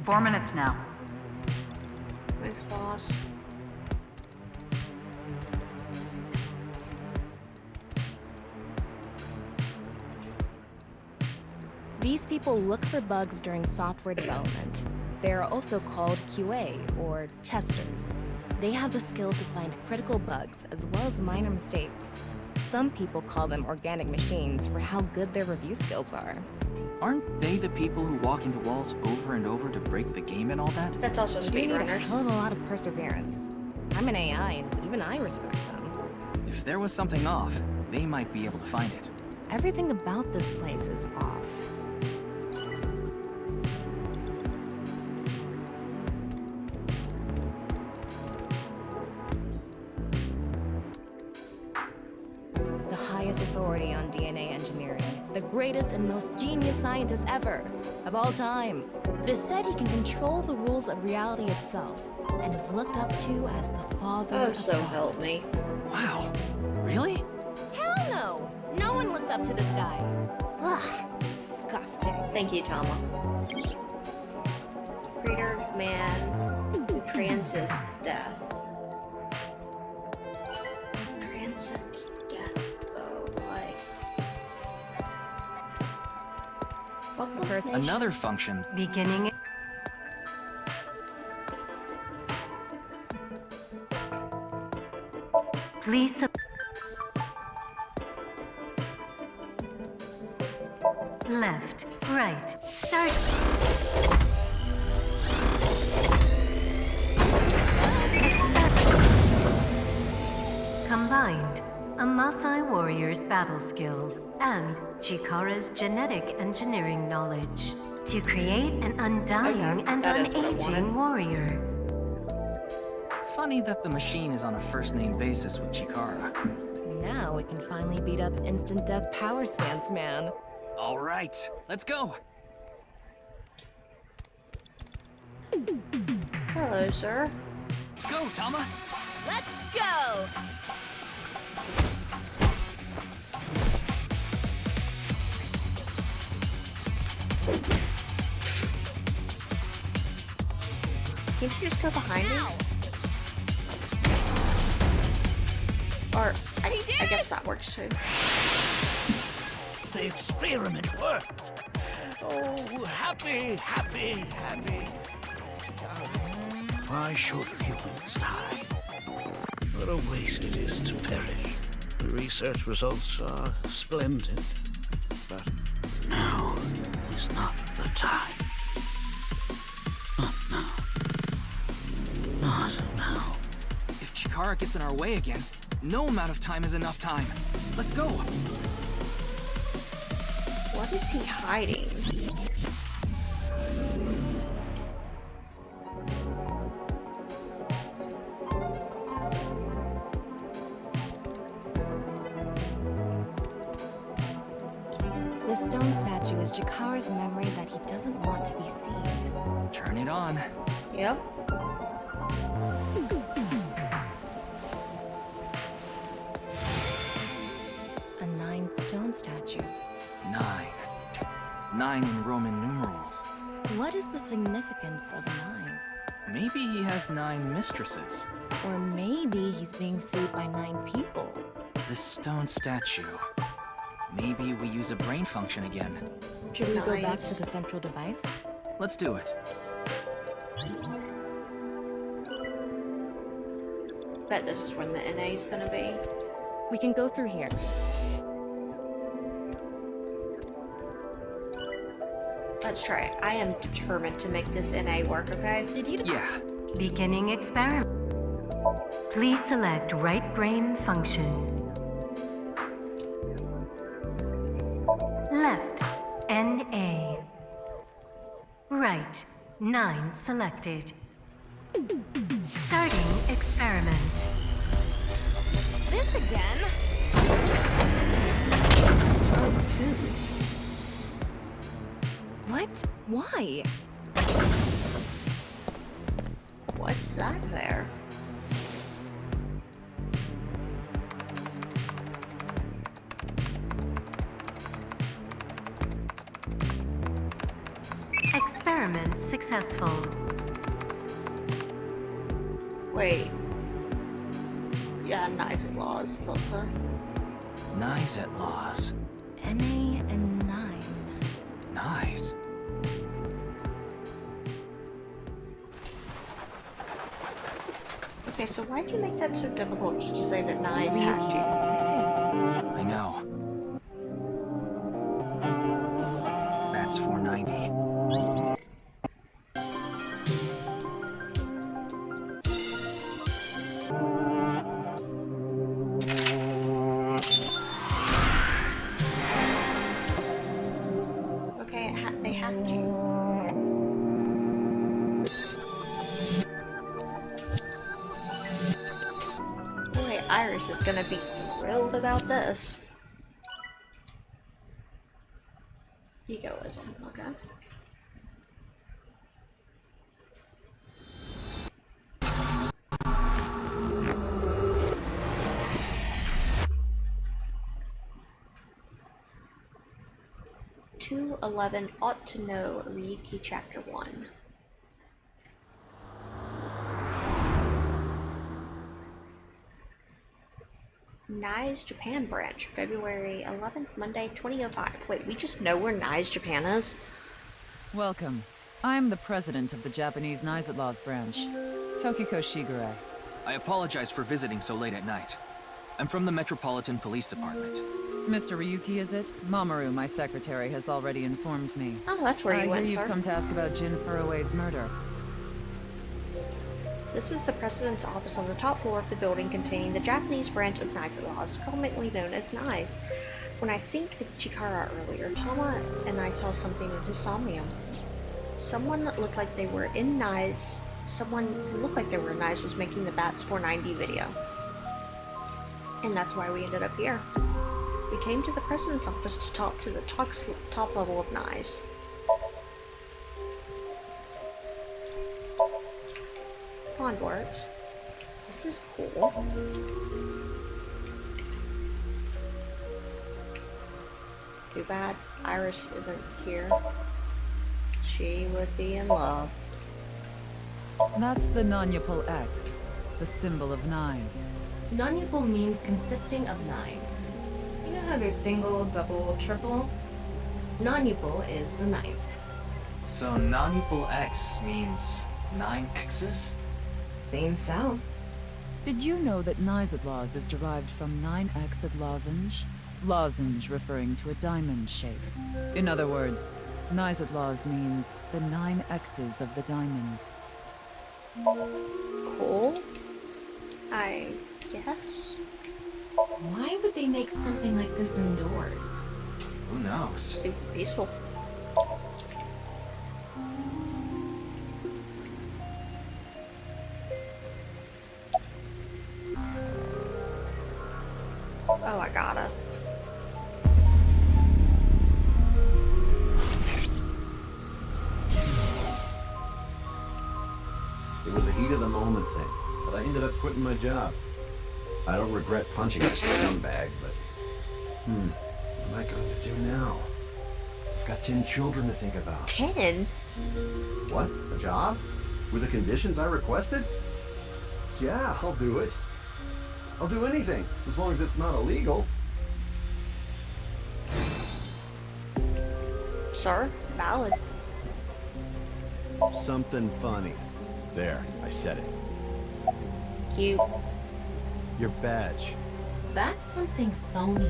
4 minutes now. Thanks, boss. These people look for bugs during software development. They are also called QA, or testers. They have the skill to find critical bugs as well as minor mistakes. Some people call them organic machines for how good their review skills are. Aren't they the people who walk into walls over and over to break the game and all that? That's also You need a speedrunners. hell of a lot of perseverance. I'm an AI, and even I respect them. If there was something off, they might be able to find it. Everything about this place is off. The highest authority on DNA engineering, the greatest and most genius scientist ever, of all time. It is said he can control the rules of reality itself, and is looked up to as the father Oh, of so God. help me. Wow. Really? Hell no! No one looks up to this guy. Ugh, disgusting. Thank you, Tama. Creator of man who transcends death. Transcends death, though, like. What combination? Another function. Beginning. Please. Left, right, start. Combined, a Maasai warrior's battle skill and Chikara's genetic engineering knowledge to create an undying and that is what I unaging warrior. Funny that the machine is on a first-name basis with Chikara. Now we can finally beat up instant death power stance man. All right, let's go. Hello, sir. Go, Tama. Let's go! Can't you just go behind me? Or, I guess that works too. The experiment worked. Oh, happy, happy, happy. Why should humans die? What a waste it is to perish. The research results are splendid. But now is not the time. Not now. Not now. If Chikara gets in our way again, no amount of time is enough time. Let's go. What is he hiding? This stone statue is Chikara's memory that he doesn't want to be seen. Turn it on. Yep. A 9 stone statue. 9. 9 in Roman numerals. What is the significance of 9? Maybe he has 9 mistresses. Or maybe he's being sued by 9 people. This stone statue. Maybe we use a brain function again. Should we go back Nice. to the central device? Let's do it. Bet this is when the NA is gonna be. We can go through here. Let's try it. I am determined to make this NA work, okay? Yeah. Beginning experiment. Please select right brain function. Left, NA. Right, 9 selected. Starting experiment. This again? What? Why? What's that there? Experiment successful. successful. Wait. Yeah, nice at laws, thought so. Nice at laws. NA and 9. Nice. Okay, so why'd you make that so difficult just to say that Nice hacked you? I know. That's 490. Okay, they hacked you. Boy, Iris is gonna be thrilled about this. Egoism, okay. (211) ought to know Ryuki Chapter 1. Nye's Japan branch, February 11th, Monday, 2005. Wait, we just know where Nye's Japan is? Welcome. I'm the president of the Japanese Knives at Laws branch, Tokiko Shigure. I apologize for visiting so late at night. I'm from the Metropolitan Police Department. Mr. Ryuki, is it? Mamoru, my secretary, has already informed me. Oh, that's where you went, I hear sir. you've come to ask about Jin Furue's murder. This is the president's office on the top floor of the building containing the Japanese branch of Knives at Laws, commonly known as NICE. When I synced with Chikara earlier, Tama and I saw something in his somnium. Someone that looked like they were in NICE, someone who looked like they were in NICE was making the BATS 490 video. And that's why we ended up here. We came to the president's office to talk to the top level of NICE. Pond works. This is cool. Too bad Iris isn't here. She would be in love. That's the Nanyapul X, the symbol of knives. Nanyapul means consisting of 9. You know how there's single, double, triple? Nanyapul is the 9th. So Nanyapul X means 9 X's? Seems so. Did you know that Knives at Laws is derived from 9-Xed lozenge? Lozenge referring to a diamond shape. In other words, Knives at Laws means the 9 X's of the diamond. Cool. I guess. Why would they make something like this indoors? Who knows? Super peaceful. Oh, I gotta. It was a heat of the moment thing, but I ended up quitting my job. I don't regret punching this scumbag, but... what am I going to do now? I've got 10 children to think about. 10? What? A job? With the conditions I requested? Yeah, I'll do it. I'll do anything, as long as it's not illegal. Sir, valid. Something funny. There, I said it. Cute. Your badge. That's something phony.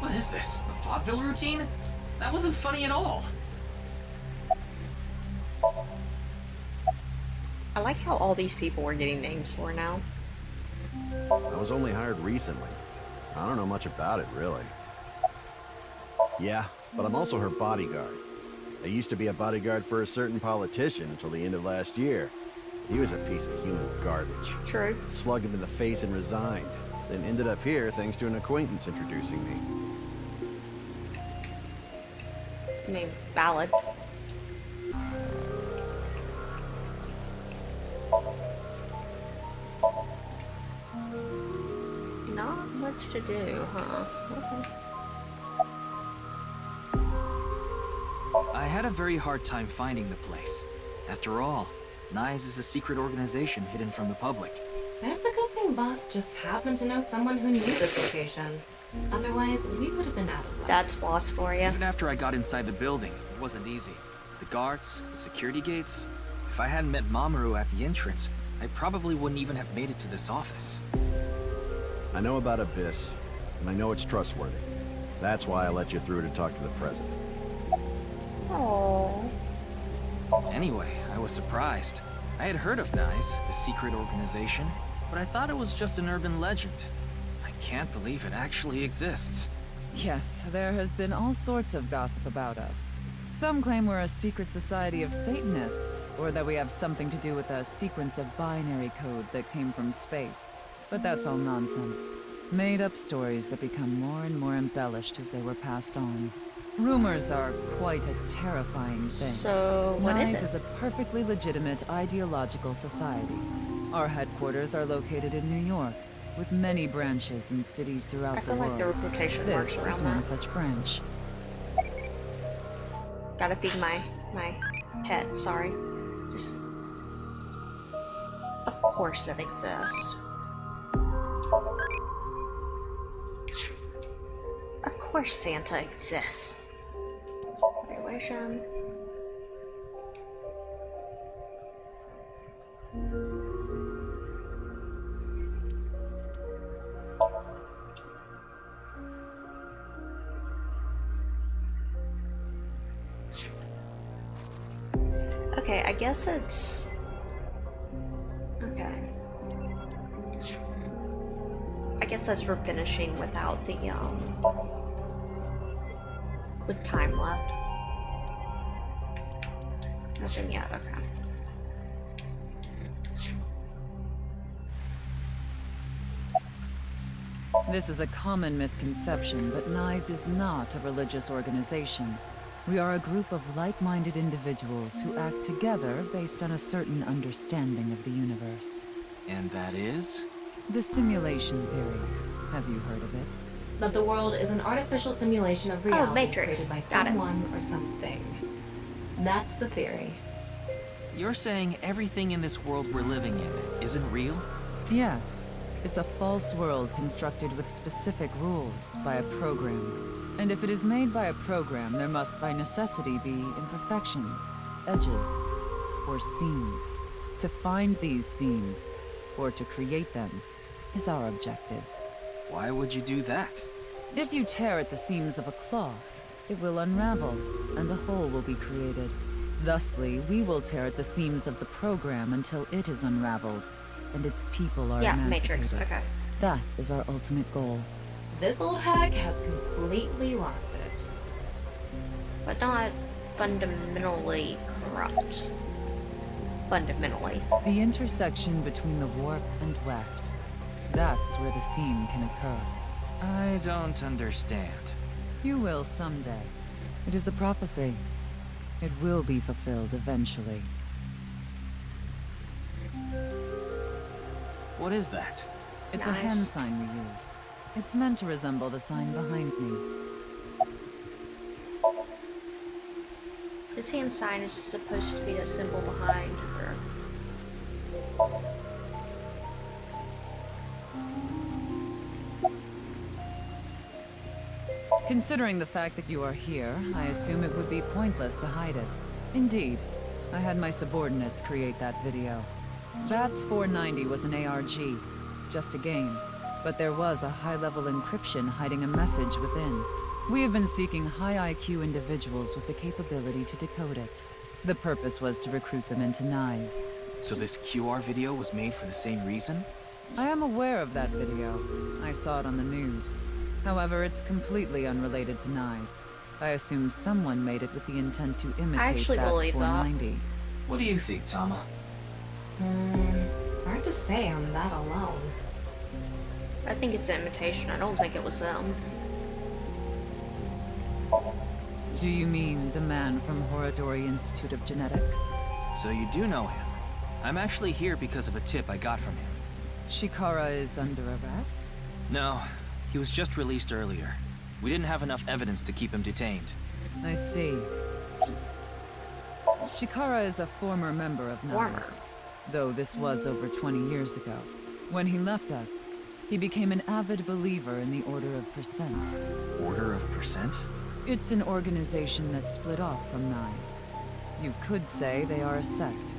What is this? A vaudeville routine? That wasn't funny at all. I like how all these people are getting names for now. I was only hired recently. I don't know much about it, really. Yeah, but I'm also her bodyguard. I used to be a bodyguard for a certain politician until the end of last year. He was a piece of human garbage. True. Slugged him in the face and resigned. Then ended up here thanks to an acquaintance introducing me. I mean, valid. Not much to do, huh? Okay. I had a very hard time finding the place. After all, NISE is a secret organization hidden from the public. It's a good thing Boss just happened to know someone who knew this location. Otherwise, we would have been out of luck. That's Boss for you. Even after I got inside the building, it wasn't easy. The guards, the security gates. If I hadn't met Mamoru at the entrance, I probably wouldn't even have made it to this office. I know about Abyss, and I know it's trustworthy. That's why I let you through to talk to the president. Oh. Anyway, I was surprised. I had heard of NISE, the secret organization, but I thought it was just an urban legend. I can't believe it actually exists. Yes, there has been all sorts of gossip about us. Some claim we're a secret society of Satanists, or that we have something to do with a sequence of binary code that came from space. But that's all nonsense. Made-up stories that become more and more embellished as they were passed on. Rumors are quite a terrifying thing. So, what is NISE it? is a perfectly legitimate ideological society. Our headquarters are located in New York, with many branches in cities throughout I the feel world. like the reputation works This is around one that. such branch. Gotta feed my pet, sorry. Just... Of course it exists. Of course Santa exists. Relation. Okay, I guess it's... Okay. I guess that's for finishing without the, with time left. Nothing yet, okay. This is a common misconception, but NISE is not a religious organization. We are a group of like-minded individuals who act together based on a certain understanding of the universe. And that is? The simulation theory. Have you heard of it? That the world is an artificial simulation of reality Matrix. created by Got it. someone or something. That's the theory. You're saying everything in this world we're living in isn't real? Yes. It's a false world constructed with specific rules by a program. And if it is made by a program, there must by necessity be imperfections, edges, or seams. To find these seams, or to create them, is our objective. Why would you do that? If you tear at the seams of a cloth, it will unravel, and a hole will be created. Thusly, we will tear at the seams of the program until it is unraveled, and its people are emancipated. Matrix, okay. That is our ultimate goal. This old hack has completely lost it. But not fundamentally corrupt. Fundamentally. The intersection between the warp and weft. That's where the seam can occur. I don't understand. You will someday. It is a prophecy. It will be fulfilled eventually. What is that? It's a hand sign we use. It's meant to resemble the sign behind me. This hand sign is supposed to be the symbol behind her. Considering the fact that you are here, I assume it would be pointless to hide it. Indeed, I had my subordinates create that video. BATS 490 was an ARG, just a game, but there was a high-level encryption hiding a message within. We have been seeking high IQ individuals with the capability to decode it. The purpose was to recruit them into NISE. So this QR video was made for the same reason? I am aware of that video. I saw it on the news. However, it's completely unrelated to NISE. I assume someone made it with the intent to imitate actually BATS believe that. 490. What do you think, Tama? Hard to say on that alone. I think it's an imitation. I don't think it was them. Do you mean the man from Horodori Institute of Genetics? So you do know him. I'm actually here because of a tip I got from him. Shikara is under arrest? No, he was just released earlier. We didn't have enough evidence to keep him detained. I see. Chikara is a former member of NICE, though this was over 20 years ago. When he left us, he became an avid believer in the Order of Percent. Order of Percent? It's an organization that split off from NICE. You could say they are a sect.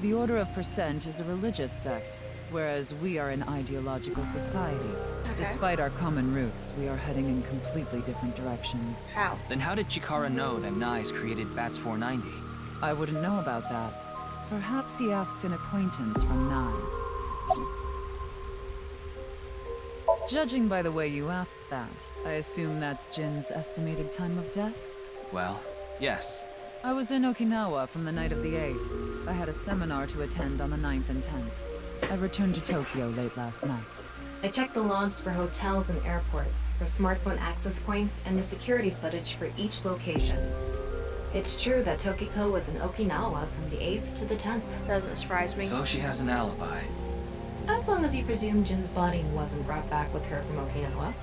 The Order of Percent is a religious sect, whereas we are an ideological society. Despite our common roots, we are heading in completely different directions. How? Then how did Chikara know that NICE created Bats 490? I wouldn't know about that. Perhaps he asked an acquaintance from NICE. Judging by the way you asked that, I assume that's Jin's estimated time of death? Well, yes. I was in Okinawa from the night of the 8th. I had a seminar to attend on the 9th and 10th. I returned to Tokyo late last night. I checked the logs for hotels and airports, for smartphone access points, and the security footage for each location. It's true that Tokiko was in Okinawa from the 8th to the 10th. Doesn't surprise me. So she has an alibi. As long as you presume Jin's body wasn't brought back with her from Okinawa.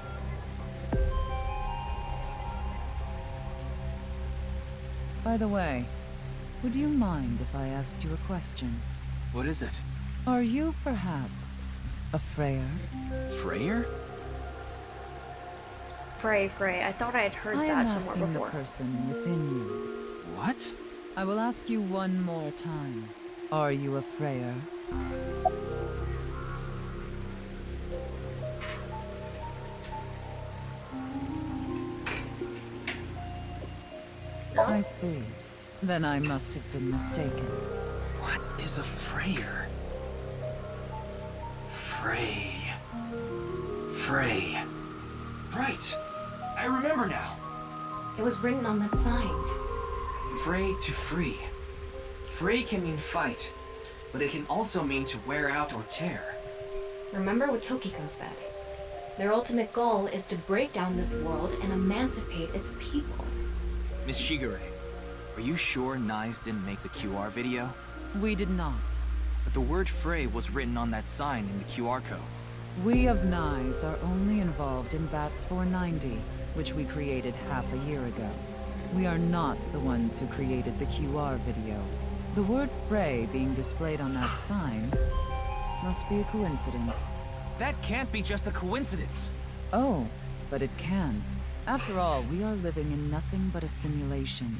By the way, would you mind if I asked you a question? What is it? Are you perhaps a Freyer? Freyer? Frey. I thought I had heard I that am somewhere asking before. the person within you. What? I will ask you one more time. Are you a Freyer? No? I see. Then I must have been mistaken. What is a Freyer? Frey. Right. I remember now. It was written on that sign. Frey to free. Frey can mean fight, but it can also mean to wear out or tear. Remember what Tokiko said. Their ultimate goal is to break down this world and emancipate its people. Miss Shigure, are you sure NICE didn't make the QR video? We did not. But the word Frey was written on that sign in the QR code. We of NICE are only involved in Bats 490, which we created half a year ago. We are not the ones who created the QR video. The word Frey being displayed on that sign must be a coincidence. That can't be just a coincidence. Oh, but it can. After all, we are living in nothing but a simulation.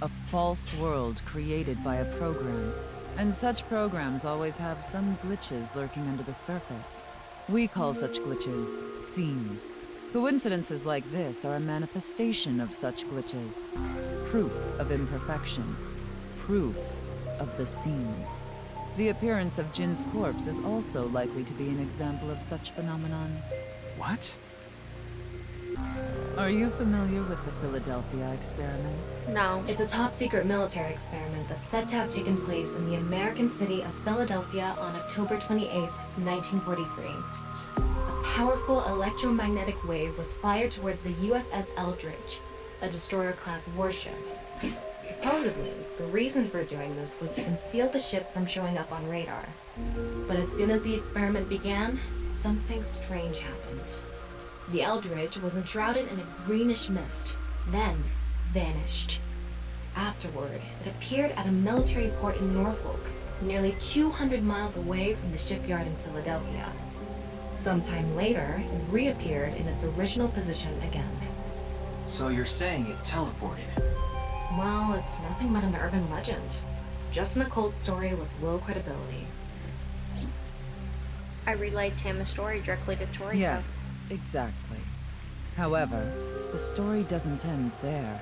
A false world created by a program. And such programs always have some glitches lurking under the surface. We call such glitches seams. Coincidences like this are a manifestation of such glitches. Proof of imperfection. Proof of the seams. The appearance of Jin's corpse is also likely to be an example of such phenomenon. What? Are you familiar with the Philadelphia experiment? No. It's a top-secret military experiment that's said to have taken place in the American city of Philadelphia on October 28, 1943. A powerful electromagnetic wave was fired towards the USS Eldridge, a destroyer-class warship. Supposedly, the reason for doing this was to conceal the ship from showing up on radar. But as soon as the experiment began, something strange happened. The Eldridge was enshrouded in a greenish mist, then vanished. Afterward, it appeared at a military port in Norfolk, nearly 200 miles away from the shipyard in Philadelphia. Sometime later, it reappeared in its original position again. So you're saying it teleported? Well, it's nothing but an urban legend. Just an occult story with low credibility. I relayed Tama's story directly to Toriko. Yes, exactly. However, the story doesn't end there.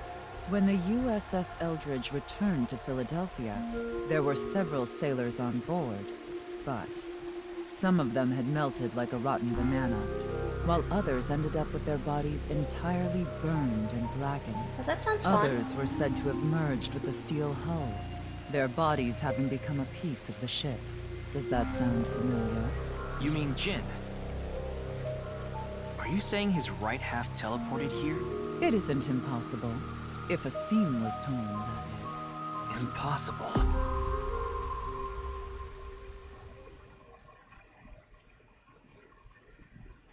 When the USS Eldridge returned to Philadelphia, there were several sailors on board, but some of them had melted like a rotten banana, while others ended up with their bodies entirely burned and blackened. Oh, that sounds fun. Others were said to have merged with the steel hull, their bodies having become a piece of the ship. Does that sound familiar? You mean Jin? Are you saying his right half teleported here? It isn't impossible. If a seam was torn, that is. Impossible.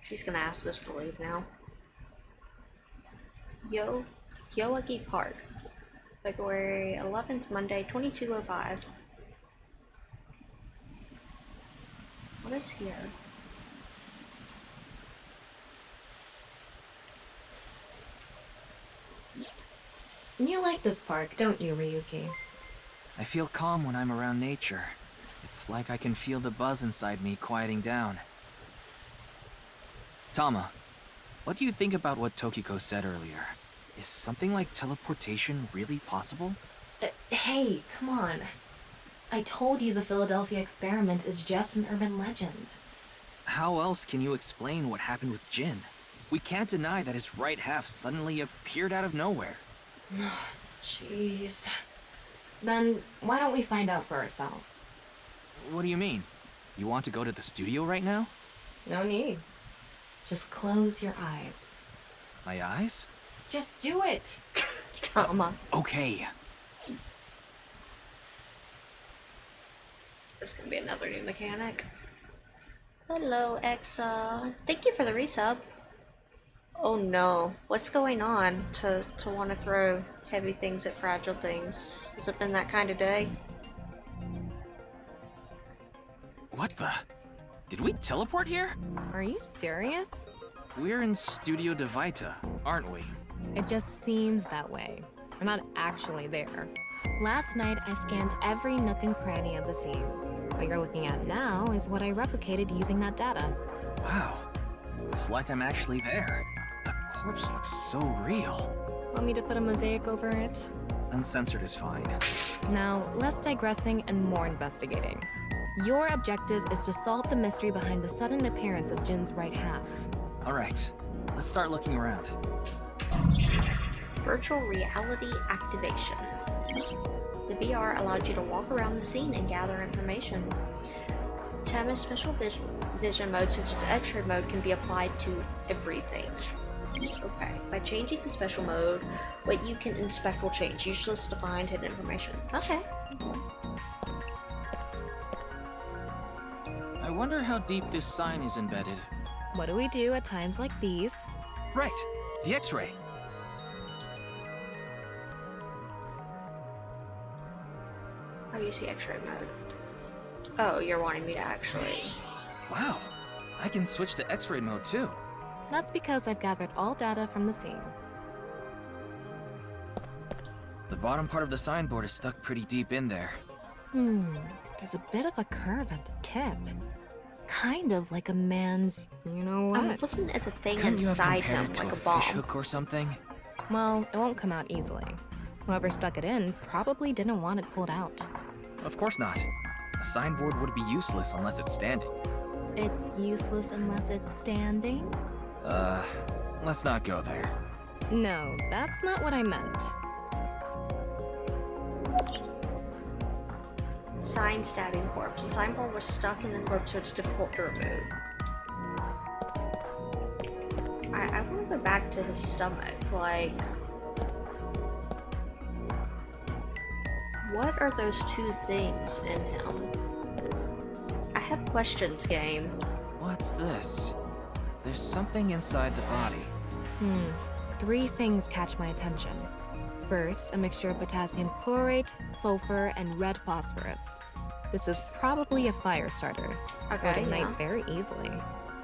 She's gonna ask us to leave now. Yoagi Park. February 11th, Monday, 22:05. What is here? You like this park, don't you, Ryuki? I feel calm when I'm around nature. It's like I can feel the buzz inside me quieting down. Tama, what do you think about what Tokiko said earlier? Is something like teleportation really possible? Hey, come on. I told you the Philadelphia experiment is just an urban legend. How else can you explain what happened with Jin? We can't deny that his right half suddenly appeared out of nowhere. Jeez. Then why don't we find out for ourselves? What do you mean? You want to go to the studio right now? No need. Just close your eyes. My eyes? Just do it! Tama. Okay. There's gonna be another new mechanic. Hello, Exa. Thank you for the resub. Oh no, what's going on to want to throw heavy things at fragile things? Has it been that kind of day? What the? Did we teleport here? Are you serious? We're in Studio de Vita, aren't we? It just seems that way. We're not actually there. Last night, I scanned every nook and cranny of the scene. What you're looking at now is what I replicated using that data. Wow. It's like I'm actually there. The corpse looks so real. Want me to put a mosaic over it? Uncensored is fine. Now, less digressing and more investigating. Your objective is to solve the mystery behind the sudden appearance of Jin's right half. Alright, let's start looking around. Virtual reality activation. The VR allowed you to walk around the scene and gather information. Tama's special vision mode, such as X-ray mode, can be applied to everything. Okay, by changing the special mode, what you can inspect will change. Useless to find hidden information. Okay. I wonder how deep this sign is embedded. What do we do at times like these? Right, the X-ray. Oh, you see X-ray mode. Oh, you're wanting me to actually... Wow, I can switch to X-ray mode too. That's because I've gathered all data from the scene. The bottom part of the signboard is stuck pretty deep in there. There's a bit of a curve at the tip. Kind of like a man's, you know what? Wasn't it the thing Couldn't you have inside compared him, it to like a fish bomb? hook or something? Well, it won't come out easily. Whoever stuck it in probably didn't want it pulled out. Of course not. A signboard would be useless unless it's standing. It's useless unless it's standing? Let's not go there. No, that's not what I meant. Sign stabbing corpse. The signboard was stuck in the corpse, so it's difficult to remove. I want to go back to his stomach. Like, what are those two things in him? I have questions, game. What's this? There's something inside the body. 3 things catch my attention. First, a mixture of potassium chlorate, sulfur, and red phosphorus. This is probably a fire starter. Okay, Would ignite yeah. very easily.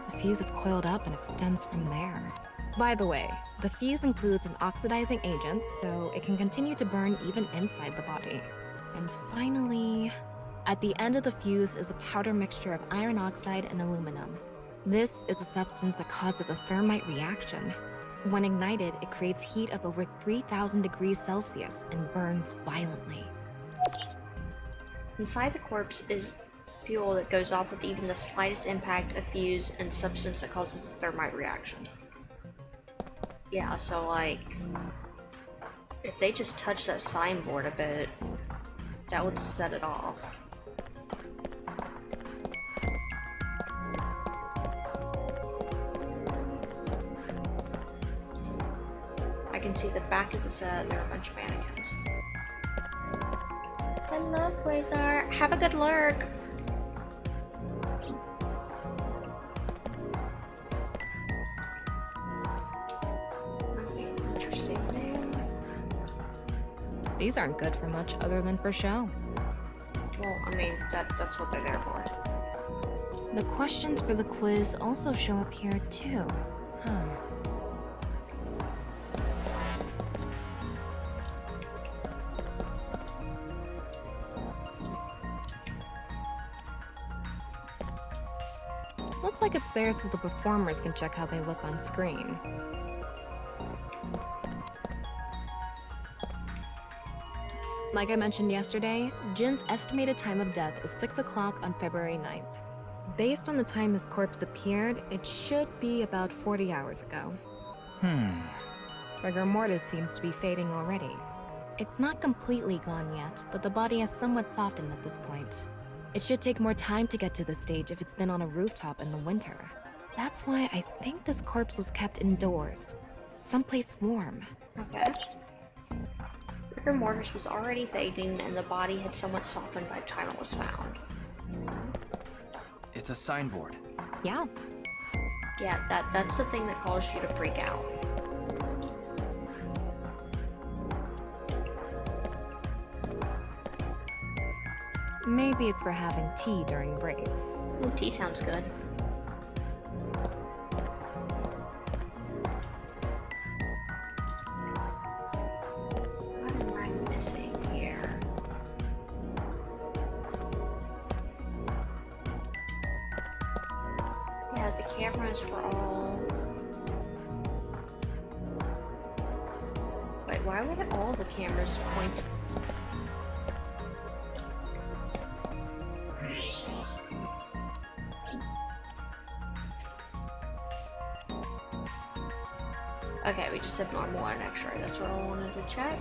The fuse is coiled up and extends from there. By the way, the fuse includes an oxidizing agent, so it can continue to burn even inside the body. And finally, at the end of the fuse is a powder mixture of iron oxide and aluminum. This is a substance that causes a thermite reaction. When ignited, it creates heat of over 3,000 degrees Celsius and burns violently. Inside the corpse is fuel that goes off with even the slightest impact of fuse and substance that causes a thermite reaction. Yeah, so like, if they just touch that signboard a bit, that would set it off. I can see the back of the set, there are a bunch of mannequins. Hello, Quasar. Have a good lurk. Nothing interesting there. These aren't good for much other than for show. Well, I mean, that's what they're there for. The questions for the quiz also show up here too. Huh. Looks like it's there so the performers can check how they look on screen. Like I mentioned yesterday, Jin's estimated time of death is 6 o'clock on February 9th. Based on the time his corpse appeared, it should be about 40 hours ago. Rigor mortis seems to be fading already. It's not completely gone yet, but the body has somewhat softened at this point. It should take more time to get to this stage if it's been on a rooftop in the winter. That's why I think this corpse was kept indoors. Someplace warm. Okay. Rigor mortis was already fading, and the body had somewhat softened by the time it was found. It's a signboard. Yeah. Yeah, that's the thing that caused you to freak out. Maybe it's for having tea during breaks. Ooh, tea sounds good. What am I missing here? Yeah, the cameras were all... Wait, why would all the cameras point... Okay, we just have normal and X-ray. That's what I wanted to check.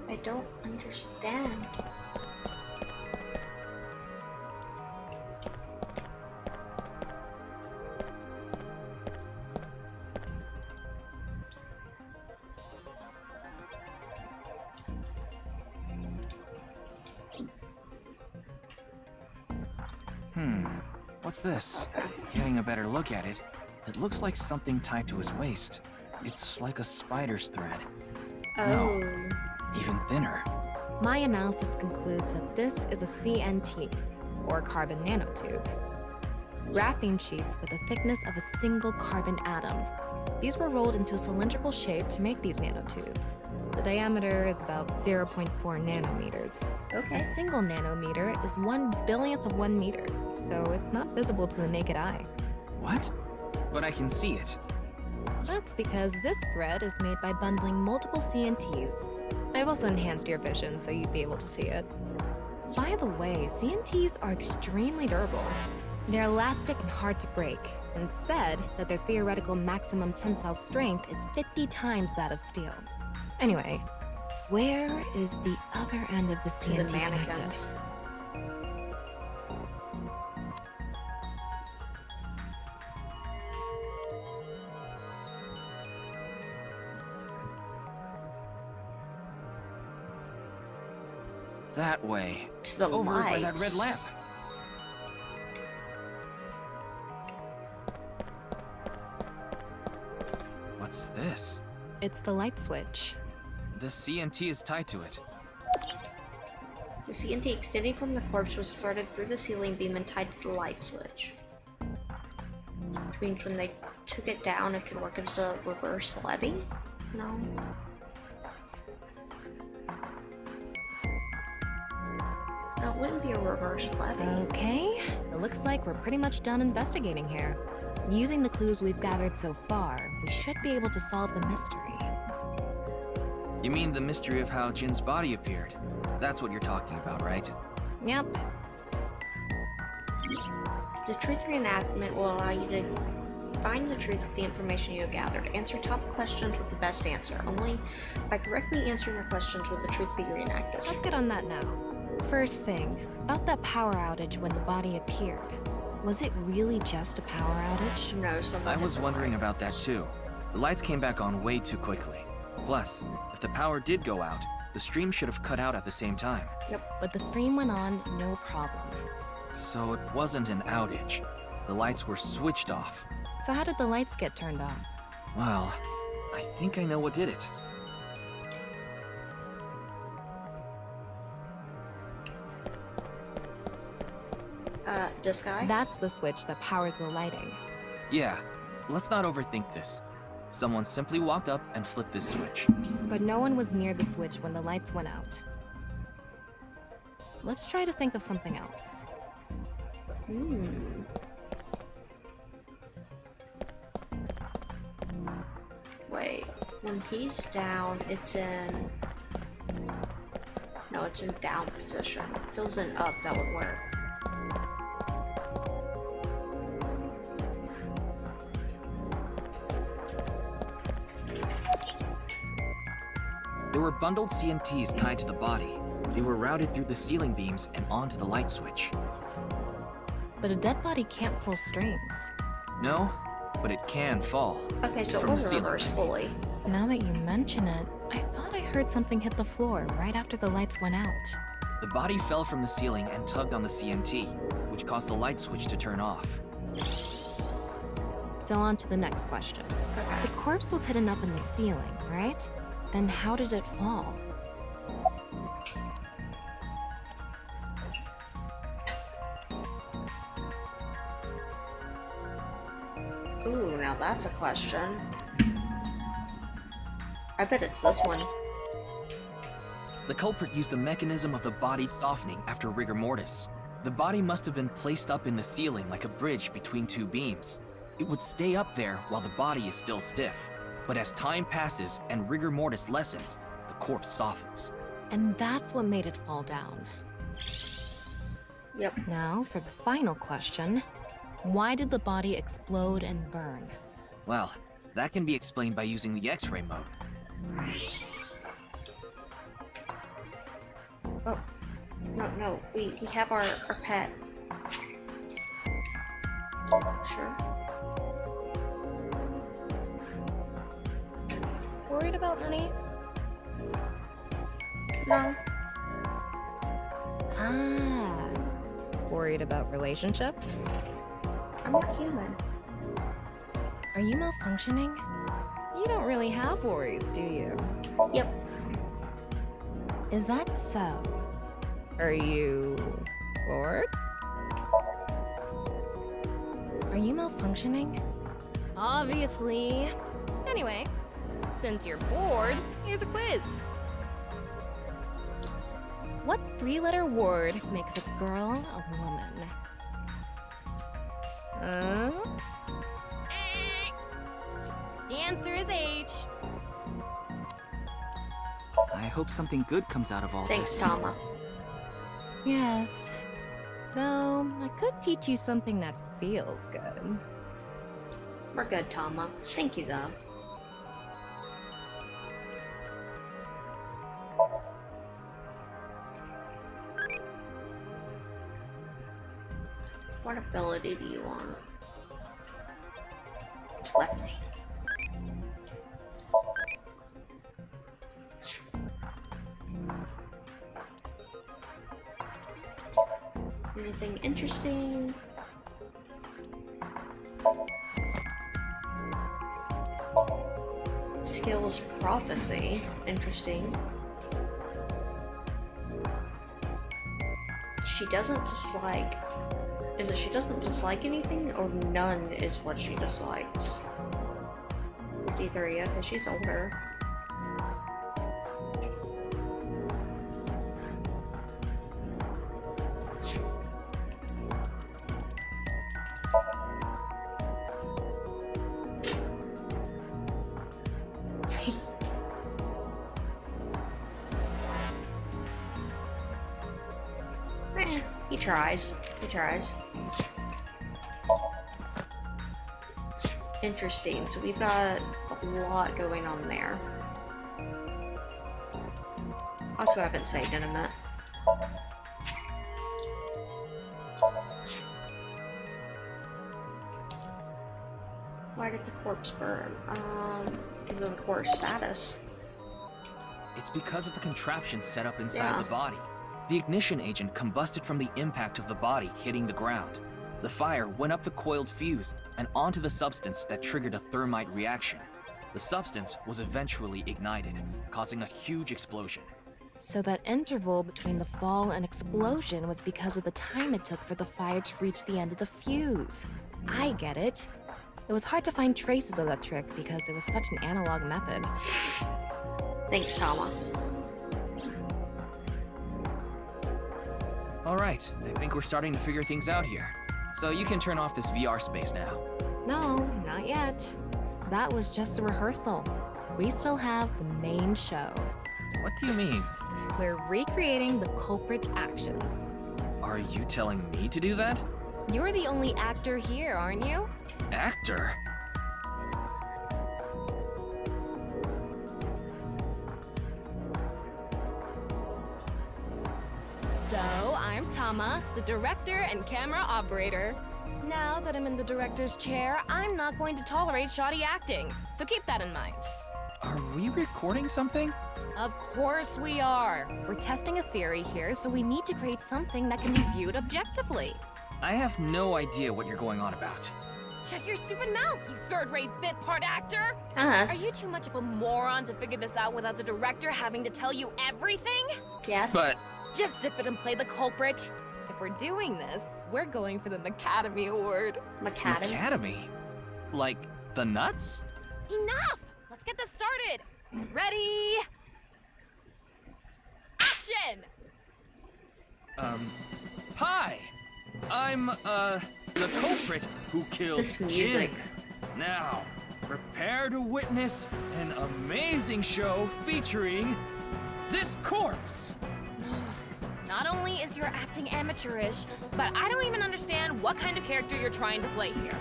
I don't understand. What's this? Getting a better look at it, it looks like something tied to his waist. It's like a spider's thread. Oh. No, even thinner. My analysis concludes that this is a CNT, or carbon nanotube. Graphene sheets with the thickness of a single carbon atom. These were rolled into a cylindrical shape to make these nanotubes. The diameter is about 0.4 nanometers. Okay. A single nanometer is 1/1000th of 1 meter, so it's not visible to the naked eye. What? But I can see it. That's because this thread is made by bundling multiple CNTs. I've also enhanced your vision so you'd be able to see it. By the way, CNTs are extremely durable. They're elastic and hard to break, and it's said that their theoretical maximum tensile strength is 50 times that of steel. Anyway, where is the other end of the CNT The mannequins. That way. To the Over by that lights. red lamp. What's this? It's the light switch. The CNT is tied to it. The CNT extending from the corpse was threaded through the ceiling beam and tied to the light switch. Which means when they took it down, it could work as a reverse levy? No. No, it wouldn't be a reverse levy. Okay, it looks like we're pretty much done investigating here. Using the clues we've gathered so far, we should be able to solve the mystery. You mean the mystery of how Jin's body appeared? That's what you're talking about, right? Yep. The truth reenactment will allow you to find the truth of the information you have gathered. Answer top questions with the best answer. Only by correctly answering the questions will the truth be reenacted. Let's get on that now. First thing, about that power outage when the body appeared. Was it really just a power outage? No, someone I hit was the wondering light. about that too. The lights came back on way too quickly. Plus, if the power did go out, The stream should have cut out at the same time. But the stream went on, no problem. So it wasn't an outage. The lights were switched off. So how did the lights get turned off? Well, I think I know what did it. This guy? That's the switch that powers the lighting. Yeah, let's not overthink this. Someone simply walked up and flipped this switch. But no one was near the switch when the lights went out. Let's try to think of something else. Wait, when he's down, it's in... No, it's in down position. If it was in up, that would work. There were bundled CMTs tied to the body. They were routed through the ceiling beams and onto the light switch. But a dead body can't pull strings. No, but it can fall. Okay, so it from the wasn't ceiling. reversed fully. Now that you mention it, I thought I heard something hit the floor right after the lights went out. The body fell from the ceiling and tugged on the CMT, which caused the light switch to turn off. So on to the next question. The corpse was hidden up in the ceiling, right? Then how did it fall? Ooh, now that's a question. I bet it's this one. The culprit used the mechanism of the body softening after rigor mortis. The body must have been placed up in the ceiling like a bridge between two beams. It would stay up there while the body is still stiff. But as time passes and rigor mortis lessens, the corpse softens. And that's what made it fall down. Yep. Now for the final question. Why did the body explode and burn? Well, that can be explained by using the X-ray mode. Oh. No, we have our pet. Sure. Worried about money? No. Ah. Worried about relationships? I'm not human. Are you malfunctioning? You don't really have worries, do you? Yep. Is that so? Are you bored? Are you malfunctioning? Obviously. Anyway, since you're bored, here's a quiz. What three-letter word makes a girl a woman? The answer is H. I hope something good comes out of all Thanks, this. Tama. Yes. Though, I could teach you something that feels good. We're good, Tama. Thank you, though. What ability do you want? Telepathy. Anything interesting? Skills prophecy. Interesting. She doesn't dislike. Is it she doesn't dislike anything, or none is what she dislikes? It's either, yeah, because she's older. He tries. He tries. Interesting. So we've got a lot going on there. Also haven't saved in a minute. Why did the corpse burn? Because of the corpse status. It's because of the contraption set up inside Yeah. the body. The ignition agent combusted from the impact of the body hitting the ground. The fire went up the coiled fuse and onto the substance that triggered a thermite reaction. The substance was eventually ignited, causing a huge explosion. So that interval between the fall and explosion was because of the time it took for the fire to reach the end of the fuse. I get it. It was hard to find traces of that trick because it was such an analog method. Thanks, Tama. All right, I think we're starting to figure things out here. So you can turn off this VR space now. No, not yet. That was just a rehearsal. We still have the main show. What do you mean? We're recreating the culprit's actions. Are you telling me to do that? You're the only actor here, aren't you? Actor? So, I'm Tama, the director and camera operator. Now that I'm in the director's chair, I'm not going to tolerate shoddy acting. So keep that in mind. Are we recording something? Of course we are. We're testing a theory here, so we need to create something that can be viewed objectively. I have no idea what you're going on about. Shut your stupid mouth, you third-rate bit part actor! Us. Are you too much of a moron to figure this out without the director having to tell you everything? Yes. But Just zip it and play the culprit. If we're doing this, we're going for the Macadamy Award. Macadam. Academy? Like the nuts? Enough! Let's get this started! Ready? Action! Hi! I'm, the culprit who killed This music. Jin. Now, prepare to witness an amazing show featuring this corpse. Not only is your acting amateurish, but I don't even understand what kind of character you're trying to play here.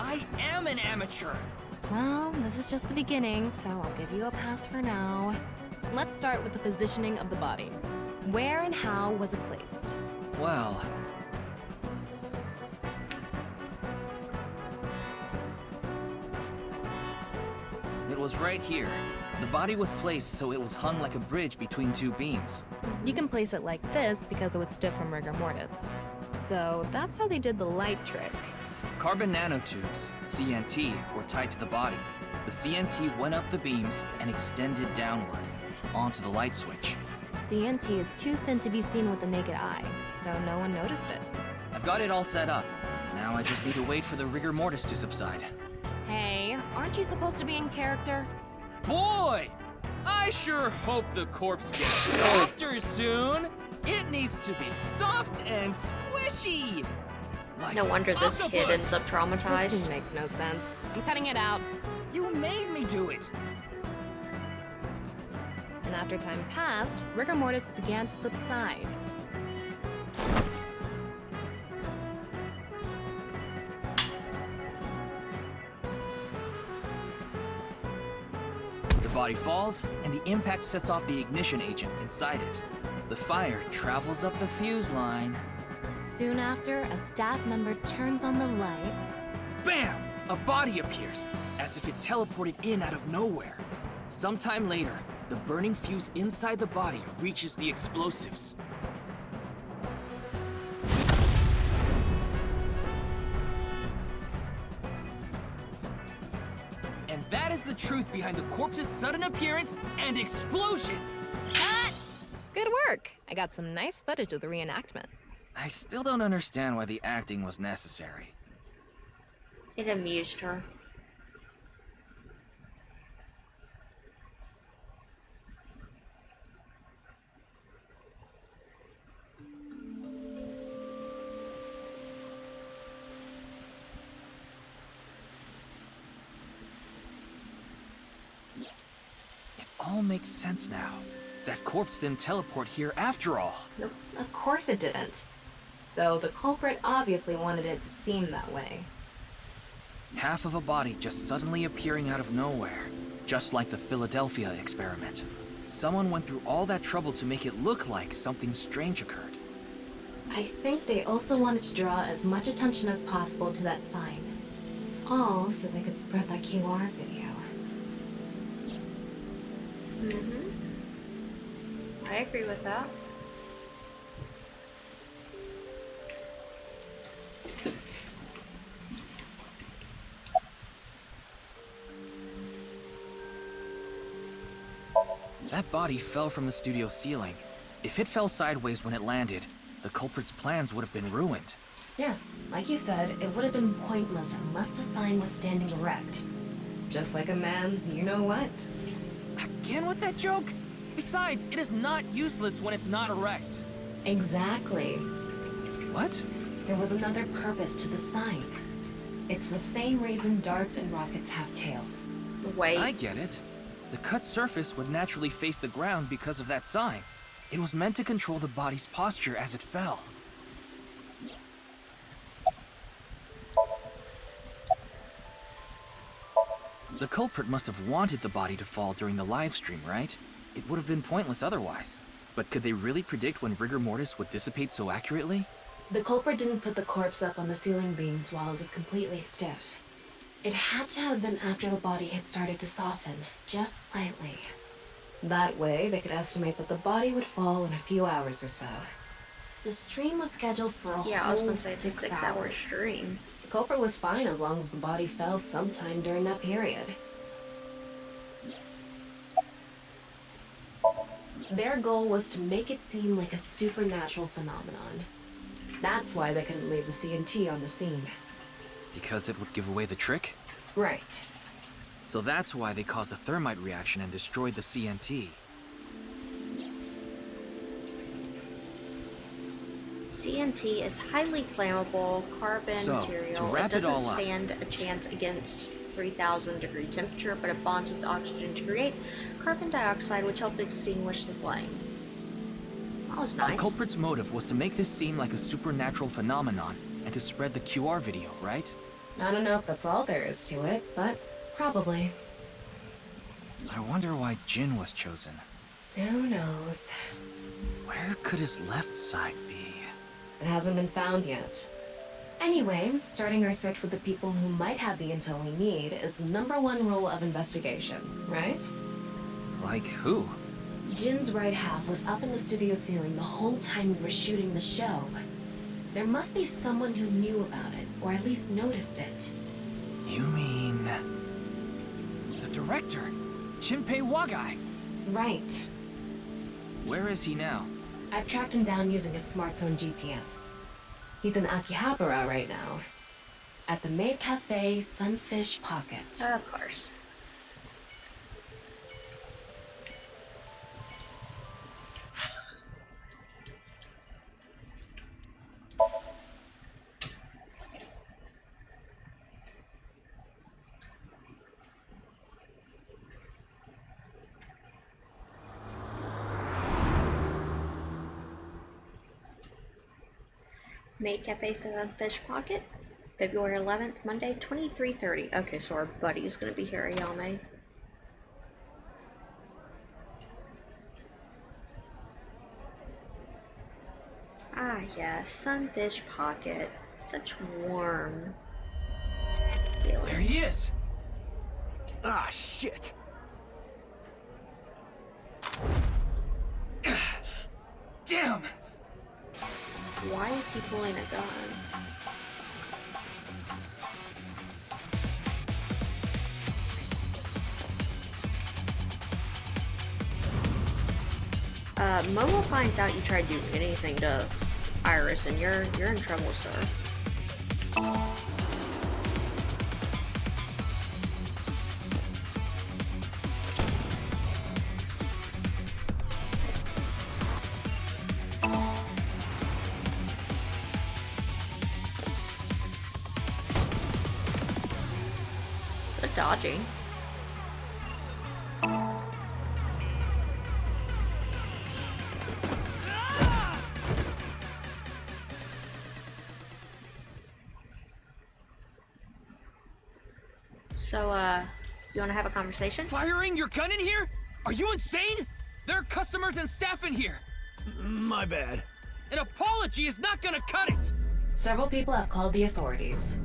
I am an amateur. Well, this is just the beginning, so I'll give you a pass for now. Let's start with the positioning of the body. Where and how was it placed? Well, it was right here. The body was placed so it was hung like a bridge between two beams. You can place it like this because it was stiff from rigor mortis. So that's how they did the light trick. Carbon nanotubes, CNT, were tied to the body. The CNT went up the beams and extended downward, onto the light switch. CNT is too thin to be seen with the naked eye, so no one noticed it. I've got it all set up. Now I just need to wait for the rigor mortis to subside. Hey, aren't you supposed to be in character? Boy! I sure hope the corpse gets softer soon! It needs to be soft and squishy! Like No wonder this kid octopus. ends up traumatized. This makes no sense. I'm cutting it out. You made me do it! And after time passed, rigor mortis began to subside. The body falls, and the impact sets off the ignition agent inside it. The fire travels up the fuse line. Soon after, a staff member turns on the lights. Bam! A body appears, as if it teleported in out of nowhere. Sometime later, the burning fuse inside the body reaches the explosives. And that is the truth behind the corpse's sudden appearance and explosion! Cut! Good work! I got some nice footage of the reenactment. I still don't understand why the acting was necessary. It amused her. It all makes sense now. That corpse didn't teleport here after all. Nope, of course it didn't. Though the culprit obviously wanted it to seem that way. Half of a body just suddenly appearing out of nowhere. Just like the Philadelphia experiment. Someone went through all that trouble to make it look like something strange occurred. I think they also wanted to draw as much attention as possible to that sign. All so they could spread that QR video. I agree with that. That body fell from the studio ceiling. If it fell sideways when it landed, the culprit's plans would have been ruined. Yes, like you said, it would have been pointless unless the sign was standing erect. Just like a man's you-know-what. Again with that joke? Besides, it is not useless when it's not erect. Exactly. What? There was another purpose to the sign. It's the same reason darts and rockets have tails. Wait. I get it. The cut surface would naturally face the ground because of that sign. It was meant to control the body's posture as it fell. The culprit must have wanted the body to fall during the live stream, right? It would have been pointless otherwise. But could they really predict when rigor mortis would dissipate so accurately? The culprit didn't put the corpse up on the ceiling beams while it was completely stiff. It had to have been after the body had started to soften, just slightly. That way, they could estimate that the body would fall in a few hours or so. The stream was scheduled for a Yeah, I was whole gonna say it's a 6 6-hour hours. stream. The culprit was fine as long as the body fell sometime during that period. Their goal was to make it seem like a supernatural phenomenon. That's why they couldn't leave the CNT on the scene. Because it would give away the trick? Right. So that's why they caused a thermite reaction and destroyed the CNT. CNT is highly flammable carbon So, material. to wrap it it all doesn't up- stand a chance against 3,000 degree temperature, but it bonds with oxygen to create carbon dioxide, which helps extinguish the flame. That was nice. The culprit's motive was to make this seem like a supernatural phenomenon and to spread the QR video, right? I don't know if that's all there is to it, but probably. I wonder why Jin was chosen. Who knows? Where could his left side be? It hasn't been found yet. Anyway, starting our search for the people who might have the intel we need is the #1 rule of investigation, right? Like who? Jin's right half was up in the studio ceiling the whole time we were shooting the show. There must be someone who knew about it, or at least noticed it. You mean... the director, Shinpei Wagai. Right. Where is he now? I've tracked him down using his smartphone GPS. He's in Akihabara right now. At the Maid Cafe Sunfish Pocket. Of course. Maid Cafe Fish Pocket, February 11th, Monday, 23:30. Okay, so our buddy's gonna be here, Ayame. Ah, yes, Sunfish Pocket. Such warm feeling. There he is! Ah, shit! Damn! Why is he pulling a gun? Momo finds out you tried to do anything to Iris, and you're in trouble, sir. Good dodging. So, you wanna have a conversation? Firing your gun in here? Are you insane? There are customers and staff in here. My bad. An apology is not gonna cut it. Several people have called the authorities.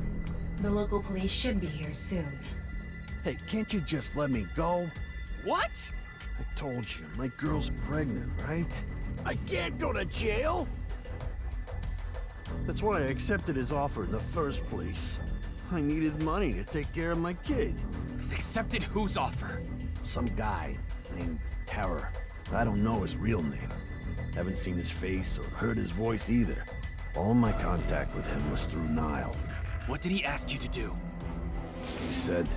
The local police should be here soon. Hey, can't you just let me go? What? I told you, my girl's pregnant, right? I can't go to jail! That's why I accepted his offer in the first place. I needed money to take care of my kid. Accepted whose offer? Some guy named Terror. I don't know his real name. Haven't seen his face or heard his voice either. All my contact with him was through Nile. What did he ask you to do? He said...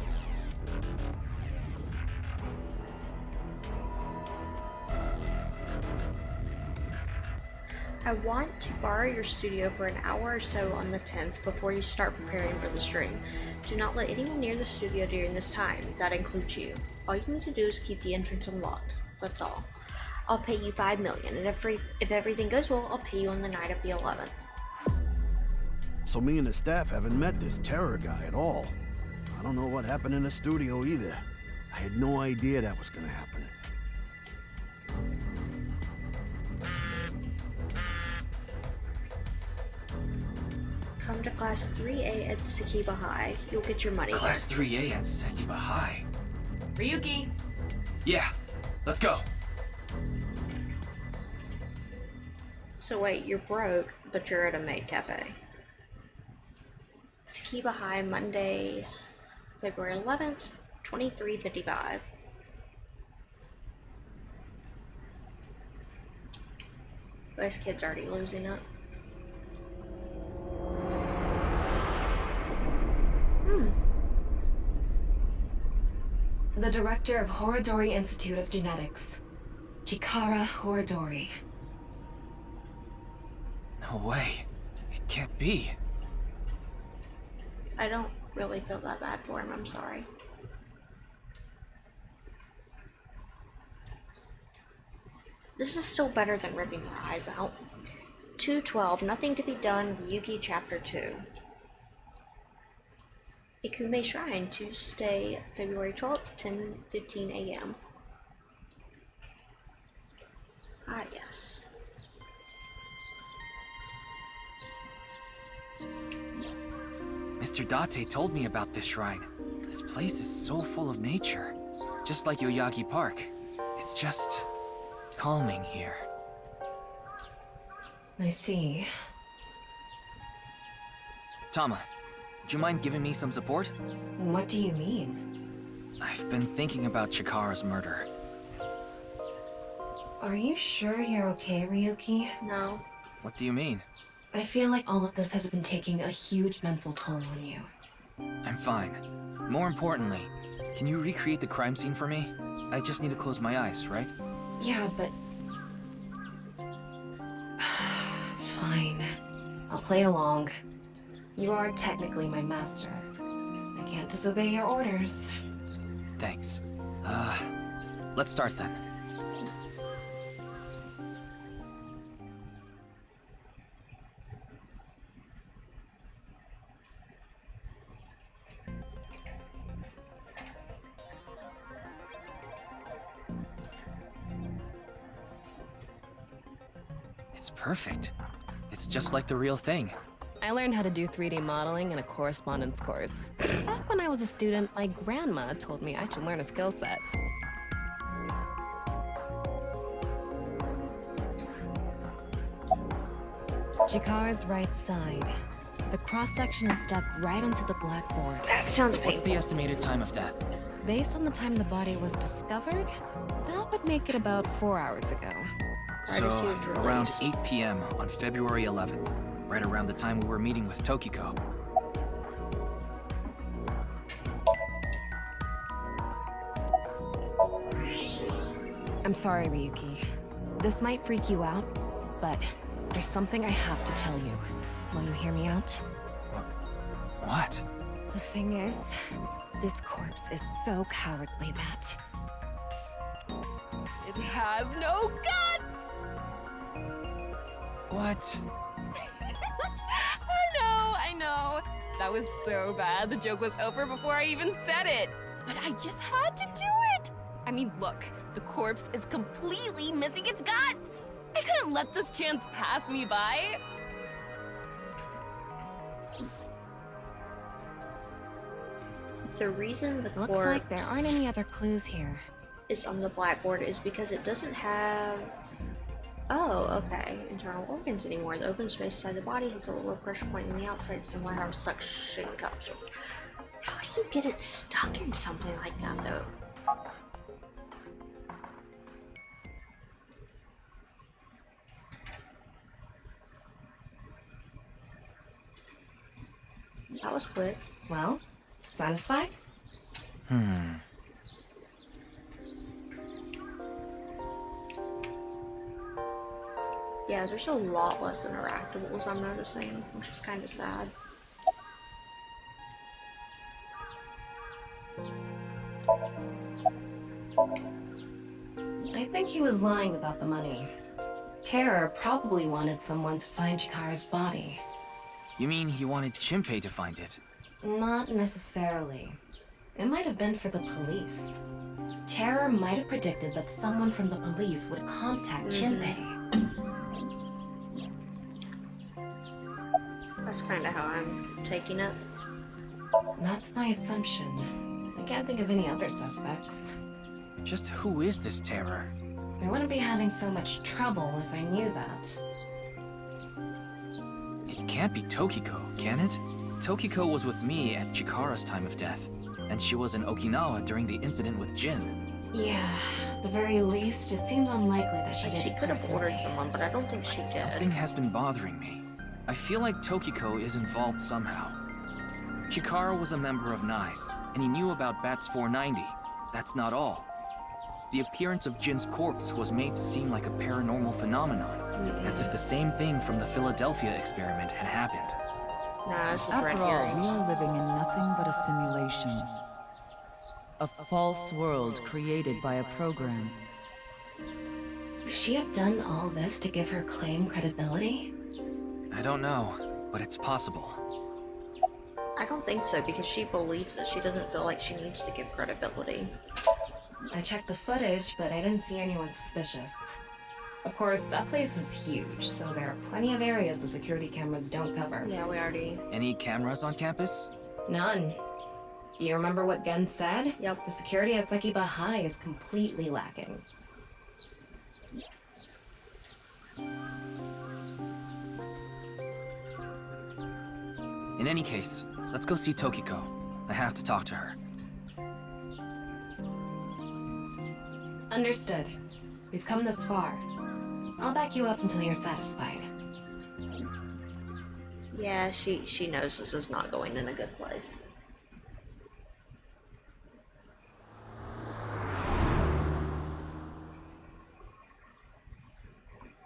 I want to borrow your studio for an hour or so on the 10th before you start preparing for the stream. Do not let anyone near the studio during this time. That includes you. All you need to do is keep the entrance unlocked. That's all. I'll pay you $5 million, and if everything goes well, I'll pay you on the night of the 11th. So me and the staff haven't met this Terror guy at all. I don't know what happened in the studio either. I had no idea that was gonna happen. Come to Class 3A at Sakiba High. You'll get your money back. Class 3A at Sakiba High. Ryuki! Yeah, let's go. So wait, you're broke, but you're at a maid cafe. Sakiba High, Monday, February 11th, 23:55. This kid's already losing it. The director of Horodori Institute of Genetics, Chikara Horodori. No way. It can't be. I don't really feel that bad for him, I'm sorry. This is still better than ripping their eyes out. 2:12, Nothing to be done, Ryugi Chapter 2. Ikume Shrine, Tuesday, February 12th, 10:15 a.m. Ah, yes. Mr. Date told me about this shrine. This place is so full of nature. Just like Yoyagi Park. It's just... calming here. I see. Tama, would you mind giving me some support? What do you mean? I've been thinking about Chikara's murder. Are you sure you're okay, Ryuki? No. What do you mean? I feel like all of this has been taking a huge mental toll on you. I'm fine. More importantly, can you recreate the crime scene for me? I just need to close my eyes, right? Yeah, but... Fine. I'll play along. You are technically my master. I can't disobey your orders. Thanks. Let's start then. It's perfect. It's just like the real thing. I learned how to do 3D modeling in a correspondence course. Back when I was a student, my grandma told me I should learn a skill set. Chikara's right side. The cross-section is stuck right onto the blackboard. That sounds painful. What's the estimated time of death? Based on the time the body was discovered, that would make it about 4 hours ago. So, around 8 p.m. on February 11th, right around the time we were meeting with Tokiko. I'm sorry, Ryuki. This might freak you out, but there's something I have to tell you. Will you hear me out? What? The thing is, this corpse is so cowardly that... it has no guts! What? I know. That was so bad, the joke was over before I even said it. But I just had to do it! I mean, look, the corpse is completely missing its guts! I couldn't let this chance pass me by. The reason the Looks like there aren't any other clues here. is on the blackboard is because it doesn't have... Oh, okay. Internal organs anymore. The open space inside the body has a lower pressure point than the outside, similar to how a suction cup. So how do you get it stuck in something like that, though? That was quick. Well, satisfied? Yeah, there's a lot less interactables I'm noticing, which is kind of sad. I think he was lying about the money. Terror probably wanted someone to find Chikara's body. You mean he wanted Shinpei to find it? Not necessarily. It might have been for the police. Terror might have predicted that someone from the police would contact Shinpei. That's kind of how I'm taking it. That's my assumption. I can't think of any other suspects. Just who is this Terror? I wouldn't be having so much trouble if I knew that. It can't be Tokiko, can it? Tokiko was with me at Chikara's time of death, and she was in Okinawa during the incident with Jin. Yeah, at the very least, it seems unlikely that she Like, did she it could have personally. ordered someone, but I don't think she did. Something has been bothering me. I feel like Tokiko is involved somehow. Chikara was a member of NICE, and he knew about Bats 490. That's not all. The appearance of Jin's corpse was made to seem like a paranormal phenomenon, as if the same thing from the Philadelphia experiment had happened. Nah, it's just After red all, herrings. we are living in nothing but a simulation. A false world created by a program. Could she have done all this to give her claim credibility? I don't know, but it's possible. I don't think so, because she believes it. She doesn't feel like she needs to give credibility. I checked the footage, but I didn't see anyone suspicious. Of course, that place is huge, so there are plenty of areas the security cameras don't cover. Yeah, we already... Any cameras on campus? None. Do you remember what Gen said? Yep. The security at Sekiba High is completely lacking. In any case, let's go see Tokiko. I have to talk to her. Understood. We've come this far. I'll back you up until you're satisfied. Yeah, she knows this is not going in a good place.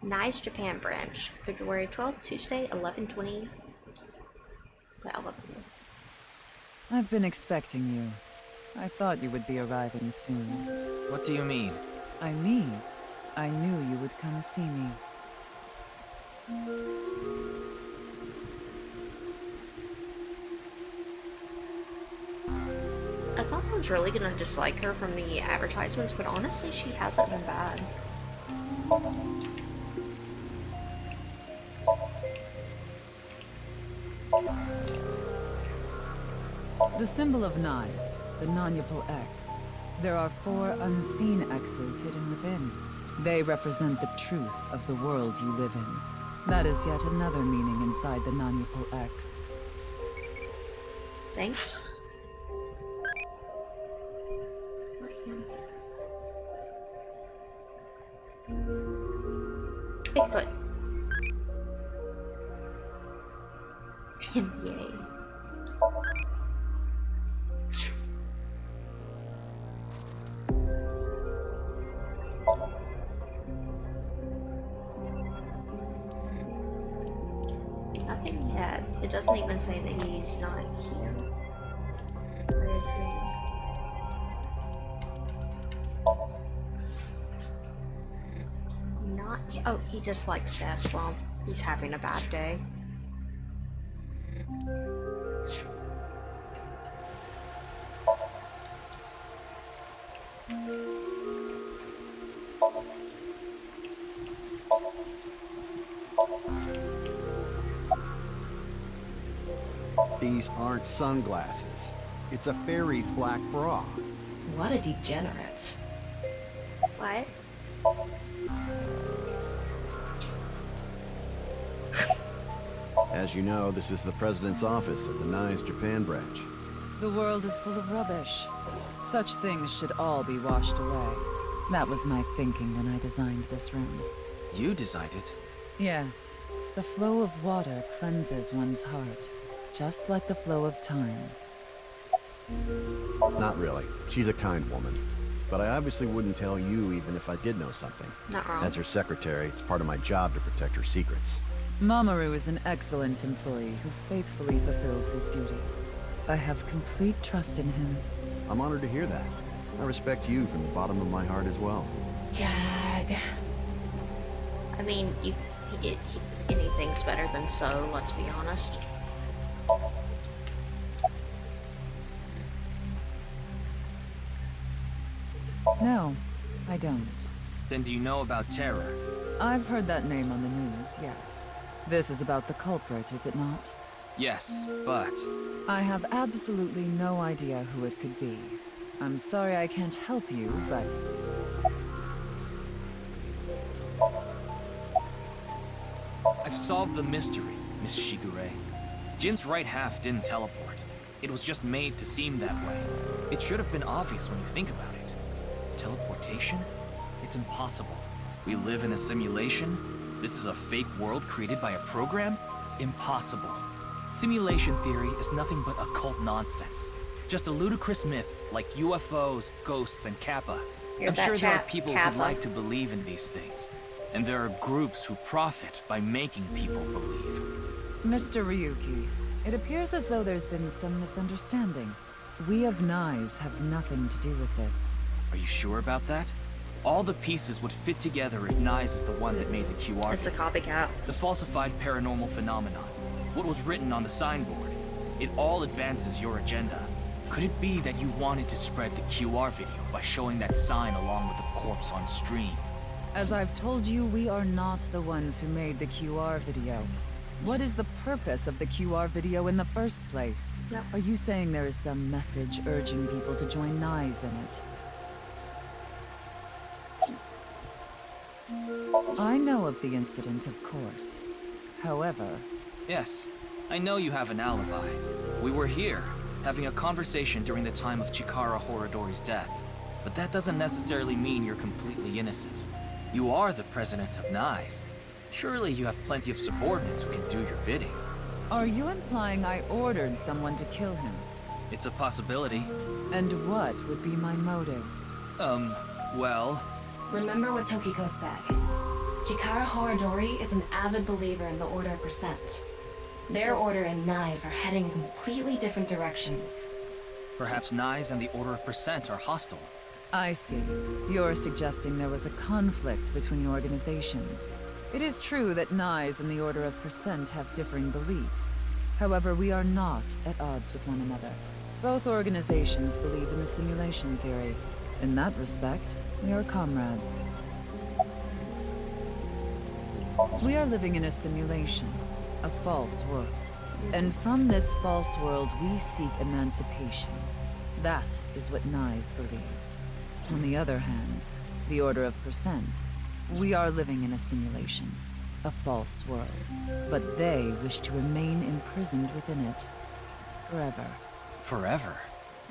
Nice Japan branch, February 12th, Tuesday, 11:20. Yeah, 11. I've been expecting you. I thought you would be arriving soon. What do you mean? I mean, I knew you would come see me. I thought I was really gonna dislike her from the advertisements, but honestly, she hasn't been bad. The symbol of Nyes, the non-Yapal X. There are 4 unseen X's hidden within. They represent the truth of the world you live in. That is yet another meaning inside the non-Yapal X. Thanks. Bigfoot. Yay. Nothing yet. It doesn't even say that he's not here. Where is he? Not. Oh, he just likes death. Well, he's having a bad day. These aren't sunglasses. It's a fairy's black bra. What a degenerate. What? As you know, this is the President's office of the NICE Japan branch. The world is full of rubbish. Such things should all be washed away. That was my thinking when I designed this room. You designed it? Yes. The flow of water cleanses one's heart, just like the flow of time. Not really. She's a kind woman. But I obviously wouldn't tell you even if I did know something. Not wrong. As her secretary, it's part of my job to protect her secrets. Mamoru is an excellent employee who faithfully fulfills his duties. I have complete trust in him. I'm honored to hear that. I respect you from the bottom of my heart as well. Gag. I mean, anything's better than so, let's be honest. No, I don't. Then do you know about Terror? I've heard that name on the news, yes. This is about the culprit, is it not? Yes, but... I have absolutely no idea who it could be. I'm sorry I can't help you, but... I've solved the mystery, Miss Shigure. Jin's right half didn't teleport. It was just made to seem that way. It should have been obvious when you think about it. Teleportation? It's impossible. We live in a simulation? This is a fake world created by a program? Impossible. Simulation theory is nothing but occult nonsense. Just a ludicrous myth like UFOs, ghosts, and Kappa. You're I'm that sure there are chap, people Kappa. who'd like to believe in these things. And there are groups who profit by making people believe. Mr. Ryuki, it appears as though there's been some misunderstanding. We of NICE have nothing to do with this. Are you sure about that? All the pieces would fit together if NICE is the one that made the QR. It's a copycat. The falsified paranormal phenomenon. What was written on the signboard. It all advances your agenda. Could it be that you wanted to spread the QR video by showing that sign along with the corpse on stream? As I've told you, we are not the ones who made the QR video. What is the purpose of the QR video in the first place? Yep. Are you saying there is some message urging people to join NICE in it? I know of the incident, of course. However... Yes, I know you have an alibi. We were here, having a conversation during the time of Chikara Horadori's death. But that doesn't necessarily mean you're completely innocent. You are the president of NICE. Surely you have plenty of subordinates who can do your bidding. Are you implying I ordered someone to kill him? It's a possibility. And what would be my motive? Well... Remember what Tokiko said. Chikara Horadori is an avid believer in the Order of Percent. Their order and NICE are heading in completely different directions. Perhaps NICE and the Order of Percent are hostile. I see. You're suggesting there was a conflict between organizations. It is true that NICE and the Order of Percent have differing beliefs. However, we are not at odds with one another. Both organizations believe in the simulation theory. In that respect, we are comrades. We are living in a simulation, a false world. And from this false world, we seek emancipation. That is what NICE believes. On the other hand, the Order of Percent, we are living in a simulation, a false world. But they wish to remain imprisoned within it. Forever. Forever?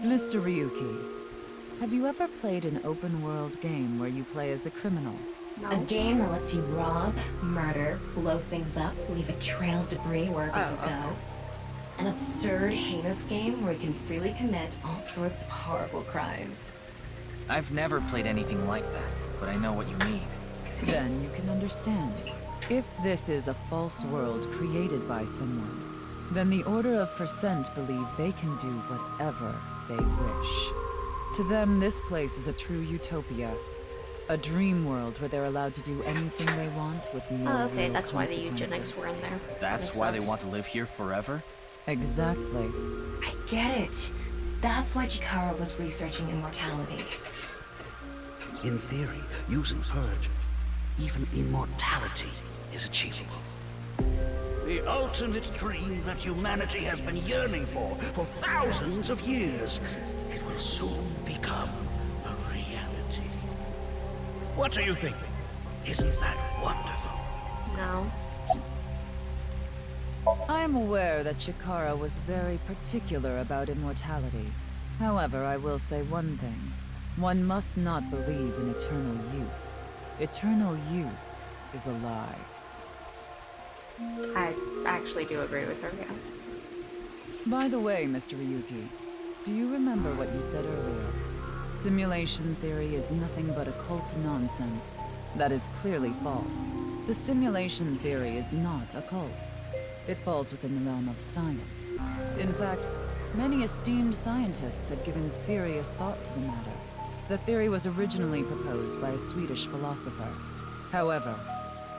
Mr. Ryuki, have you ever played an open-world game where you play as a criminal? No. A game that lets you rob, murder, blow things up, leave a trail of debris wherever you go. An absurd, heinous game where you can freely commit all sorts of horrible crimes. I've never played anything like that, but I know what you mean. Then you can understand. If this is a false world created by someone, then the Order of Percent believe they can do whatever they wish. To them, this place is a true utopia. A dream world where they're allowed to do anything they want with no Oh, okay, real that's why the consequences. eugenics were in there. That's why they want to live here forever? Exactly. I get it. That's why Chikara was researching immortality. In theory, using Purge, even immortality is achievable. The ultimate dream that humanity has been yearning for thousands of years. It will soon become a reality. What do you think? Isn't that wonderful? No. I am aware that Chikara was very particular about immortality. However, I will say one thing. One must not believe in eternal youth. Eternal youth is a lie. I actually do agree with her, yeah. By the way, Mr. Ryuki, do you remember what you said earlier? Simulation theory is nothing but occult nonsense. That is clearly false. The simulation theory is not occult. It falls within the realm of science. In fact, many esteemed scientists have given serious thought to the matter. The theory was originally proposed by a Swedish philosopher. However,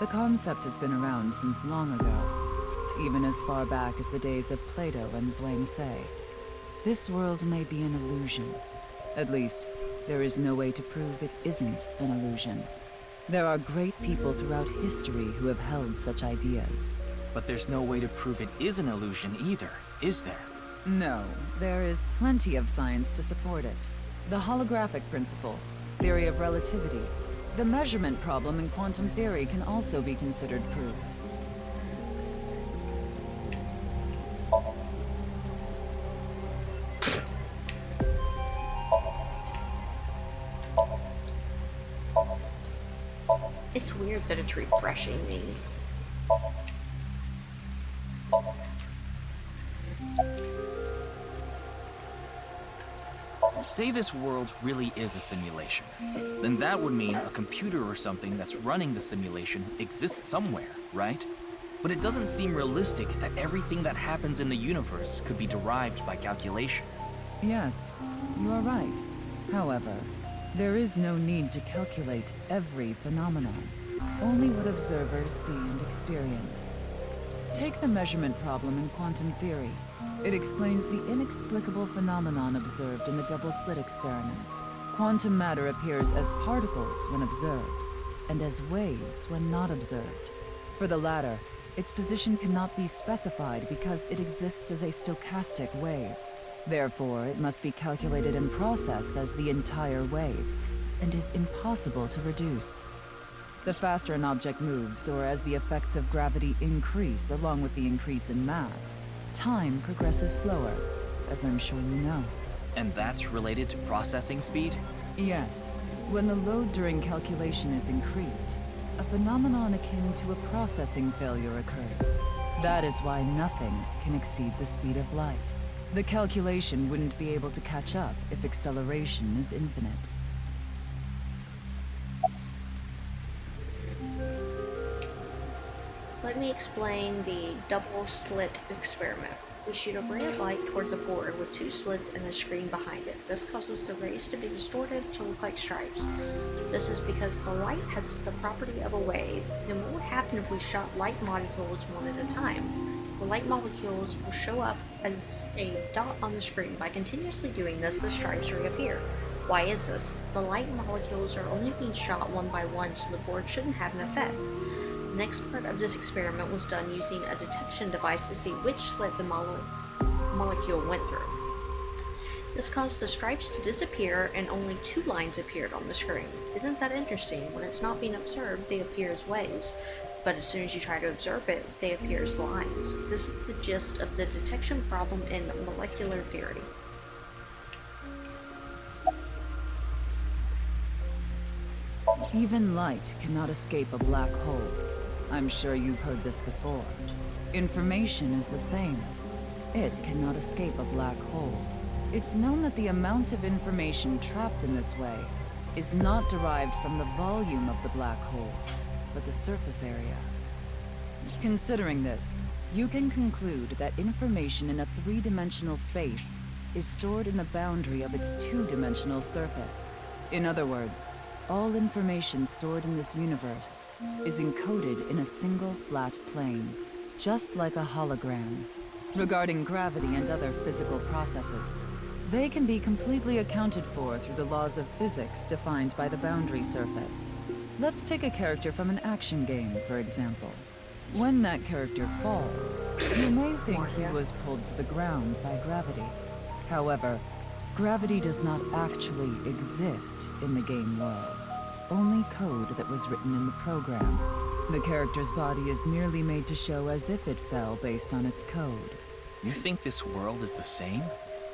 the concept has been around since long ago, even as far back as the days of Plato and Zhuangzi. This world may be an illusion. At least, there is no way to prove it isn't an illusion. There are great people throughout history who have held such ideas. But there's no way to prove it is an illusion either, is there? No, there is plenty of science to support it. The holographic principle, theory of relativity, the measurement problem in quantum theory can also be considered proof. It's weird that it's refreshing these. Say this world really is a simulation. Then that would mean a computer or something that's running the simulation exists somewhere, right? But it doesn't seem realistic that everything that happens in the universe could be derived by calculation. Yes, you are right. However, there is no need to calculate every phenomenon, only what observers see and experience. Take the measurement problem in quantum theory. It explains the inexplicable phenomenon observed in the double-slit experiment. Quantum matter appears as particles when observed, and as waves when not observed. For the latter, its position cannot be specified because it exists as a stochastic wave. Therefore, it must be calculated and processed as the entire wave, and is impossible to reduce. The faster an object moves, or as the effects of gravity increase along with the increase in mass, time progresses slower, as I'm sure you know. And that's related to processing speed? Yes. When the load during calculation is increased, a phenomenon akin to a processing failure occurs. That is why nothing can exceed the speed of light. The calculation wouldn't be able to catch up if acceleration is infinite. Let me explain the double-slit experiment. We shoot a ray of light towards a board with two slits and a screen behind it. This causes the rays to be distorted to look like stripes. This is because the light has the property of a wave. Then what would happen if we shot light molecules one at a time? The light molecules will show up as a dot on the screen. By continuously doing this, the stripes reappear. Why is this? The light molecules are only being shot one by one, so the board shouldn't have an effect. The next part of this experiment was done using a detection device to see which slit the molecule went through. This caused the stripes to disappear and only two lines appeared on the screen. Isn't that interesting? When it's not being observed, they appear as waves. But as soon as you try to observe it, they appear as lines. This is the gist of the detection problem in molecular theory. Even light cannot escape a black hole. I'm sure you've heard this before. Information is the same. It cannot escape a black hole. It's known that the amount of information trapped in this way is not derived from the volume of the black hole, but the surface area. Considering this, you can conclude that information in a three-dimensional space is stored in the boundary of its two-dimensional surface. In other words, all information stored in this universe is encoded in a single flat plane, just like a hologram. Regarding gravity and other physical processes, they can be completely accounted for through the laws of physics defined by the boundary surface. Let's take a character from an action game, for example. When that character falls, you may think he was pulled to the ground by gravity. However, gravity does not actually exist in the game world. only code that was written in the program. The character's body is merely made to show as if it fell based on its code. You think this world is the same?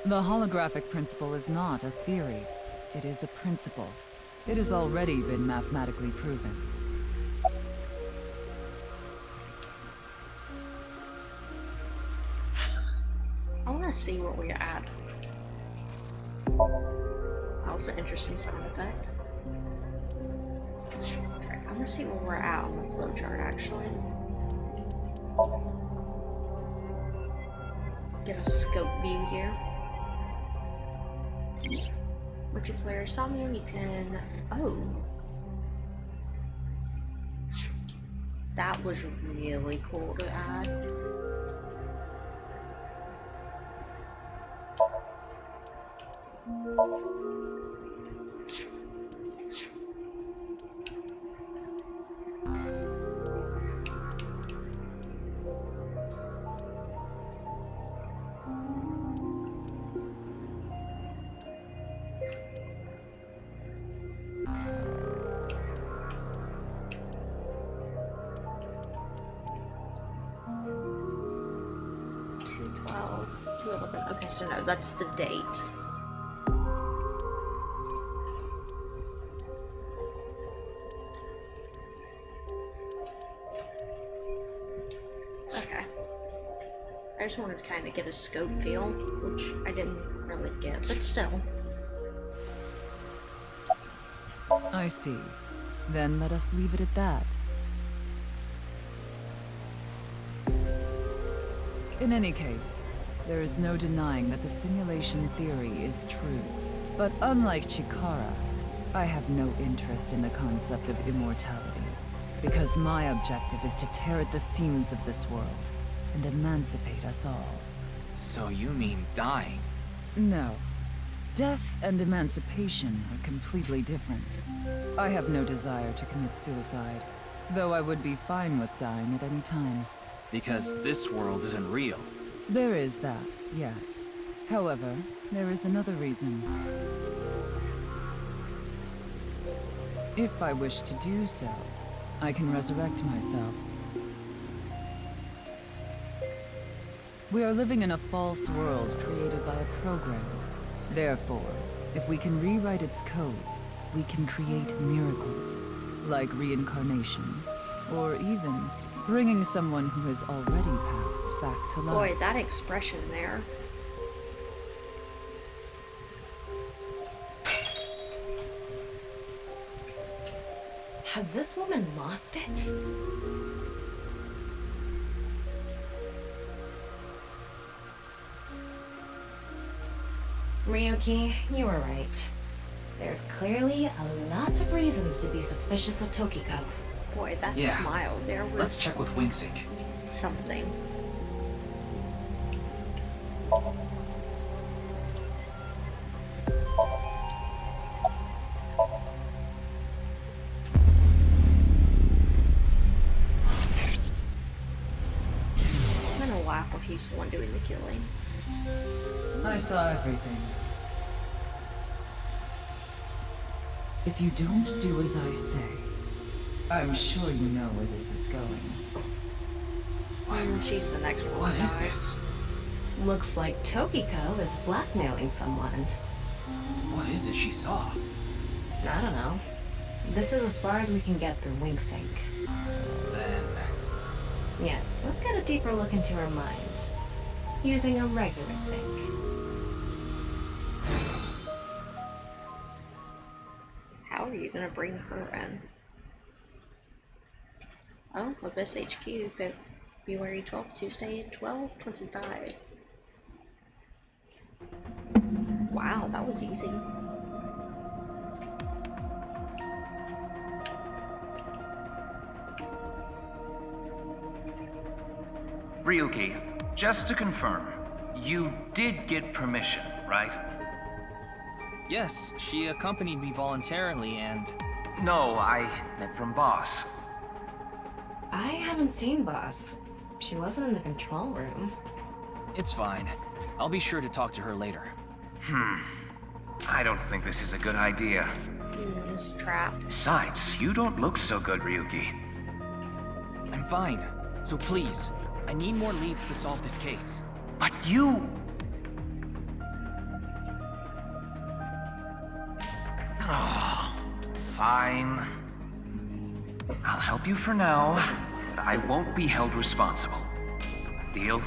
The holographic principle is not a theory. It is a principle. It has already been mathematically proven. I want to see where we're at. That was an interesting sound effect. Alright, I want to see where we're at on the flowchart, actually. Get a scope view here. Multiplayer Somnium, you can... Oh! That was really cool to add. Okay, so no, that's the date. Okay. I just wanted to kind of get a scope feel, which I didn't really get, but still. I see. Then let us leave it at that. In any case, there is no denying that the simulation theory is true. But unlike Chikara, I have no interest in the concept of immortality. Because my objective is to tear at the seams of this world and emancipate us all. So you mean dying? No. Death and emancipation are completely different. I have no desire to commit suicide, though I would be fine with dying at any time. Because this world isn't real. There is that, yes. However, there is another reason. If I wish to do so, I can resurrect myself. We are living in a false world created by a program. Therefore, if we can rewrite its code, we can create miracles, like reincarnation, or even bringing someone who has already passed back to life. Boy, that expression there. Has this woman lost it? Ryuki, you were right. There's clearly a lot of reasons to be suspicious of Tokiko. Boy, that Yeah. smile there was... Let's check with Wingsync. something. I'm gonna laugh when he's the one doing the killing. I saw everything. If you don't do as I say, I'm sure you know where this is going. She's the next one. What is this? Looks like Tokiko is blackmailing someone. What is it she saw? I don't know. This is as far as we can get through Wingsync. Then... Yes, let's get a deeper look into her mind. Using a regular sync. How are you gonna bring her in? Oh, Abyss HQ, February 12th, Tuesday at 12:25. Wow, that was easy. Ryuki, just to confirm, you did get permission, right? Yes, she accompanied me voluntarily and... No, I meant from Boss. I haven't seen Boss. She wasn't in the control room. It's fine. I'll be sure to talk to her later. I don't think this is a good idea. is trapped. Besides, you don't look so good, Ryuki. I'm fine. So please, I need more leads to solve this case. But you... Oh, fine. I'll help you for now, but I won't be held responsible. Deal?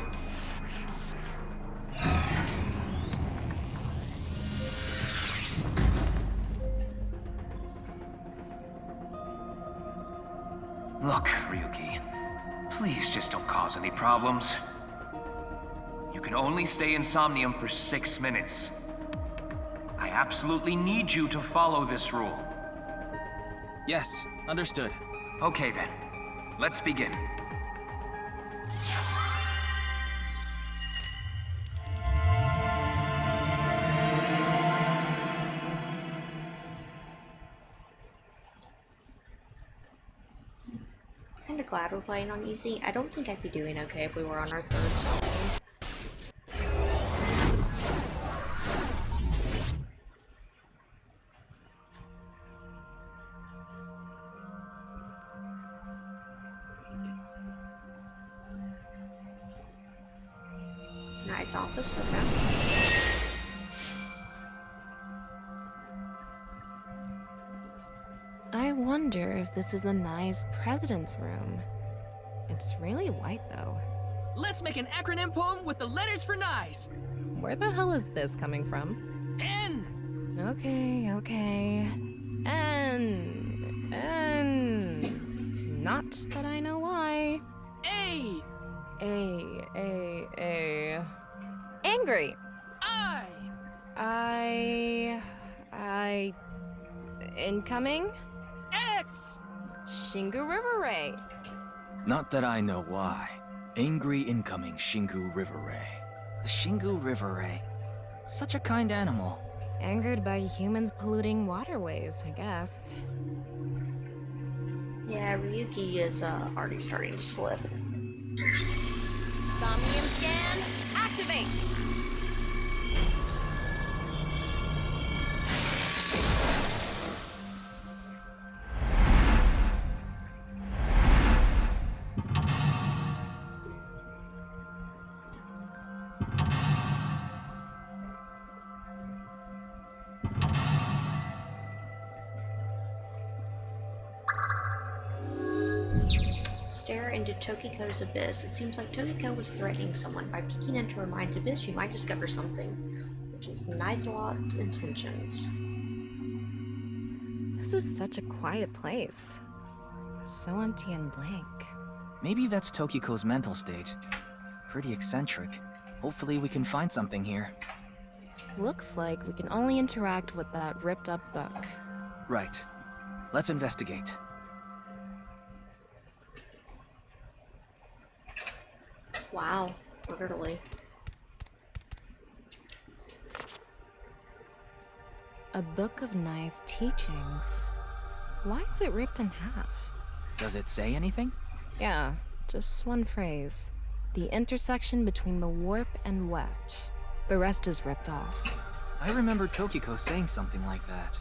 Look, Ryuki, please just don't cause any problems. You can only stay in Somnium for 6 minutes. I absolutely need you to follow this rule. Yes, understood. Okay then, let's begin. Kinda glad we're playing on easy. I don't think I'd be doing okay if we were on our third song. Nice office, okay. I wonder if this is the nice president's room. It's really white, though. Let's make an acronym poem with the letters for NICE. Where the hell is this coming from? N. Okay. N. Not that I know why. A. Angry. I. Incoming? X. Shingu River Ray. Not that I know why. Angry incoming Shingu River Ray. The Shingu River Ray. Such a kind animal. Angered by humans polluting waterways, I guess. Yeah, Ryuki is already starting to slip. Somnium scan, activate! Stare into Tokiko's abyss. It seems like Tokiko was threatening someone. By peeking into her mind's abyss, you might discover something, which is Nizelot's intentions. This is such a quiet place. So empty and blank. Maybe that's Tokiko's mental state. Pretty eccentric. Hopefully we can find something here. Looks like we can only interact with that ripped up book. Right. Let's investigate. Wow, literally. A book of nice teachings. Why is it ripped in half? Does it say anything? Yeah, just one phrase. The intersection between the warp and weft. The rest is ripped off. I remember Tokiko saying something like that.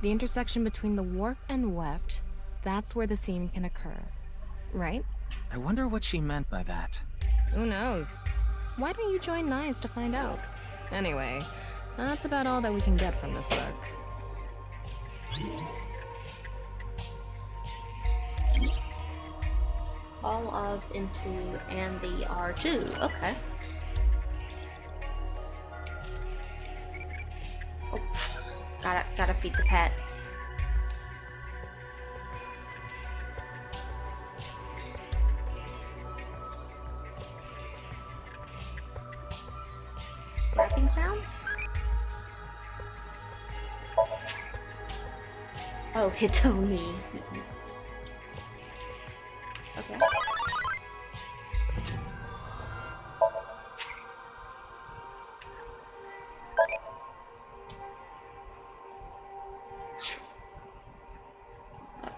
The intersection between the warp and weft, that's where the seam can occur. Right? I wonder what she meant by that. Who knows? Why don't you join NICE to find out? Anyway, that's about all that we can get from this book. All of, into, and the R2. Okay. Oh, gotta feed the pet. Rapping sound? Oh, Hitomi. Okay.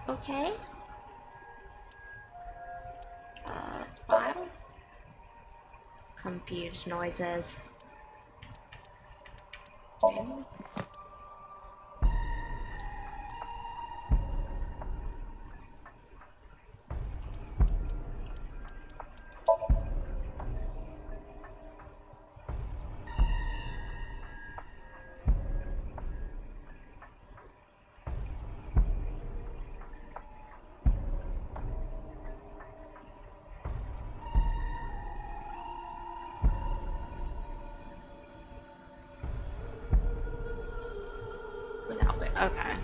Okay. File. Confused noises. Okay.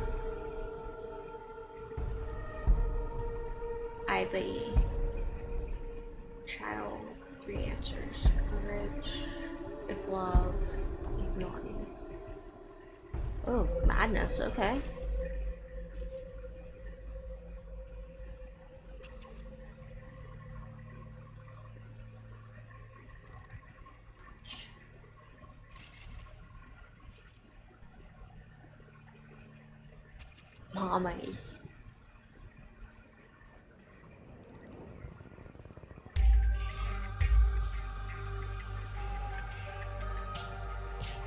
IB. Child, 3 answers. Courage, if love, ignoring. Oh, madness, okay. Mommy.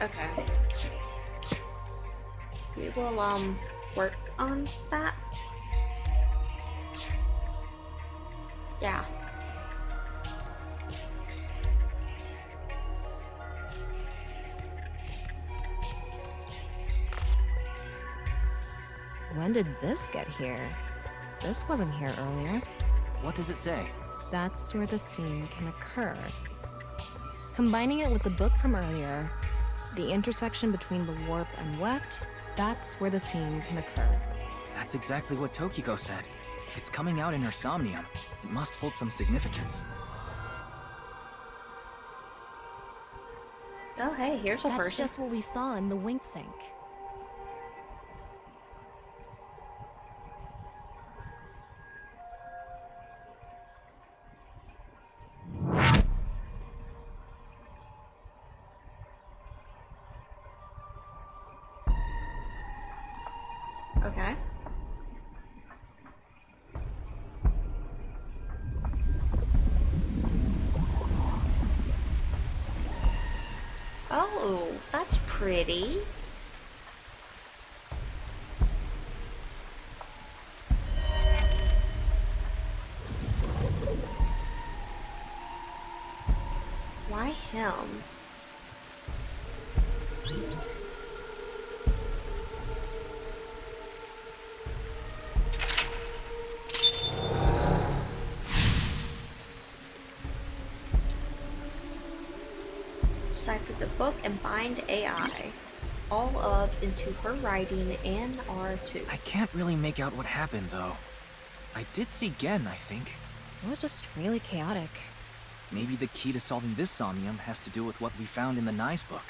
Okay. We will, work on that. Yeah. When did this get here? This wasn't here earlier. What does it say? That's where the scene can occur. Combining it with the book from earlier, the intersection between the warp and weft, that's where the scene can occur. That's exactly what Tokiko said. If it's coming out in her somnium, it must hold some significance. Oh, hey, here's a person. That's just what we saw in the wink sink. Okay. Oh, that's pretty. Why him? Decipher the book and bind AI. All of into her writing and R2. I can't really make out what happened, though. I did see Gen, I think. It was just really chaotic. Maybe the key to solving this somnium has to do with what we found in the Nice book.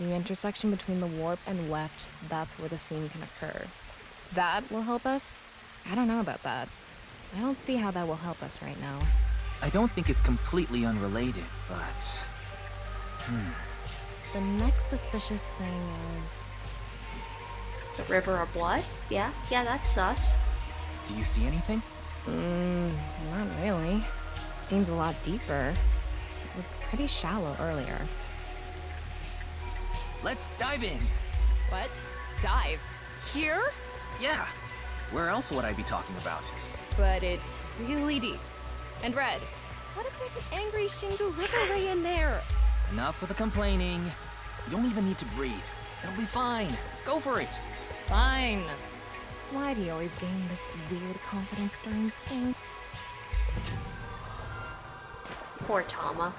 The intersection between the warp and weft, that's where the scene can occur. That will help us? I don't know about that. I don't see how that will help us right now. I don't think it's completely unrelated, but... The next suspicious thing is... The river of blood? Yeah, that's sus. Do you see anything? Not really. Seems a lot deeper. It was pretty shallow earlier. Let's dive in. What? Dive? Here? Yeah. Where else would I be talking about? But it's really deep. And red. What if there's an angry Shingu River Ray in there? Enough with the complaining. You don't even need to breathe. It'll be fine. Go for it. Fine. Why do you always gain this weird confidence during sinks? Poor Tama.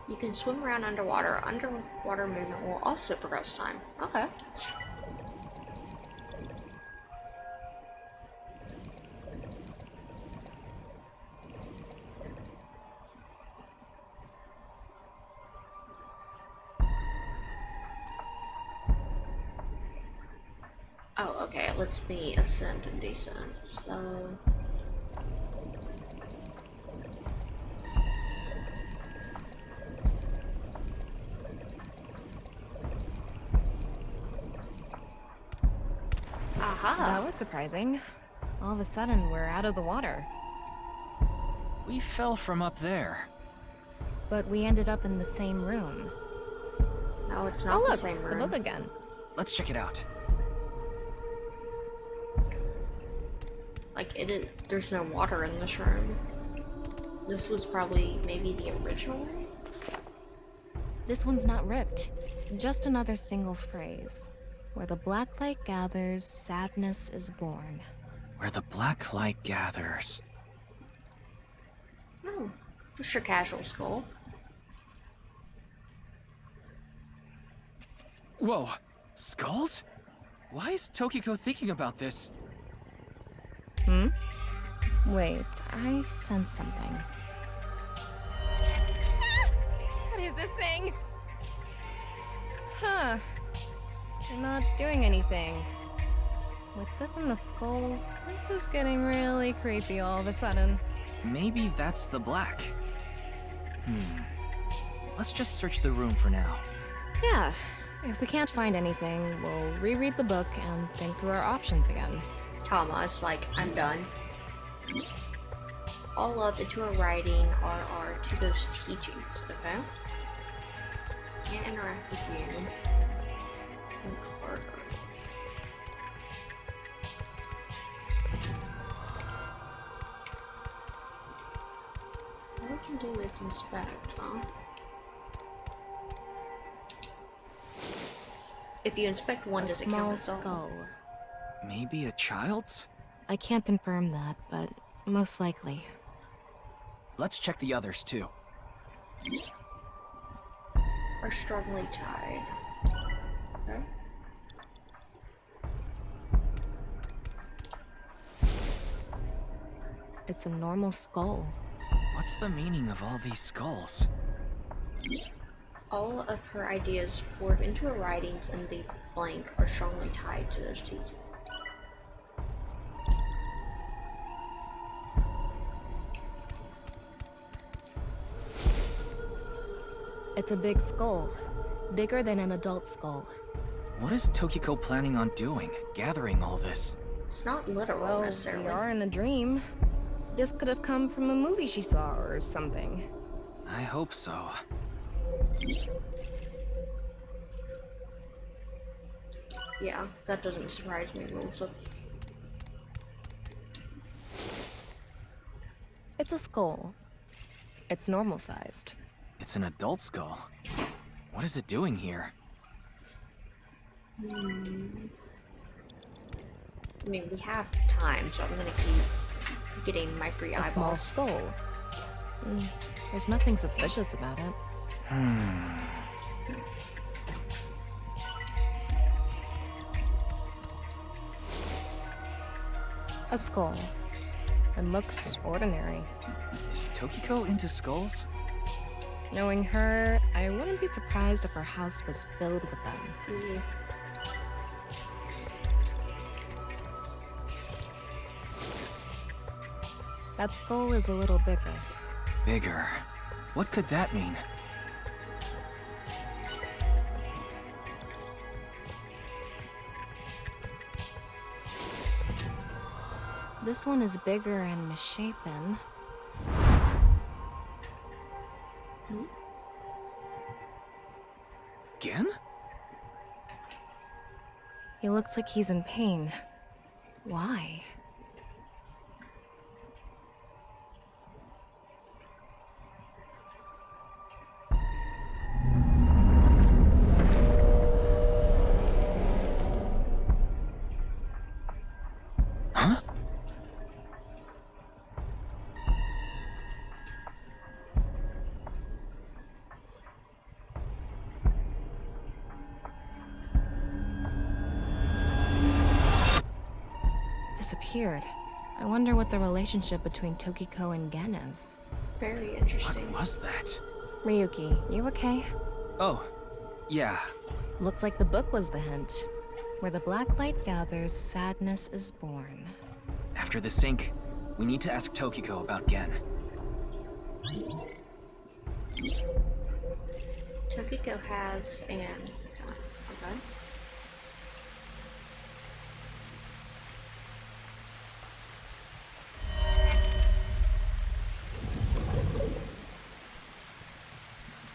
You can swim around underwater. Underwater movement will also progress time. Okay. Oh, okay, it lets me ascend and descend, so... Aha! That was surprising. All of a sudden, we're out of the water. We fell from up there. But we ended up in the same room. No, it's not the same room. The book again. Let's check it out. Like, there's no water in this room. This was probably maybe the original one? This one's not ripped. Just another single phrase. Where the black light gathers, sadness is born. Where the black light gathers. Oh, just your casual skull. Whoa, Skulls? Why is Tokiko thinking about this? Hmm? Wait, I sense something. What is this thing? Huh. They're not doing anything. With this and the skulls, this is getting really creepy all of a sudden. Maybe that's the black. Let's just search the room for now. Yeah. If we can't find anything, we'll reread the book and think through our options again. Thomas, like, I'm done. All up into a writing RR to those teachings, okay? Can't interact with you. Think harder. All we can do is inspect, huh? If you inspect one, does it count as all? Skull. Maybe a child's? I can't confirm that, but most likely. Let's check the others too. Are strongly tied. Okay. It's a normal skull. What's the meaning of all these skulls? All of her ideas poured into her writings, and the blank are strongly tied to those teachings. It's a big skull. Bigger than an adult skull. What is Tokiko planning on doing, gathering all this? It's not literal, Well, necessarily. we are in a dream. This could have come from a movie she saw or something. I hope so. Yeah, that doesn't surprise me, Melissa. It's a skull. It's normal sized. It's an adult skull. What is it doing here? I mean, we have time, so I'm gonna keep getting my free A eyeballs. small skull. There's nothing suspicious about it. A skull. It looks ordinary. Is Tokiko into skulls? Knowing her, I wouldn't be surprised if her house was filled with them. That skull is a little bigger. Bigger. What could that mean? This one is bigger and misshapen. Gen? He looks like he's in pain. Why? Huh? Disappeared. I wonder what the relationship between Tokiko and Gen is. Very interesting. What was that? Ryuki, you okay? Oh, yeah. Looks like the book was the hint. Where the black light gathers, sadness is born. After the sync, we need to ask Tokiko about Gen. Tokiko has an... Okay.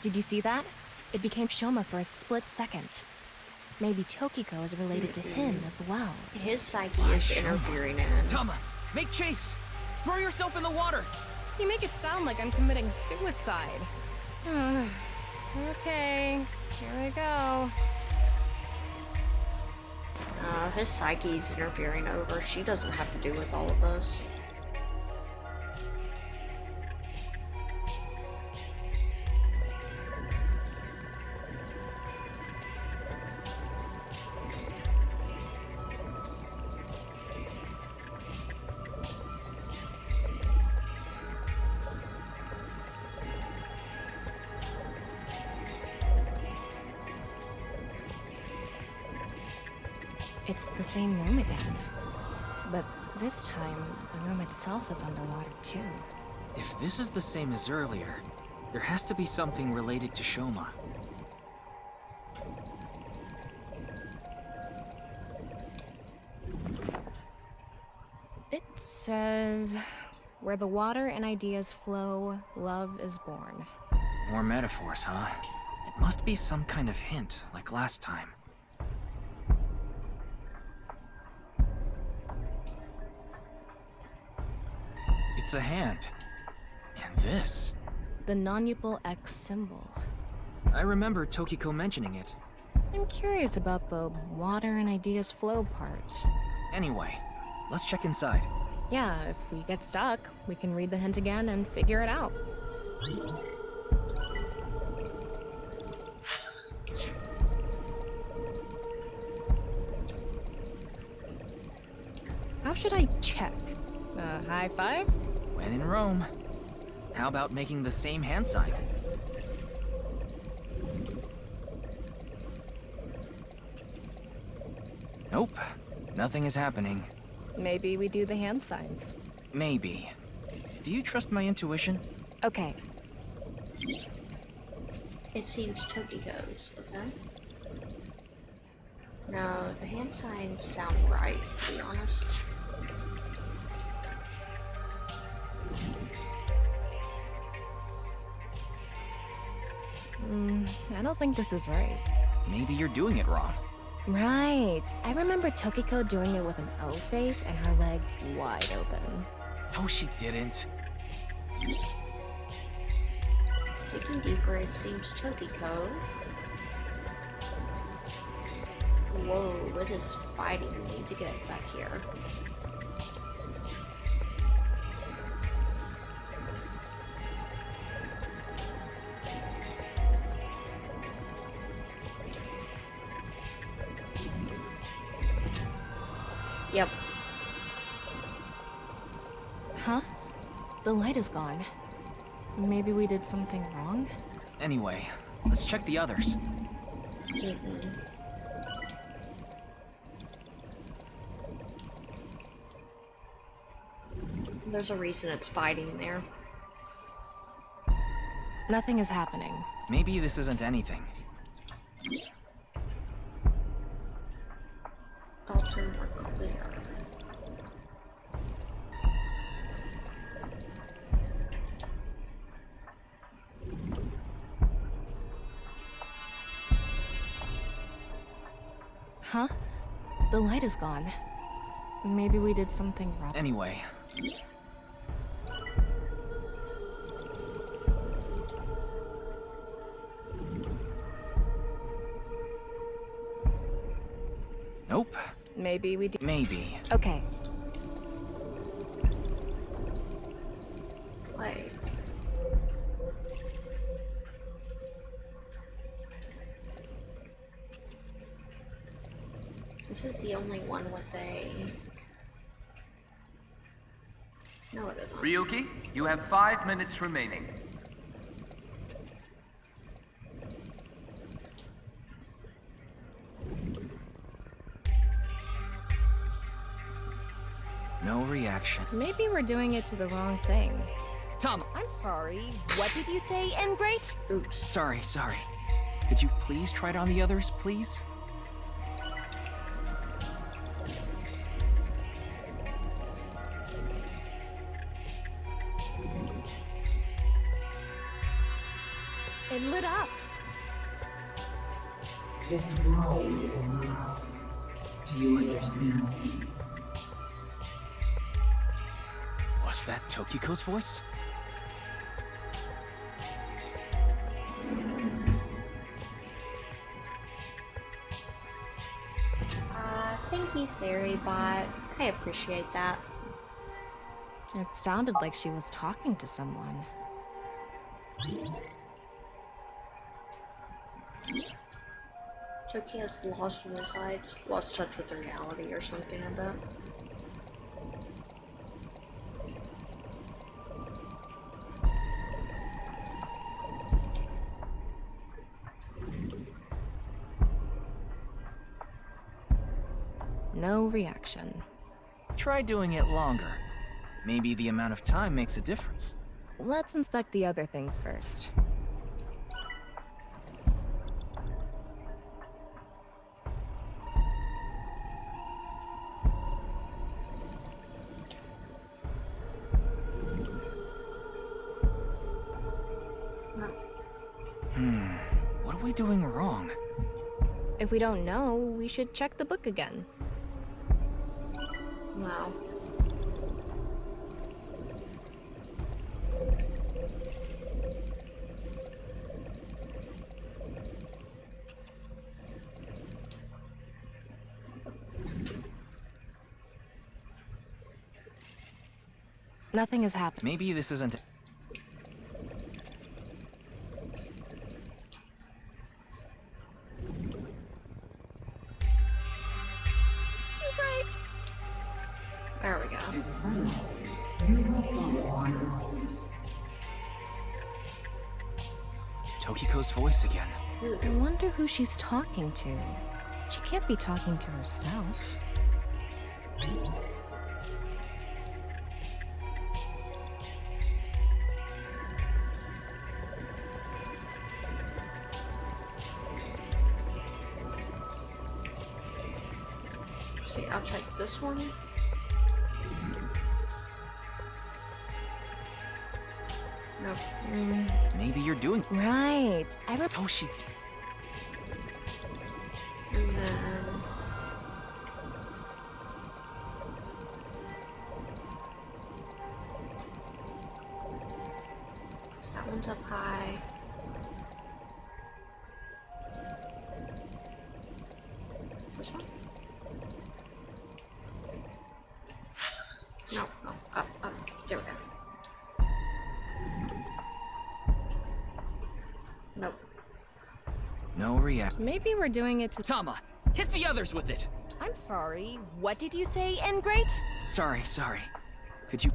Did you see that? It became Shoma for a split second. Maybe Tokiko is related to him as well. His psyche is interfering in. Tama, make chase! Throw yourself in the water! You make it sound like I'm committing suicide. Okay, here we go. His psyche's interfering over. She doesn't have to do with all of this. It's the same room again. But this time, the room itself is underwater too. If this is the same as earlier, there has to be something related to Shoma. It says, where the water and ideas flow, love is born. More metaphors, huh? It must be some kind of hint, like last time. It's a hand. And this. The non-upal X symbol. I remember Tokiko mentioning it. I'm curious about the water and ideas flow part. Anyway, let's check inside. Yeah, if we get stuck, we can read the hint again and figure it out. How should I check? High five? When in Rome. How about making the same hand sign? Nope. Nothing is happening. Maybe we do the hand signs. Maybe. Do you trust my intuition? Okay. It seems Tokiko's, okay? No, the hand signs sound right, to be honest. I don't think this is right. Maybe you're doing it wrong. Right. I remember Tokiko doing it with an O face and her legs wide open. No, she didn't. Digging deeper, it seems Tokiko. Whoa, what is fighting me to get back here? Yep. Huh? The light is gone. Maybe we did something wrong? Anyway, let's check the others. There's a reason it's fighting there. Nothing is happening. Maybe this isn't anything. Dalton were clear. Huh? The light is gone. Maybe we did something wrong. Anyway. Nope. Maybe we did. Maybe. Okay. Wait. This is the only one with a... No, it isn't. Ryuki, you have 5 minutes remaining. No reaction. Maybe we're doing it to the wrong thing. Tom! I'm sorry. What did you say, Ingrate? Oops. Sorry. Could you please try it on the others, please? It lit up. This world is a mirror. Do you understand? Was that Tokiko's voice? Thank you, Sarybot. I appreciate that. It sounded like she was talking to someone. Tokyo's lost touch with reality or something, I bet. No reaction. Try doing it longer. Maybe the amount of time makes a difference. Let's inspect the other things first. What are we doing wrong? If we don't know, we should check the book again. Wow. Nothing has happened. Maybe this isn't... Right. There we go. It's silent. You will follow my orders. Tokiko's voice again. I wonder who she's talking to. She can't be talking to herself. See, I'll check this one. Nope. Maybe you're doing... Right. Oh, she... And then... that one's up high. This one? No, no, up. There we go. Nope. No react. Maybe we're doing it to... Tama, hit the others with it! I'm sorry, what did you say, Ingrate? Sorry. Could you...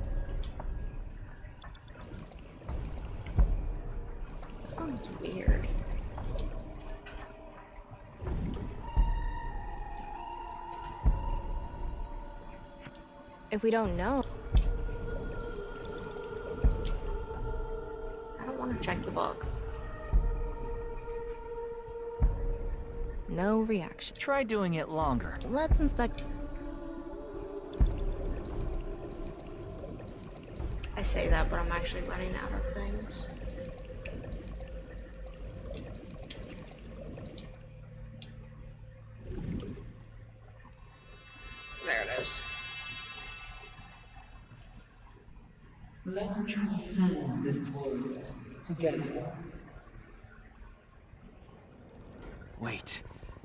This one's weird. If we don't know... I don't want to check the book. No reaction. Try doing it longer. Let's inspect... I say that, but I'm actually running out of things. There it is. Let's transcend this world together. Wait.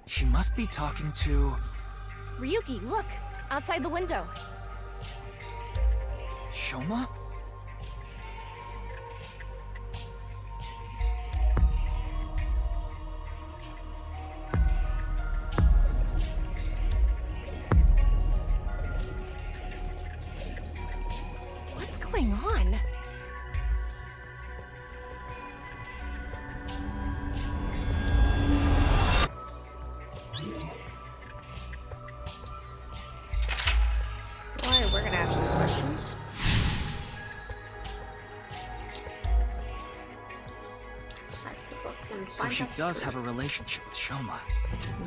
She must be talking to... Ryuki, look! Outside the window. Shoma? What's going on? Boy, we're gonna have some questions. So she does have a relationship with Shoma.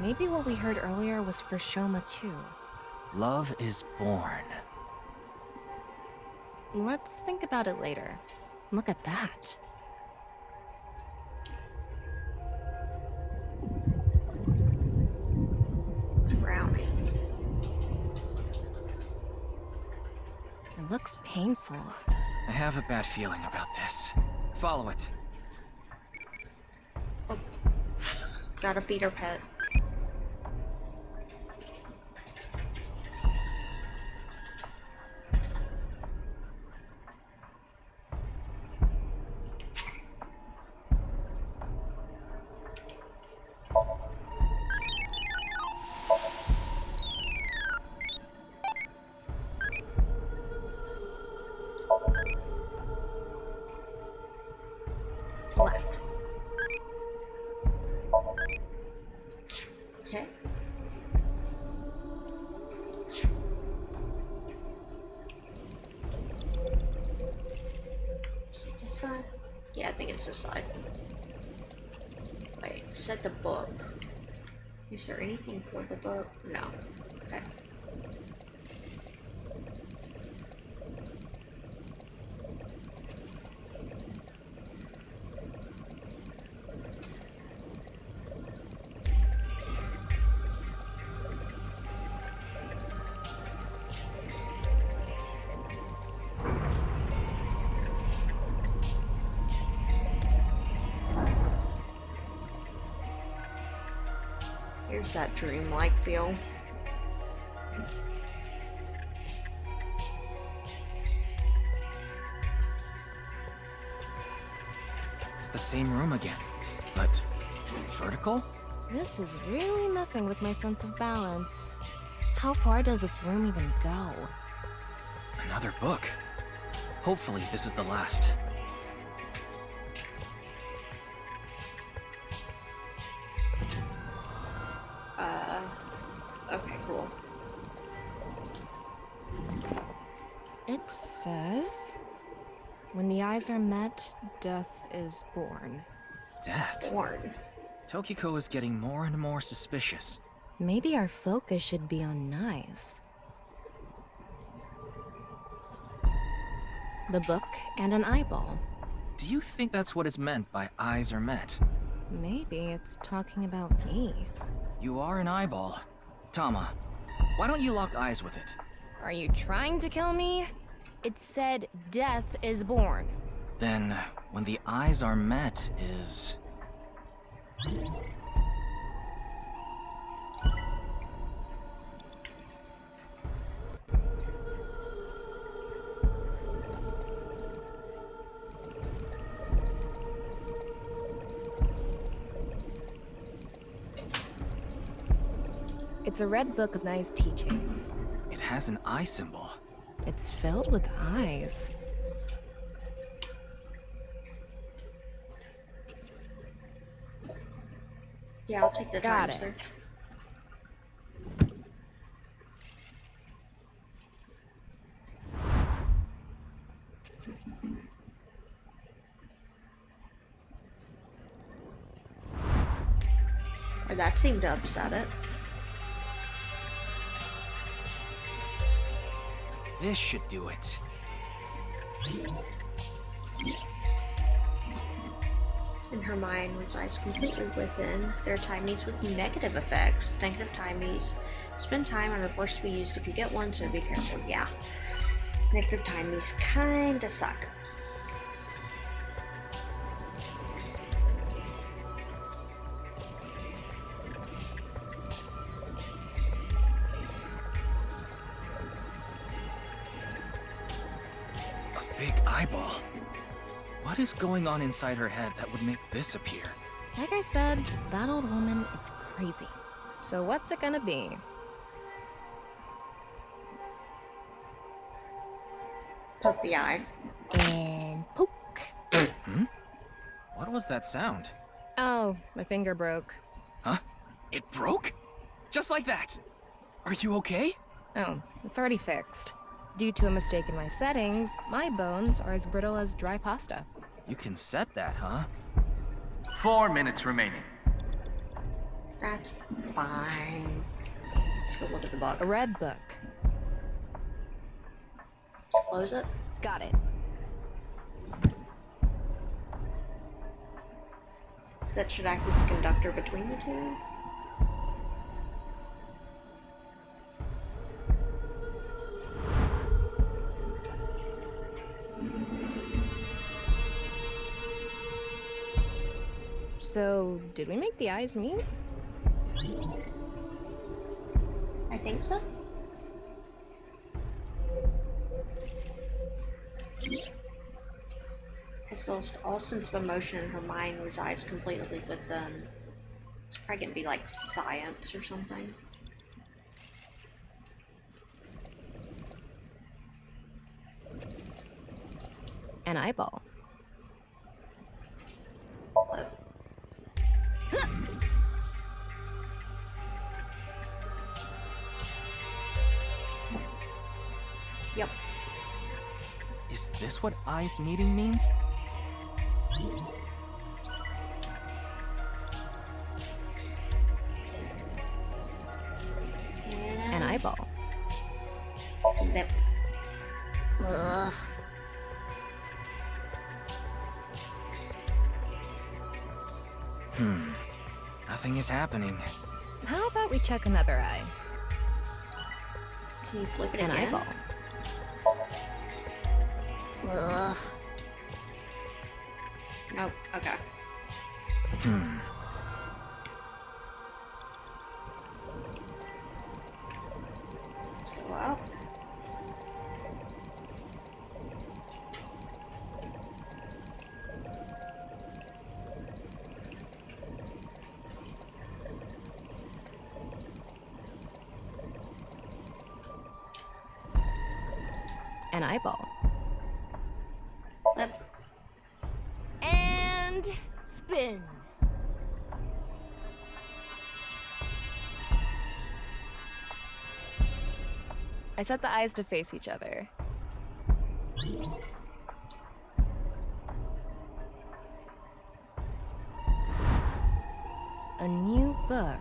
Maybe what we heard earlier was for Shoma too. Love is born. Let's think about it later. Look at that. It's brownie. It looks painful. I have a bad feeling about this. Follow it. Gotta beat her pet. Left. I think it's this side. Wait, set the book. Is there anything for the book? No. Okay. Here's that dreamlike feel. It's the same room again, but vertical? This is really messing with my sense of balance. How far does this room even go? Another book. Hopefully this is the last. Okay, cool. It says, when the eyes are met, death is born. Death? Born. Tokiko is getting more and more suspicious. Maybe our focus should be on Nyes. The book and an eyeball. Do you think that's what is meant by eyes are met? Maybe it's talking about me. You are an eyeball. Tama, why don't you lock eyes with it? Are you trying to kill me? It said death is born. Then, when the eyes are met is... It's a red book of Nyes' teachings. It has an eye symbol. It's filled with eyes. Yeah, I'll take the Got times it. there. Or that seemed to upset it. This should do it. And her mind resides completely within. There are timies with negative effects. Negative timies spend time and are forced to be used if you get one, so be careful. Yeah. Negative timies kinda suck. A big eyeball. What is going on inside her head that would make this appear? Like I said, that old woman is crazy. So what's it gonna be? Poke the eye. And poke. Hmm? What was that sound? Oh, my finger broke. Huh? It broke? Just like that? Are you okay? Oh, it's already fixed. Due to a mistake in my settings, my bones are as brittle as dry pasta. You can set that, huh? 4 minutes remaining. That's fine. Let's go look at the book. A red book. Let's close it. Got it. That should act as a conductor between the two. So, did we make the eyes meet? I think so. Has lost all sense of emotion and her mind resides completely within. It's probably gonna be like science or something. An eyeball. Yep. Is this what eyes meeting means? eyeball. Lip. Ugh. Nothing is happening. How about we check another eye? Can you flip it An again? eyeball. Ugh. Nope. Okay. Let's go up. An eyeball. Lip. And spin. I set the eyes to face each other. A new book.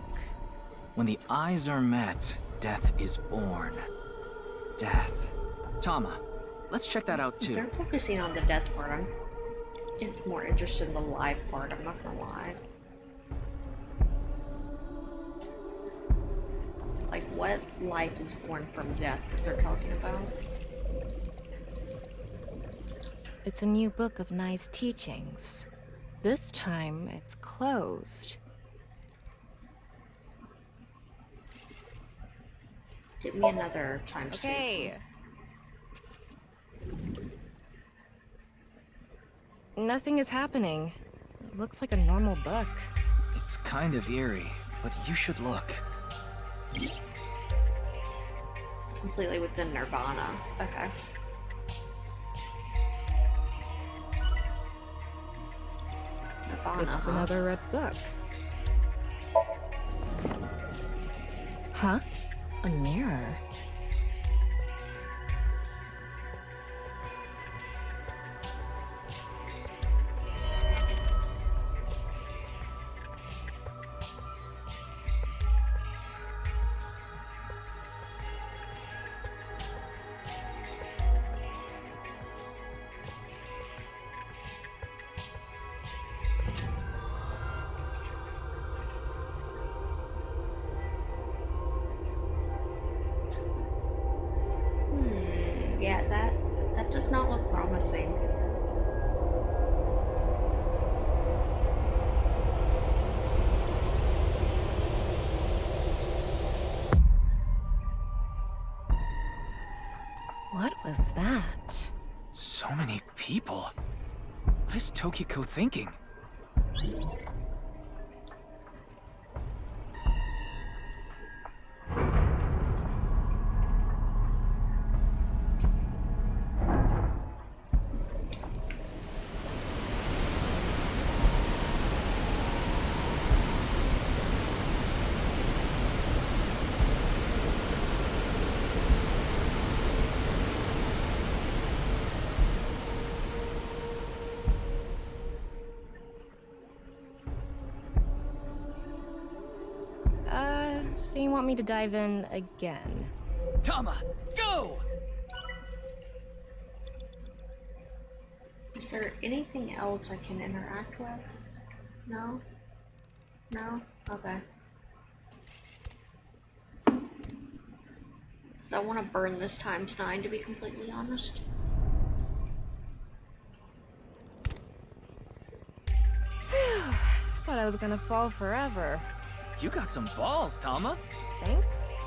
When the eyes are met, death is born. Death. Tama, let's check that out too. They're focusing on the death part. I'm more interested in the life part, I'm not gonna lie. Like, what life is born from death that they're talking about? It's a new book of nice teachings. This time, it's closed. Give me another times two. Okay. Nothing is happening. It looks like a normal book. It's kind of eerie, but you should look. Completely within nirvanA. Okay. Nirvana, It's huh? another red book. Huh? A mirror. Yeah, that does not look promising. What was that? So many people. What is Tokiko thinking? So you want me to dive in again? Tama, go! Is there anything else I can interact with? No? No? Okay. So I want to burn this ×9, to be completely honest. Thought I was gonna fall forever. You got some balls, Tama. Thanks.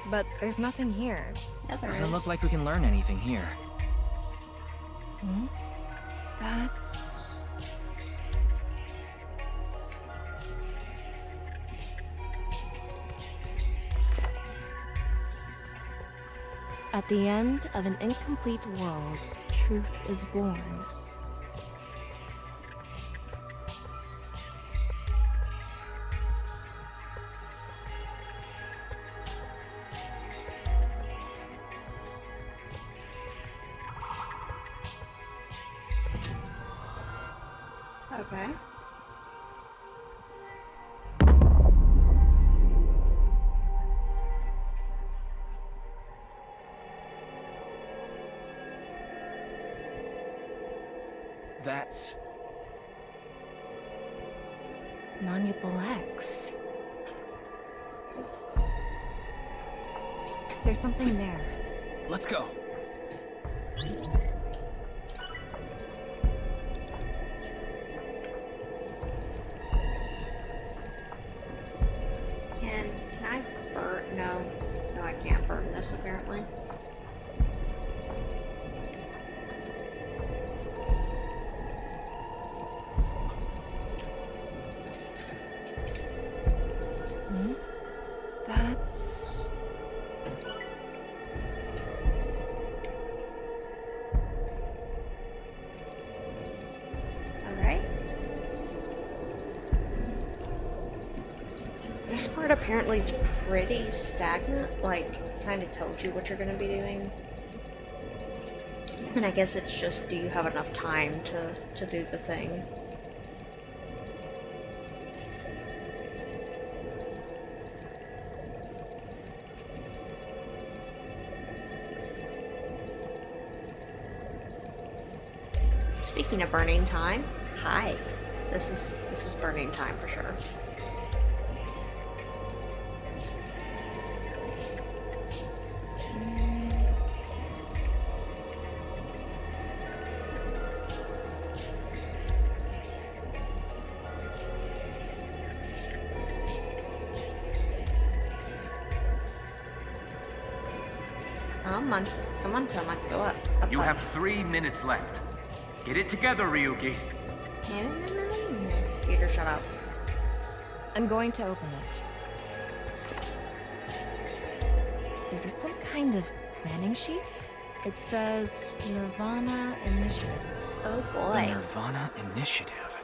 But there's nothing here. Yeah, there Doesn't is. look like we can learn anything here. Hmm? That's... At the end of an incomplete world, truth is born. Okay. That's... Manipul X. There's something there. Let's go. Can I burn? No. No, I can't burn this apparently. That's... Alright. This part apparently is pretty stagnant, like, kind of told you what you're going to be doing. And I guess it's just, do you have enough time to do the thing? Speaking of burning time, hi. This is burning time for sure. Come on, Toma, go up. You have 3 minutes left. Get it together, Ryuki. Peter, shut up. I'm going to open it. Is it some kind of planning sheet? It says nirvanA Initiative. Oh The boy. nirvanA Initiative.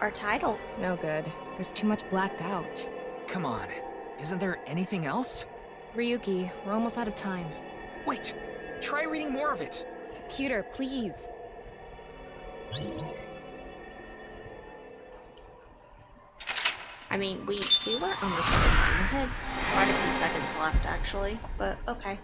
Our title. No good. There's too much blacked out. Come on. Isn't there anything else? Ryuki, we're almost out of time. Wait. Try reading more of it. Pewter, please. I mean, we were almost out of time. We had quite a few seconds left, actually, but okay.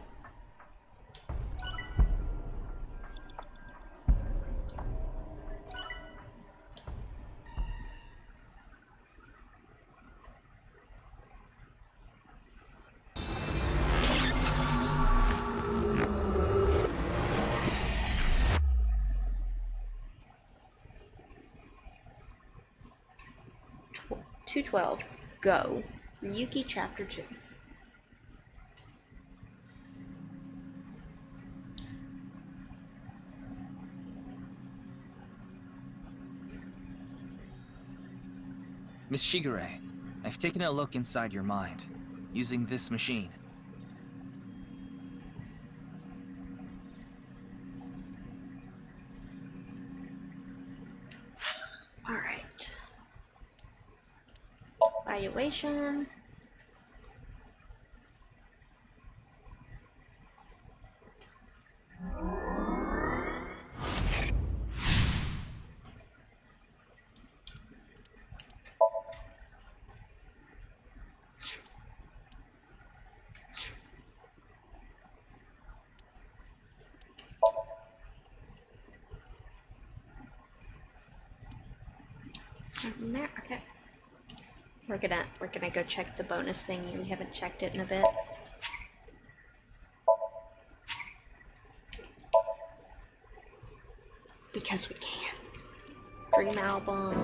Tw 212. Go. Ryuki Chapter 2. Miss Shigure, I've taken a look inside your mind, using this machine. Alright. Valuation. Nothing there. Okay. We're gonna go check the bonus thing. We haven't checked it in a bit. Because we can. Dream album.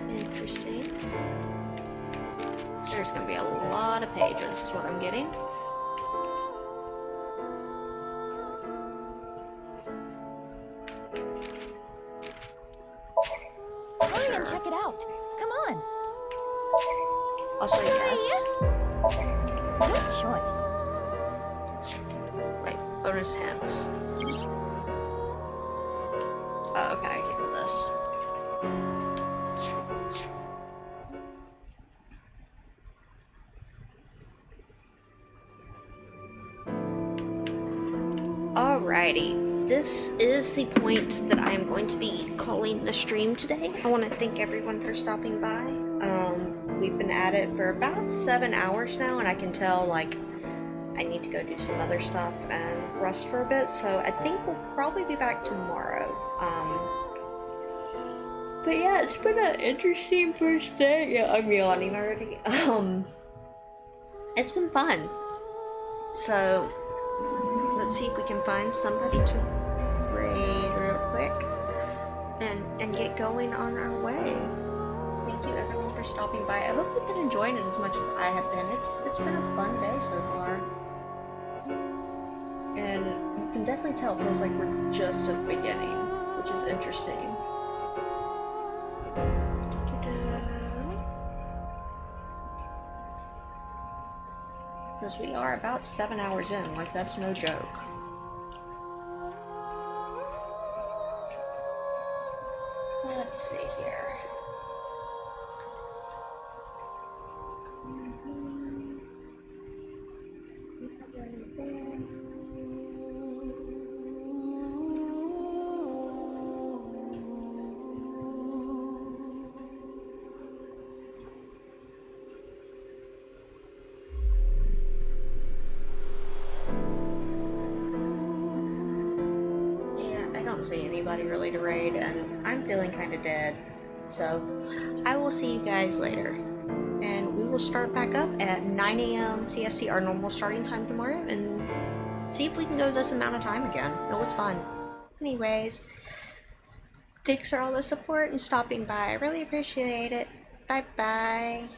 Interesting. There's gonna be a lot of pages, is what I'm getting. Hurry and check it out. Come on. Also, yes. Good choice. Wait, bonus hints. Oh, okay, I can do this. Alrighty. this is the point that I am going to be calling the stream today. I want to thank everyone for stopping by. We've been at it for about 7 hours now, and I can tell, like, I need to go do some other stuff and rest for a bit, so I think we'll probably be back tomorrow. But yeah, it's been an interesting first day. Yeah, I'm yawning already. It's been fun. So, let's see if we can find somebody to raid real quick and get going on our way. Thank you everyone for stopping by. I hope you've been enjoying it as much as I have been. It's been a fun day so far. And you can definitely tell it feels like we're just at the beginning, which is interesting. Because we are about 7 hours in, like that's no joke. Let's see here. See anybody really to raid, and I'm feeling kind of dead, so I will see you guys later, and we will start back up at 9 a.m. CST, our normal starting time tomorrow, and see if we can go this amount of time again. It was fun. Anyways, thanks for all the support and stopping by. I really appreciate it. Bye bye.